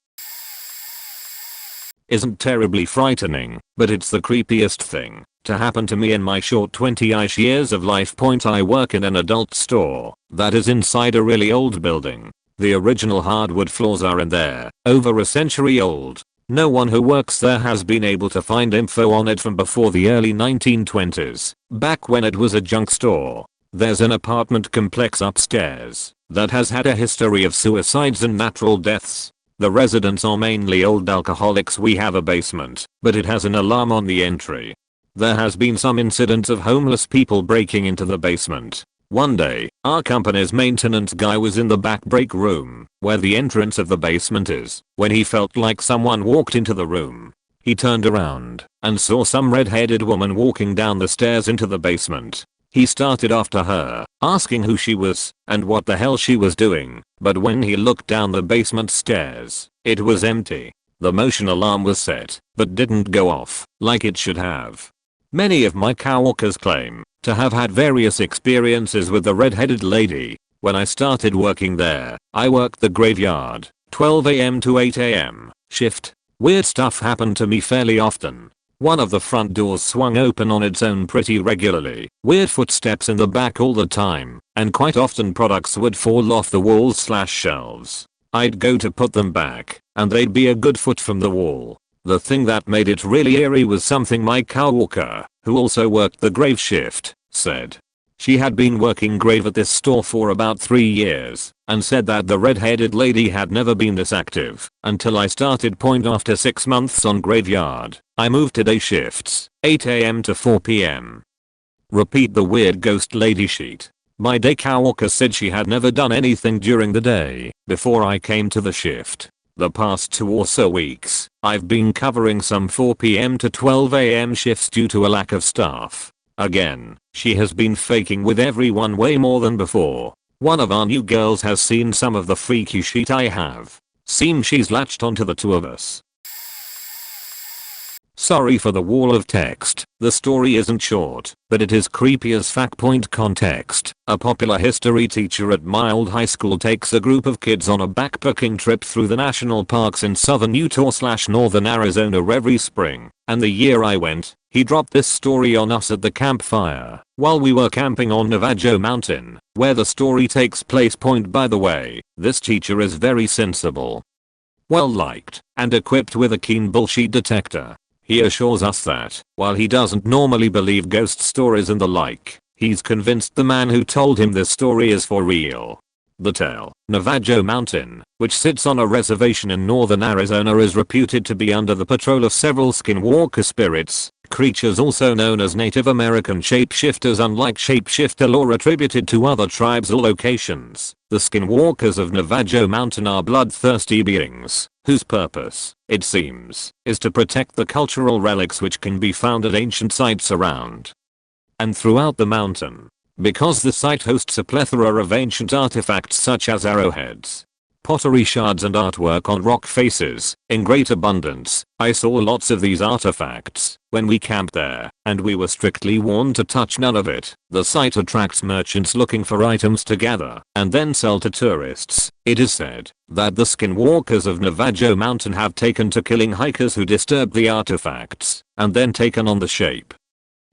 Isn't terribly frightening, but it's the creepiest thing to happen to me in my short 20-ish years of life. I work in an adult store that is inside a really old building. The original hardwood floors are in there, over a century old. No one who works there has been able to find info on it from before the early 1920s, back when it was a junk store. There's an apartment complex upstairs that has had a history of suicides and natural deaths. The residents are mainly old alcoholics. We have a basement, but it has an alarm on the entry. There has been some incidents of homeless people breaking into the basement. One day, our company's maintenance guy was in the back break room, where the entrance of the basement is, when he felt like someone walked into the room. He turned around and saw some red-headed woman walking down the stairs into the basement. He started after her, asking who she was and what the hell she was doing, but when he looked down the basement stairs, it was empty. The motion alarm was set, but didn't go off like it should have. Many of my coworkers claim to have had various experiences with the red-headed lady. When I started working there, I worked the graveyard, 12 AM to 8 AM shift. Weird stuff happened to me fairly often. One of the front doors swung open on its own pretty regularly, weird footsteps in the back all the time, and quite often products would fall off the walls/shelves. I'd go to put them back, and they'd be a good foot from the wall. The thing that made it really eerie was something my coworker, who also worked the grave shift, said. She had been working grave at this store for about 3 years, and said that the red-headed lady had never been this active until I started point after 6 months on graveyard. I moved to day shifts, 8 AM to 4 PM. Repeat the weird ghost lady sheet. My day coworker said she had never done anything during the day before I came to the shift. The past 2 or so weeks, I've been covering some 4 PM to 12 AM shifts due to a lack of staff. Again, she has been faking with everyone way more than before. One of our new girls has seen some of the freaky shit I have. Seems she's latched onto the 2 of us. Sorry for the wall of text. The story isn't short, but it is creepy as fuck. Context. A popular history teacher at my old high school takes a group of kids on a backpacking trip through the national parks in southern Utah/northern Arizona every spring, and the year I went, he dropped this story on us at the campfire while we were camping on Navajo Mountain, where the story takes place. By the way, this teacher is very sensible, well liked, and equipped with a keen bullshit detector. He assures us that, while he doesn't normally believe ghost stories and the like, he's convinced the man who told him this story is for real. The tale, Navajo Mountain, which sits on a reservation in northern Arizona, is reputed to be under the patrol of several skinwalker spirits, creatures also known as Native American shapeshifters. Unlike shapeshifter lore attributed to other tribes or locations, the skinwalkers of Navajo Mountain are bloodthirsty beings, whose purpose, it seems, is to protect the cultural relics which can be found at ancient sites around and throughout the mountain. Because the site hosts a plethora of ancient artifacts such as arrowheads, pottery shards and artwork on rock faces, in great abundance, I saw lots of these artifacts when we camped there, and we were strictly warned to touch none of it. The site attracts merchants looking for items to gather and then sell to tourists. It is said that the skinwalkers of Navajo Mountain have taken to killing hikers who disturb the artifacts, and then taken on the shape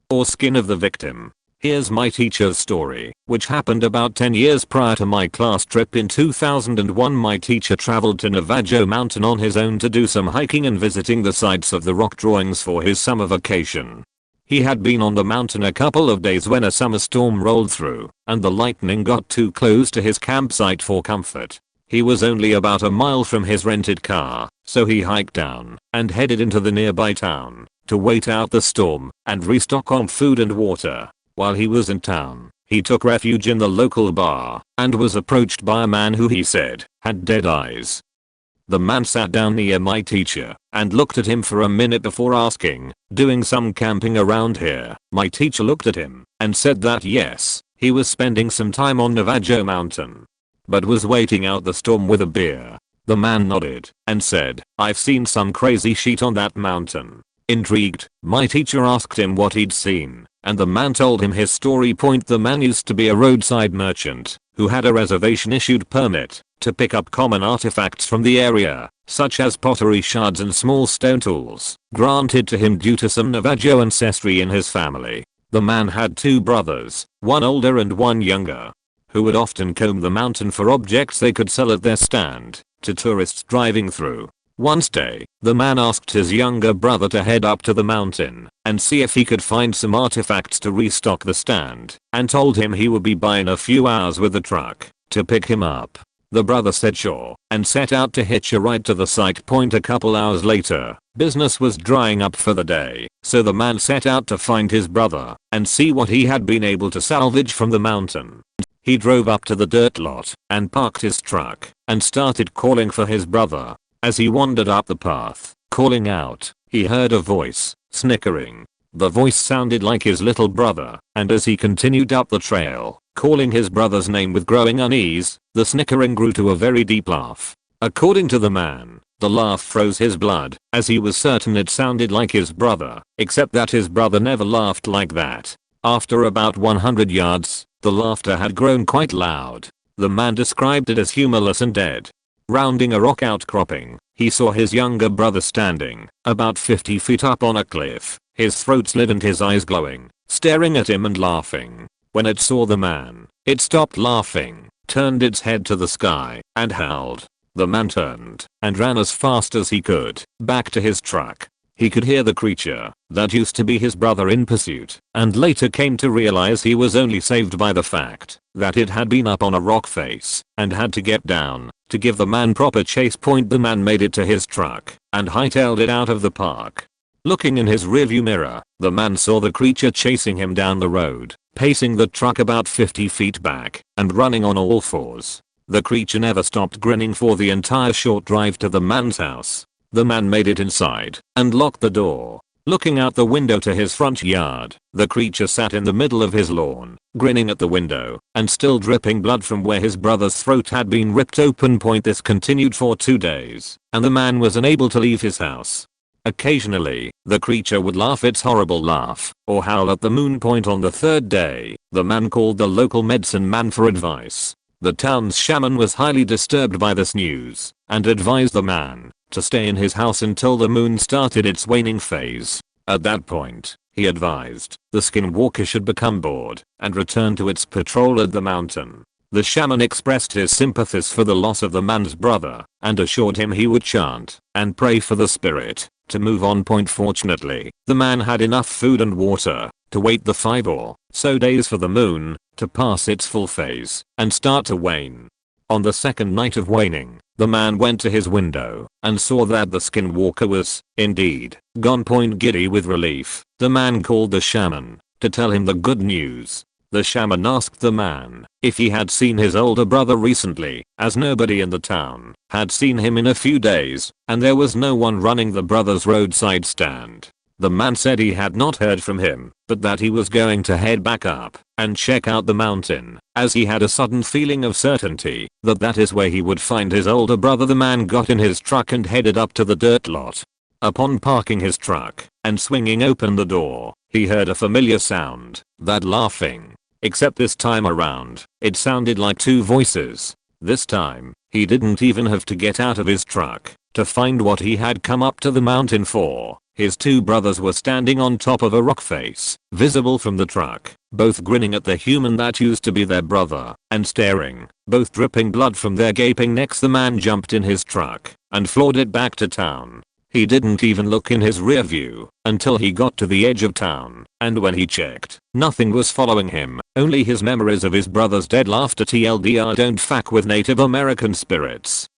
or skin of the victim. Here's my teacher's story, which happened about 10 years prior to my class trip in 2001. My teacher traveled to Navajo Mountain on his own to do some hiking and visiting the sites of the rock drawings for his summer vacation. He had been on the mountain a couple of days when a summer storm rolled through, and the lightning got too close to his campsite for comfort. He was only about a mile from his rented car, so he hiked down and headed into the nearby town to wait out the storm and restock on food and water. While he was in town, he took refuge in the local bar and was approached by a man who he said had dead eyes. The man sat down near my teacher and looked at him for a minute before asking, "Doing some camping around here?" My teacher looked at him and said that yes, he was spending some time on Navajo Mountain, but was waiting out the storm with a beer. The man nodded and said, "I've seen some crazy shit on that mountain." Intrigued, my teacher asked him what he'd seen, and the man told him his story. The man used to be a roadside merchant who had a reservation issued permit to pick up common artifacts from the area, such as pottery shards and small stone tools, granted to him due to some Navajo ancestry in his family. The man had 2 brothers, one older and one younger, who would often comb the mountain for objects they could sell at their stand to tourists driving through. One day, the man asked his younger brother to head up to the mountain and see if he could find some artifacts to restock the stand, and told him he would be by in a few hours with the truck to pick him up. The brother said sure and set out to hitch a ride to the site. A couple hours later, business was drying up for the day, so the man set out to find his brother and see what he had been able to salvage from the mountain. He drove up to the dirt lot and parked his truck and started calling for his brother. As he wandered up the path, calling out, he heard a voice, snickering. The voice sounded like his little brother, and as he continued up the trail, calling his brother's name with growing unease, the snickering grew to a very deep laugh. According to the man, the laugh froze his blood, as he was certain it sounded like his brother, except that his brother never laughed like that. After about 100 yards, the laughter had grown quite loud. The man described it as humorless and dead. Rounding a rock outcropping, he saw his younger brother standing, about 50 feet up on a cliff, his throat slit and his eyes glowing, staring at him and laughing. When it saw the man, it stopped laughing, turned its head to the sky, and howled. The man turned and ran as fast as he could, back to his truck. He could hear the creature that used to be his brother in pursuit, and later came to realize he was only saved by the fact that it had been up on a rock face and had to get down. To give the man proper chase point, the man made it to his truck and hightailed it out of the park. Looking in his rearview mirror, the man saw the creature chasing him down the road, pacing the truck about 50 feet back and running on all fours. The creature never stopped grinning for the entire short drive to the man's house. The man made it inside and locked the door. Looking out the window to his front yard, the creature sat in the middle of his lawn, grinning at the window and still dripping blood from where his brother's throat had been ripped open. This continued for 2 days, and the man was unable to leave his house. Occasionally, the creature would laugh its horrible laugh or howl at the moon. On the 3rd day, the man called the local medicine man for advice. The town's shaman was highly disturbed by this news and advised the man to stay in his house until the moon started its waning phase. At that point, he advised the skinwalker should become bored and return to its patrol at the mountain. The shaman expressed his sympathies for the loss of the man's brother and assured him he would chant and pray for the spirit to move on. Fortunately, the man had enough food and water to wait the 5 or so days for the moon to pass its full phase and start to wane. On the 2nd night of waning, the man went to his window and saw that the skinwalker was, indeed, gone. Giddy with relief, the man called the shaman to tell him the good news. The shaman asked the man if he had seen his older brother recently, as nobody in the town had seen him in a few days, and there was no one running the brother's roadside stand. The man said he had not heard from him, but that he was going to head back up and check out the mountain, as he had a sudden feeling of certainty that that is where he would find his older brother. The man got in his truck and headed up to the dirt lot. Upon parking his truck and swinging open the door, he heard a familiar sound, that laughing. Except this time around, it sounded like 2 voices. This time, he didn't even have to get out of his truck to find what he had come up to the mountain for. His 2 brothers were standing on top of a rock face, visible from the truck, both grinning at the human that used to be their brother, and staring, both dripping blood from their gaping necks. The man jumped in his truck and floored it back to town. He didn't even look in his rear view until he got to the edge of town, and when he checked, nothing was following him, only his memories of his brother's dead laughter. TLDR, don't fuck with Native American spirits.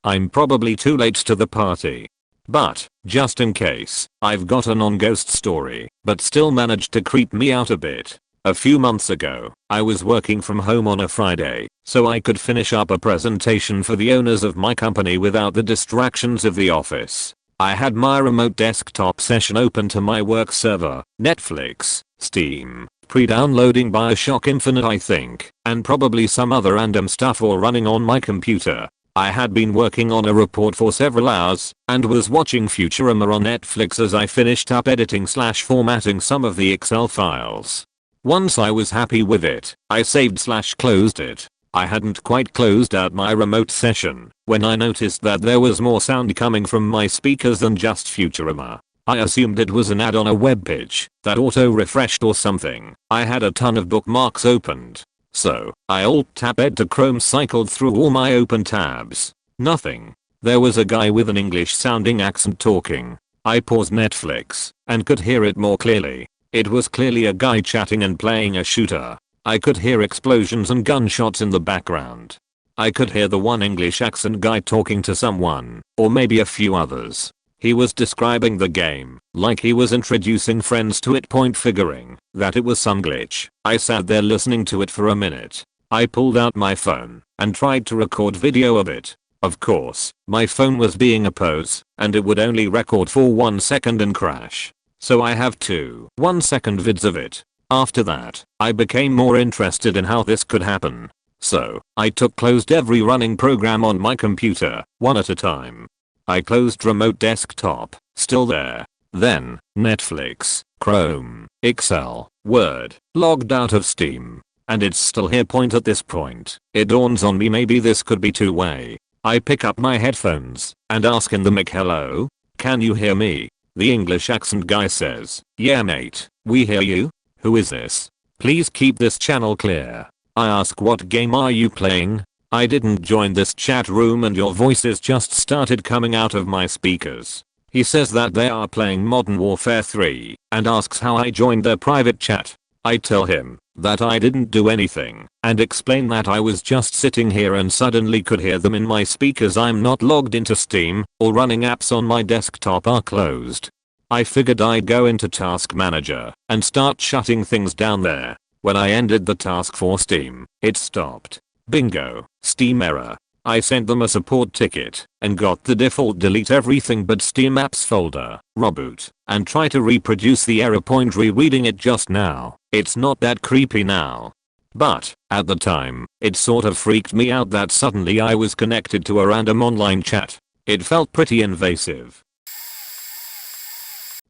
I'm probably too late to the party, but just in case, I've got a non-ghost story, but still managed to creep me out a bit. A few months ago, I was working from home on a Friday, so I could finish up a presentation for the owners of my company without the distractions of the office. I had my remote desktop session open to my work server, Netflix, Steam, pre-downloading BioShock Infinite I think, and probably some other random stuff all running on my computer. I had been working on a report for several hours and was watching Futurama on Netflix as I finished up editing/formatting some of the Excel files. Once I was happy with it, I saved/closed it. I hadn't quite closed out my remote session when I noticed that there was more sound coming from my speakers than just Futurama. I assumed it was an ad on a web page that auto-refreshed or something. I had a ton of bookmarks opened, so I Alt-Tab to Chrome, cycled through all my open tabs. Nothing. There was a guy with an English sounding accent talking. I paused Netflix and could hear it more clearly. It was clearly a guy chatting and playing a shooter. I could hear explosions and gunshots in the background. I could hear the one English accent guy talking to someone, or maybe a few others. He was describing the game, like he was introducing friends to it. Figuring that it was some glitch, I sat there listening to it for a minute. I pulled out my phone and tried to record video of it. Of course, my phone was being a pose, and it would only record for 1 second and crash. So I have 2 1-second vids of it. After that, I became more interested in how this could happen. So, I closed every running program on my computer, one at a time. I closed remote desktop, still there. Then, Netflix, Chrome, Excel, Word, logged out of Steam. And it's still here at this point. It dawns on me maybe this could be two-way. I pick up my headphones and ask in the mic, hello? Can you hear me? The English accent guy says, yeah mate, we hear you. Who is this? Please keep this channel clear. I ask, what game are you playing? I didn't join this chat room and your voices just started coming out of my speakers. He says that they are playing Modern Warfare 3 and asks how I joined their private chat. I tell him that I didn't do anything and explain that I was just sitting here and suddenly could hear them in my speakers. I'm not logged into Steam, or running apps on my desktop are closed. I figured I'd go into Task Manager and start shutting things down there. When I ended the task for Steam, it stopped. Bingo, Steam error. I sent them a support ticket and got the default delete everything but Steam apps folder, reboot, and try to reproduce the error point rereading it just now. It's not that creepy now. But, at the time, it sort of freaked me out that suddenly I was connected to a random online chat. It felt pretty invasive.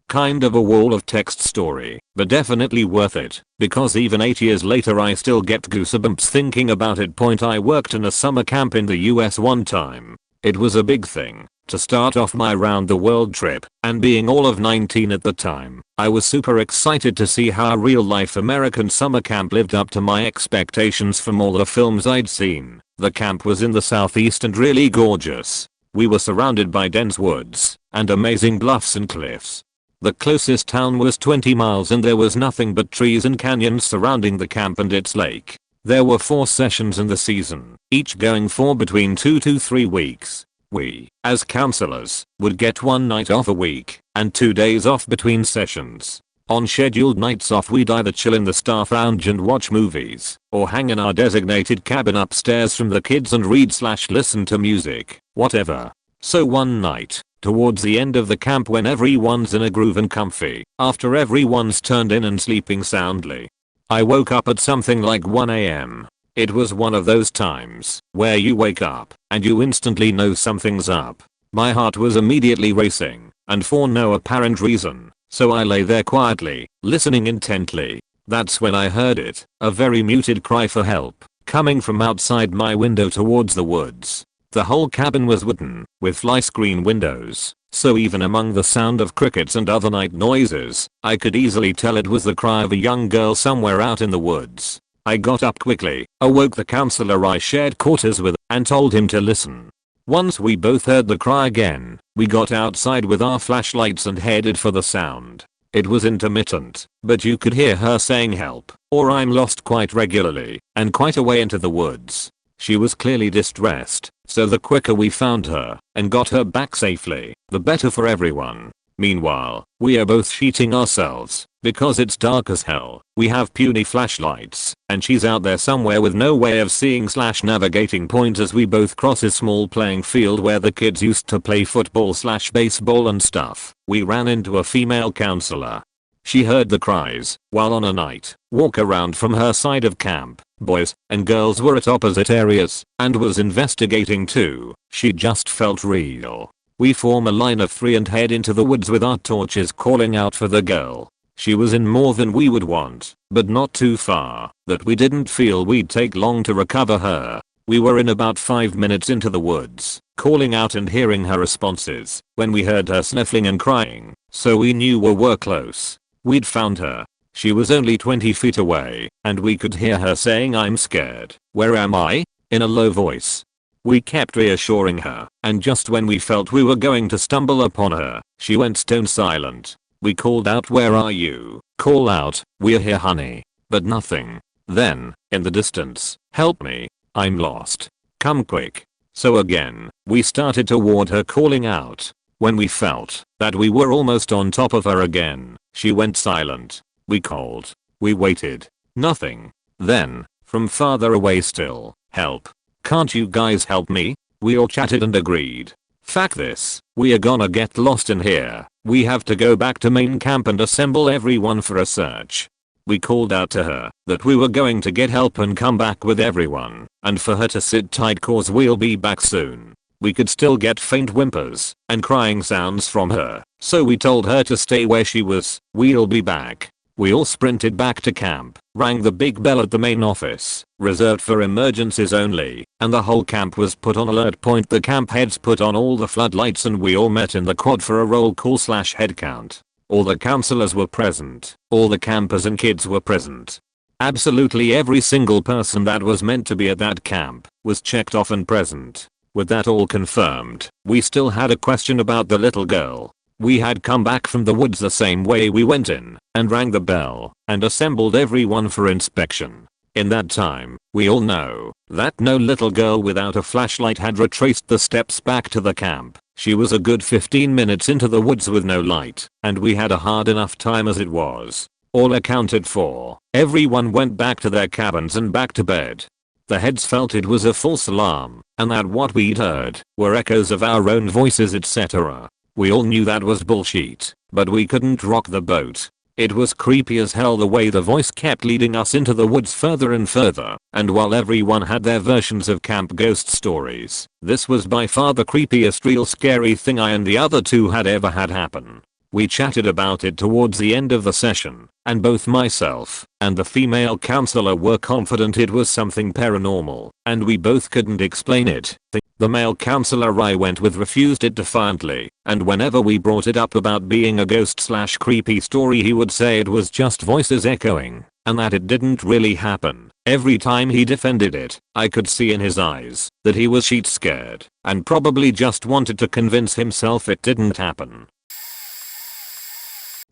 Kind of a wall of text story, but definitely worth it, because even 8 years later I still get goosebumps thinking about it. I worked in a summer camp in the US one time. It was a big thing to start off my round the world trip, and being all of 19 at the time, I was super excited to see how a real life American summer camp lived up to my expectations from all the films I'd seen. The camp was in the southeast and really gorgeous. We were surrounded by dense woods and amazing bluffs and cliffs. The closest town was 20 miles and there was nothing but trees and canyons surrounding the camp and its lake. There were 4 sessions in the season, each going for between 2 to 3 weeks. We, as counselors, would get 1 night off a week and 2 days off between sessions. On scheduled nights off we'd either chill in the staff lounge and watch movies, or hang in our designated cabin upstairs from the kids and read/listen to music, whatever. So one night, towards the end of the camp when everyone's in a groove and comfy, after everyone's turned in and sleeping soundly, I woke up at something like 1 AM. It was one of those times where you wake up and you instantly know something's up. My heart was immediately racing, and for no apparent reason, so I lay there quietly, listening intently. That's when I heard it, a very muted cry for help, coming from outside my window towards the woods. The whole cabin was wooden, with fly screen windows, so even among the sound of crickets and other night noises, I could easily tell it was the cry of a young girl somewhere out in the woods. I got up quickly, awoke the counselor I shared quarters with, and told him to listen. Once we both heard the cry again, we got outside with our flashlights and headed for the sound. It was intermittent, but you could hear her saying help, or I'm lost quite regularly, and quite a way into the woods. She was clearly distressed, so the quicker we found her and got her back safely, the better for everyone. Meanwhile, we are both sheeting ourselves, because it's dark as hell. We have puny flashlights, and she's out there somewhere with no way of seeing/navigating point as we both cross a small playing field where the kids used to play football/baseball and stuff. We ran into a female counselor. She heard the cries while on a night walk around from her side of camp. Boys and girls were at opposite areas and was investigating too. She just felt real. We form a line of 3 and head into the woods with our torches calling out for the girl. She was in more than we would want, but not too far that we didn't feel we'd take long to recover her. We were in about 5 minutes into the woods, calling out and hearing her responses, when we heard her sniffling and crying, so we knew we were close. We'd found her. She was only 20 feet away, and we could hear her saying, "I'm scared. Where am I?" in a low voice. We kept reassuring her, and just when we felt we were going to stumble upon her, she went stone silent. We called out, "Where are you? Call out, we're here honey." But nothing. Then, in the distance, "Help me. I'm lost. Come quick." So again, we started toward her calling out. When we felt that we were almost on top of her again, she went silent. We called. We waited. Nothing. Then, from farther away still, "Help. Can't you guys help me?" We all chatted and agreed. Fuck this, we are gonna get lost in here. We have to go back to main camp and assemble everyone for a search. We called out to her that we were going to get help and come back with everyone, and for her to sit tight cause we'll be back soon. We could still get faint whimpers and crying sounds from her, so we told her to stay where she was. We'll be back. We all sprinted back to camp, rang the big bell at the main office, reserved for emergencies only, and the whole camp was put on alert point. The camp heads put on all the floodlights and we all met in the quad for a roll call / head count. All the counselors were present, all the campers and kids were present. Absolutely every single person that was meant to be at that camp was checked off and present. With that all confirmed, we still had a question about the little girl. We had come back from the woods the same way we went in, and rang the bell, and assembled everyone for inspection. In that time, we all know that no little girl without a flashlight had retraced the steps back to the camp. She was a good 15 minutes into the woods with no light, and we had a hard enough time as it was. All accounted for, everyone went back to their cabins and back to bed. The heads felt it was a false alarm, and that what we'd heard were echoes of our own voices, etc. We all knew that was bullshit, but we couldn't rock the boat. It was creepy as hell the way the voice kept leading us into the woods further and further, and while everyone had their versions of camp ghost stories, this was by far the creepiest real scary thing I and the other two had ever had happen. We chatted about it towards the end of the session, and both myself and the female counselor were confident it was something paranormal, and we both couldn't explain it. The male counselor I went with refused it defiantly, and whenever we brought it up about being a ghost / creepy story he would say it was just voices echoing, and that it didn't really happen. Every time he defended it, I could see in his eyes that he was shit scared, and probably just wanted to convince himself it didn't happen.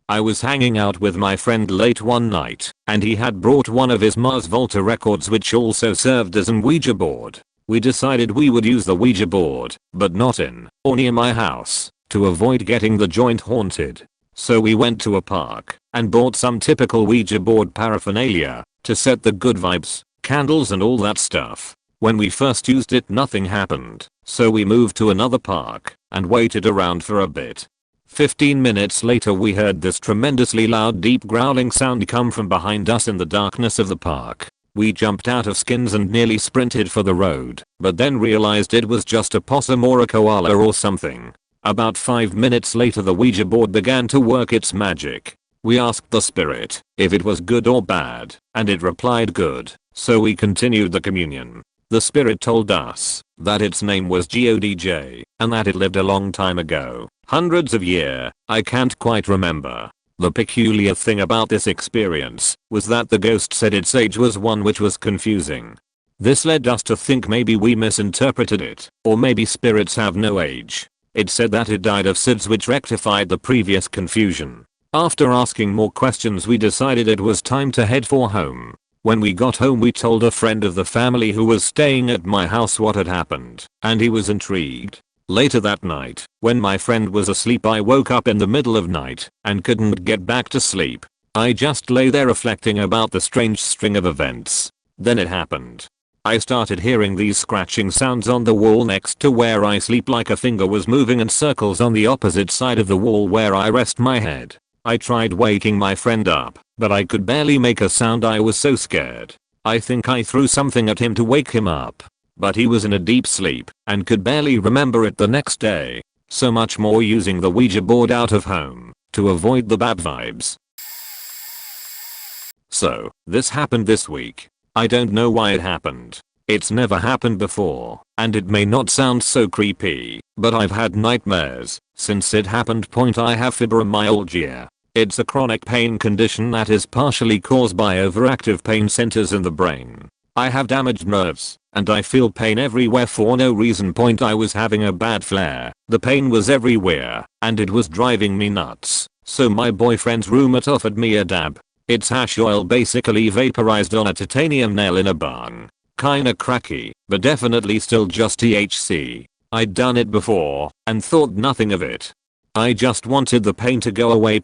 I was hanging out with my friend late one night, and he had brought one of his Mars Volta records which also served as an Ouija board. We decided we would use the Ouija board, but not in or near my house, to avoid getting the joint haunted. So we went to a park and bought some typical Ouija board paraphernalia to set the good vibes, candles and all that stuff. When we first used it nothing happened, so we moved to another park and waited around for a bit. 15 minutes later we heard this tremendously loud deep growling sound come from behind us in the darkness of the park. We jumped out of skins and nearly sprinted for the road, but then realized it was just a possum or a koala or something. About 5 minutes later the Ouija board began to work its magic. We asked the spirit if it was good or bad, and it replied good, so we continued the communion. The spirit told us that its name was GODJ, and that it lived a long time ago, hundreds of years, I can't quite remember. The peculiar thing about this experience was that the ghost said its age was one which was confusing. This led us to think maybe we misinterpreted it, or maybe spirits have no age. It said that it died of SIDS which rectified the previous confusion. After asking more questions we decided it was time to head for home. When we got home we told a friend of the family who was staying at my house what had happened, and he was intrigued. Later that night, when my friend was asleep I woke up in the middle of night and couldn't get back to sleep. I just lay there reflecting about the strange string of events. Then it happened. I started hearing these scratching sounds on the wall next to where I sleep, like a finger was moving in circles on the opposite side of the wall where I rest my head. I tried waking my friend up, but I could barely make a sound. I was so scared. I think I threw something at him to wake him up. But he was in a deep sleep and could barely remember it the next day. So much more using the Ouija board out of home to avoid the bad vibes. So, this happened this week. I don't know why it happened. It's never happened before, and it may not sound so creepy, but I've had nightmares since it happened. I have fibromyalgia. It's a chronic pain condition that is partially caused by overactive pain centers in the brain. I have damaged nerves, and I feel pain everywhere for no reason. I was having a bad flare. The pain was everywhere, and it was driving me nuts. So my boyfriend's roommate offered me a dab. It's hash oil basically vaporized on a titanium nail in a bung. Kinda cracky, but definitely still just THC. I'd done it before, and thought nothing of it. I just wanted the pain to go away.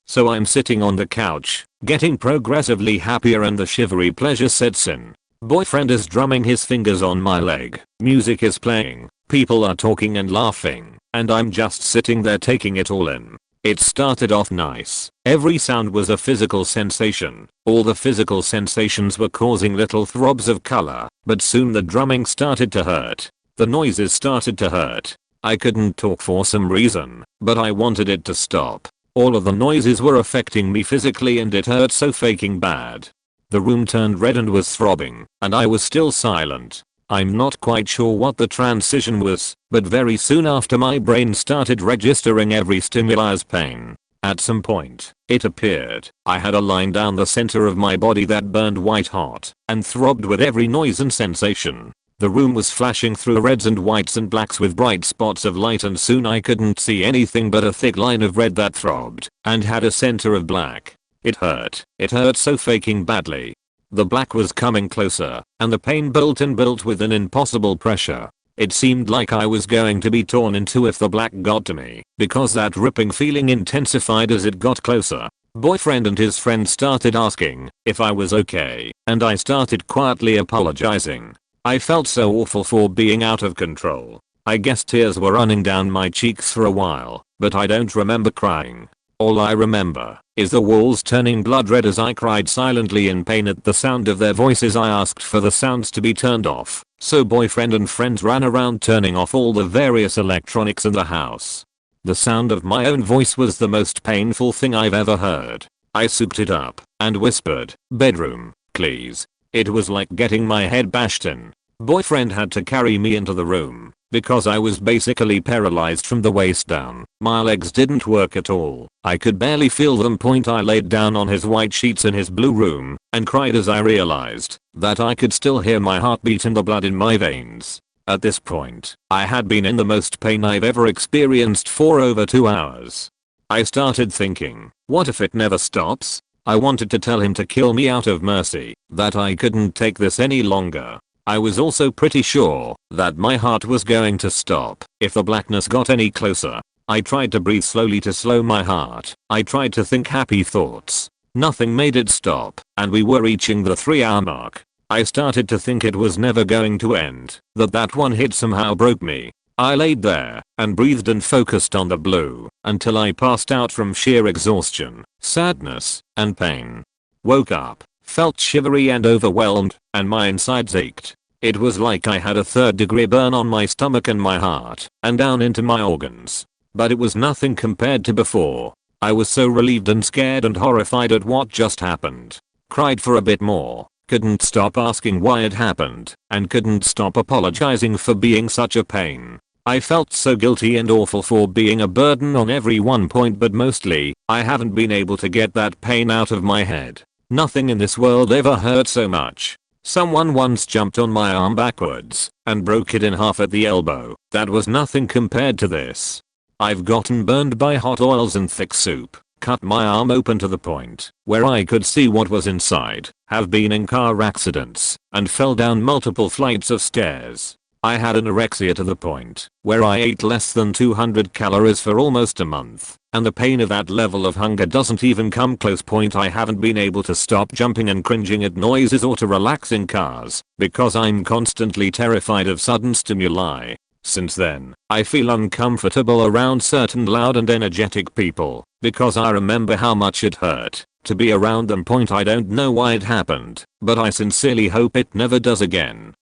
So I'm sitting on the couch, getting progressively happier, and the shivery pleasure sets in. Boyfriend is drumming his fingers on my leg. Music is playing. People are talking and laughing. And I'm just sitting there taking it all in. It started off nice. Every sound was a physical sensation. All the physical sensations were causing little throbs of color. But soon the drumming started to hurt. The noises started to hurt. I couldn't talk for some reason, but I wanted it to stop. All of the noises were affecting me physically and it hurt so fucking bad. The room turned red and was throbbing, and I was still silent. I'm not quite sure what the transition was, but very soon after my brain started registering every stimuli as pain. At some point, it appeared. I had a line down the center of my body that burned white hot and throbbed with every noise and sensation. The room was flashing through reds and whites and blacks with bright spots of light, and soon I couldn't see anything but a thick line of red that throbbed and had a center of black. It hurt. It hurt so fucking badly. The black was coming closer, and the pain built and built with an impossible pressure. It seemed like I was going to be torn in two if the black got to me, because that ripping feeling intensified as it got closer. Boyfriend and his friend started asking if I was okay, and I started quietly apologizing. I felt so awful for being out of control. I guess tears were running down my cheeks for a while, but I don't remember crying. All I remember is the walls turning blood red as I cried silently in pain at the sound of their voices. I asked for the sounds to be turned off, so boyfriend and friends ran around turning off all the various electronics in the house. The sound of my own voice was the most painful thing I've ever heard. I souped it up and whispered, "Bedroom, please." It was like getting my head bashed in. Boyfriend had to carry me into the room because I was basically paralyzed from the waist down. My legs didn't work at all. I could barely feel them. I laid down on his white sheets in his blue room and cried as I realized that I could still hear my heartbeat and the blood in my veins. At this point, I had been in the most pain I've ever experienced for over 2 hours. I started thinking, what if it never stops? I wanted to tell him to kill me out of mercy, that I couldn't take this any longer. I was also pretty sure that my heart was going to stop if the blackness got any closer. I tried to breathe slowly to slow my heart. I tried to think happy thoughts. Nothing made it stop, and we were reaching the 3-hour mark. I started to think it was never going to end, that one hit somehow broke me. I laid there and breathed and focused on the blue until I passed out from sheer exhaustion, sadness, and pain. Woke up, felt shivery and overwhelmed, and my insides ached. It was like I had a 3rd-degree burn on my stomach and my heart, and down into my organs. But it was nothing compared to before. I was so relieved and scared and horrified at what just happened. Cried for a bit more. Couldn't stop asking why it happened, and couldn't stop apologizing for being such a pain. I felt so guilty and awful for being a burden on every one point, but mostly, I haven't been able to get that pain out of my head. Nothing in this world ever hurt so much. Someone once jumped on my arm backwards and broke it in half at the elbow. That was nothing compared to this. I've gotten burned by hot oils and thick soup. Cut my arm open to the point where I could see what was inside, have been in car accidents, and fell down multiple flights of stairs. I had anorexia to the point where I ate less than 200 calories for almost a month, and the pain of that level of hunger doesn't even come close. I haven't been able to stop jumping and cringing at noises or to relax in cars because I'm constantly terrified of sudden stimuli. Since then, I feel uncomfortable around certain loud and energetic people because I remember how much it hurt to be around them. I don't know why it happened, but I sincerely hope it never does again.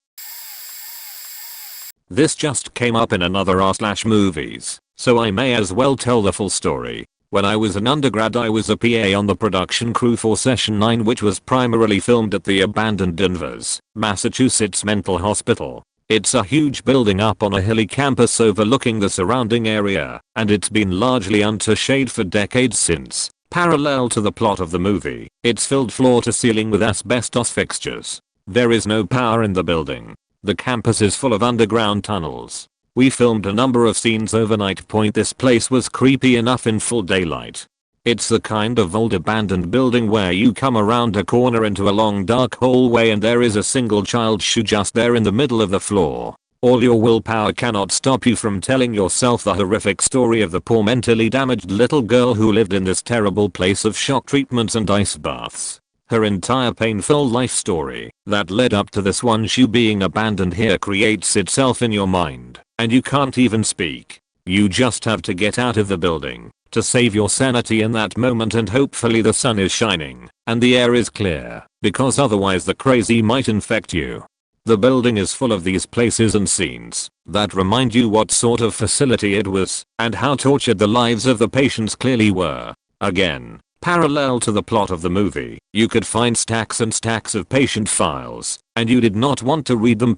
This just came up in another r/movies, so I may as well tell the full story. When I was an undergrad, I was a PA on the production crew for Session 9, which was primarily filmed at the abandoned Danvers, Massachusetts mental hospital. It's a huge building up on a hilly campus overlooking the surrounding area, and it's been largely under shade for decades since. Parallel to the plot of the movie, it's filled floor to ceiling with asbestos fixtures. There is no power in the building. The campus is full of underground tunnels. We filmed a number of scenes overnight. This place was creepy enough in full daylight. It's the kind of old abandoned building where you come around a corner into a long dark hallway and there is a single child shoe just there in the middle of the floor. All your willpower cannot stop you from telling yourself the horrific story of the poor mentally damaged little girl who lived in this terrible place of shock treatments and ice baths. Her entire painful life story that led up to this one shoe being abandoned here creates itself in your mind, and you can't even speak. You just have to get out of the building to save your sanity in that moment, and hopefully the sun is shining and the air is clear, because otherwise the crazy might infect you. The building is full of these places and scenes that remind you what sort of facility it was and how tortured the lives of the patients clearly were. Again, parallel to the plot of the movie, you could find stacks and stacks of patient files, and you did not want to read them.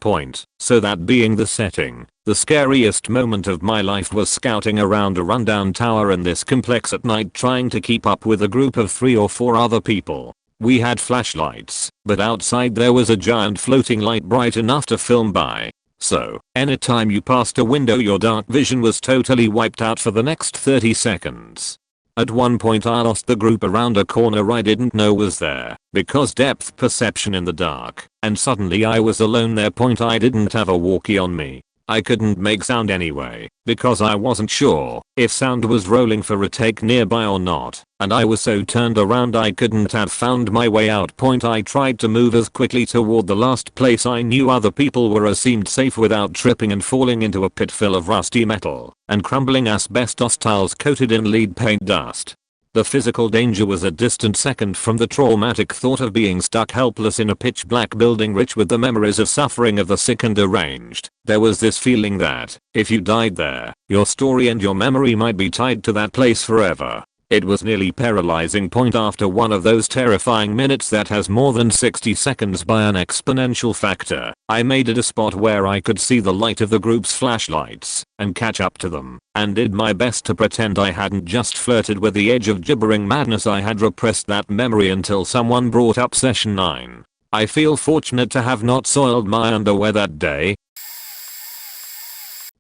So that being the setting, the scariest moment of my life was scouting around a rundown tower in this complex at night trying to keep up with a group of 3 or 4 other people. We had flashlights, but outside there was a giant floating light bright enough to film by. So, anytime you passed a window your dark vision was totally wiped out for the next 30 seconds. At one point I lost the group around a corner I didn't know was there, because depth perception in the dark, and suddenly I was alone there. I didn't have a walkie on me. I couldn't make sound anyway, because I wasn't sure if sound was rolling for a take nearby or not, and I was so turned around I couldn't have found my way out. I tried to move as quickly toward the last place I knew other people were as seemed safe without tripping and falling into a pit full of rusty metal and crumbling asbestos tiles coated in lead paint dust. The physical danger was a distant second from the traumatic thought of being stuck helpless in a pitch black building rich with the memories of suffering of the sick and deranged. There was this feeling that, if you died there, your story and your memory might be tied to that place forever. It was nearly paralyzing. After one of those terrifying minutes that has more than 60 seconds by an exponential factor, I made it a spot where I could see the light of the group's flashlights and catch up to them, and did my best to pretend I hadn't just flirted with the edge of gibbering madness. I had repressed that memory until someone brought up session 9. I feel fortunate to have not soiled my underwear that day.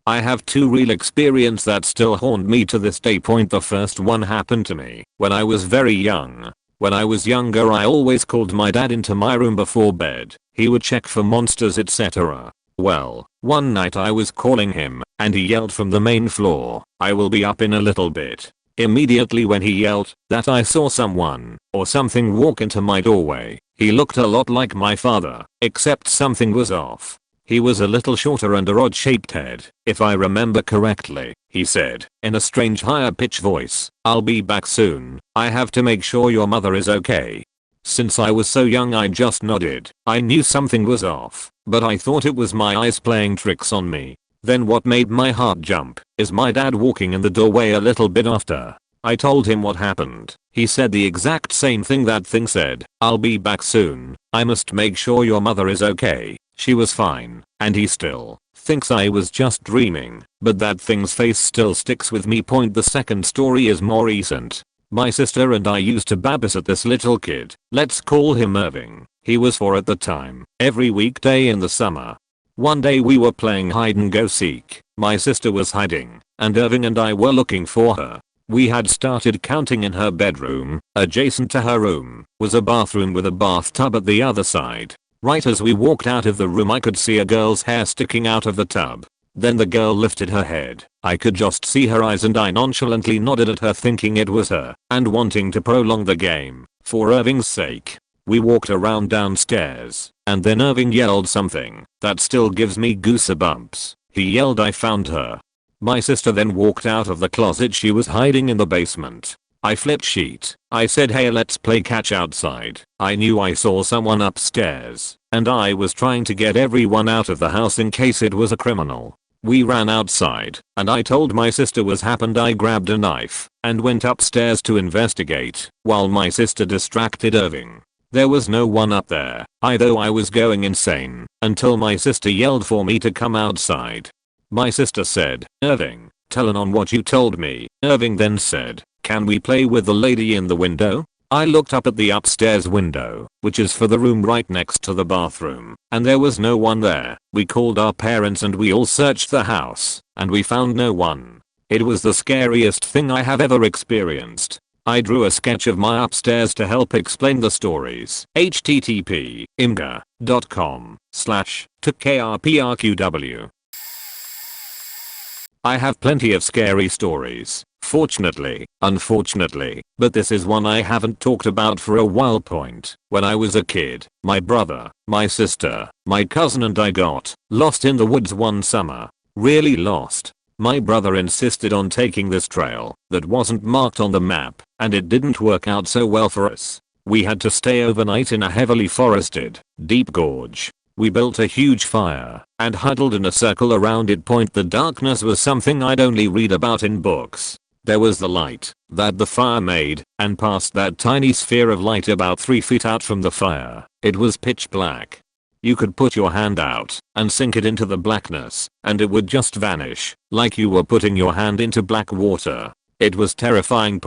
I have 2 real experiences that still haunt me to this day. The first one happened to me when I was very young. When I was younger I always called my dad into my room before bed. He would check for monsters etc. Well, one night I was calling him and he yelled from the main floor, "I will be up in a little bit." Immediately when he yelled that, I saw someone or something walk into my doorway. He looked a lot like my father, except something was off. He was a little shorter and a odd-shaped head, if I remember correctly. He said, in a strange higher-pitched voice, "I'll be back soon. I have to make sure your mother is okay." Since I was so young I just nodded. I knew something was off, but I thought it was my eyes playing tricks on me. Then what made my heart jump is my dad walking in the doorway a little bit after. I told him what happened. He said the exact same thing that thing said, "I'll be back soon. I must make sure your mother is okay. She was fine." And he still thinks I was just dreaming, but that thing's face still sticks with me. The second story is more recent. My sister and I used to babysit this little kid. Let's call him Irving. He was 4 at the time, every weekday in the summer. One day we were playing hide and go seek. My sister was hiding, and Irving and I were looking for her. We had started counting in her bedroom. Adjacent to her room was a bathroom with a bathtub at the other side. Right as we walked out of the room I could see a girl's hair sticking out of the tub. Then the girl lifted her head. I could just see her eyes and I nonchalantly nodded at her thinking it was her and wanting to prolong the game for Irving's sake. We walked around downstairs and then Irving yelled something that still gives me goosebumps. He yelled, "I found her." My sister then walked out of the closet she was hiding in the basement. I flipped sheet. I said, "Hey, let's play catch outside." I knew I saw someone upstairs, and I was trying to get everyone out of the house in case it was a criminal. We ran outside, and I told my sister what happened. I grabbed a knife and went upstairs to investigate, while my sister distracted Irving. There was no one up there. I thought I was going insane, until my sister yelled for me to come outside. My sister said, "Irving, tell on what you told me." Irving then said, "Can we play with the lady in the window?" I looked up at the upstairs window, which is for the room right next to the bathroom, and there was no one there. We called our parents and we all searched the house, and we found no one. It was the scariest thing I have ever experienced. I drew a sketch of my upstairs to help explain the stories. http://imgur.com/tookkrprqw I have plenty of scary stories, fortunately, unfortunately, but this is one I haven't talked about for a while. When I was a kid, my brother, my sister, my cousin and I got lost in the woods one summer. Really lost. My brother insisted on taking this trail that wasn't marked on the map, and it didn't work out so well for us. We had to stay overnight in a heavily forested, deep gorge. We built a huge fire and huddled in a circle around it. The darkness was something I'd only read about in books. There was the light that the fire made, and past that tiny sphere of light about 3 feet out from the fire, it was pitch black. You could put your hand out and sink it into the blackness, and it would just vanish, like you were putting your hand into black water. It was terrifying.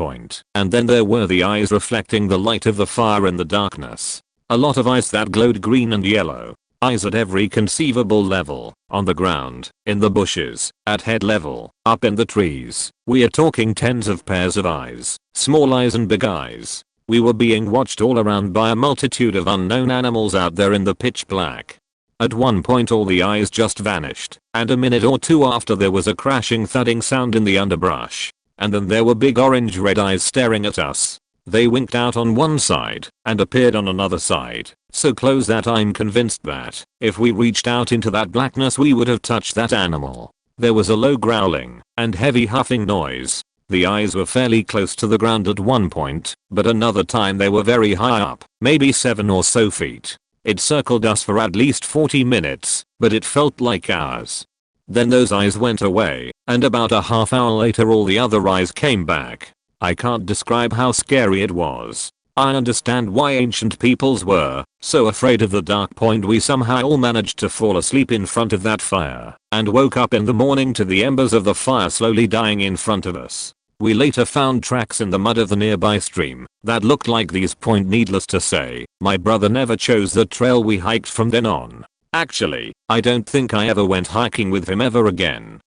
And then there were the eyes reflecting the light of the fire in the darkness. A lot of eyes that glowed green and yellow. Eyes at every conceivable level, on the ground, in the bushes, at head level, up in the trees. We are talking tens of pairs of eyes, small eyes and big eyes. We were being watched all around by a multitude of unknown animals out there in the pitch black. At one point all the eyes just vanished, and a minute or two after there was a crashing thudding sound in the underbrush. And then there were big orange red eyes staring at us. They winked out on one side and appeared on another side, so close that I'm convinced that if we reached out into that blackness we would have touched that animal. There was a low growling and heavy huffing noise. The eyes were fairly close to the ground at one point, but another time they were very high up, maybe 7 or so feet. It circled us for at least 40 minutes, but it felt like hours. Then those eyes went away, and about a half hour later all the other eyes came back. I can't describe how scary it was. I understand why ancient peoples were so afraid of the dark. We somehow all managed to fall asleep in front of that fire and woke up in the morning to the embers of the fire slowly dying in front of us. We later found tracks in the mud of the nearby stream that looked like these. Needless to say, my brother never chose the trail we hiked from then on. Actually, I don't think I ever went hiking with him ever again.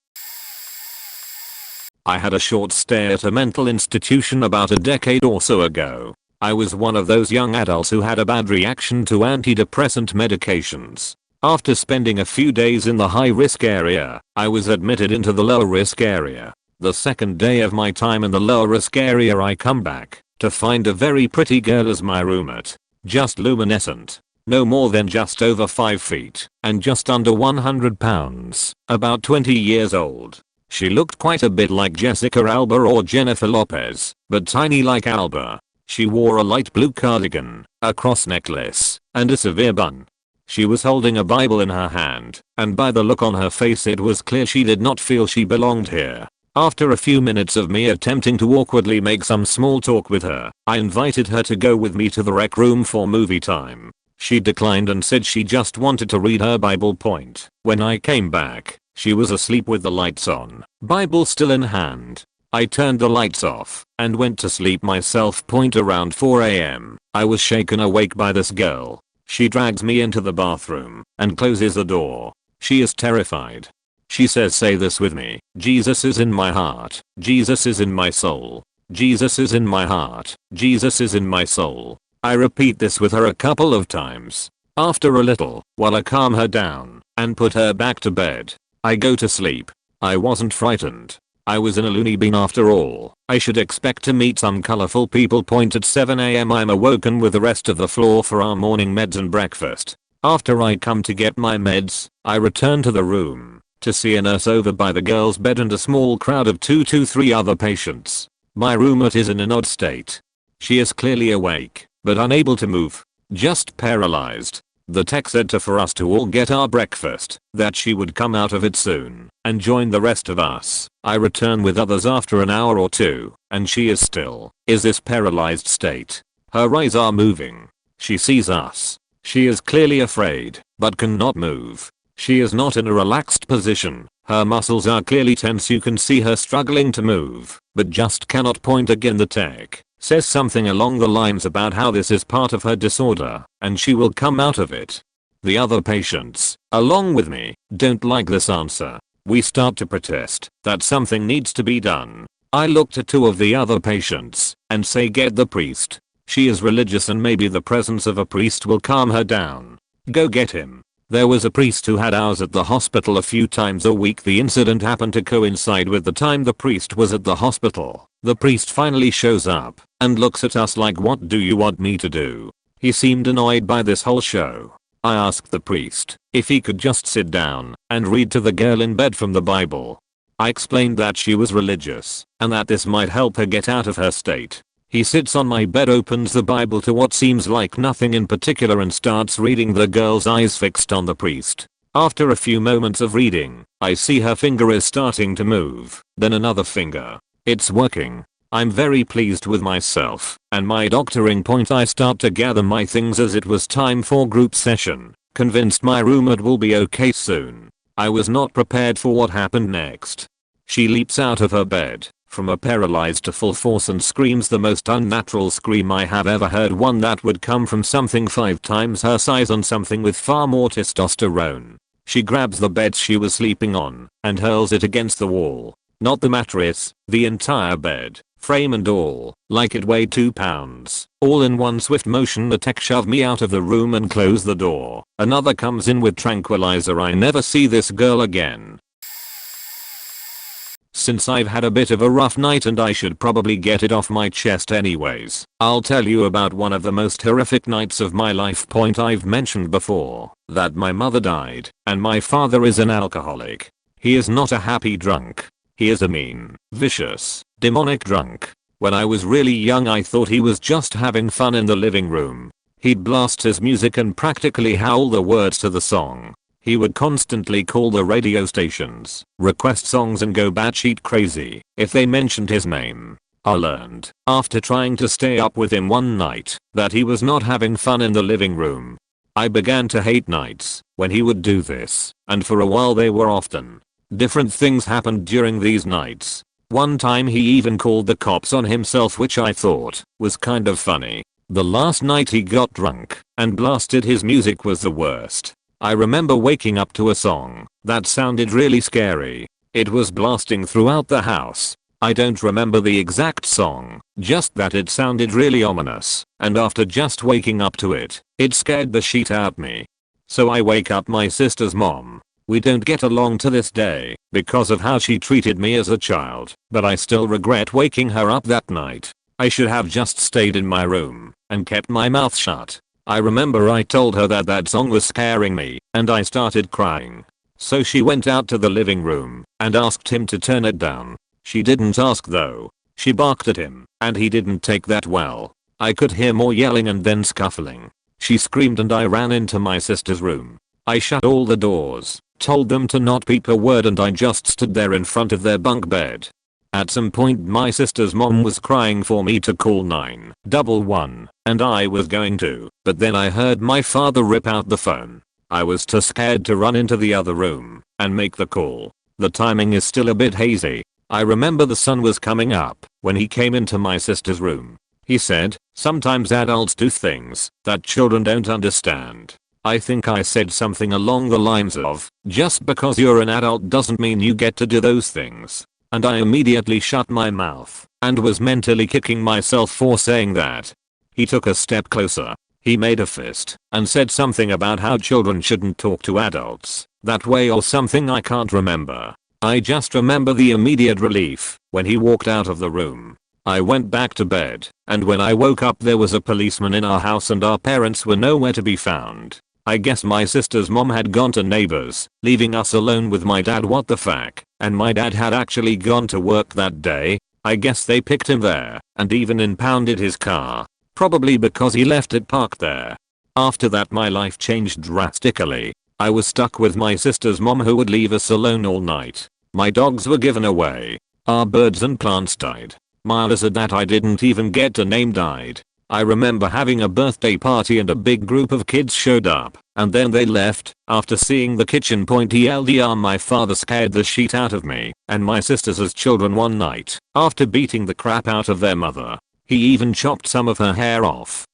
I had a short stay at a mental institution about a decade or so ago. I was one of those young adults who had a bad reaction to antidepressant medications. After spending a few days in the high-risk area, I was admitted into the low-risk area. The second day of my time in the low-risk area I come back to find a very pretty girl as my roommate. Just luminescent. No more than just over 5 feet and just under 100 pounds. About 20 years old. She looked quite a bit like Jessica Alba or Jennifer Lopez, but tiny like Alba. She wore a light blue cardigan, a cross necklace, and a severe bun. She was holding a Bible in her hand, and by the look on her face it was clear she did not feel she belonged here. After a few minutes of me attempting to awkwardly make some small talk with her, I invited her to go with me to the rec room for movie time. She declined and said she just wanted to read her Bible. When I came back, she was asleep with the lights on, Bible still in hand. I turned the lights off and went to sleep myself. Around 4 AM, I was shaken awake by this girl. She drags me into the bathroom and closes the door. She is terrified. She says, say this with me, Jesus is in my heart, Jesus is in my soul, Jesus is in my heart, Jesus is in my soul. I repeat this with her a couple of times. After a little, while I calm her down and put her back to bed, I go to sleep. I wasn't frightened. I was in a loony bin after all. I should expect to meet some colorful people. At 7 AM I'm awoken with the rest of the floor for our morning meds and breakfast. After I come to get my meds, I return to the room to see a nurse over by the girl's bed and a small crowd of 2 to 3 other patients. My roommate is in an odd state. She is clearly awake, but unable to move. Just paralyzed. The tech said for us to all get our breakfast, that she would come out of it soon and join the rest of us. I return with others after an hour or two, and she is still in this paralyzed state. Her eyes are moving. She sees us. She is clearly afraid, but cannot move. She is not in a relaxed position. Her muscles are clearly tense. You can see her struggling to move, but just cannot point. Again the tech says something along the lines about how this is part of her disorder and she will come out of it. The other patients, along with me, don't like this answer. We start to protest that something needs to be done. I looked at 2 of the other patients and say, get the priest. She is religious and maybe the presence of a priest will calm her down. Go get him. There was a priest who had hours at the hospital a few times a week. The incident happened to coincide with the time the priest was at the hospital. The priest finally shows up and looks at us like, what do you want me to do? He seemed annoyed by this whole show. I asked the priest if he could just sit down and read to the girl in bed from the Bible. I explained that she was religious and that this might help her get out of her state. He sits on my bed, opens the Bible to what seems like nothing in particular and starts reading, the girl's eyes fixed on the priest. After a few moments of reading, I see her finger is starting to move, then another finger. It's working. I'm very pleased with myself and my doctoring point. I start to gather my things as it was time for group session, convinced my roommate will be okay soon. I was not prepared for what happened next. She leaps out of her bed from a paralyzed to full force and screams the most unnatural scream I have ever heard, one that would come from something 5 times her size and something with far more testosterone. She grabs the bed she was sleeping on and hurls it against the wall. Not the mattress, the entire bed, frame and all, like it weighed 2 pounds. All in one swift motion the tech shoved me out of the room and closed the door. Another comes in with tranquilizer. I never see this girl again. Since I've had a bit of a rough night and I should probably get it off my chest anyways, I'll tell you about one of the most horrific nights of my life. I've mentioned before that my mother died and my father is an alcoholic. He is not a happy drunk. He is a mean, vicious, demonic drunk. When I was really young I thought he was just having fun in the living room. He'd blast his music and practically howl the words to the song. He would constantly call the radio stations, request songs and go batshit crazy if they mentioned his name. I learned, after trying to stay up with him one night, that he was not having fun in the living room. I began to hate nights when he would do this, and for a while they were often. Different things happened during these nights. One time he even called the cops on himself, which I thought was kind of funny. The last night he got drunk and blasted his music was the worst. I remember waking up to a song that sounded really scary. It was blasting throughout the house. I don't remember the exact song, just that it sounded really ominous, and after just waking up to it, it scared the shit out me. So I wake up my sister's mom. We don't get along to this day because of how she treated me as a child, but I still regret waking her up that night. I should have just stayed in my room and kept my mouth shut. I remember I told her that that song was scaring me and I started crying. So she went out to the living room and asked him to turn it down. She didn't ask though. She barked at him and he didn't take that well. I could hear more yelling and then scuffling. She screamed and I ran into my sister's room. I shut all the doors, told them to not peep a word, and I just stood there in front of their bunk bed. At some point my sister's mom was crying for me to call 911 and I was going to, but then I heard my father rip out the phone. I was too scared to run into the other room and make the call. The timing is still a bit hazy. I remember the sun was coming up when he came into my sister's room. He said, "Sometimes adults do things that children don't understand." I think I said something along the lines of, "Just because you're an adult doesn't mean you get to do those things." And I immediately shut my mouth and was mentally kicking myself for saying that. He took a step closer. He made a fist and said something about how children shouldn't talk to adults that way or something. I can't remember. I just remember the immediate relief when he walked out of the room. I went back to bed, and when I woke up there was a policeman in our house and our parents were nowhere to be found. I guess my sister's mom had gone to neighbors, leaving us alone with my dad. What the fuck? And my dad had actually gone to work that day. I guess they picked him there and even impounded his car. Probably because he left it parked there. After that my life changed drastically. I was stuck with my sister's mom who would leave us alone all night. My dogs were given away. Our birds and plants died. My lizard that I didn't even get to name died. I remember having a birthday party and a big group of kids showed up, and then they left after seeing the kitchen. TLDR, my father scared the shit out of me and my sisters as children one night after beating the crap out of their mother. He even chopped some of her hair off.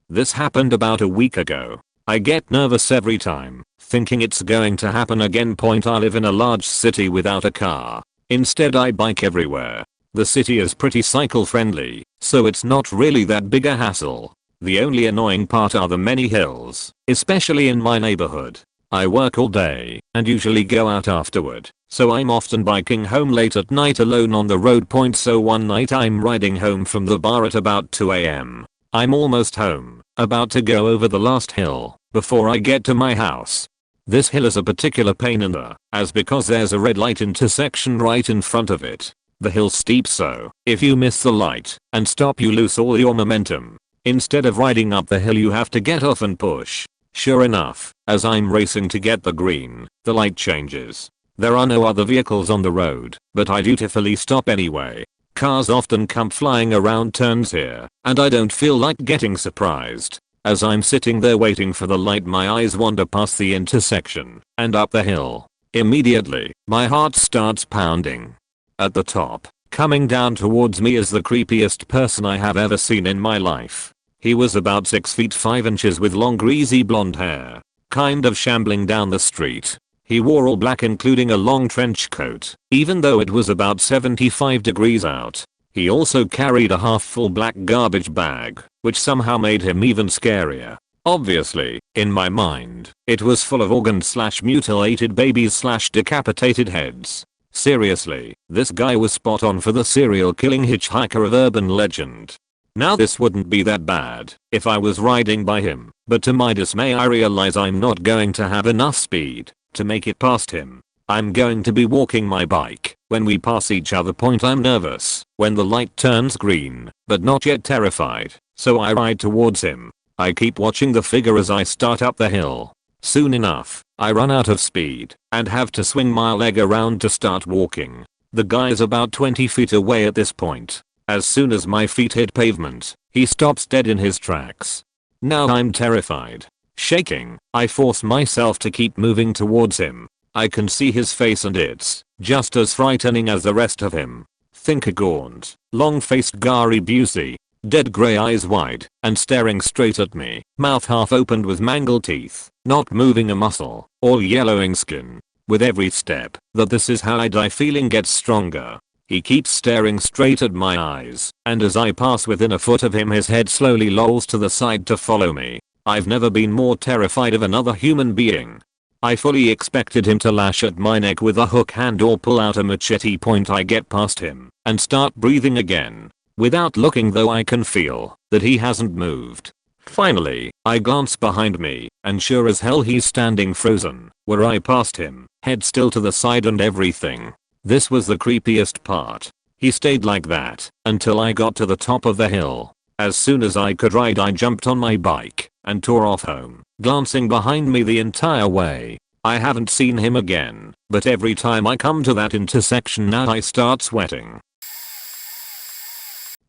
This happened about a week ago. I get nervous every time, thinking it's going to happen again. I live in a large city without a car. Instead I bike everywhere. The city is pretty cycle friendly, so it's not really that big a hassle. The only annoying part are the many hills, especially in my neighborhood. I work all day and usually go out afterward, so I'm often biking home late at night alone on the road. So one night I'm riding home from the bar at about 2 AM. I'm almost home, about to go over the last hill before I get to my house. This hill is a particular pain in the ass because there's a red light intersection right in front of it. The hill's steep, so if you miss the light and stop you lose all your momentum. Instead of riding up the hill you have to get off and push. Sure enough, as I'm racing to get the green, the light changes. There are no other vehicles on the road, but I dutifully stop anyway. Cars often come flying around turns here, and I don't feel like getting surprised. As I'm sitting there waiting for the light, my eyes wander past the intersection and up the hill. Immediately, my heart starts pounding. At the top, coming down towards me is the creepiest person I have ever seen in my life. He was about 6 feet 5 inches with long greasy blonde hair, kind of shambling down the street. He wore all black including a long trench coat, even though it was about 75 degrees out. He also carried a half-full black garbage bag, which somehow made him even scarier. Obviously, in my mind, it was full of organ/mutilated babies/decapitated heads. Seriously, this guy was spot on for the serial killing hitchhiker of urban legend. Now this wouldn't be that bad if I was riding by him, but to my dismay I realize I'm not going to have enough speed to make it past him. I'm going to be walking my bike when we pass each other. I'm nervous when the light turns green, but not yet terrified, so I ride towards him. I keep watching the figure as I start up the hill. Soon enough, I run out of speed and have to swing my leg around to start walking. The guy is about 20 feet away at this point. As soon as my feet hit pavement, he stops dead in his tracks. Now I'm terrified. Shaking, I force myself to keep moving towards him. I can see his face and it's just as frightening as the rest of him. Think a gaunt, long-faced Gary Busey, dead grey eyes wide and staring straight at me, mouth half opened with mangled teeth, not moving a muscle, all yellowing skin. With every step that "this is how I die" feeling gets stronger. He keeps staring straight at my eyes, and as I pass within a foot of him his head slowly lolls to the side to follow me. I've never been more terrified of another human being. I fully expected him to lash at my neck with a hook hand or pull out a machete. I get past him and start breathing again. Without looking though I can feel that he hasn't moved. Finally, I glance behind me, and sure as hell he's standing frozen where I passed him, head still to the side and everything. This was the creepiest part. He stayed like that until I got to the top of the hill. As soon as I could ride I jumped on my bike and tore off home, glancing behind me the entire way. I haven't seen him again, but every time I come to that intersection now I start sweating.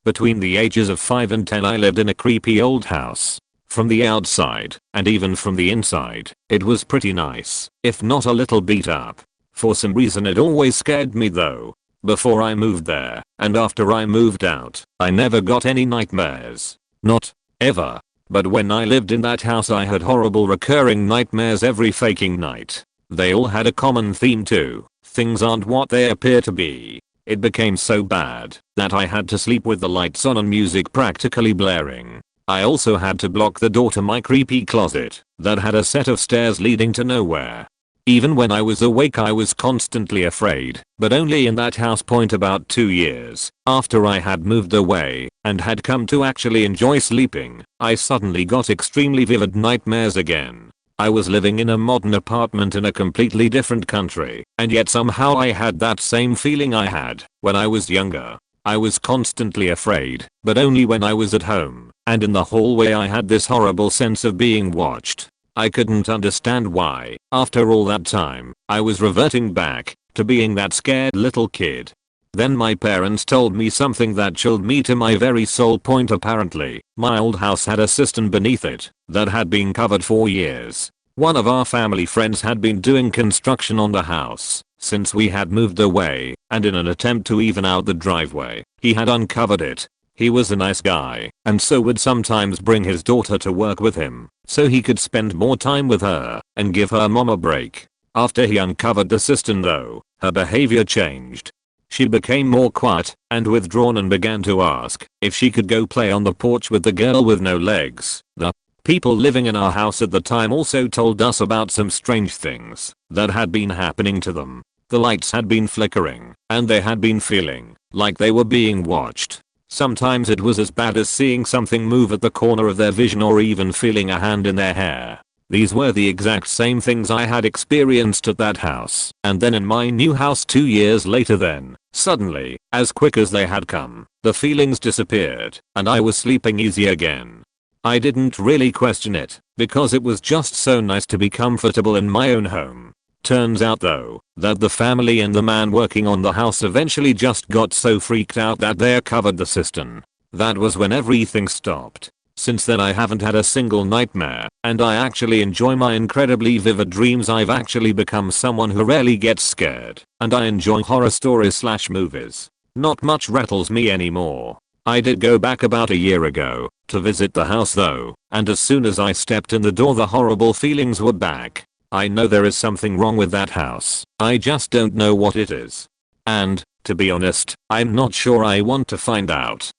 Between the ages of 5 and 10 I lived in a creepy old house. From the outside, and even from the inside, it was pretty nice, if not a little beat up. For some reason it always scared me though. Before I moved there, and after I moved out, I never got any nightmares. Not ever. But when I lived in that house I had horrible recurring nightmares every faking night. They all had a common theme too. Things aren't what they appear to be. It became so bad that I had to sleep with the lights on and music practically blaring. I also had to block the door to my creepy closet that had a set of stairs leading to nowhere. Even when I was awake I was constantly afraid, but only in that house. About 2 years after I had moved away and had come to actually enjoy sleeping, I suddenly got extremely vivid nightmares again. I was living in a modern apartment in a completely different country, and yet somehow I had that same feeling I had when I was younger. I was constantly afraid, but only when I was at home, and in the hallway I had this horrible sense of being watched. I couldn't understand why, after all that time, I was reverting back to being that scared little kid. Then my parents told me something that chilled me to my very soul. Apparently, my old house had a cistern beneath it that had been covered for years. One of our family friends had been doing construction on the house since we had moved away, and in an attempt to even out the driveway, he had uncovered it. He was a nice guy, and so would sometimes bring his daughter to work with him, so he could spend more time with her and give her mom a break. After he uncovered the cistern though, her behavior changed. She became more quiet and withdrawn and began to ask if she could go play on the porch with the girl with no legs. The people living in our house at the time also told us about some strange things that had been happening to them. The lights had been flickering and they had been feeling like they were being watched. Sometimes it was as bad as seeing something move at the corner of their vision or even feeling a hand in their hair. These were the exact same things I had experienced at that house and then in my new house 2 years later. Then, suddenly, as quick as they had come, the feelings disappeared and I was sleeping easy again. I didn't really question it because it was just so nice to be comfortable in my own home. Turns out though, that the family and the man working on the house eventually just got so freaked out that they covered the cistern. That was when everything stopped. Since then I haven't had a single nightmare, and I actually enjoy my incredibly vivid dreams. I've actually become someone who rarely gets scared, and I enjoy horror stories / movies. Not much rattles me anymore. I did go back about a year ago to visit the house though, and as soon as I stepped in the door the horrible feelings were back. I know there is something wrong with that house, I just don't know what it is. And, to be honest, I'm not sure I want to find out.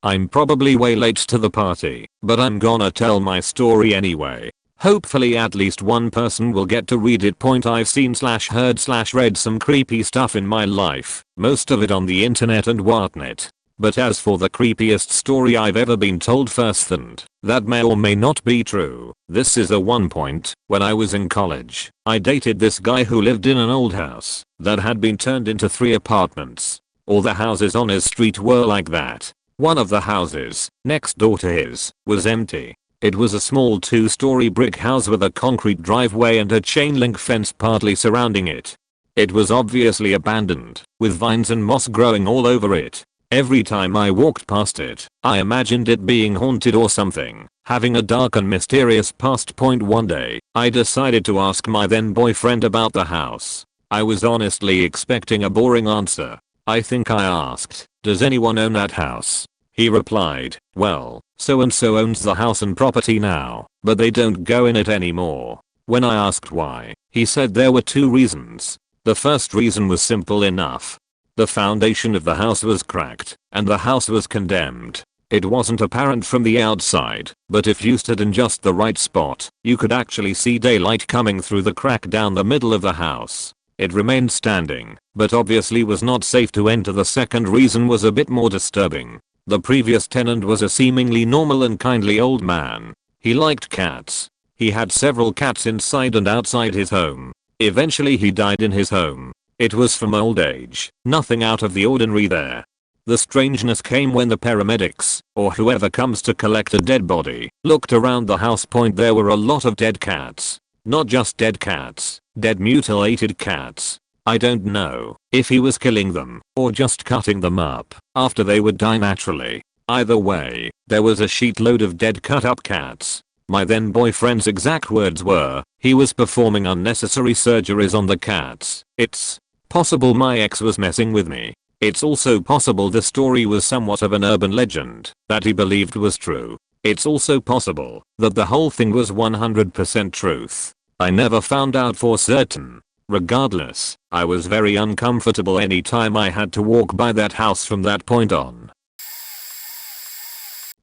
I'm probably way late to the party, but I'm gonna tell my story anyway. Hopefully at least one person will get to read it. I've seen / heard / read some creepy stuff in my life, most of it on the internet and whatnot. But as for the creepiest story I've ever been told firsthand, that may or may not be true. This is a one point, when I was in college, I dated this guy who lived in an old house that had been turned into 3 apartments. All the houses on his street were like that. One of the houses, next door to his, was empty. It was a small 2-story brick house with a concrete driveway and a chain link fence partly surrounding it. It was obviously abandoned, with vines and moss growing all over it. Every time I walked past it, I imagined it being haunted or something, having a dark and mysterious past. One day, I decided to ask my then boyfriend about the house. I was honestly expecting a boring answer. I think I asked, "Does anyone own that house?" He replied, "Well, so and so owns the house and property now, but they don't go in it anymore." When I asked why, he said there were 2 reasons. The first reason was simple enough. The foundation of the house was cracked, and the house was condemned. It wasn't apparent from the outside, but if you stood in just the right spot, you could actually see daylight coming through the crack down the middle of the house. It remained standing, but obviously was not safe to enter. The second reason was a bit more disturbing. The previous tenant was a seemingly normal and kindly old man. He liked cats. He had several cats inside and outside his home. Eventually he died in his home. It was from old age, nothing out of the ordinary there. The strangeness came when the paramedics, or whoever comes to collect a dead body, looked around the house. There were a lot of dead cats. Not just dead cats, dead mutilated cats. I don't know if he was killing them, or just cutting them up after they would die naturally. Either way, there was a sheetload of dead cut up cats. My then boyfriend's exact words were, he was performing unnecessary surgeries on the cats. It's possible my ex was messing with me. It's also possible the story was somewhat of an urban legend that he believed was true. It's also possible that the whole thing was 100% truth. I never found out for certain. Regardless, I was very uncomfortable any time I had to walk by that house from that point on.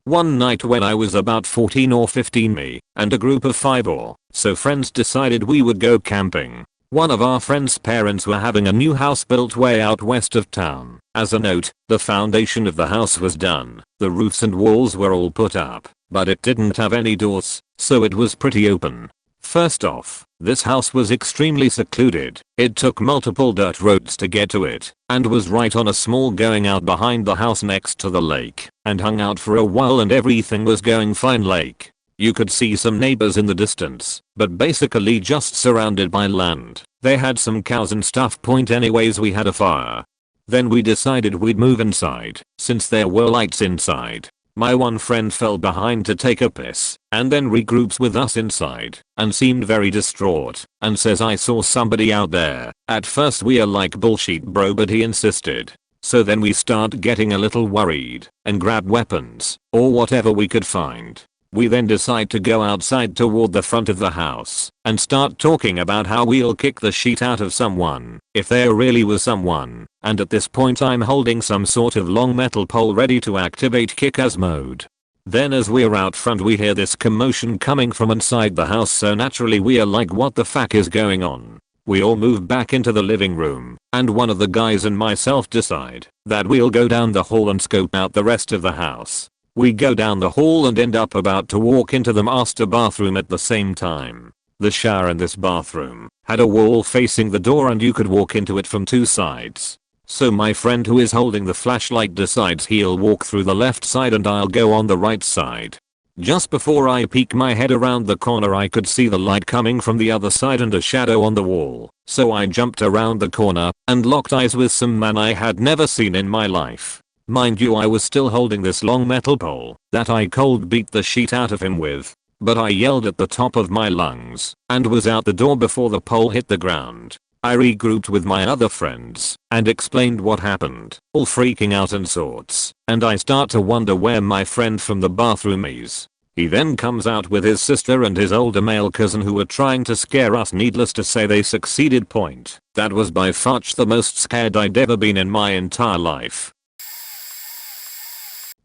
One night when I was about 14 or 15, me and a group of 5 or so friends decided we would go camping. One of our friends' parents were having a new house built way out west of town. As a note, the foundation of the house was done, the roofs and walls were all put up, but it didn't have any doors, so it was pretty open. First off, this house was extremely secluded. It took multiple dirt roads to get to it, and was right on a small going out behind the house next to the lake, and hung out for a while and everything was going fine. Lake. You could see some neighbors in the distance, but basically just surrounded by land. They had some cows and stuff. Anyways, we had a fire. Then we decided we'd move inside, since there were lights inside. My one friend fell behind to take a piss, and then regroups with us inside, and seemed very distraught, and says, "I saw somebody out there." At first we are like, "Bullshit bro," but he insisted. So then we start getting a little worried, and grabbed weapons, or whatever we could find. We then decide to go outside toward the front of the house and start talking about how we'll kick the shit out of someone if there really was someone, and at this point I'm holding some sort of long metal pole ready to activate kick-ass mode. Then as we're out front we hear this commotion coming from inside the house, so naturally we are like, what the fuck is going on? We all move back into the living room, and one of the guys and myself decide that we'll go down the hall and scope out the rest of the house. We go down the hall and end up about to walk into the master bathroom at the same time. The shower in this bathroom had a wall facing the door and you could walk into it from two sides. So my friend who is holding the flashlight decides he'll walk through the left side and I'll go on the right side. Just before I peek my head around the corner I could see the light coming from the other side and a shadow on the wall, so I jumped around the corner and locked eyes with some man I had never seen in my life. Mind you, I was still holding this long metal pole that I cold beat the shit out of him with, but I yelled at the top of my lungs and was out the door before the pole hit the ground. I regrouped with my other friends and explained what happened, all freaking out and sorts, and I start to wonder where my friend from the bathroom is. He then comes out with his sister and his older male cousin who were trying to scare us. Needless to say they succeeded. Point. That was by far the most scared I'd ever been in my entire life.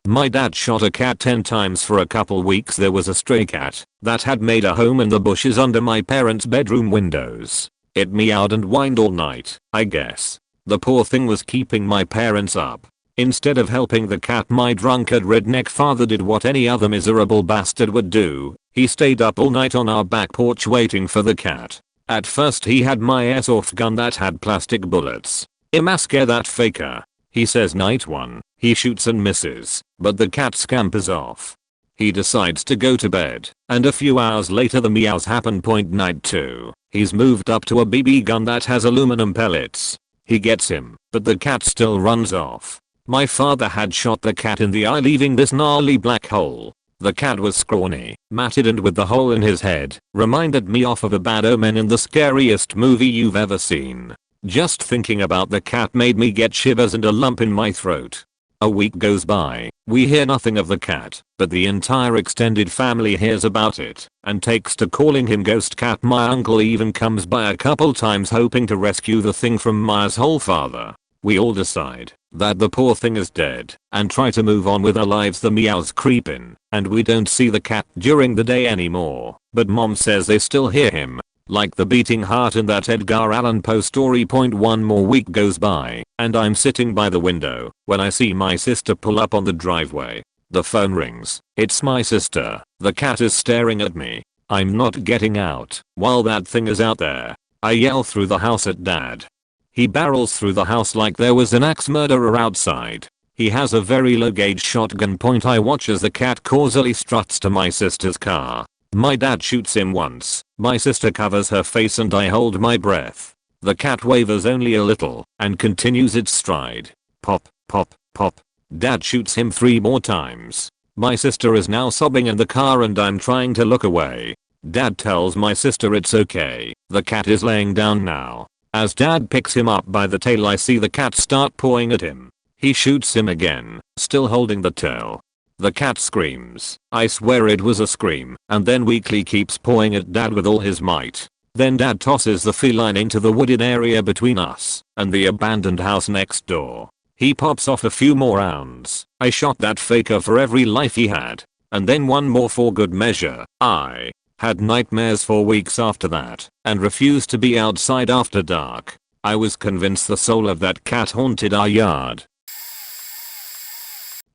My dad shot a cat 10 times for a couple weeks. There was a stray cat that had made a home in the bushes under my parents' bedroom windows. It meowed and whined all night, I guess. The poor thing was keeping my parents up. Instead of helping the cat, my drunkard redneck father did what any other miserable bastard would do. He stayed up all night on our back porch waiting for the cat. At first he had my airsoft gun that had plastic bullets. "I'ma scare that faker," he says. Night 1, he shoots and misses, but the cat scampers off. He decides to go to bed, and a few hours later the meows happen. Night 2, he's moved up to a BB gun that has aluminum pellets. He gets him, but the cat still runs off. My father had shot the cat in the eye, leaving this gnarly black hole. The cat was scrawny, matted, and with the hole in his head reminded me of a bad omen in the scariest movie you've ever seen. Just thinking about the cat made me get shivers and a lump in my throat. A week goes by, we hear nothing of the cat, but the entire extended family hears about it and takes to calling him Ghost Cat. My uncle even comes by a couple times hoping to rescue the thing from Maya's whole father. We all decide that the poor thing is dead and try to move on with our lives. The meows creep in and we don't see the cat during the day anymore, but mom says they still hear him, like the beating heart in that Edgar Allan Poe story. One more week goes by and I'm sitting by the window when I see my sister pull up on the driveway. The phone rings. It's my sister. The cat is staring at me. I'm not getting out while that thing is out there. I yell through the house at dad. He barrels through the house like there was an axe murderer outside. He has a very low gauge shotgun. I watch as the cat causally struts to my sister's car. My dad shoots him once. My sister covers her face and I hold my breath. The cat wavers only a little and continues its stride. Pop, pop, pop. Dad shoots him 3 more times. My sister is now sobbing in the car and I'm trying to look away. Dad tells my sister it's okay. The cat is laying down now. As dad picks him up by the tail I see the cat start pawing at him. He shoots him again, still holding the tail. The cat screams. I swear it was a scream, and then weakly keeps pawing at dad with all his might. Then dad tosses the feline into the wooded area between us and the abandoned house next door. He pops off a few more rounds. I shot that faker for every life he had. And then one more for good measure. I had nightmares for weeks after that and refused to be outside after dark. I was convinced the soul of that cat haunted our yard.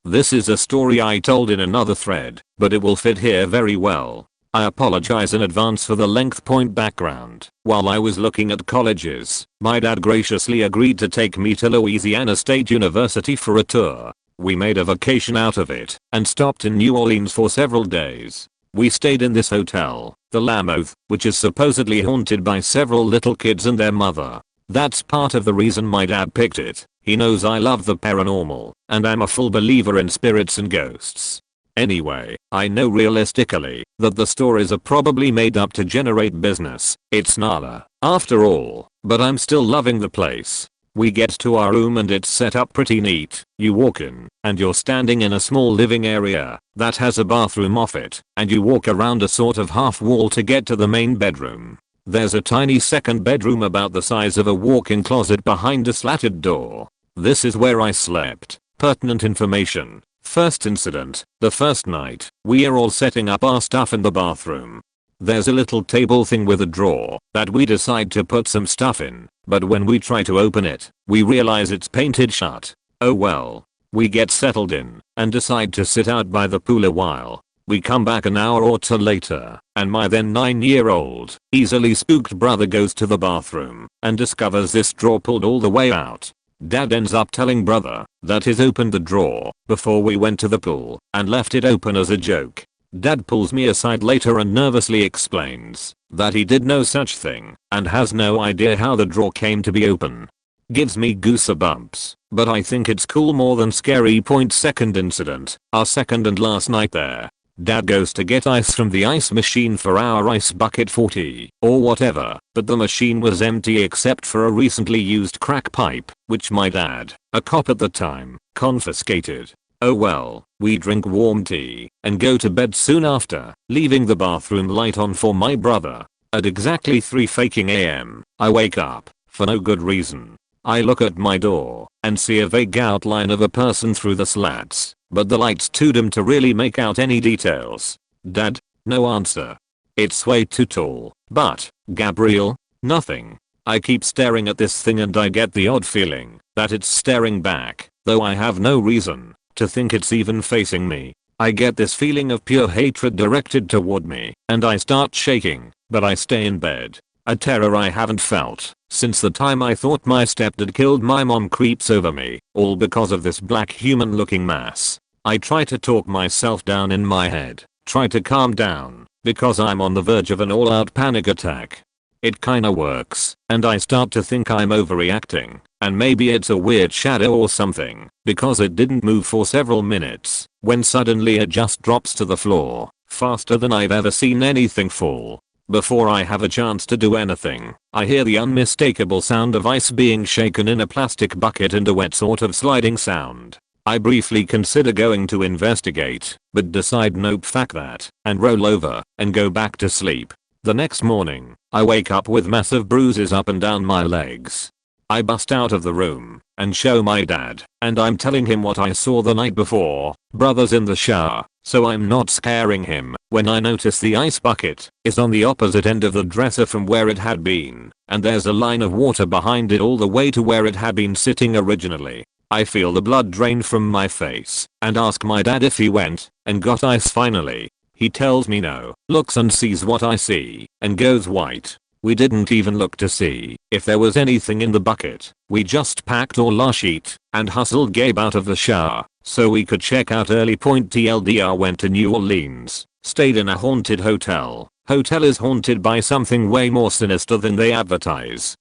This is a story I told in another thread, but it will fit here very well. I apologize in advance for the length. Background. While I was looking at colleges, my dad graciously agreed to take me to Louisiana State University for a tour. We made a vacation out of it and stopped in New Orleans for several days. We stayed in this hotel, the Lamouth, which is supposedly haunted by several little kids and their mother. That's part of the reason my dad picked it. He knows I love the paranormal, and I'm a full believer in spirits and ghosts. Anyway, I know realistically that the stories are probably made up to generate business. It's Nala, after all, but I'm still loving the place. We get to our room and it's set up pretty neat. You walk in, and you're standing in a small living area that has a bathroom off it, and you walk around a sort of half wall to get to the main bedroom. There's a tiny second bedroom about the size of a walk-in closet behind a slatted door. This is where I slept. Pertinent information. First incident, the first night, we are all setting up our stuff in the bathroom. There's a little table thing with a drawer that we decide to put some stuff in, but when we try to open it, we realize it's painted shut. Oh well. We get settled in and decide to sit out by the pool a while. We come back an hour or two later, and my then 9-year-old, easily spooked brother goes to the bathroom and discovers this drawer pulled all the way out. Dad ends up telling brother that he's opened the drawer before we went to the pool and left it open as a joke. Dad pulls me aside later and nervously explains that he did no such thing and has no idea how the drawer came to be open. Gives me goosebumps, but I think it's cool more than scary. Second incident, our second and last night there. Dad goes to get ice from the ice machine for our ice bucket 40 or whatever, but the machine was empty except for a recently used crack pipe, which my dad, a cop at the time, confiscated. Oh well, we drink warm tea and go to bed soon after, leaving the bathroom light on for my brother. At exactly 3 a.m, I wake up, for no good reason. I look at my door and see a vague outline of a person through the slats, but the light's too dim to really make out any details. Dad? No answer. It's way too tall. But, Gabriel? Nothing. I keep staring at this thing and I get the odd feeling that it's staring back, though I have no reason to think it's even facing me. I get this feeling of pure hatred directed toward me, and I start shaking, but I stay in bed. A terror I haven't felt since the time I thought my stepdad killed my mom creeps over me, all because of this black human looking mass. I try to talk myself down in my head, try to calm down, because I'm on the verge of an all-out panic attack. It kinda works, and I start to think I'm overreacting, and maybe it's a weird shadow or something, because it didn't move for several minutes, when suddenly it just drops to the floor, faster than I've ever seen anything fall. Before I have a chance to do anything, I hear the unmistakable sound of ice being shaken in a plastic bucket and a wet sort of sliding sound. I briefly consider going to investigate, but decide nope, fuck that, and roll over and go back to sleep. The next morning, I wake up with massive bruises up and down my legs. I bust out of the room and show my dad, and I'm telling him what I saw the night before. Brother's in the shower, so I'm not scaring him when I notice the ice bucket is on the opposite end of the dresser from where it had been, and there's a line of water behind it all the way to where it had been sitting originally. I feel the blood drain from my face and ask my dad if he went and got ice finally. He tells me no, looks and sees what I see, and goes white. We didn't even look to see if there was anything in the bucket. We just packed all our sheet and hustled Gabe out of the shower so we could check out early. TLDR went to New Orleans, stayed in a haunted hotel. Hotel is haunted by something way more sinister than they advertise.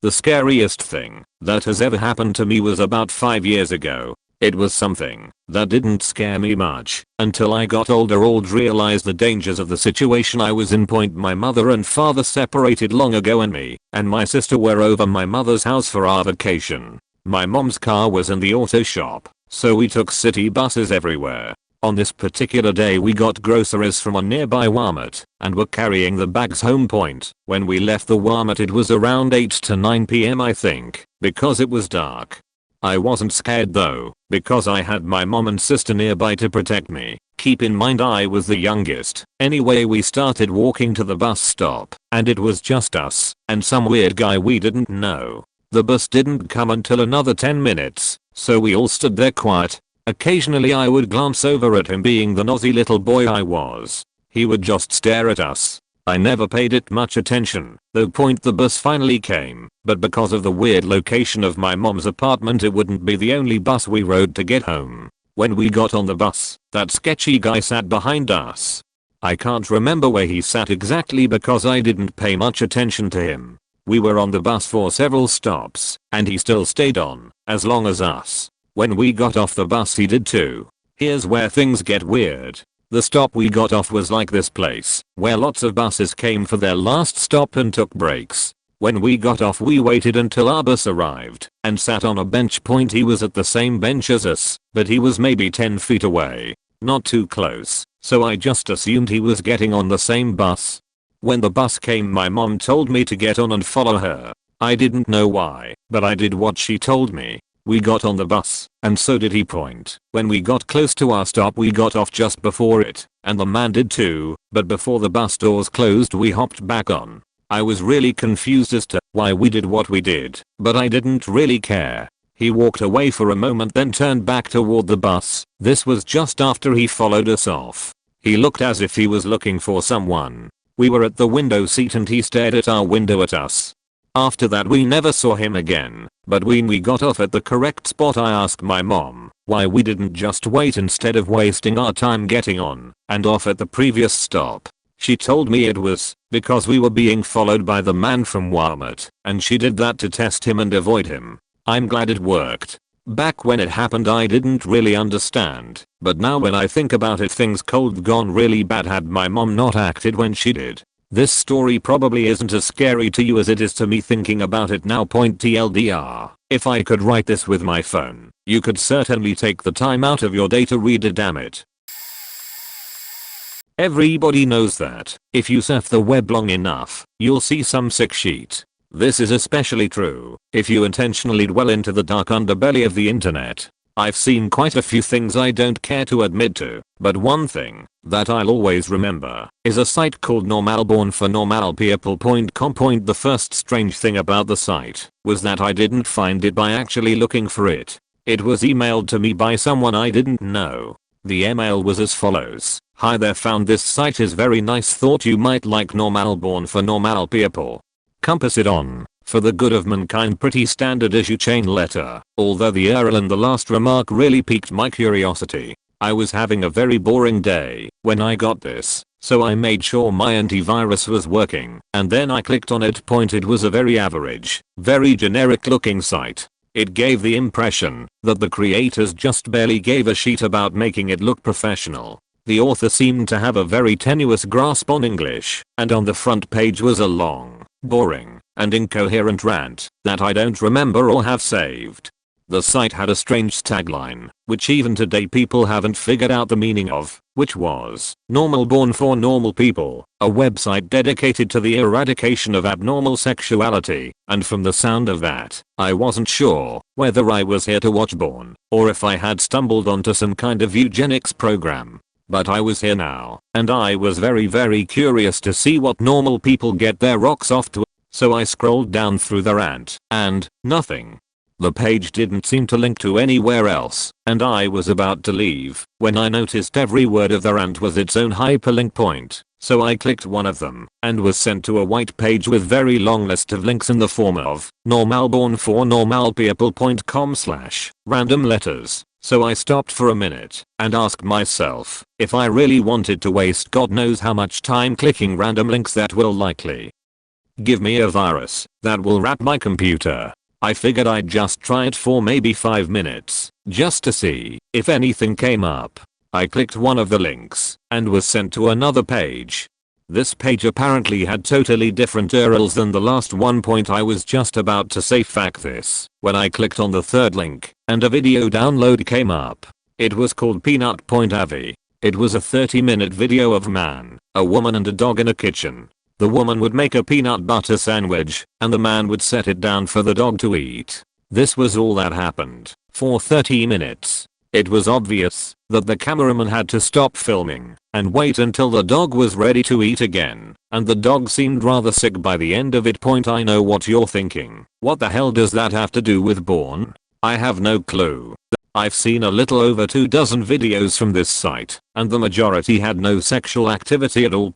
The scariest thing that has ever happened to me was about 5 years ago. It was something that didn't scare me much until I got older and realized the dangers of the situation I was in. My mother and father separated long ago and me and my sister were over my mother's house for our vacation. My mom's car was in the auto shop, so we took city buses everywhere. On this particular day we got groceries from a nearby Walmart and were carrying the bags home. When we left the Walmart it was around 8 to 9 p.m. I think, because it was dark. I wasn't scared though, because I had my mom and sister nearby to protect me. Keep in mind I was the youngest. Anyway, we started walking to the bus stop, and it was just us and some weird guy we didn't know. The bus didn't come until another 10 minutes, so we all stood there quiet. Occasionally I would glance over at him, being the nosy little boy I was. He would just stare at us. I never paid it much attention, though. The bus finally came, but because of the weird location of my mom's apartment it wouldn't be the only bus we rode to get home. When we got on the bus, that sketchy guy sat behind us. I can't remember where he sat exactly because I didn't pay much attention to him. We were on the bus for several stops, and he still stayed on, as long as us. When we got off the bus he did too. Here's where things get weird. The stop we got off was like this place, where lots of buses came for their last stop and took breaks. When we got off we waited until our bus arrived and sat on a bench. He was at the same bench as us, but he was maybe 10 feet away. Not too close, so I just assumed he was getting on the same bus. When the bus came my mom told me to get on and follow her. I didn't know why, but I did what she told me. We got on the bus, and so did he. When we got close to our stop we got off just before it, and the man did too, but before the bus doors closed we hopped back on. I was really confused as to why we did what we did, but I didn't really care. He walked away for a moment then turned back toward the bus. This was just after he followed us off. He looked as if he was looking for someone. We were at the window seat and he stared at our window at us. After that we never saw him again, but when we got off at the correct spot I asked my mom why we didn't just wait instead of wasting our time getting on and off at the previous stop. She told me it was because we were being followed by the man from Walmart, and she did that to test him and avoid him. I'm glad it worked. Back when it happened I didn't really understand, but now when I think about it things could have gone really bad had my mom not acted when she did. This story probably isn't as scary to you as it is to me thinking about it now. TLDR, if I could write this with my phone, you could certainly take the time out of your day to read it, damn it. Everybody knows that if you surf the web long enough, you'll see some sick shit. This is especially true if you intentionally dwell into the dark underbelly of the internet. I've seen quite a few things I don't care to admit to, but one thing that I'll always remember is a site called normalbornfornormalpeople.com. The first strange thing about the site was that I didn't find it by actually looking for it. It was emailed to me by someone I didn't know. The email was as follows: "Hi there, found this site is very nice, thought you might like Normalborn for Normal People. Compass it on, for the good of mankind." Pretty standard issue chain letter, although the URL and the last remark really piqued my curiosity. I was having a very boring day when I got this, so I made sure my antivirus was working, and then I clicked on it. It was a very average, very generic looking site. It gave the impression that the creators just barely gave a shit about making it look professional. The author seemed to have a very tenuous grasp on English, and on the front page was a long, boring, and incoherent rant that I don't remember or have saved. The site had a strange tagline, which even today people haven't figured out the meaning of, which was, "Normalborn for Normal People, a website dedicated to the eradication of abnormal sexuality," and from the sound of that, I wasn't sure whether I was here to watch porn, or if I had stumbled onto some kind of eugenics program. But I was here now, and I was very curious to see what normal people get their rocks off to, so I scrolled down through the rant, and nothing. The page didn't seem to link to anywhere else, and I was about to leave when I noticed every word of the rant was its own hyperlink point. So I clicked one of them and was sent to a white page with very long list of links in the form of normalbornfornormalpeople.com/random letters. So I stopped for a minute and asked myself if I really wanted to waste God knows how much time clicking random links that will likely give me a virus that will wrap my computer. I figured I'd just try it for maybe 5 minutes, just to see if anything came up. I clicked one of the links and was sent to another page. This page apparently had totally different URLs than the last one. I was just about to say fuck this when I clicked on the third link and a video download came up. It was called Peanut.avi. It was a 30-minute video of a man, a woman and a dog in a kitchen. The woman would make a peanut butter sandwich, and the man would set it down for the dog to eat. This was all that happened for 30 minutes. It was obvious that the cameraman had to stop filming and wait until the dog was ready to eat again, and the dog seemed rather sick by the end of it. I know what you're thinking. What the hell does that have to do with porn? I have no clue. I've seen a little over 24 videos from this site, and the majority had no sexual activity at all.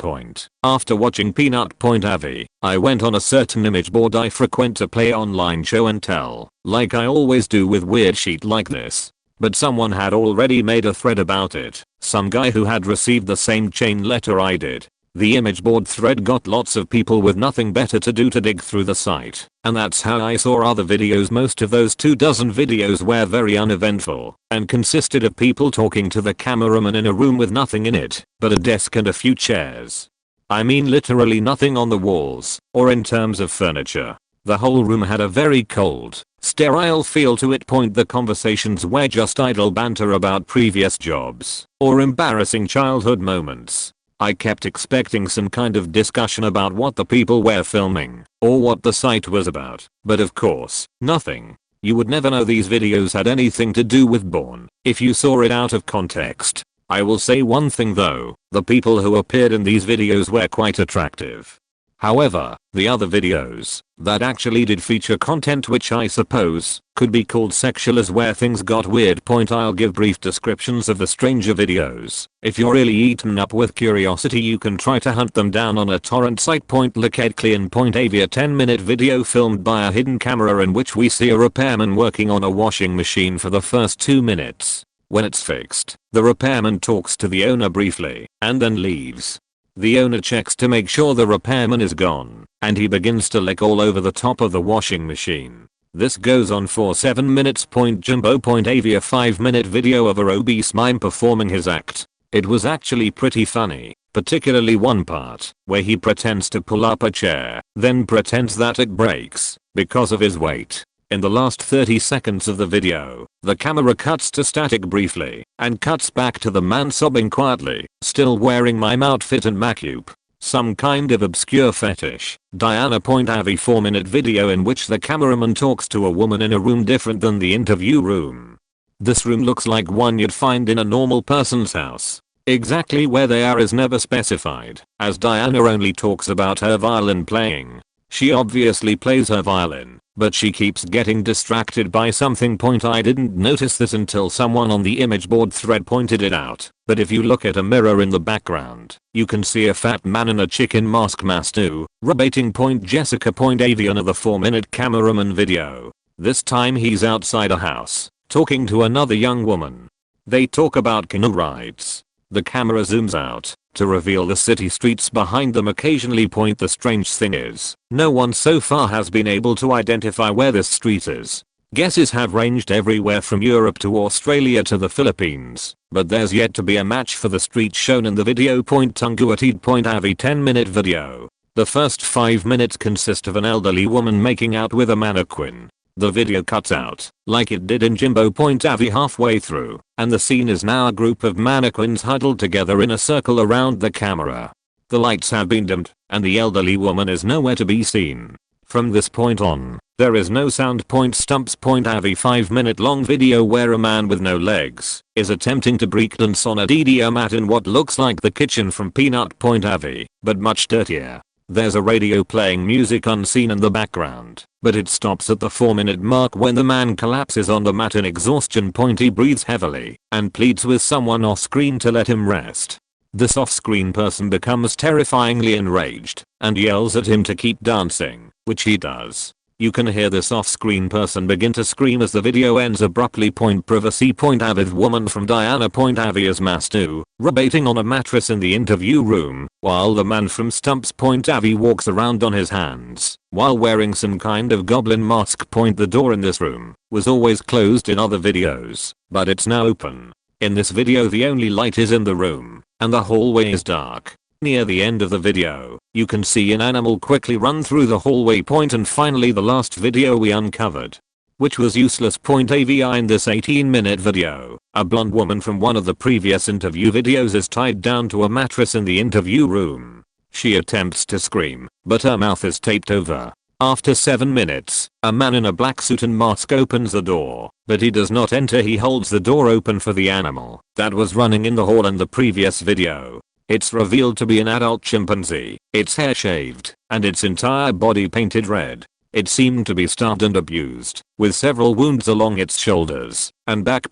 After watching Peanut.avi, I went on a certain image board I frequent to play online show and tell, like I always do with weird shit like this. But someone had already made a thread about it, some guy who had received the same chain letter I did. The image board thread got lots of people with nothing better to do to dig through the site, and that's how I saw other videos. Most of those 24 videos were very uneventful and consisted of people talking to the cameraman in a room with nothing in it but a desk and a few chairs. I mean literally nothing on the walls or in terms of furniture. The whole room had a very cold, sterile feel to it. The conversations were just idle banter about previous jobs or embarrassing childhood moments. I kept expecting some kind of discussion about what the people were filming or what the site was about, but of course, nothing. You would never know these videos had anything to do with porn if you saw it out of context. I will say one thing though, the people who appeared in these videos were quite attractive. However, the other videos that actually did feature content which I suppose could be called sexual is where things got weird. I'll give brief descriptions of the stranger videos. If you're really eaten up with curiosity you can try to hunt them down on a torrent site. Locately in .av a 10-minute video filmed by a hidden camera in which we see a repairman working on a washing machine for the first 2 minutes. When it's fixed, the repairman talks to the owner briefly and then leaves. The owner checks to make sure the repairman is gone, and he begins to lick all over the top of the washing machine. This goes on for 7 minutes. Jumbo. Av a 5-minute video of a obese mime performing his act. It was actually pretty funny, particularly one part where he pretends to pull up a chair, then pretends that it breaks because of his weight. In the last 30 seconds of the video, the camera cuts to static briefly and cuts back to the man sobbing quietly, still wearing mime outfit and macup. Some kind of obscure fetish. Diana. Av 4-minute video in which the cameraman talks to a woman in a room different than the interview room. This room looks like one you'd find in a normal person's house. Exactly where they are is never specified, as Diana only talks about her violin playing. She obviously plays her violin, but she keeps getting distracted by something. I didn't notice this until someone on the image board thread pointed it out, but if you look at a mirror in the background, you can see a fat man in a chicken mask masturbating. Jessica. Av another 4-minute cameraman video. This time he's outside a house, talking to another young woman. They talk about canoe rides. The camera zooms out to reveal the city streets behind them occasionally. The strange thing is, no one so far has been able to identify where this street is. Guesses have ranged everywhere from Europe to Australia to the Philippines, but there's yet to be a match for the street shown in the video. Tunguatid. Av 10-minute video. The first 5 minutes consist of an elderly woman making out with a mannequin. The video cuts out, like it did in Jimbo. Av halfway through, and the scene is now a group of mannequins huddled together in a circle around the camera. The lights have been dimmed, and the elderly woman is nowhere to be seen. From this point on, there is no sound. Stumps. Av 5-minute long video where a man with no legs is attempting to break dance on a DDR mat in what looks like the kitchen from Peanut. Av, but much dirtier. There's a radio playing music unseen in the background, but it stops at the 4-minute mark when the man collapses on the mat in exhaustion. He breathes heavily and pleads with someone off screen to let him rest. This off-screen person becomes terrifyingly enraged and yells at him to keep dancing, which he does. You can hear this off-screen person begin to scream as the video ends abruptly. Privacy. Avid woman from Diana. Av is masturbating on a mattress in the interview room, while the man from Stumps. Av walks around on his hands while wearing some kind of goblin mask. The door in this room was always closed in other videos, but it's now open. In this video the only light is in the room, and the hallway is dark. Near the end of the video, you can see an animal quickly run through the hallway. And finally the last video we uncovered, which was useless. AVI in this 18-minute video, a blonde woman from one of the previous interview videos is tied down to a mattress in the interview room. She attempts to scream, but her mouth is taped over. After 7 minutes, a man in a black suit and mask opens the door, but he does not enter. He holds the door open for the animal that was running in the hall in the previous video. It's revealed to be an adult chimpanzee, its hair shaved, and its entire body painted red. It seemed to be starved and abused, with several wounds along its shoulders and back.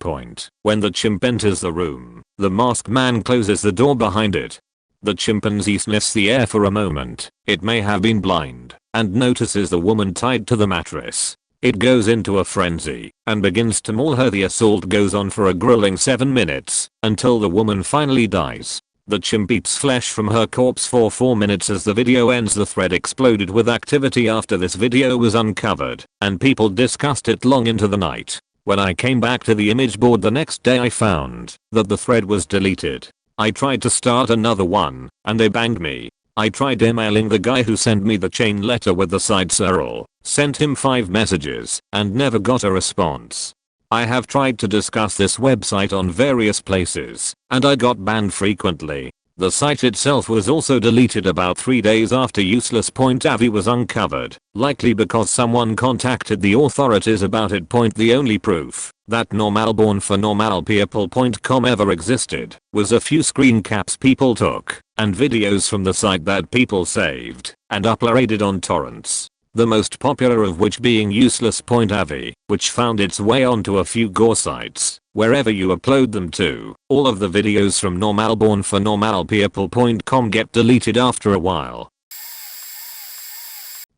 When the chimp enters the room, the masked man closes the door behind it. The chimpanzee sniffs the air for a moment, it may have been blind, and notices the woman tied to the mattress. It goes into a frenzy and begins to maul her. The assault goes on for a grueling 7 minutes, until the woman finally dies. The chimp eats flesh from her corpse for 4 minutes. As the video ends, the thread exploded with activity after this video was uncovered, and people discussed it long into the night. When I came back to the image board the next day I found that the thread was deleted. I tried to start another one, and they banged me. I tried emailing the guy who sent me the chain letter with the side Cyril, sent him 5 messages, and never got a response. I have tried to discuss this website on various places, and I got banned frequently. The site itself was also deleted about 3 days after useless .avi was uncovered, likely because someone contacted the authorities about it. The only proof that normalbornfornormalpeople.com ever existed was a few screen caps people took, and videos from the site that people saved and uploaded on torrents. The most popular of which being useless.avi, which found its way onto a few gore sites. Wherever you upload them to, all of the videos from normalbornfornormalpeople.com get deleted after a while.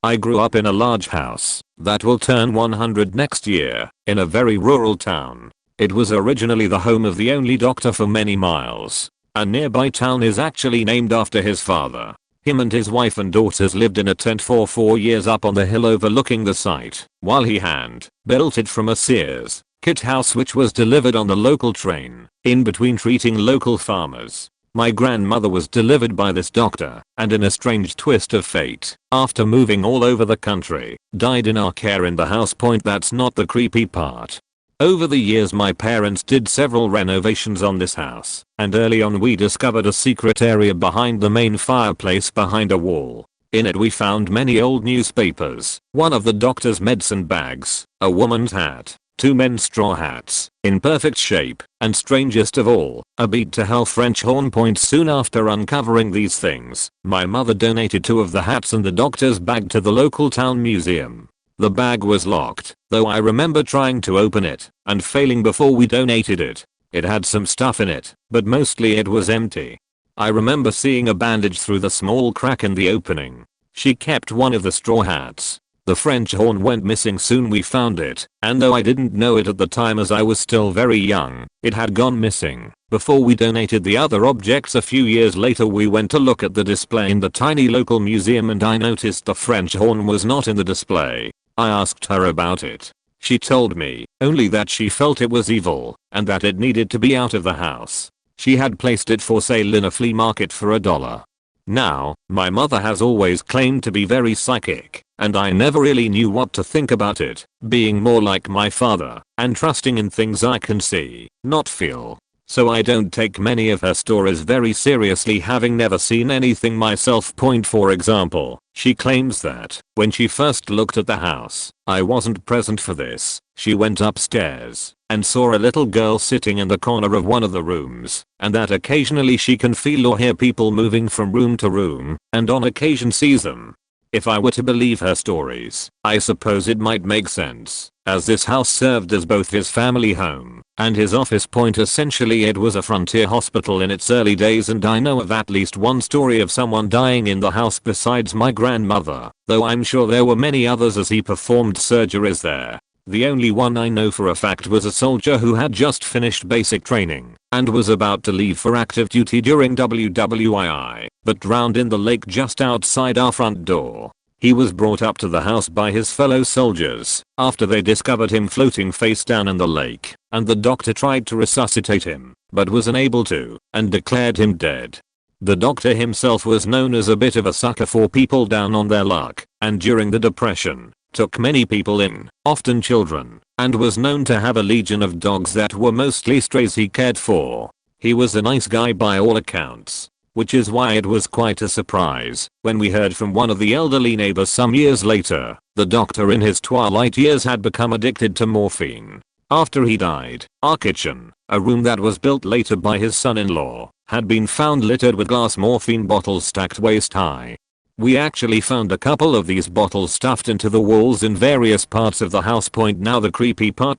I grew up in a large house that will turn 100 next year, in a very rural town. It was originally the home of the only doctor for many miles. A nearby town is actually named after his father. Him and his wife and daughters lived in a tent for 4 years up on the hill overlooking the site, while he hand-built it from a Sears kit house which was delivered on the local train, in between treating local farmers. My grandmother was delivered by this doctor, and in a strange twist of fate, after moving all over the country, died in our care in the house. That's not the creepy part. Over the years my parents did several renovations on this house, and early on we discovered a secret area behind the main fireplace behind a wall. In it we found many old newspapers, one of the doctor's medicine bags, a woman's hat, 2 men's straw hats, in perfect shape, and strangest of all, a beat to hell French horn. Soon after uncovering these things, my mother donated 2 of the hats and the doctor's bag to the local town museum. The bag was locked, though I remember trying to open it, and failing before we donated it. It had some stuff in it, but mostly it was empty. I remember seeing a bandage through the small crack in the opening. She kept one of the straw hats. The French horn went missing soon we found it, and though I didn't know it at the time as I was still very young, it had gone missing. Before we donated the other objects a few years later we went to look at the display in the tiny local museum and I noticed the French horn was not in the display. I asked her about it. She told me only that she felt it was evil, and that it needed to be out of the house. She had placed it for sale in a flea market for $1. Now, my mother has always claimed to be very psychic, and I never really knew what to think about it, being more like my father, and trusting in things I can see, not feel. So I don't take many of her stories very seriously, having never seen anything myself. For example, she claims that, when she first looked at the house, I wasn't present for this. She went upstairs and saw a little girl sitting in the corner of one of the rooms, and that occasionally she can feel or hear people moving from room to room, and on occasion sees them. If I were to believe her stories, I suppose it might make sense, as this house served as both his family home and his office. Essentially it was a frontier hospital in its early days, and I know of at least one story of someone dying in the house besides my grandmother, though I'm sure there were many others as he performed surgeries there. The only one I know for a fact was a soldier who had just finished basic training and was about to leave for active duty during WWII, but drowned in the lake just outside our front door. He was brought up to the house by his fellow soldiers after they discovered him floating face down in the lake, and the doctor tried to resuscitate him, but was unable to, and declared him dead. The doctor himself was known as a bit of a sucker for people down on their luck, and during the Depression, took many people in, often children, and was known to have a legion of dogs that were mostly strays he cared for. He was a nice guy by all accounts, which is why it was quite a surprise when we heard from one of the elderly neighbors some years later. The doctor in his twilight years had become addicted to morphine. After he died, our kitchen, a room that was built later by his son-in-law, had been found littered with glass morphine bottles stacked waist high. We actually found a couple of these bottles stuffed into the walls in various parts of the house. Now the creepy part.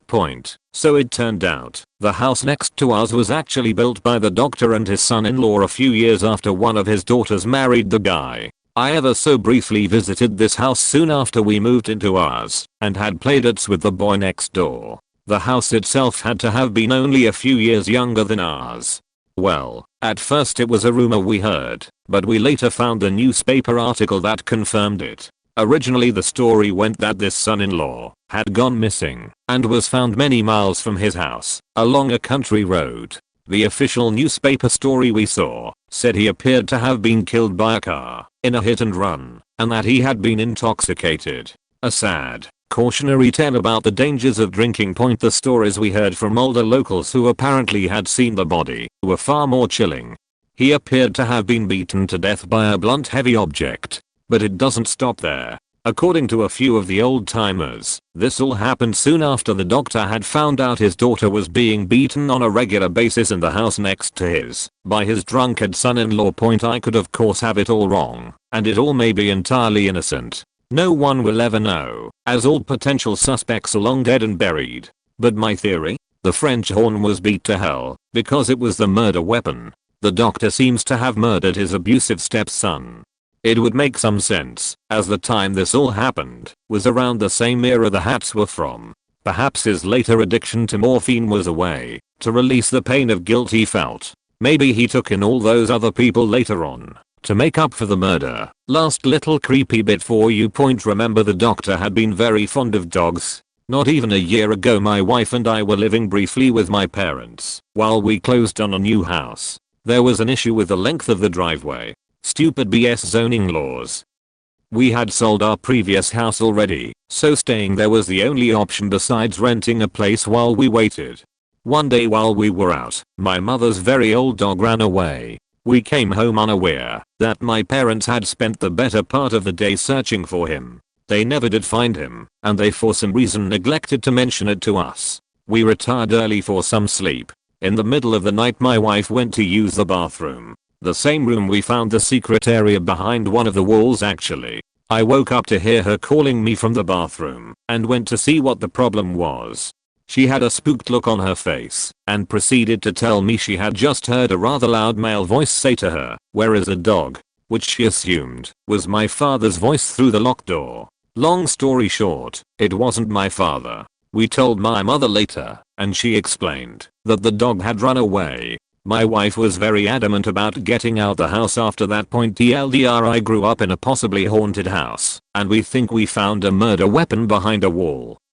So it turned out, the house next to ours was actually built by the doctor and his son-in-law a few years after one of his daughters married the guy. I ever so briefly visited this house soon after we moved into ours, and had playdates with the boy next door. The house itself had to have been only a few years younger than ours. Well, at first it was a rumor we heard, but we later found a newspaper article that confirmed it. Originally the story went that this son-in-law had gone missing and was found many miles from his house, along a country road. The official newspaper story we saw said he appeared to have been killed by a car, in a hit and run, and that he had been intoxicated. A sad, cautionary tale about the dangers of drinking. The stories we heard from older locals who apparently had seen the body were far more chilling. He appeared to have been beaten to death by a blunt heavy object. But it doesn't stop there. According to a few of the old timers, this all happened soon after the doctor had found out his daughter was being beaten on a regular basis in the house next to his by his drunken son-in-law. I could of course have it all wrong, and it all may be entirely innocent. No one will ever know, as all potential suspects are long dead and buried. But my theory? The French horn was beat to hell because it was the murder weapon. The doctor seems to have murdered his abusive stepson. It would make some sense, as the time this all happened was around the same era the Hats were from. Perhaps his later addiction to morphine was a way to release the pain of guilt he felt. Maybe he took in all those other people later on to make up for the murder. Last little creepy bit for you. Remember the doctor had been very fond of dogs. Not even a year ago my wife and I were living briefly with my parents while we closed on a new house. There was an issue with the length of the driveway. Stupid BS zoning laws. We had sold our previous house already, so staying there was the only option besides renting a place while we waited. One day while we were out, my mother's very old dog ran away. We came home unaware that my parents had spent the better part of the day searching for him. They never did find him, and they for some reason neglected to mention it to us. We retired early for some sleep. In the middle of the night my wife went to use the bathroom. The same room we found the secret area behind one of the walls actually. I woke up to hear her calling me from the bathroom and went to see what the problem was. She had a spooked look on her face and proceeded to tell me she had just heard a rather loud male voice say to her, "Where is the dog?" which she assumed was my father's voice through the locked door. Long story short, it wasn't my father. We told my mother later, and she explained that the dog had run away. My wife was very adamant about getting out the house after that point. TLDR, I grew up in a possibly haunted house, and we think we found a murder weapon behind a wall.